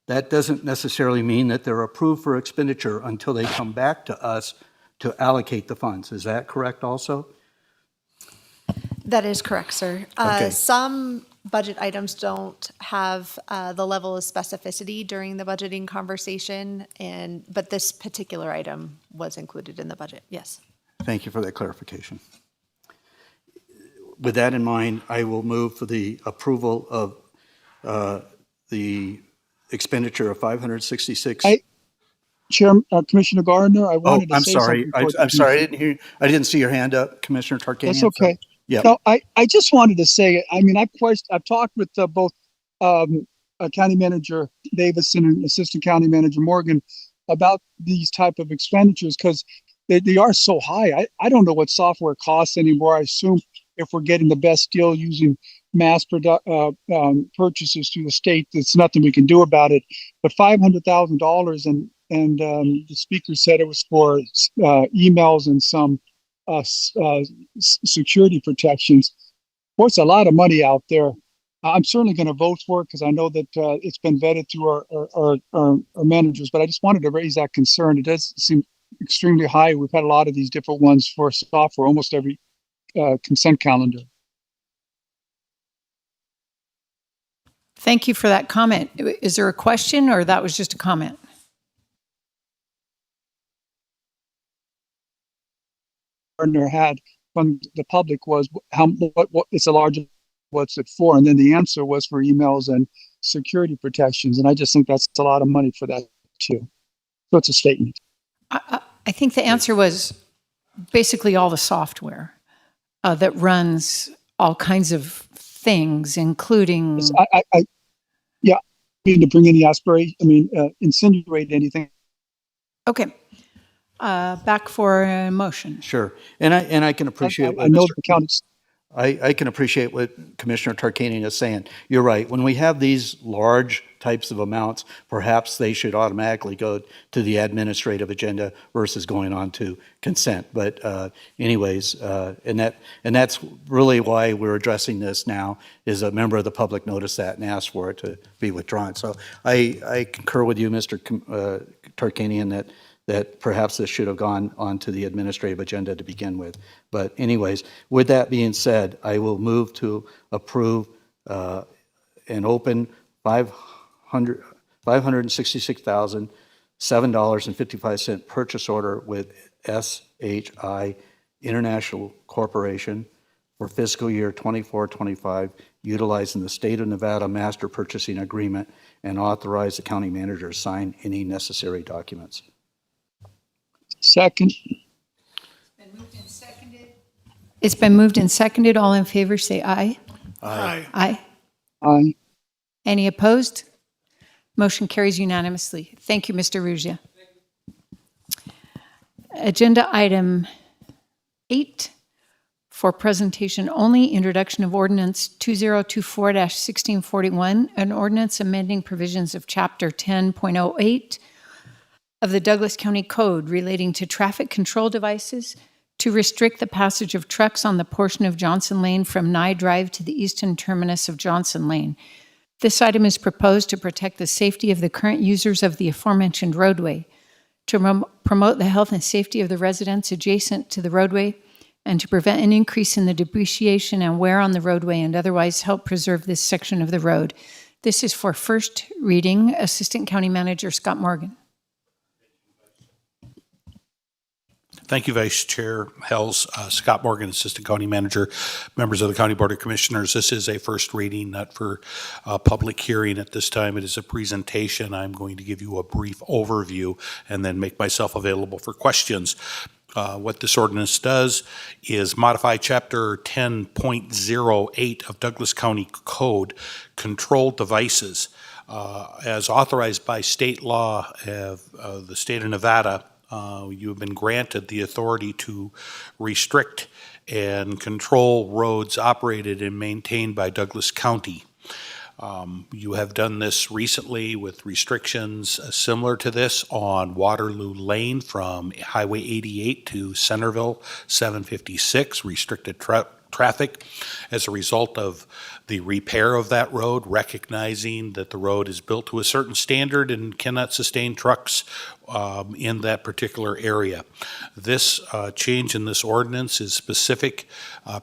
that doesn't necessarily mean that they're approved for expenditure until they come back to us to allocate the funds. Is that correct also? That is correct, sir. Okay. Some budget items don't have the level of specificity during the budgeting conversation, but this particular item was included in the budget, yes. Thank you for that clarification. With that in mind, I will move for the approval of the expenditure of 566. Commissioner Gardner, I wanted to I'm say sorry. something. before the I'm sorry. commission- I didn't see your hand up, Commissioner Tarkanian. That's okay. Yeah. No, I just wanted to say, I mean, I've talked with both County Manager Davison and Assistant County Manager Morgan about these type of expenditures because they are so high. I don't know what software costs anymore. I assume if we're getting the best deal using mass purchases through the state, there's nothing we can do about it. But $500,000 and the speaker said it was for emails and some security protections. Well, it's a lot of money out there. I'm certainly going to vote for it because I know that it's been vetted through our managers, but I just wanted to raise that concern. It does seem extremely high. We've had a lot of these different ones for software, almost every consent calendar. Thank you for that comment. Is there a question or that was just a comment? Gardner had from the public was what it's a large, what's it for? And then the answer was for emails and security protections. And I just think that's a lot of money for that too. So it's a statement. I think the answer was basically all the software that runs all kinds of things, including. Yeah, I mean to bring any insinuate anything. Okay. Back for a motion. Sure. And I can appreciate I know the county's. I can appreciate what Commissioner Tarkanian is saying. You're right. When we have these large types of amounts, perhaps they should automatically go to the administrative agenda versus going on to consent. But anyways, and that's really why we're addressing this now, is a member of the public noticed that and asked for it to be withdrawn. So I concur with you, Mr. Tarkanian, that perhaps this should have gone onto the administrative agenda to begin with. But anyways, with that being said, I will move to approve an open $566,007.55 purchase order with SHI International Corporation for fiscal year 24-25, utilizing the State of Nevada Master Purchasing Agreement, and authorize the county manager to sign any necessary documents. Second. It's been moved and seconded. All in favor, say aye. Aye. Aye. Aye. Any opposed? Motion carries unanimously. Thank you, Mr. Ruggia. Agenda item 8 for presentation only, introduction of ordinance 2024-1641, an ordinance amending provisions of chapter 10.08 of the Douglas County Code relating to traffic control devices to restrict the passage of trucks on the portion of Johnson Lane from Nye Drive to the eastern terminus of Johnson Lane. This item is proposed to protect the safety of the current users of the aforementioned roadway, to promote the health and safety of the residents adjacent to the roadway, and to prevent an increase in the depreciation and wear on the roadway and otherwise help preserve this section of the road. This is for first reading. Assistant County Manager Scott Morgan. Thank you, Vice Chair Hells. Scott Morgan, Assistant County Manager, members of the County Board of Commissioners. This is a first reading, not for public hearing at this time. It is a presentation. I'm going to give you a brief overview and then make myself available for questions. What this ordinance does is modify Chapter 10.08 of Douglas County Code, Controlled Devices. As authorized by state law of the state of Nevada, you have been granted the authority to restrict and control roads operated and maintained by Douglas County. You have done this recently with restrictions similar to this on Waterloo Lane from Highway 88 to Centerville 756, restricted traffic as a result of the repair of that road, recognizing that the road is built to a certain standard and cannot sustain trucks in that particular area. This change in this ordinance is specific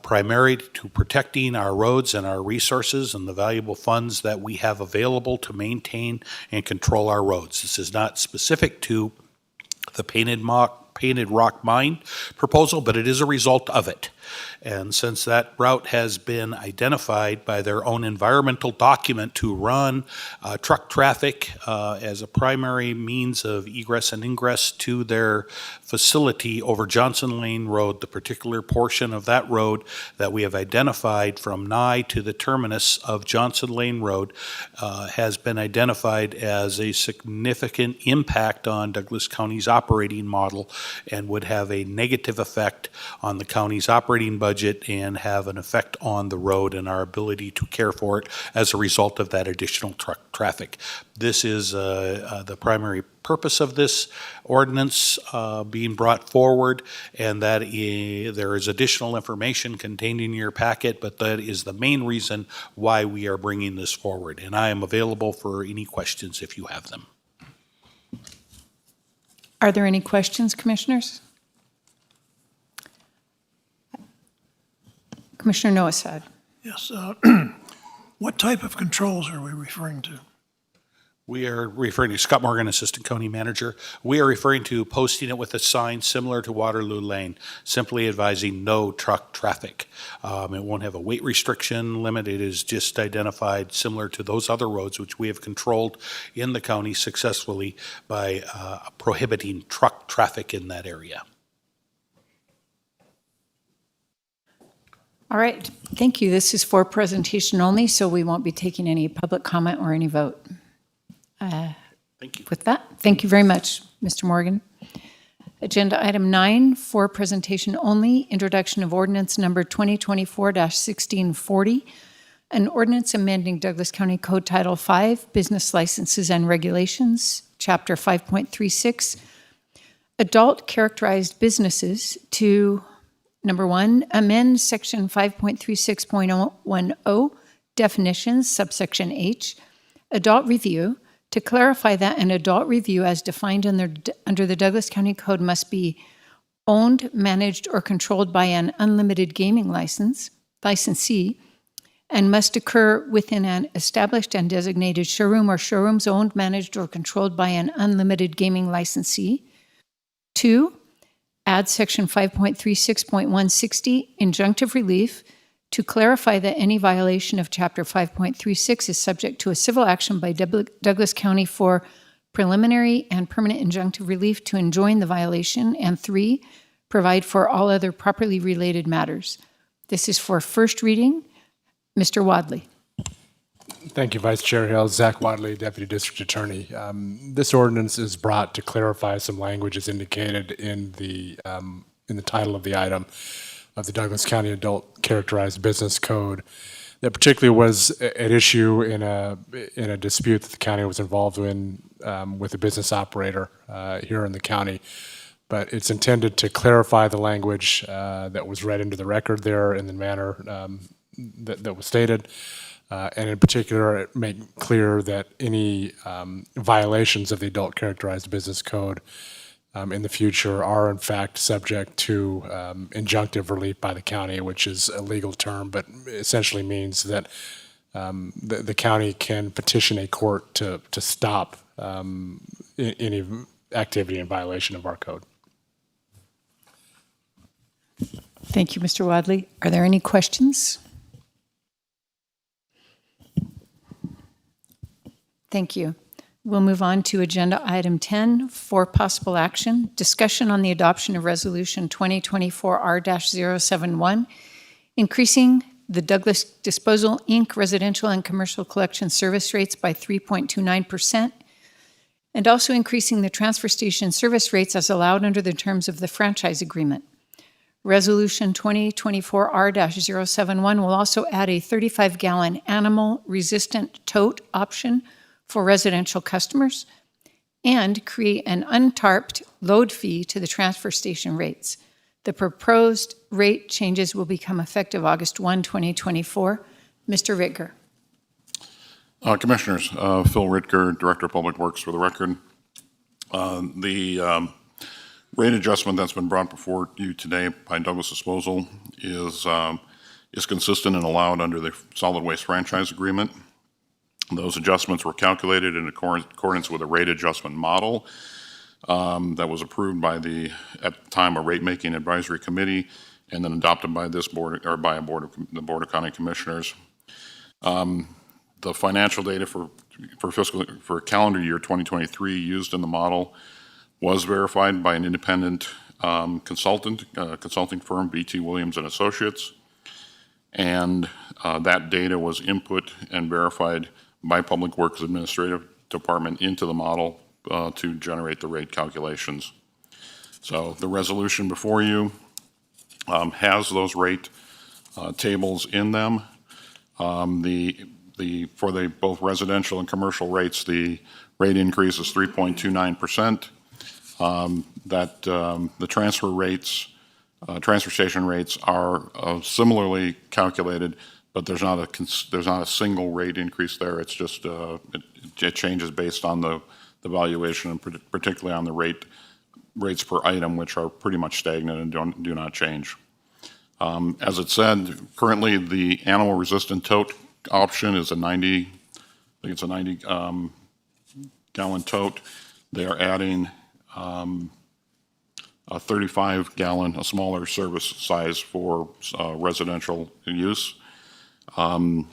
primarily to protecting our roads and our resources and the valuable funds that we have available to maintain and control our roads. This is not specific to the Painted Rock Mine proposal, but it is a result of it. And since that route has been identified by their own environmental document to run truck traffic as a primary means of egress and ingress to their facility over Johnson Lane Road, the particular portion of that road that we have identified from Nye to the terminus of Johnson Lane Road has been identified as a significant impact on Douglas County's operating model and would have a negative effect on the county's operating budget and have an effect on the road and our ability to care for it as a result of that additional truck traffic. This is the primary purpose of this ordinance being brought forward, and that there is additional information contained in your packet, but that is the main reason why we are bringing this forward. And I am available for any questions if you have them. Are there any questions, Commissioners? Commissioner Noasad. Yes. What type of controls are we referring to? We are referring to Scott Morgan, Assistant County Manager. We are referring to posting it with a sign similar to Waterloo Lane, simply advising no truck traffic. It won't have a weight restriction limit. It is just identified similar to those other roads which we have controlled in the county successfully by prohibiting truck traffic in that area. All right, thank you. This is for presentation only, so we won't be taking any public comment or any vote. Thank you. With that, thank you very much, Mr. Morgan. Agenda item 9, for presentation only, introduction of ordinance number 2024-1640, an ordinance amending Douglas County Code Title 5, Business Licenses and Regulations, Chapter 5.36, Adult Characterized Businesses to Number 1, amend Section 5.36.10 definitions, subsection H, adult review, to clarify that an adult review as defined under the Douglas County Code must be owned, managed, or controlled by an unlimited gaming licensee, and must occur within an established and designated showroom or showrooms owned, managed, or controlled by an unlimited gaming licensee. 2, add Section 5.36.160, injunctive relief, to clarify that any violation of Chapter 5.36 is subject to a civil action by Douglas County for preliminary and permanent injunctive relief to enjoin the violation. And 3, provide for all other properly related matters. This is for first reading. Mr. Wadley. Thank you, Vice Chair Hill. Zach Wadley, Deputy District Attorney. This ordinance is brought to clarify some language as indicated in the title of the item of the Douglas County Adult Characterized Business Code that particularly was at issue in a dispute that the county was involved in with a business operator here in the county. but it's intended to clarify the language that was read into the record there in the manner that was stated. And in particular, make clear that any violations of the adult characterized business code in the future are in fact subject to injunctive relief by the county, which is a legal term, but essentially means that the county can petition a court to stop any activity in violation of our code. Thank you, Mr. Wadley. Are there any questions? Thank you. We'll move on to agenda item 10 for possible action. Discussion on the adoption of resolution 2024-R-071, increasing the Douglas Disposal Inc. residential and commercial collection service rates by 3.29%, and also increasing the transfer station service rates as allowed under the terms of the franchise agreement. Resolution 2024-R-071 will also add a 35-gallon animal-resistant tote option for residential customers and create an untarped load fee to the transfer station rates. The proposed rate changes will become effective August 1, 2024. Mr. Ritger. Commissioners, Phil Ritger, Director of Public Works, for the record. The rate adjustment that's been brought before you today by Douglas Disposal is consistent and allowed under the solid waste franchise agreement. Those adjustments were calculated in accordance with a rate adjustment model that was approved by at the time, a rate making advisory committee, and then adopted by this board, or by the Board of County Commissioners. The financial data for calendar year 2023 used in the model was verified by an independent consulting firm, BT Williams and Associates, and that data was input and verified by Public Works Administrative Department into the model to generate the rate calculations. So the resolution before you has those rate tables in them. For both residential and commercial rates, the rate increase is 3.29%. The transfer rates, transfer station rates are similarly calculated, but there's not a single rate increase there. It's just it changes based on the valuation, and particularly on the rates per item, which are pretty much stagnant and do not change. As it said, currently the animal resistant tote option is a 90 gallon tote. They are adding a 35 gallon, a smaller service size for residential use. As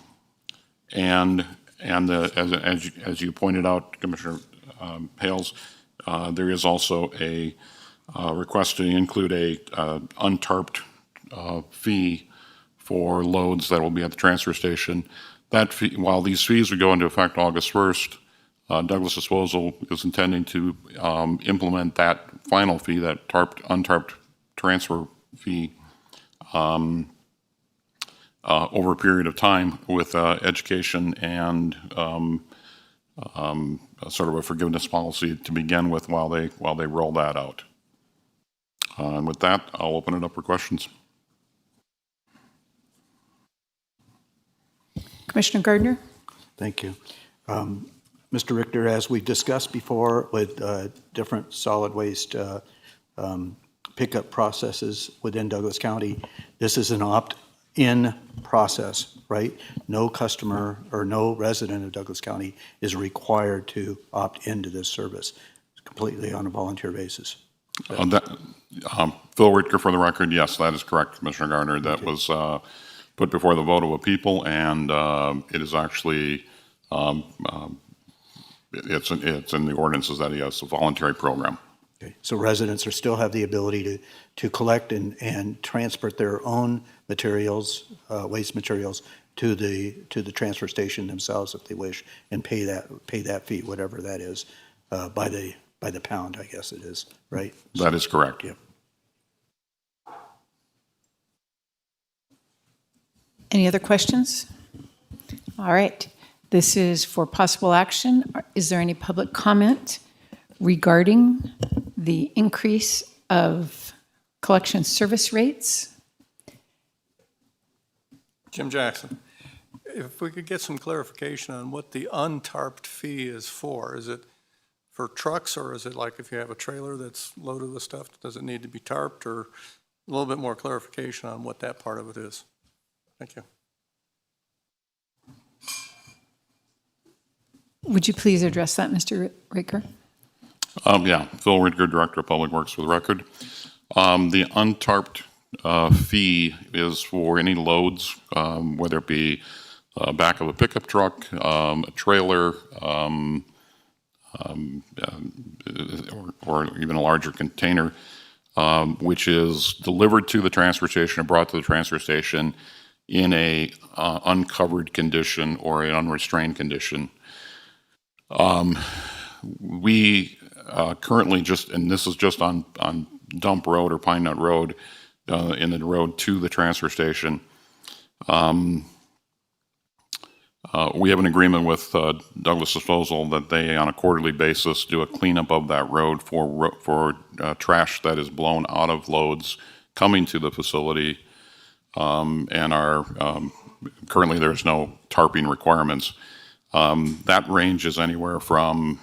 you pointed out, Commissioner Hales, there is also a request to include a untarped fee for loads that will be at the transfer station. That fee, while these fees would go into effect August 1st, Douglas Disposal is intending to implement that final fee, that untarped transfer fee, over a period of time with education and sort of a forgiveness policy to begin with while they roll that out. And with that, I'll open it up for questions. Commissioner Gardner. Thank you. Mr. Richter, as we've discussed before with different solid waste pickup processes within Douglas County, this is an opt-in process, right? No customer or no resident of Douglas County is required to opt into this service. It's completely on a volunteer basis. Phil Richter, for the record, yes, that is correct, Commissioner Gardner. That was put before the vote of a people, and it is actually it's in the ordinances that it's a voluntary program. Okay. So residents still have the ability to collect and transport their own materials, waste materials, to the transfer station themselves if they wish, and pay that fee, whatever that is, by the pound, I guess it is, right? That is correct. Yep. Any other questions? All right. This is for possible action. Is there any public comment regarding the increase of collection service rates. Jim Jackson, if we could get some clarification on what the untarped fee is for. Is it for trucks, or is it like if you have a trailer that's loaded with stuff, does it need to be tarped, or a little bit more clarification on what that part of it is? Thank you. Would you please address that, Mr. Raker? Yeah, Phil Ridker, Director of Public Works for the record. The untarped fee is for any loads, whether it be back of a pickup truck, a trailer, or even a larger container, which is delivered to the transfer station or brought to the transfer station in a uncovered condition or an unrestrained condition. We currently just, and this is just on Dump Road or Pine Nut Road, in the road to the transfer station. We have an agreement with Douglas Disposal that they, on a quarterly basis, do a cleanup of that road for trash that is blown out of loads coming to the facility, and are currently there's no tarping requirements. That ranges anywhere from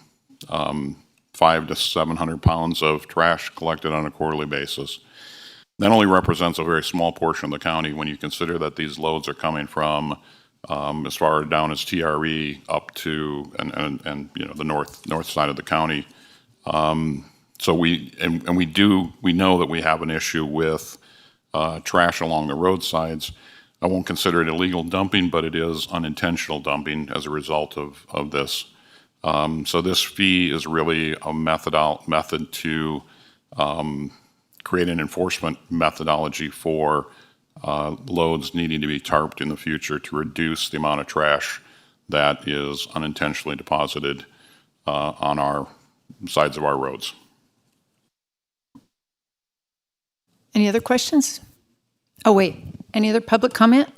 500 to 700 pounds of trash collected on a quarterly basis. That only represents a very small portion of the county when you consider that these loads are coming from as far down as TRE up to and you know the north side of the county. So we know that we have an issue with trash along the roadsides. I won't consider it illegal dumping, but it is unintentional dumping as a result of this. So this fee is really a method to create an enforcement methodology for loads needing to be tarped in the future to reduce the amount of trash that is unintentionally deposited on our sides of our roads. Any other questions? Oh, wait, any other public comment?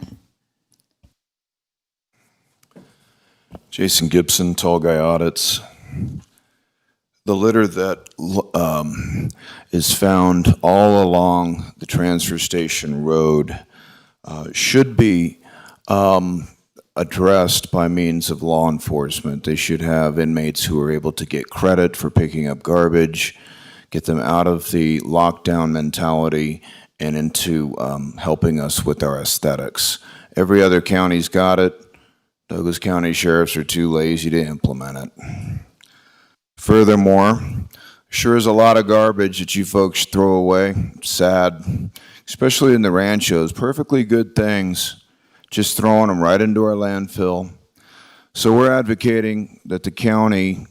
Jason Gibson, Tall Guy Audits. The litter that is found all along the transfer station road should be addressed by means of law enforcement. They should have inmates who are able to get credit for picking up garbage, get them out of the lockdown mentality and into helping us with our aesthetics. Every other county's got it. Douglas County sheriffs are too lazy to implement it. Furthermore, sure is a lot of garbage that you folks throw away. Sad, especially in the ranchos. Perfectly good things, just throwing them right into our landfill. So we're advocating that the county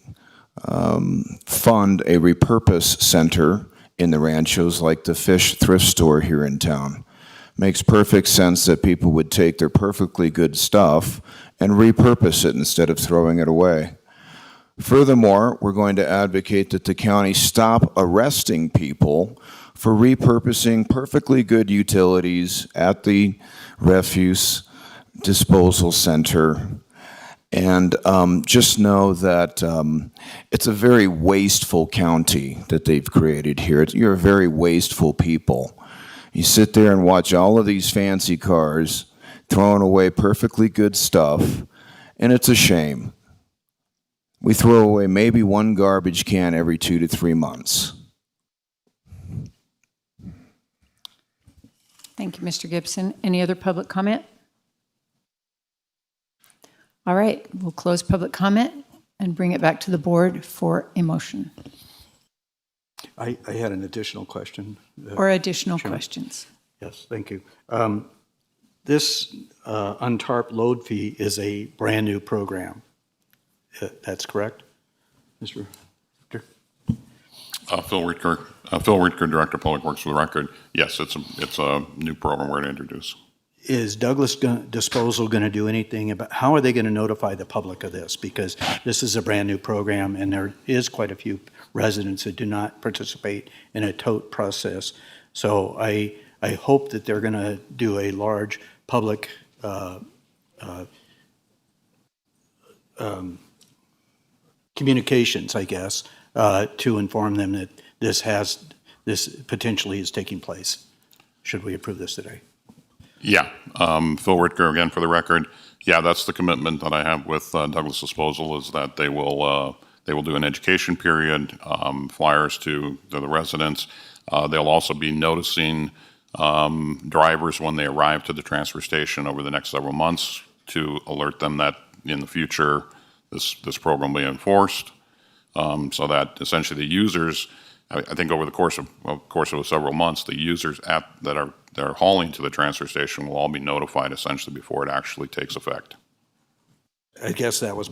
fund a repurpose center in the ranchos like the Fish Thrift Store here in town. Makes perfect sense that people would take their perfectly good stuff and repurpose it instead of throwing it away. Furthermore, we're going to advocate that the county stop arresting people for repurposing perfectly good utilities at the refuse disposal center. And just know that it's a very wasteful county that they've created here. You're a very wasteful people. You sit there and watch all of these fancy cars throwing away perfectly good stuff, and it's a shame. We throw away maybe one garbage can every 2 to 3 months. Thank you, Mr. Gibson. Any other public comment? All right, we'll close public comment and bring it back to the board for a motion. I had an additional question. Or additional Chairman. questions. Yes, thank you. This untarped load fee is a brand-new program. That's correct, Mr. Victor? Phil Ridker, Director of Public Works for the record. Yes, it's a new program we're going to introduce. Is Douglas Disposal going to do anything about, how are they going to notify the public of this? Because this is a brand-new program, and there is quite a few residents that do not participate in a tote process. So I hope that they're going to do a large public communications, I guess, to inform them that this has this potentially is taking place, should we approve this today. Yeah, Phil Ritker again for the record. Yeah, that's the commitment that I have with Douglas Disposal, is that they will do an education period, flyers to the residents. They'll also be noticing drivers when they arrive to the transfer station over the next several months to alert them that in the future this program will be enforced, so that essentially the users, I think over the course of several months, the users that are hauling to the transfer station will all be notified essentially before it actually takes effect. I guess that was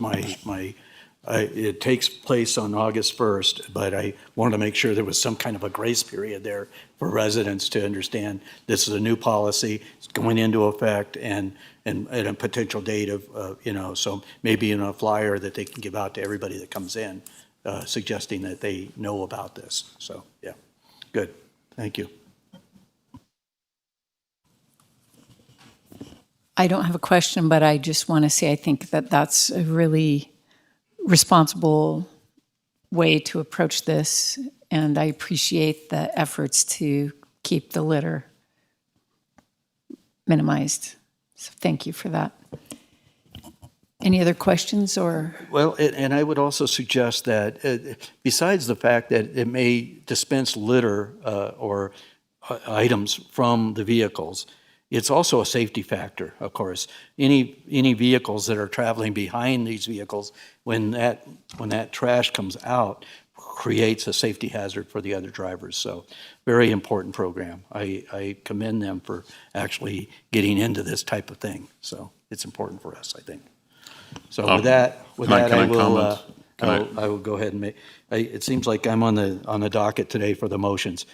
it takes place on August 1st, but I wanted to make sure there was some kind of a grace period there for residents to understand this is a new policy, it's going into effect, and a potential date of, so maybe in a flyer that they can give out to everybody that comes in, suggesting that they know about this. So, yeah, good. Thank you. I don't have a question, but I just want to say I think that that's a really responsible way to approach this, and I appreciate the efforts to keep the litter minimized. So thank you for that. Any other questions or? Well, and I would also suggest that besides the fact that it may dispense litter or items from the vehicles, it's also a safety factor, of course. Any vehicles that are traveling behind these vehicles, when that trash comes out, creates a safety hazard for the other drivers. So, very important program. I commend them for actually getting into this type of thing. So, it's important for us, I think. So, with that, I will go ahead and make. It seems like I'm on the docket today for the motions.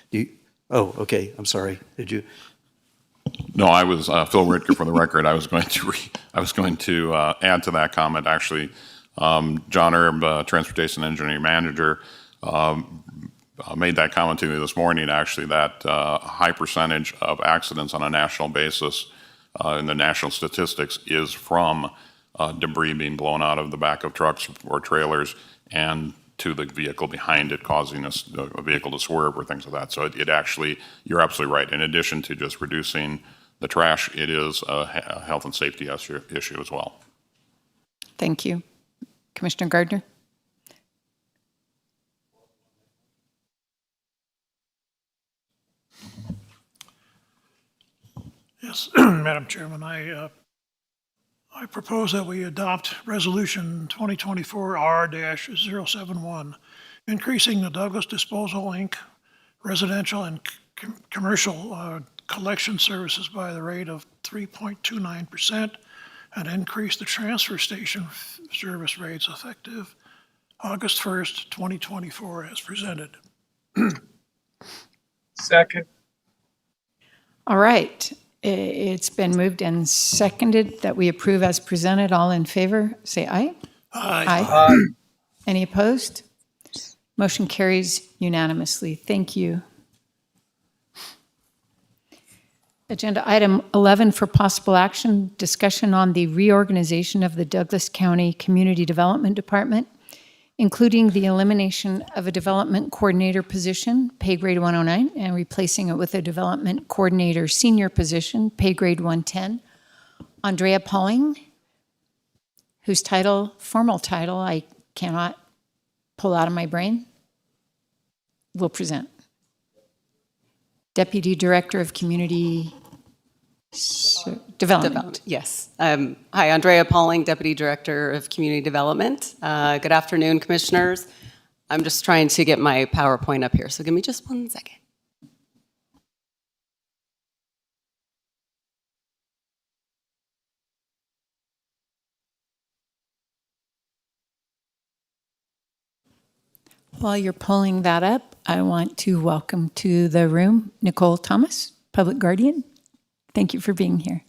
Okay. I'm sorry. Did you? No, I was Phil Ritker for the record. I was going to add to that comment. Actually, John Erb, Transportation Engineering Manager, made that comment to me this morning. Actually, that a high percentage of accidents on a national basis in the national statistics is from debris being blown out of the back of trucks or trailers and to the vehicle behind it, causing a vehicle to swerve or things like that. So it actually, you're absolutely right. In addition to just reducing the trash, it is a health and safety issue as well. Thank you. Commissioner Gardner? Yes, Madam Chairman, I propose that we adopt Resolution 2024 R-071, increasing the Douglas Disposal Inc. residential and commercial collection services by the rate of 3.29% and increase the transfer station service rates effective August 1st, 2024 as presented. Second. All right. It's been moved and seconded that we approve as presented. All in favor, say aye. Aye. Any opposed? Motion carries unanimously. Thank you. Agenda item 11 for possible action, discussion on the reorganization of the Douglas County Community Development Department, including the elimination of a development coordinator position, pay grade 109, and replacing it with a development coordinator senior position, pay grade 110. Andrea Pauling, whose formal title I cannot pull out of my brain, will present. Deputy Director of Community Development. Yes. Hi, Andrea Pauling, Deputy Director of Community Development. Good afternoon, Commissioners. I'm just trying to get my PowerPoint up here, so give me just 1 second. While you're pulling that up, I want to welcome to the room Nicole Thomas, Public Guardian. Thank you for being here.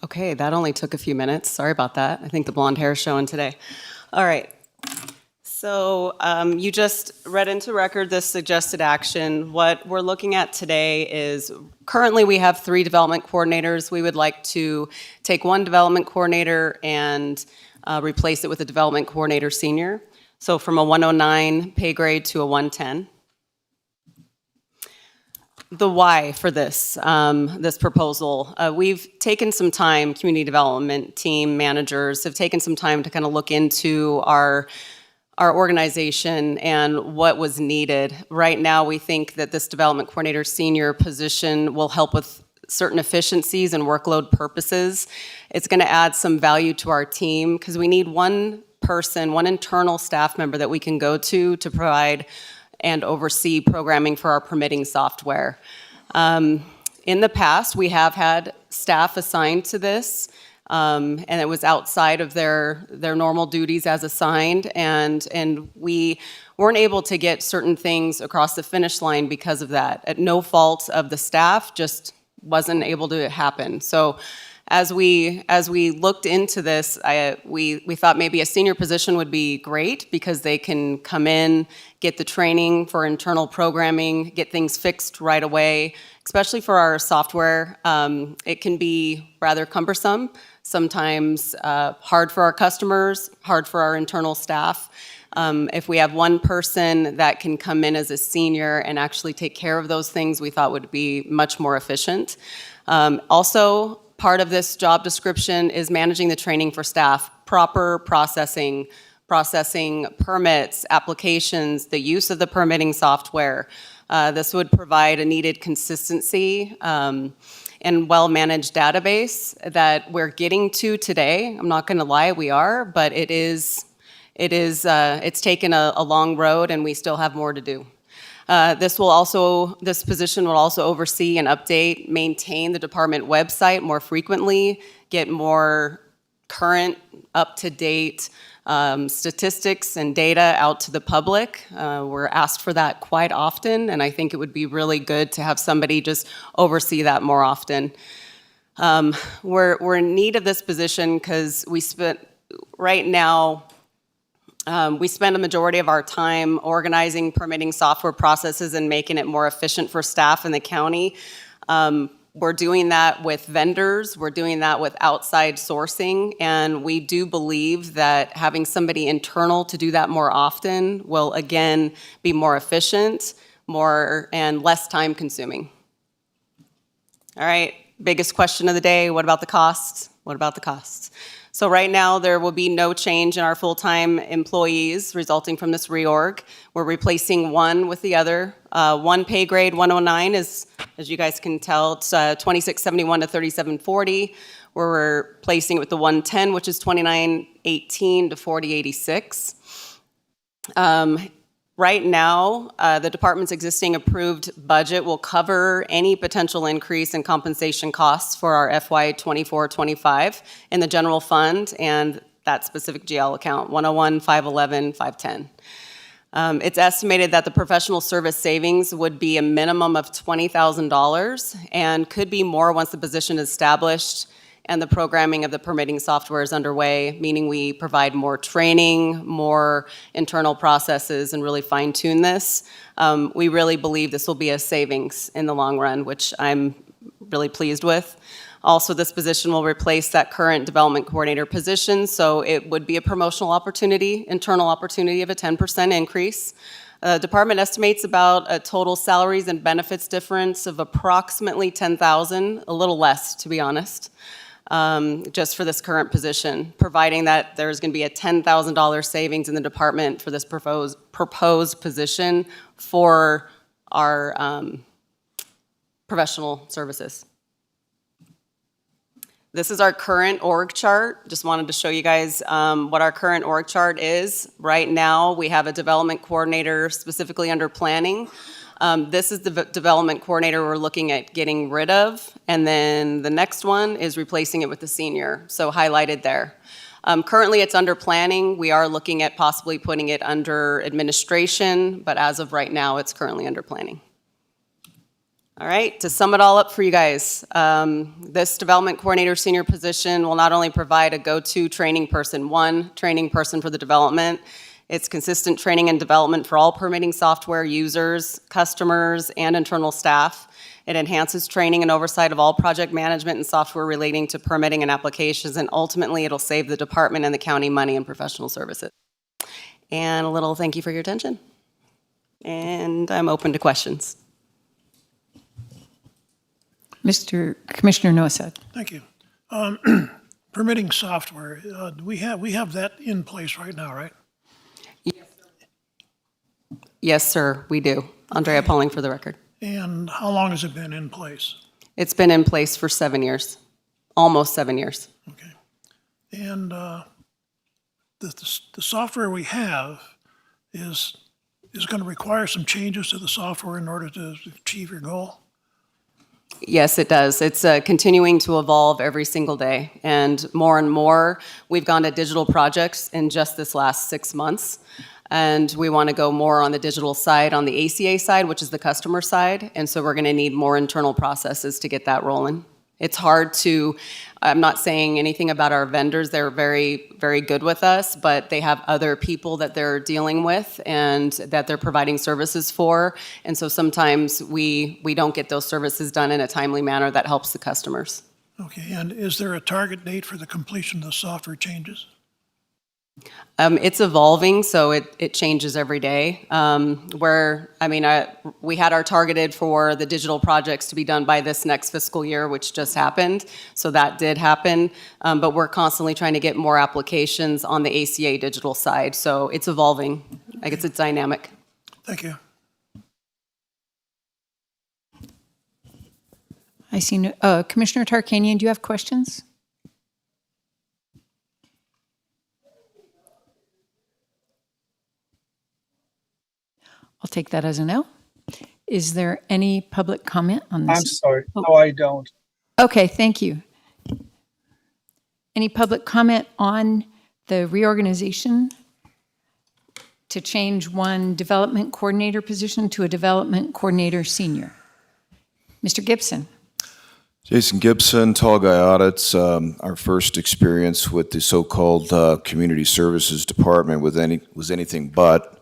Okay, that only took a few minutes. Sorry about that. I think the blonde hair is showing today. All right. So you just read into record this suggested action. What we're looking at today is currently we have 3 development coordinators. We would like to take 1 development coordinator and replace it with a development coordinator senior. So from a 109 pay grade to a 110. The why for this, this proposal. We've taken some time, community development team managers have taken some time to kind of look into our organization and what was needed. Right now, we think that this development coordinator senior position will help with certain efficiencies and workload purposes. It's going to add some value to our team because we need one person, one internal staff member that we can go to provide and oversee programming for our permitting software. In the past, we have had staff assigned to this, and it was outside of their normal duties as assigned, and we weren't able to get certain things across the finish line because of that. At no fault of the staff, just wasn't able to happen. So as we looked into this, we thought maybe a senior position would be great because they can come in, get the training for internal programming, get things fixed right away, especially for our software. It can be rather cumbersome, sometimes hard for our customers, hard for our internal staff. If we have one person that can come in as a senior and actually take care of those things, we thought would be much more efficient. Also, part of this job description is managing the training for staff, proper processing permits, applications, the use of the permitting software. This would provide a needed consistency and well-managed database that we're getting to today. I'm not going to lie, we are, but it's taken a long road and we still have more to do. This position will also oversee and update, maintain the department website more frequently, get more current, up-to-date statistics and data out to the public. We're asked for that quite often, and I think it would be really good to have somebody just oversee that more often. We're in need of this position because right now, we spend a majority of our time organizing permitting software processes and making it more efficient for staff in the county. We're doing that with vendors, we're doing that with outside sourcing, and we do believe that having somebody internal to do that more often will again be more efficient, and less time consuming. All right, biggest question of the day, what about the costs? What about the costs? So right now, there will be no change in our full-time employees resulting from this reorg. We're replacing one with the other. One pay grade 109 is, as you guys can tell, it's 2671 to 3740. We're replacing it with the 110, which is 2918 to 4086. Right now, the department's existing approved budget will cover any potential increase in compensation costs for our FY 24-25 in the general fund and that specific GL account, 101, 511, 510. It's estimated that the professional service savings would be a minimum of $20,000 and could be more once the position is established and the programming of the permitting software is underway, meaning we provide more training, more internal processes, and really fine-tune this. We really believe this will be a savings in the long run, which I'm really pleased with. Also, this position will replace that current development coordinator position, so it would be a promotional opportunity, internal opportunity of a 10% increase. The department estimates about a total salaries and benefits difference of approximately $10,000, a little less, to be honest. Just for this current position, providing that there's going to be a $10,000 savings in the department for this proposed position for our professional services. This is our current org chart. Just wanted to show you guys what our current org chart is. Right now, we have a development coordinator specifically under planning. This is the development coordinator we're looking at getting rid of, and then the next one is replacing it with the senior, so highlighted there. Currently, it's under planning. We are looking at possibly putting it under administration, but as of right now, it's currently under planning. All right, to sum it all up for you guys, this development coordinator senior position will not only provide a go-to training person, one training person for the development, it's consistent training and development for all permitting software users, customers, and internal staff. It enhances training and oversight of all project management and software relating to permitting and applications, and ultimately it'll save the department and the county money in professional services. And a little thank you for your attention. And I'm open to questions. Commissioner Noah. Thank you. Permitting software, we have that in place right now, right? Yes, sir, we do. Andrea Pauling for the record. And how long has it been in place? It's been in place for 7 years, almost 7 years. And the software we have is going to require some changes to the software in order to achieve your goal? Yes, it does. It's continuing to evolve every single day. And more, we've gone to digital projects in just this last 6 months. And we want to go more on the digital side, on the ACA side, which is the customer side. And so we're going to need more internal processes to get that rolling. It's hard to, I'm not saying anything about our vendors. They're very, very good with us, but they have other people that they're dealing with and that they're providing services for. And so sometimes we don't get those services done in a timely manner that helps the customers. Okay, and is there a target date for the completion of the software changes? It's evolving, so it changes every day. We had our targeted for the digital projects to be done by this next fiscal year, which just happened. So that did happen, but we're constantly trying to get more applications on the ACA digital side. So it's evolving. I guess it's dynamic. Thank you. I see Commissioner Tarkanian, do you have questions? I'll take that as a no. Is there any public comment on this? I'm sorry. No, I don't. Okay, thank you. Any public comment on the reorganization to change one development coordinator position to a development coordinator senior? Mr. Gibson. Jason Gibson, Tall Guy Audits. Our first experience with the so-called Community Services Department was anything but.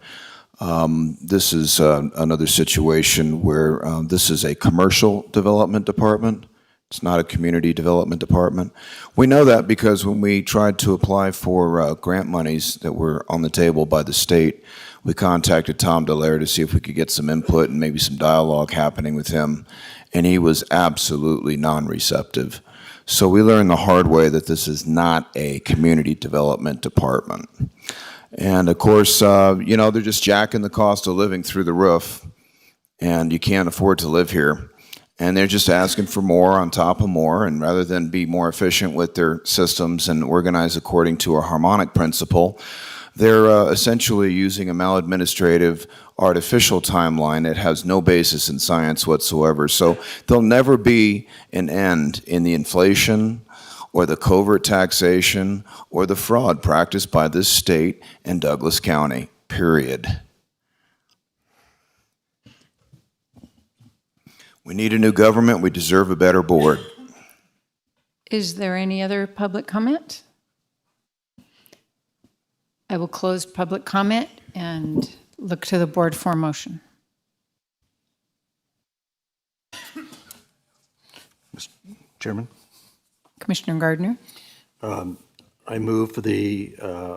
This is another situation where this is a commercial development department. It's not a community development department. We know that because when we tried to apply for grant monies that were on the table by the state, we contacted Tom Dallaire to see if we could get some input and maybe some dialogue happening with him, and he was absolutely non-receptive. So we learned the hard way that this is not a community development department. And of course, they're just jacking the cost of living through the roof, and you can't afford to live here. And they're just asking for more on top of more, and rather than be more efficient with their systems and organize according to a harmonic principle, they're essentially using a maladministrative artificial timeline that has no basis in science whatsoever. So there'll never be an end in the inflation or the covert taxation, or the fraud practiced by this state and Douglas County, period. We need a new government. We deserve a better board. Is there any other public comment? I will close public comment and look to the board for a motion. Mr. Chairman? Commissioner Gardner. I move for the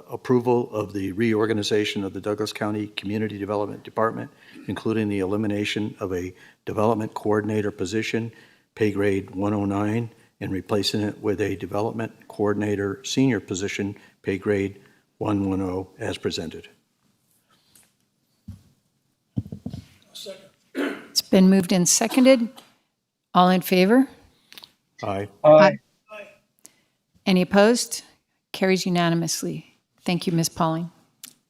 approval of the reorganization of the Douglas County Community Development Department, including the elimination of a development coordinator position, pay grade 109, and replacing it with a development coordinator senior position, pay grade 110, as presented. It's been moved and seconded. All in favor? Aye. Aye. Any opposed? Carries unanimously. Thank you, Ms. Pauling.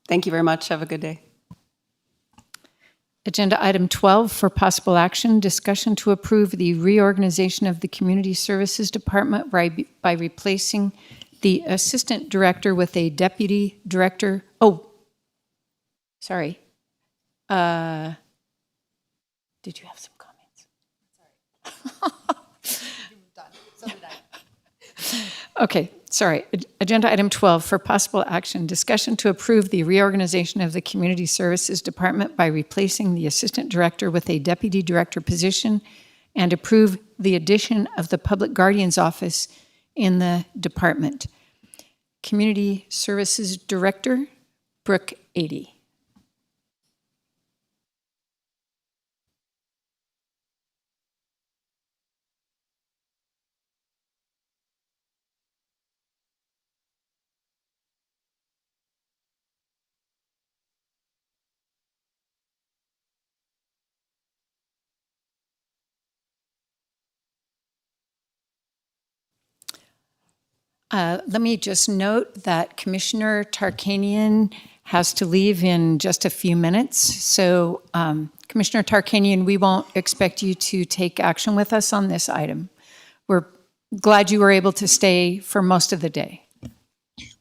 Thank you very much. Have a good day. Agenda item 12 for possible action, discussion to approve the reorganization of the Community Services Department by replacing the assistant director with a deputy director. Oh, sorry. Did you have some comments? Okay, sorry. Agenda item 12 for possible action, discussion to approve the reorganization of the Community Services Department by replacing the Assistant Director with a Deputy Director position and approve the addition of the Public Guardian's Office in the department. Community Services Director, Brooke Ady. Let me just note that Commissioner Tarkanian has to leave in just a few minutes. So Commissioner Tarkanian, we won't expect you to take action with us on this item. We're glad you were able to stay for most of the day.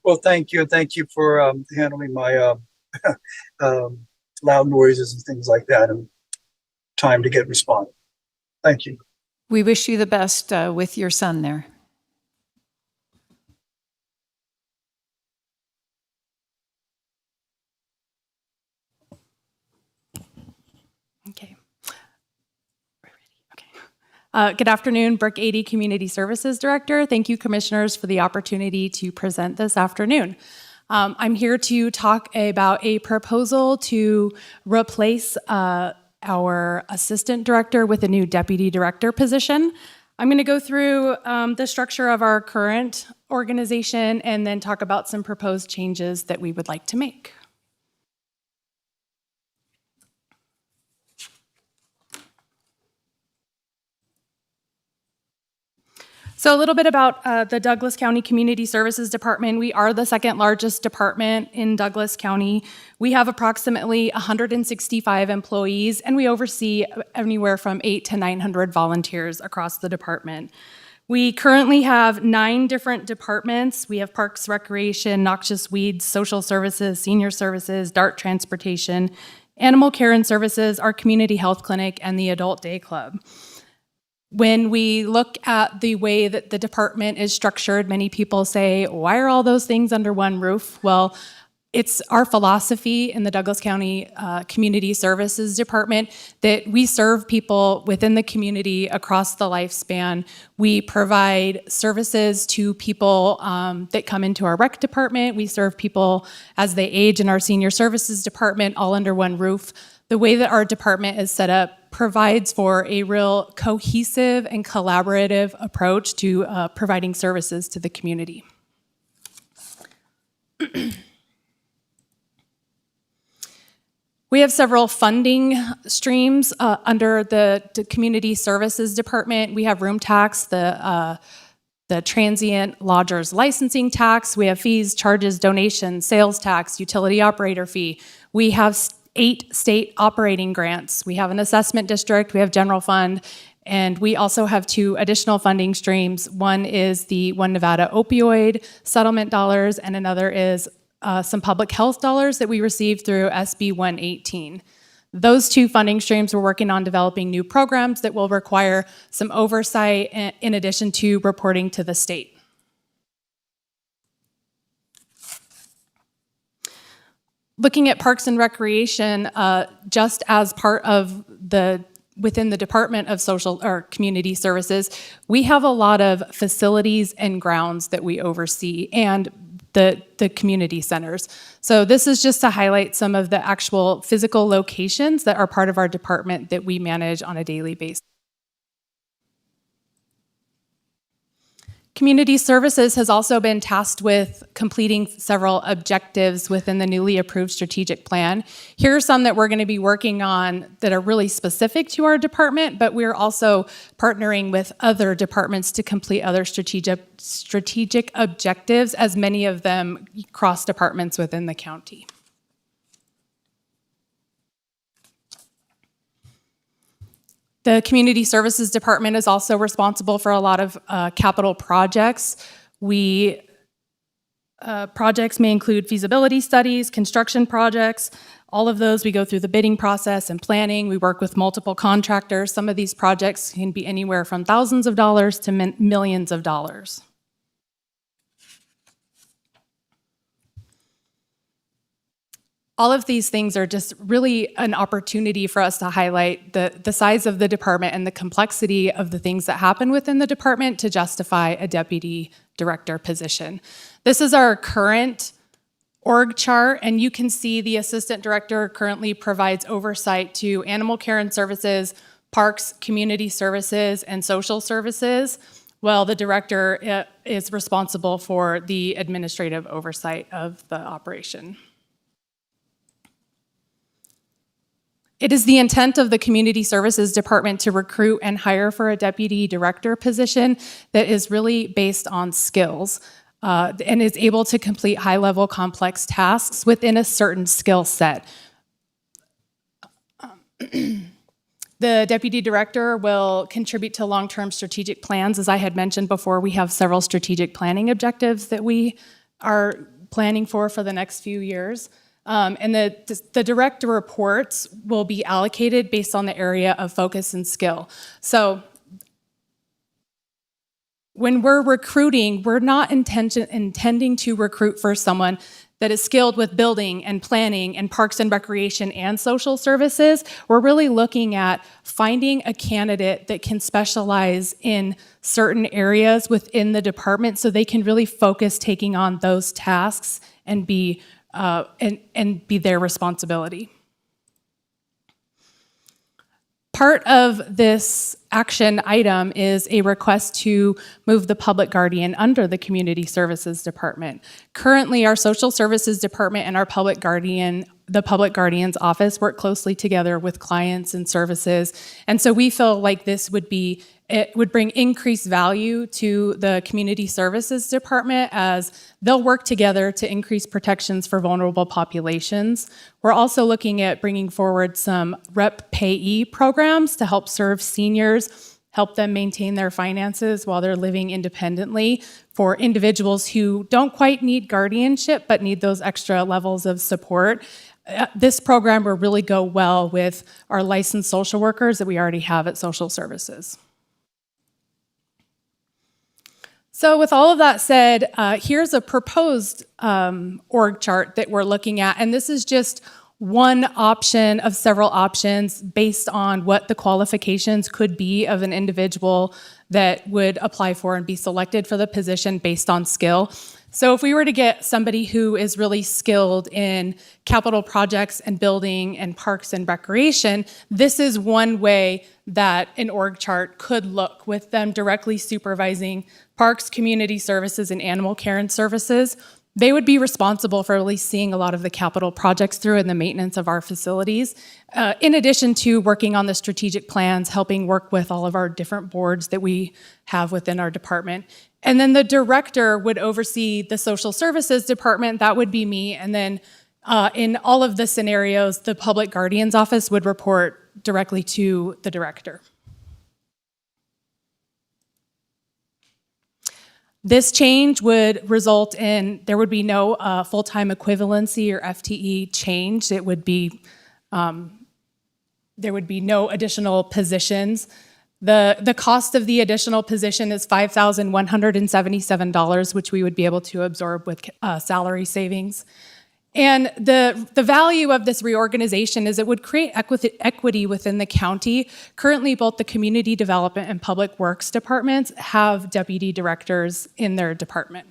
Well, thank you. Thank you for handling my loud noises and things like that and time to get responded. Thank you. We wish you the best with your son there. Okay. Good afternoon, Brooke Ady, Community Services Director. Thank you, Commissioners, for the opportunity to present this afternoon. I'm here to talk about a proposal to replace our Assistant Director with a new Deputy Director position. I'm going to go through the structure of our current organization and then talk about some proposed changes that we would like to make. So a little bit about the Douglas County Community Services Department. We are the second largest department in Douglas County. We have approximately 165 employees, and we oversee anywhere from 800 to 900 volunteers across the department. We currently have 9 different departments. We have Parks, Recreation, Noxious Weeds, Social Services, Senior Services, DART Transportation, Animal Care and Services, our Community Health Clinic, and the Adult Day Club. When we look at the way that the department is structured, many people say, why are all those things under one roof? Well, it's our philosophy in the Douglas County Community Services Department that we serve people within the community across the lifespan. We provide services to people that come into our rec department. We serve people as they age in our Senior Services Department, all under one roof. The way that our department is set up provides for a real cohesive and collaborative approach to providing services to the community. We have several funding streams under the Community Services Department. We have room tax, the transient lodgers licensing tax. We have fees, charges, donations, sales tax, utility operator fee. We have 8 state operating grants. We have an assessment district, we have general fund, and we also have 2 additional funding streams. One is the One Nevada opioid settlement dollars, and another is some public health dollars that we received through SB 118. Those 2 funding streams, we're working on developing new programs that will require some oversight in addition to reporting to the state. Looking at Parks and Recreation, just as part of within the Department of Social or Community Services, we have a lot of facilities and grounds that we oversee and the community centers. So this is just to highlight some of the actual physical locations that are part of our department that we manage on a daily basis. Community Services has also been tasked with completing several objectives within the newly approved strategic plan. Here are some that we're going to be working on that are really specific to our department, but we're also partnering with other departments to complete other strategic objectives, as many of them cross departments within the county. The Community Services Department is also responsible for a lot of capital projects. Projects may include feasibility studies, construction projects, All of those, we go through the bidding process and planning. We work with multiple contractors. Some of these projects can be anywhere from thousands of dollars to millions of dollars. All of these things are just really an opportunity for us to highlight the size of the department and the complexity of the things that happen within the department to justify a deputy director position. This is our current org chart, and you can see the assistant director currently provides oversight to animal care and services, parks, community services, and social services, while the director is responsible for the administrative oversight of the operation. It is the intent of the Community Services Department to recruit and hire for a deputy director position that is really based on skills and is able to complete high-level complex tasks within a certain skill set. The deputy director will contribute to long-term strategic plans. As I had mentioned before, we have several strategic planning objectives that we are planning for the next few years. And the director reports will be allocated based on the area of focus and skill. So when we're recruiting, we're not intending to recruit for someone that is skilled with building and planning and parks and recreation and social services. We're really looking at finding a candidate that can specialize in certain areas within the department so they can really focus taking on those tasks and be their responsibility. Part of this action item is a request to move the public guardian under the Community Services Department. Currently, our Social Services Department and our the Public Guardian's Office work closely together with clients and services. And so we feel like it would bring increased value to the Community Services Department as they'll work together to increase protections for vulnerable populations. We're also looking at bringing forward some rep payee programs to help serve seniors, help them maintain their finances while they're living independently for individuals who don't quite need guardianship but need those extra levels of support. This program will really go well with our licensed social workers that we already have at Social Services. So with all of that said, here's a proposed org chart that we're looking at, and this is just one option of several options based on what the qualifications could be of an individual that would apply for and be selected for the position based on skill. So if we were to get somebody who is really skilled in capital projects and building and parks and recreation, this is one way that an org chart could look, with them directly supervising parks, community services, and animal care and services. They would be responsible for really seeing a lot of the capital projects through and the maintenance of our facilities, in addition to working on the strategic plans, helping work with all of our different boards that we have within our department. And then the director would oversee the Social Services Department. That would be me. And then in all of the scenarios, the Public Guardian's Office would report directly to the director. This change would result in, there would be no full-time equivalency or FTE change. It would be, there would be no additional positions. The cost of the additional position is $5,177, which we would be able to absorb with salary savings. And the value of this reorganization is it would create equity within the county. Currently, both the Community Development and Public Works departments have deputy directors in their department.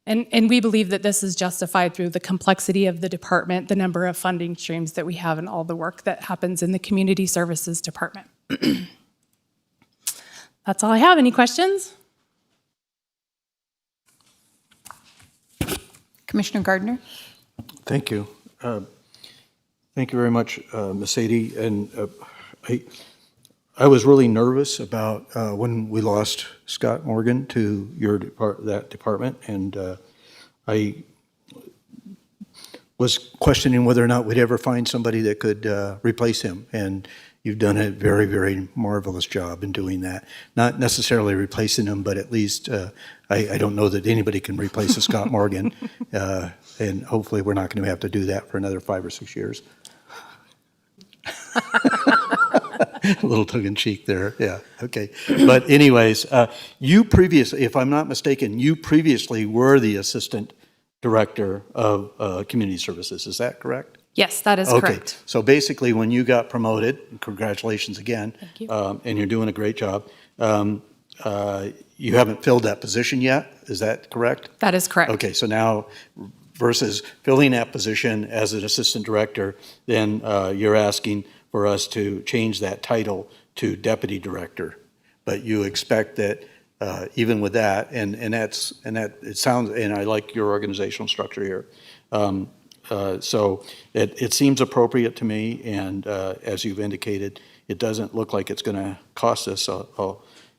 And we believe that this is justified through the complexity of the department, the number of funding streams that we have, and all the work that happens in the Community Services Department. That's all I have. Any questions? Commissioner Gardner? Thank you. Thank you very much, Ms. Sadie. And I was really nervous about when we lost Scott Morgan to that department, and I was questioning whether or not we'd ever find somebody that could replace him. And you've done a very, very marvelous job in doing that. Not necessarily replacing him, but at least I don't know that anybody can replace a Scott Morgan, and hopefully we're not going to have to do that for another 5 or 6 years. A little tongue-in-cheek there, yeah, okay. But anyways, you previously, if I'm not mistaken, you previously were the Assistant Director of Community Services, is that correct? Yes, that is Okay, correct. so basically, when you got promoted, congratulations again. Thank you. And you're doing a great job. You haven't filled that position yet, is that correct? That is correct. Okay, so now versus filling that position as an assistant director, then you're asking for us to change that title to deputy director. But you expect that even with that, and that it sounds, and I like your organizational structure here. So it seems appropriate to me, and as you've indicated, it doesn't look like it's going to cost us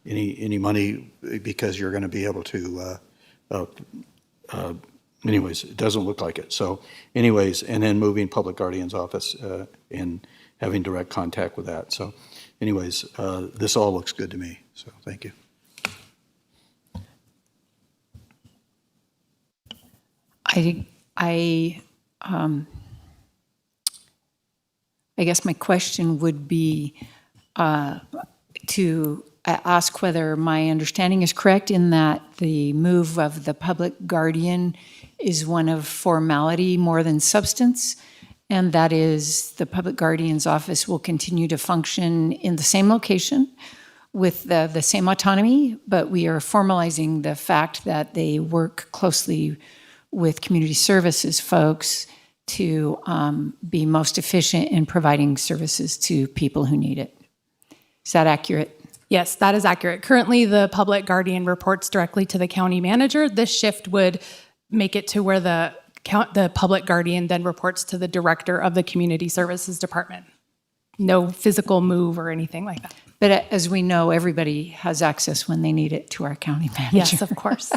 any money because you're going to be able to. Anyways, it doesn't look like it. So, anyways, and then moving public guardian's office and having direct contact with that. So, anyways, this all looks good to me. So, thank you. I guess my question would be to ask whether my understanding is correct in that the move of the public guardian is one of formality more than substance, and that is the public guardian's office will continue to function in the same location with the same autonomy, but we are formalizing the fact that they work closely with community services folks to be most efficient in providing services to people who need it. Is that accurate? Yes, that is accurate. Currently, the public guardian reports directly to the county manager. This shift would make it to where the public guardian then reports to the director of the community services department. No physical move or anything like that. But as we know, everybody has access when they need it to our county manager. Yes, of course.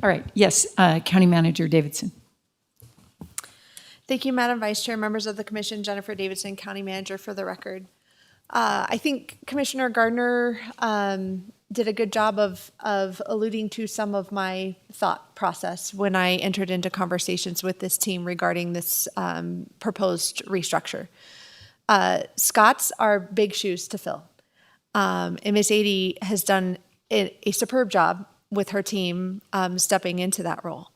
All right. Yes, County Manager Davidson. Thank you, Madam Vice Chair, members of the Commission, Jennifer Davidson, County Manager for the record. I think Commissioner Gardner did a good job of alluding to some of my thought process when I entered into conversations with this team regarding this proposed restructure. Scott's are big shoes to fill. And Ms. Adie has done a superb job with her team stepping into that role.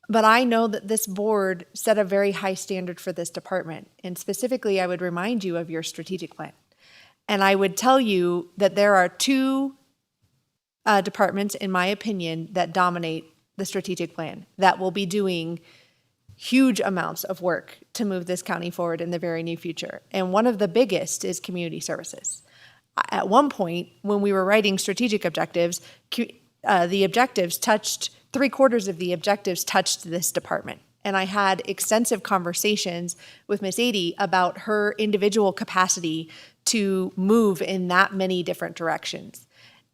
But I know that this board set a very high standard for this department. And specifically, I would remind you of your strategic plan. And I would tell you that there are two departments, in my opinion, that dominate the strategic plan that will be doing huge amounts of work to move this county forward in the very near future. And one of the biggest is community services. At one point, when we were writing strategic objectives, the objectives touched, 3/4 of the objectives touched this department. And I had extensive conversations with Ms. Adie about her individual capacity to move in that many different directions.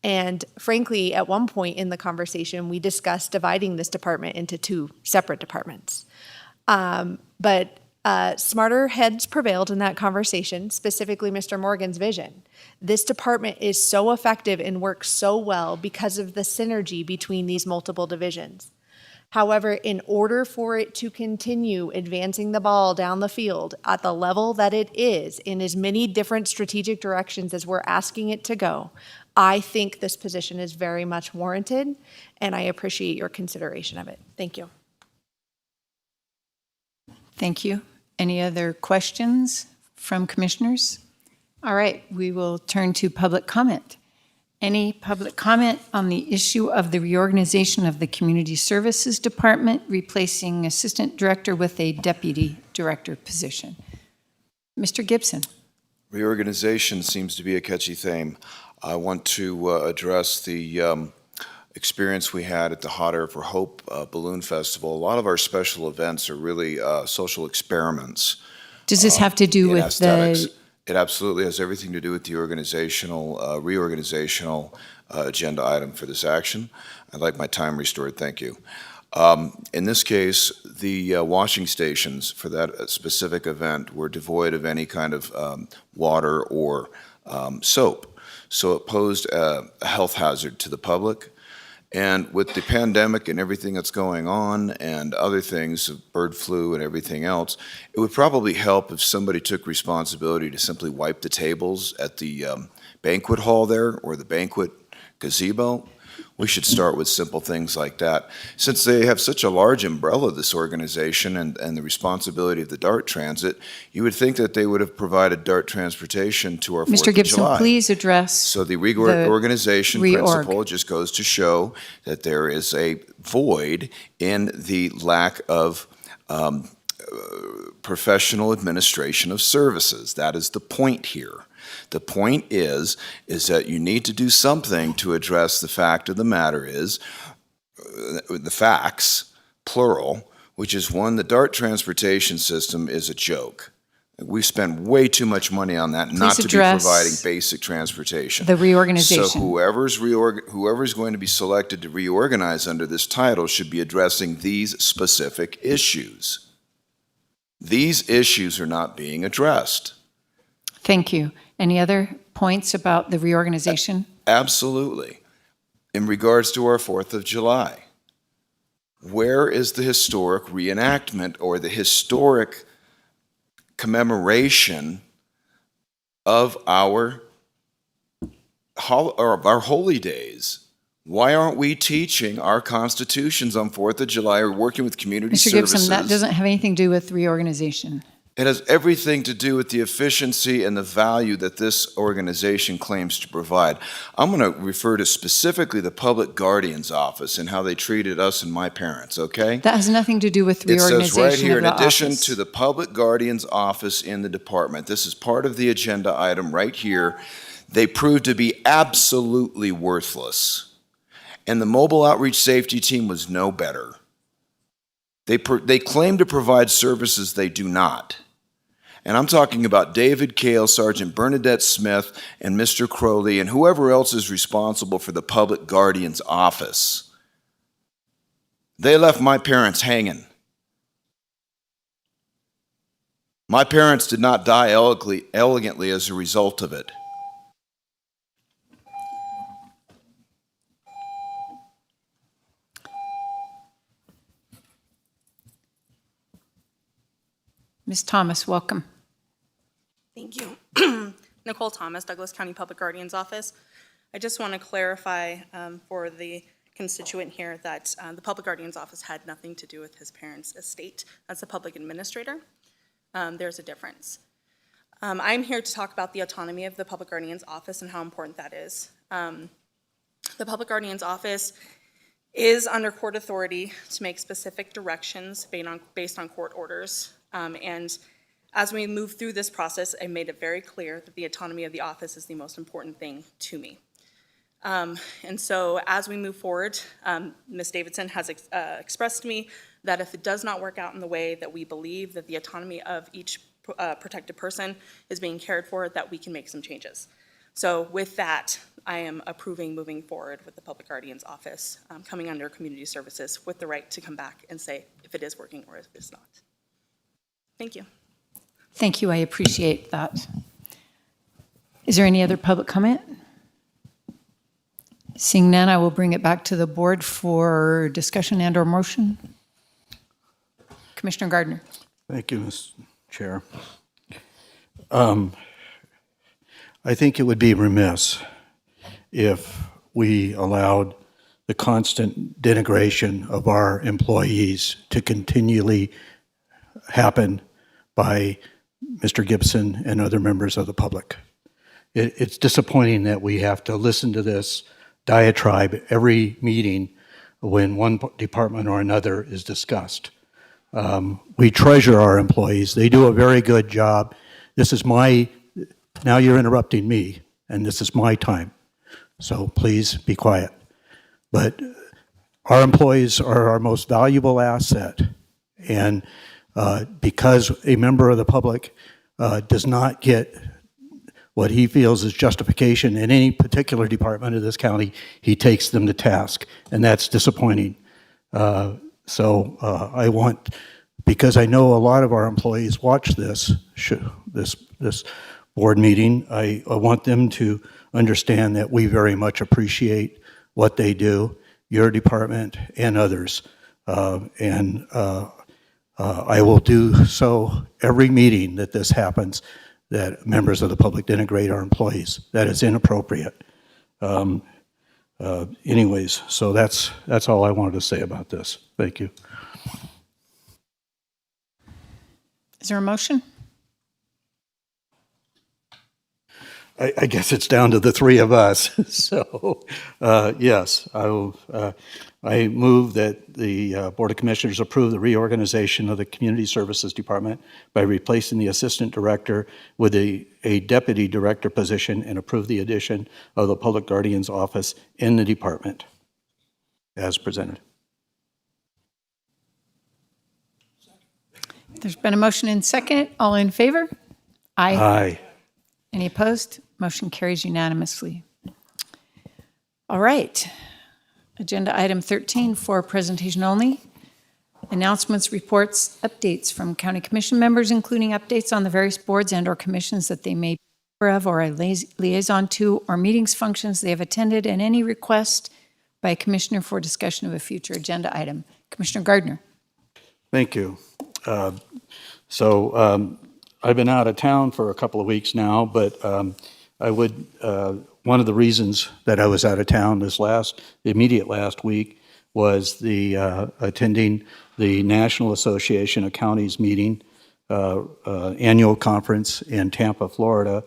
And frankly, at one point in the conversation, we discussed dividing this department into 2 separate departments. But smarter heads prevailed in that conversation, specifically Mr. Morgan's vision. This department is so effective and works so well because of the synergy between these multiple divisions. However, in order for it to continue advancing the ball down the field at the level that it is in as many different strategic directions as we're asking it to go, I think this position is very much warranted, and I appreciate your consideration of it. Thank you. Thank you. Any other questions from commissioners? All right, we will turn to public comment. Any public comment on the issue of the reorganization of the Community Services Department, replacing Assistant Director with a Deputy Director position? Mr. Gibson. Reorganization seems to be a catchy theme. I want to address the experience we had at the Hot Air for Hope Balloon Festival. A lot of our special events are really social experiments. Does this have to do with aesthetics. the... It absolutely has everything to do with the reorganizational agenda item for this action. I'd like my time restored, thank you. In this case, the washing stations for that specific event were devoid of any kind of water or soap. So it posed a health hazard to the public. And with the pandemic and everything that's going on and other things, bird flu and everything else, it would probably help if somebody took responsibility to simply wipe the tables at the banquet hall there or the banquet gazebo. We should start with simple things like that. Since they have such a large umbrella, this organization, and the responsibility of the DART Transit, you would think that they would have provided DART transportation to our 4th Mr. of Gibson, July. please address So the reorganization reorg. principle just goes to show that there is a void in the lack of professional administration of services. That is the point here. The point is that you need to do something to address the fact of the matter is, the facts, plural, which is one, the DART transportation system is a joke. We spend way too much money on that not to be address providing basic transportation. the reorganization. So whoever's going to be selected to reorganize under this title should be addressing these specific issues. These issues are not being addressed. Thank you. Any other points about the reorganization? Absolutely. In regards to our 4th of July, where is the historic reenactment or the historic commemoration of our holy days? Why aren't we teaching our constitutions on 4th of July or working with community Mr. services? Gibson, that doesn't have anything to do with reorganization. It has everything to do with the efficiency and the value that this organization claims to provide. I'm going to refer to specifically the Public Guardian's Office and how they treated us and my parents, okay? That has nothing to do with It reorganization says right here, of in the addition office. to the Public Guardian's Office in the department, this is part of the agenda item right here, they proved to be absolutely worthless. And the Mobile Outreach Safety Team was no better. They claim to provide services they do not. And I'm talking about David Kale, Sergeant Bernadette Smith, and Mr. Crowley, and whoever else is responsible for the Public Guardian's Office. They left my parents hanging. My parents did not die elegantly as a result of it. Ms. Thomas, welcome. Thank you. Nicole Thomas, Douglas County Public Guardian's Office. I just want to clarify for the constituent here that the Public Guardian's Office had nothing to do with his parents' estate. That's the public administrator. There's a difference. I'm here to talk about the autonomy of the Public Guardian's Office and how important that is. The Public Guardian's Office is under court authority to make specific directions based on court orders. And as we move through this process, I made it very clear that the autonomy of the office is the most important thing to me. And so as we move forward, Ms. Davidson has expressed to me that if it does not work out in the way that we believe that the autonomy of each protected person is being cared for, that we can make some changes. So with that, I am approving moving forward with the Public Guardian's Office, coming under Community Services with the right to come back and say if it is working or if it's not. Thank you. Thank you. I appreciate that. Is there any other public comment? Seeing none, I will bring it back to the board for discussion and/or motion. Commissioner Gardner. Thank you, Ms. Chair. I think it would be remiss if we allowed the constant denigration of our employees to continually happen by Mr. Gibson and other members of the public. It's disappointing that we have to listen to this diatribe every meeting when one department or another is discussed. We treasure our employees. They do a very good job. Now you're interrupting me, and this is my time. So please be quiet. But our employees are our most valuable asset. And because a member of the public does not get what he feels is justification in any particular department of this county, he takes them to task, and that's disappointing. So I want, because I know a lot of our employees watch this board meeting, I want them to understand that we very much appreciate what they do, your department and others. I will do so every meeting that this happens, that members of the public denigrate our employees. That is inappropriate. Anyways, so that's all I wanted to say about this. Thank you. Is there a motion? I guess it's down to the three of us. So, yes, I move that the Board of Commissioners approve the reorganization of the Community Services Department by replacing the Assistant Director with a Deputy Director position and approve the addition of the Public Guardian's Office in the department as presented. There's been a motion and second. All in favor? Aye. Aye. Any opposed? Motion carries unanimously. All right. Agenda item 13 for presentation only. Announcements, reports, updates from county commission members, including updates on the various boards and/or commissions that they may be a member of or a liaison to, or meetings, functions they have attended, and any request by a commissioner for discussion of a future agenda item. Commissioner Gardner. Thank you. I've been out of town for a couple of weeks now, but one of the reasons that I was out of town the immediate last week was the attending the National Association of Counties meeting, annual conference in Tampa, Florida,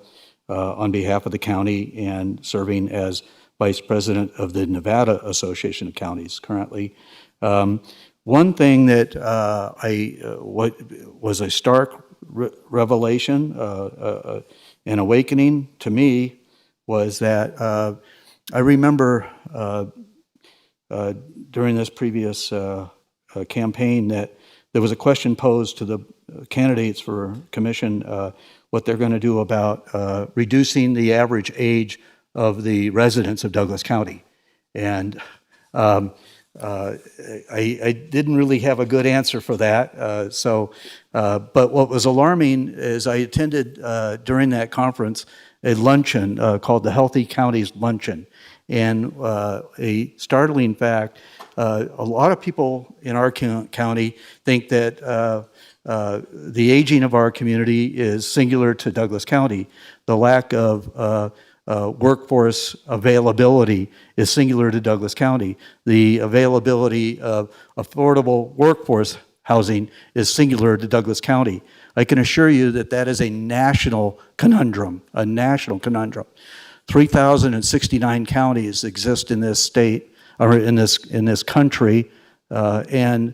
on behalf of the county, and serving as Vice President of the Nevada Association of Counties currently. One thing that what was a stark revelation, an awakening to me, was that I remember during this previous campaign that there was a question posed to the candidates for commission, what they're going to do about reducing the average age of the residents of Douglas County. And I didn't really have a good answer for that. But what was alarming is I attended during that conference a luncheon called the Healthy Counties Luncheon. And a startling fact, a lot of people in our county think that the aging of our community is singular to Douglas County. The lack of workforce availability is singular to Douglas County. The availability of affordable workforce housing is singular to Douglas County. I can assure you that that is a national conundrum, 3,069 counties exist in this state, or in this country, and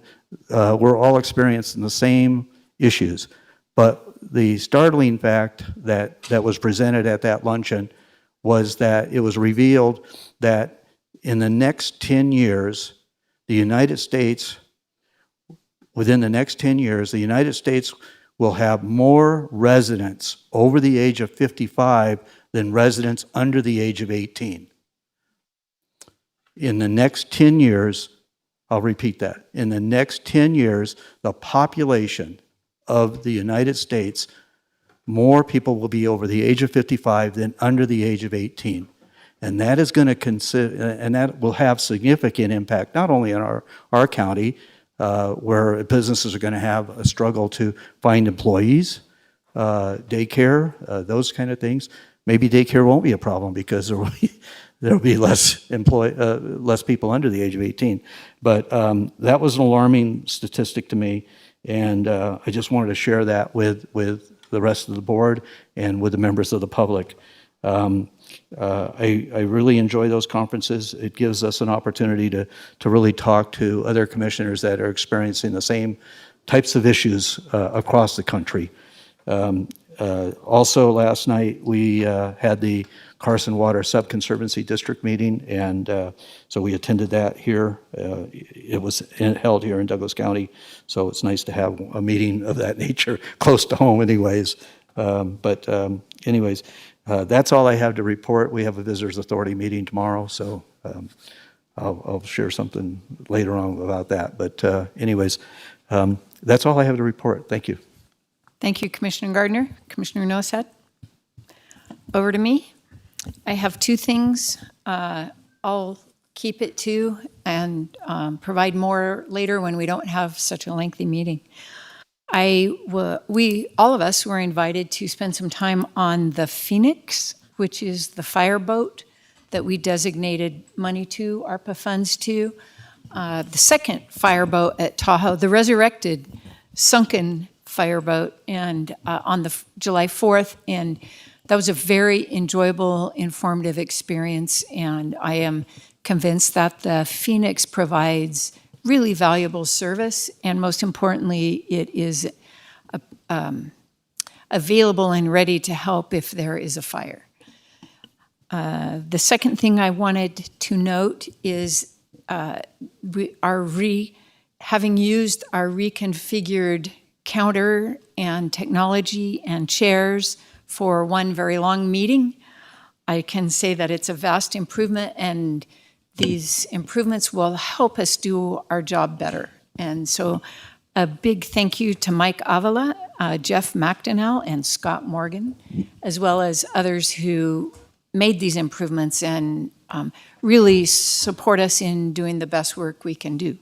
we're all experiencing the same issues. But the startling fact that was presented at that luncheon was that it was revealed that in the next 10 years, within the next 10 years, the United States will have more residents over the age of 55 than residents under the age of 18. In the next 10 years, I'll repeat that, in the next 10 years, the population of the United States, more people will be over the age of 55 than under the age of 18. And that is going to and that will have significant impact, not only on our county, where businesses are going to have a struggle to find employees, daycare, those kind of things. Maybe daycare won't be a problem because there will be less people under the age of 18. But that was an alarming statistic to me, and I just wanted to share that with the rest of the board and with the members of the public. I really enjoy those conferences. It gives us an opportunity to really talk to other commissioners that are experiencing the same types of issues across the country. Also, last night we had the Carson Water Subconservancy District meeting, and so we attended that here. It was held here in Douglas County, so it's nice to have a meeting of that nature close to home anyways. Anyways, that's all I have to report. We have a Visitors Authority meeting tomorrow, so I'll share something later on about that. But anyways, that's all I have to report. Thank you. Thank you, Commissioner Gardner. Commissioner Nosat. Over to me. I have two things. I'll keep it to and provide more later when we don't have such a lengthy meeting. All of us were invited to spend some time on the Phoenix, which is the fireboat that we designated money to, ARPA funds to. The second fireboat at Tahoe, the resurrected, sunken fireboat, and on the July 4th, and that was a very enjoyable, informative experience, and I am convinced that the Phoenix provides really valuable service, and most importantly, it is available and ready to help if there is a fire. The second thing I wanted to note is having used our reconfigured counter and technology and chairs for one very long meeting, I can say that it's a vast improvement, and these improvements will help us do our job better. And so a big thank you to Mike Avila, Jeff McDonnell, and Scott Morgan, as well as others who made these improvements and really support us in doing the best work we can do.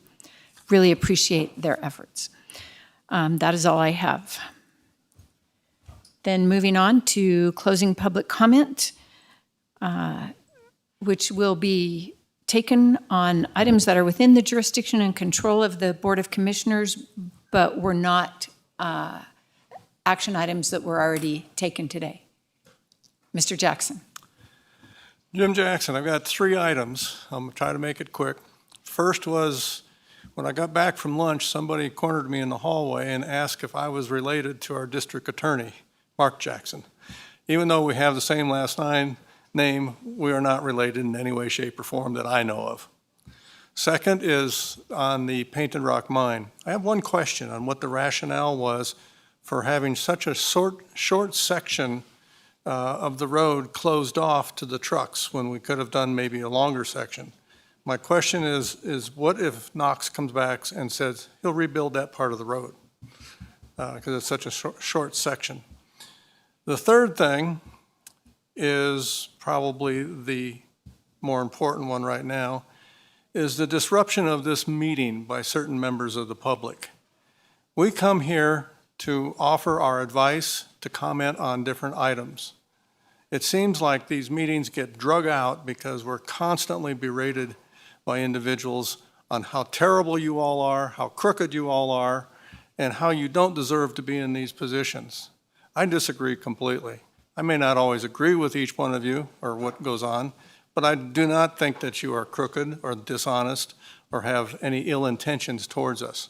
Really appreciate their efforts. That is all I have. Then moving on to closing public comment, which will be taken on items that are within the jurisdiction and control of the Board of Commissioners, but were not action items that were already taken today. Mr. Jackson. Jim Jackson, I've got 3 items. I'm going to try to make it quick. First was, when I got back from lunch, somebody cornered me in the hallway and asked if I was related to our district attorney, Mark Jackson. Even though we have the same last name, we are not related in any way, shape, or form that I know of. Second is on the Painted Rock Mine. I have one question on what the rationale was for having such a short section of the road closed off to the trucks when we could have done maybe a longer section. My question is what if Knox comes back and says he'll rebuild that part of the road because it's such a short section? The third thing is probably the more important one right now, is the disruption of this meeting by certain members of the public. We come here to offer our advice, to comment on different items. It seems like these meetings get drug out because we're constantly berated by individuals on how terrible you all are, how crooked you all are, and how you don't deserve to be in these positions. I disagree completely. I may not always agree with each one of you or what goes on, but I do not think that you are crooked or dishonest or have any ill intentions towards us.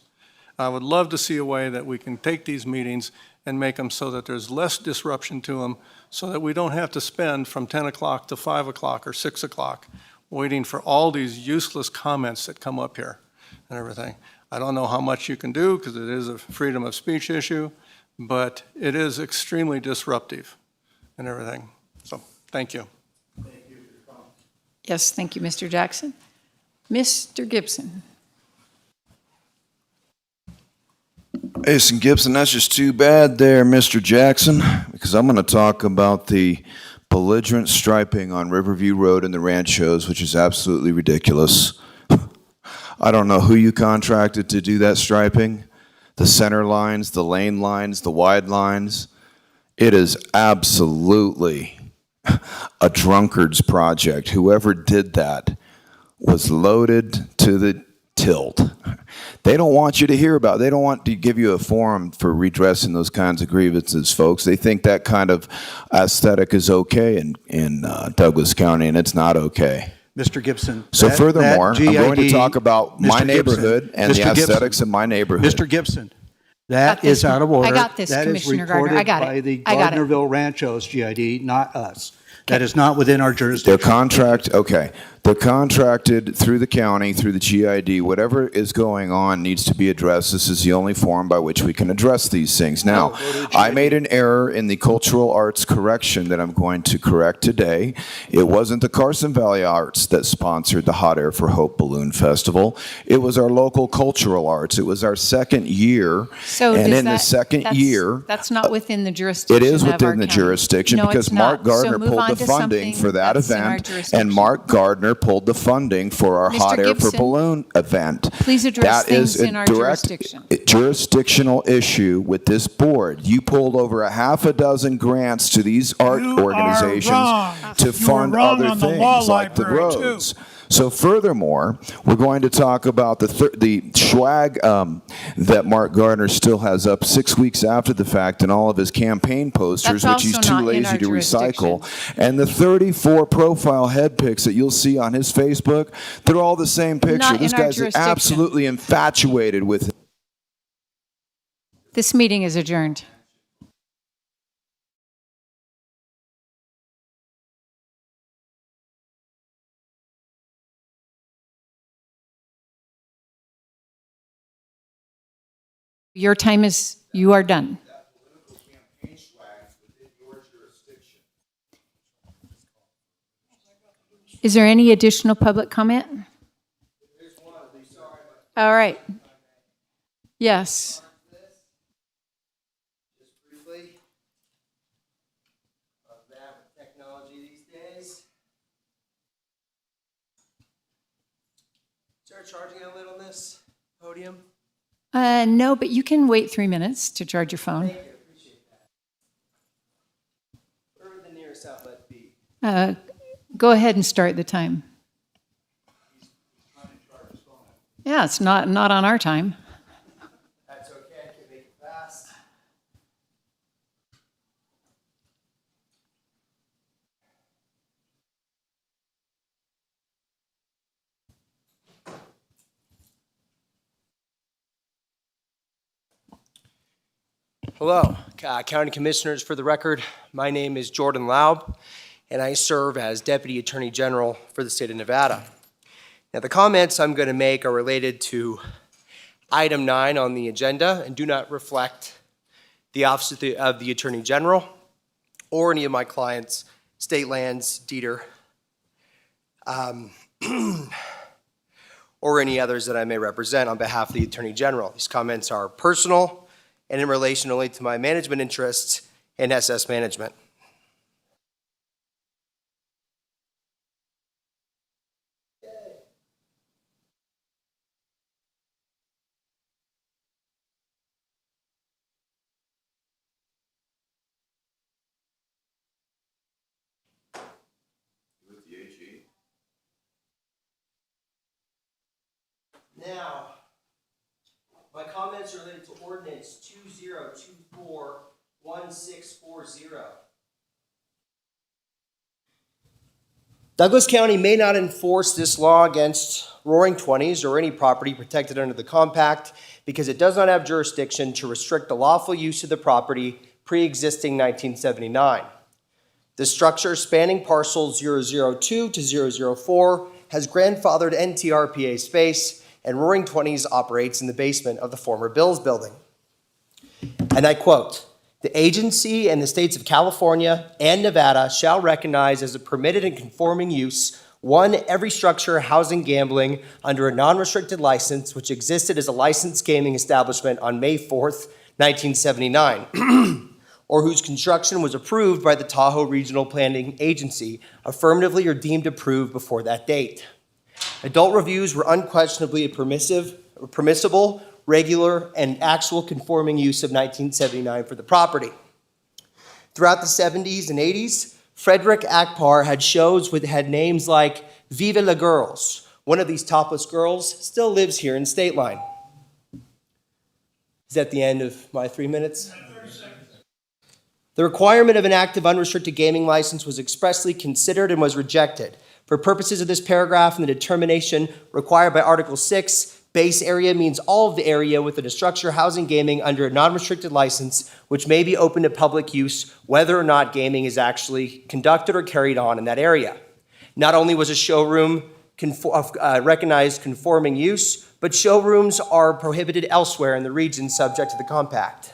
I would love to see a way that we can take these meetings and make them so that there's less disruption to them, so that we don't have to spend from 10 o'clock to 5 o'clock or 6 o'clock waiting for all these useless comments that come up here and everything. I don't know how much you can do because it is a freedom of speech issue, but it is extremely disruptive and everything. So, thank you. Yes, thank you, Mr. Jackson. Mr. Gibson. Jason Gibson, that's just too bad there, Mr. Jackson, because I'm going to talk about the belligerent striping on Riverview Road in the Ranchos, which is absolutely ridiculous. I don't know who you contracted to do that striping, the center lines, the lane lines, the wide lines. It is absolutely a drunkard's project. Whoever did that was loaded to the tilt. They don't want you to hear about it. They don't want to give you a forum for redressing those kinds of grievances, folks. They think that kind of aesthetic is okay in Douglas County, and it's not okay. Mr. Gibson. So furthermore, I'm going to talk about my Mr. neighborhood Gibson, and the Mr. Gibson, aesthetics of my neighborhood. Mr. Gibson, that is out of order. I got this, That is Commissioner Gardner. I reported got it. by the I got it. Gardnerville Ranchos GID, not us. That is not within our jurisdiction. They're contracted through the county, through the GID. Whatever is going on needs to be addressed. This is the only forum by which we can address these things. Now, I made an error in the cultural arts correction that I'm going to correct today. It wasn't the Carson Valley Arts that sponsored the Hot Air for Hope Balloon Festival. It was our local cultural arts. It was our second year. So and does in the second year, that's not within the jurisdiction. it is of our within the county. jurisdiction No, because it's Mark not. So Gardner move pulled on the to funding something for that that's in our event, jurisdiction. and Mark Gardner pulled the funding for our Mr. Hot Air for Gibson, Balloon event. please address That is things in a our direct jurisdiction. jurisdictional issue with this board. You pulled over a half a dozen grants to these art organizations to fund other things like the roads. So furthermore, we're going to talk about the swag that Mark Gardner still has up 6 weeks after the fact in all of his campaign posters, That's which he's also too not in lazy our to recycle. jurisdiction. And the 34 profile head pics that you'll see on his Facebook, they're all the same picture. Not This in our guy's jurisdiction. absolutely infatuated with it. This meeting is adjourned. Your time is, you are done. Is there any additional public comment? All right. Yes. Is there a charging outlet on this podium? No, but you can wait 3 minutes to charge your phone. Thank you, appreciate that. Where would the nearest outlet be? Go ahead and start the time. Yeah, it's not on our time. That's okay, I can make it fast. Hello, County Commissioners. For the record, my name is Jordan Laub, and I serve as Deputy Attorney General for the state of Nevada. Now, the comments I'm going to make are related to item 9 on the agenda and do not reflect the Office of the Attorney General or any of my clients, State Lands, Dieter, or any others that I may represent on behalf of the Attorney General. These comments are personal and in relation only to my management interests in SS Management. Now, my comments are related to ordinance 2024-1640. Douglas County may not enforce this law against Roaring Twenties or any property protected under the compact because it does not have jurisdiction to restrict the lawful use of the property pre-existing 1979. The structure spanning parcel 002 to 004 has grandfathered NTRPA space, and Roaring Twenties operates in the basement of the former Bills building. And I quote, "The agency and the states of California and Nevada shall recognize as a permitted and conforming use one, every structure housing gambling under a non-restricted license which existed as a licensed gaming establishment on May 4th, 1979, or whose construction was approved by the Tahoe Regional Planning Agency, affirmatively or deemed approved before that date. Adult reviews were unquestionably a permissible, regular, and actual conforming use of 1979 for the property. Throughout the 70s and 80s, Frederick Akpar had shows with had names like Viva la Girls. One of these topless girls still lives here in State Line. Is that the end of my 3 minutes? The requirement of an active unrestricted gaming license was expressly considered and was rejected. For purposes of this paragraph and the determination required by Article 6, Base area means all of the area within a structure housing gaming under a non-restricted license, which may be open to public use, whether or not gaming is actually conducted or carried on in that area. Not only was a showroom recognized conforming use, but showrooms are prohibited elsewhere in the region subject to the compact.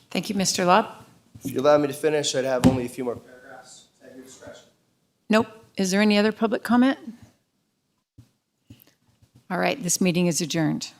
Thank you, Mr. Lobb. If you allow me to finish, I'd have only a few more paragraphs. At your discretion. Nope. Is there any other public comment? All right, this meeting is adjourned.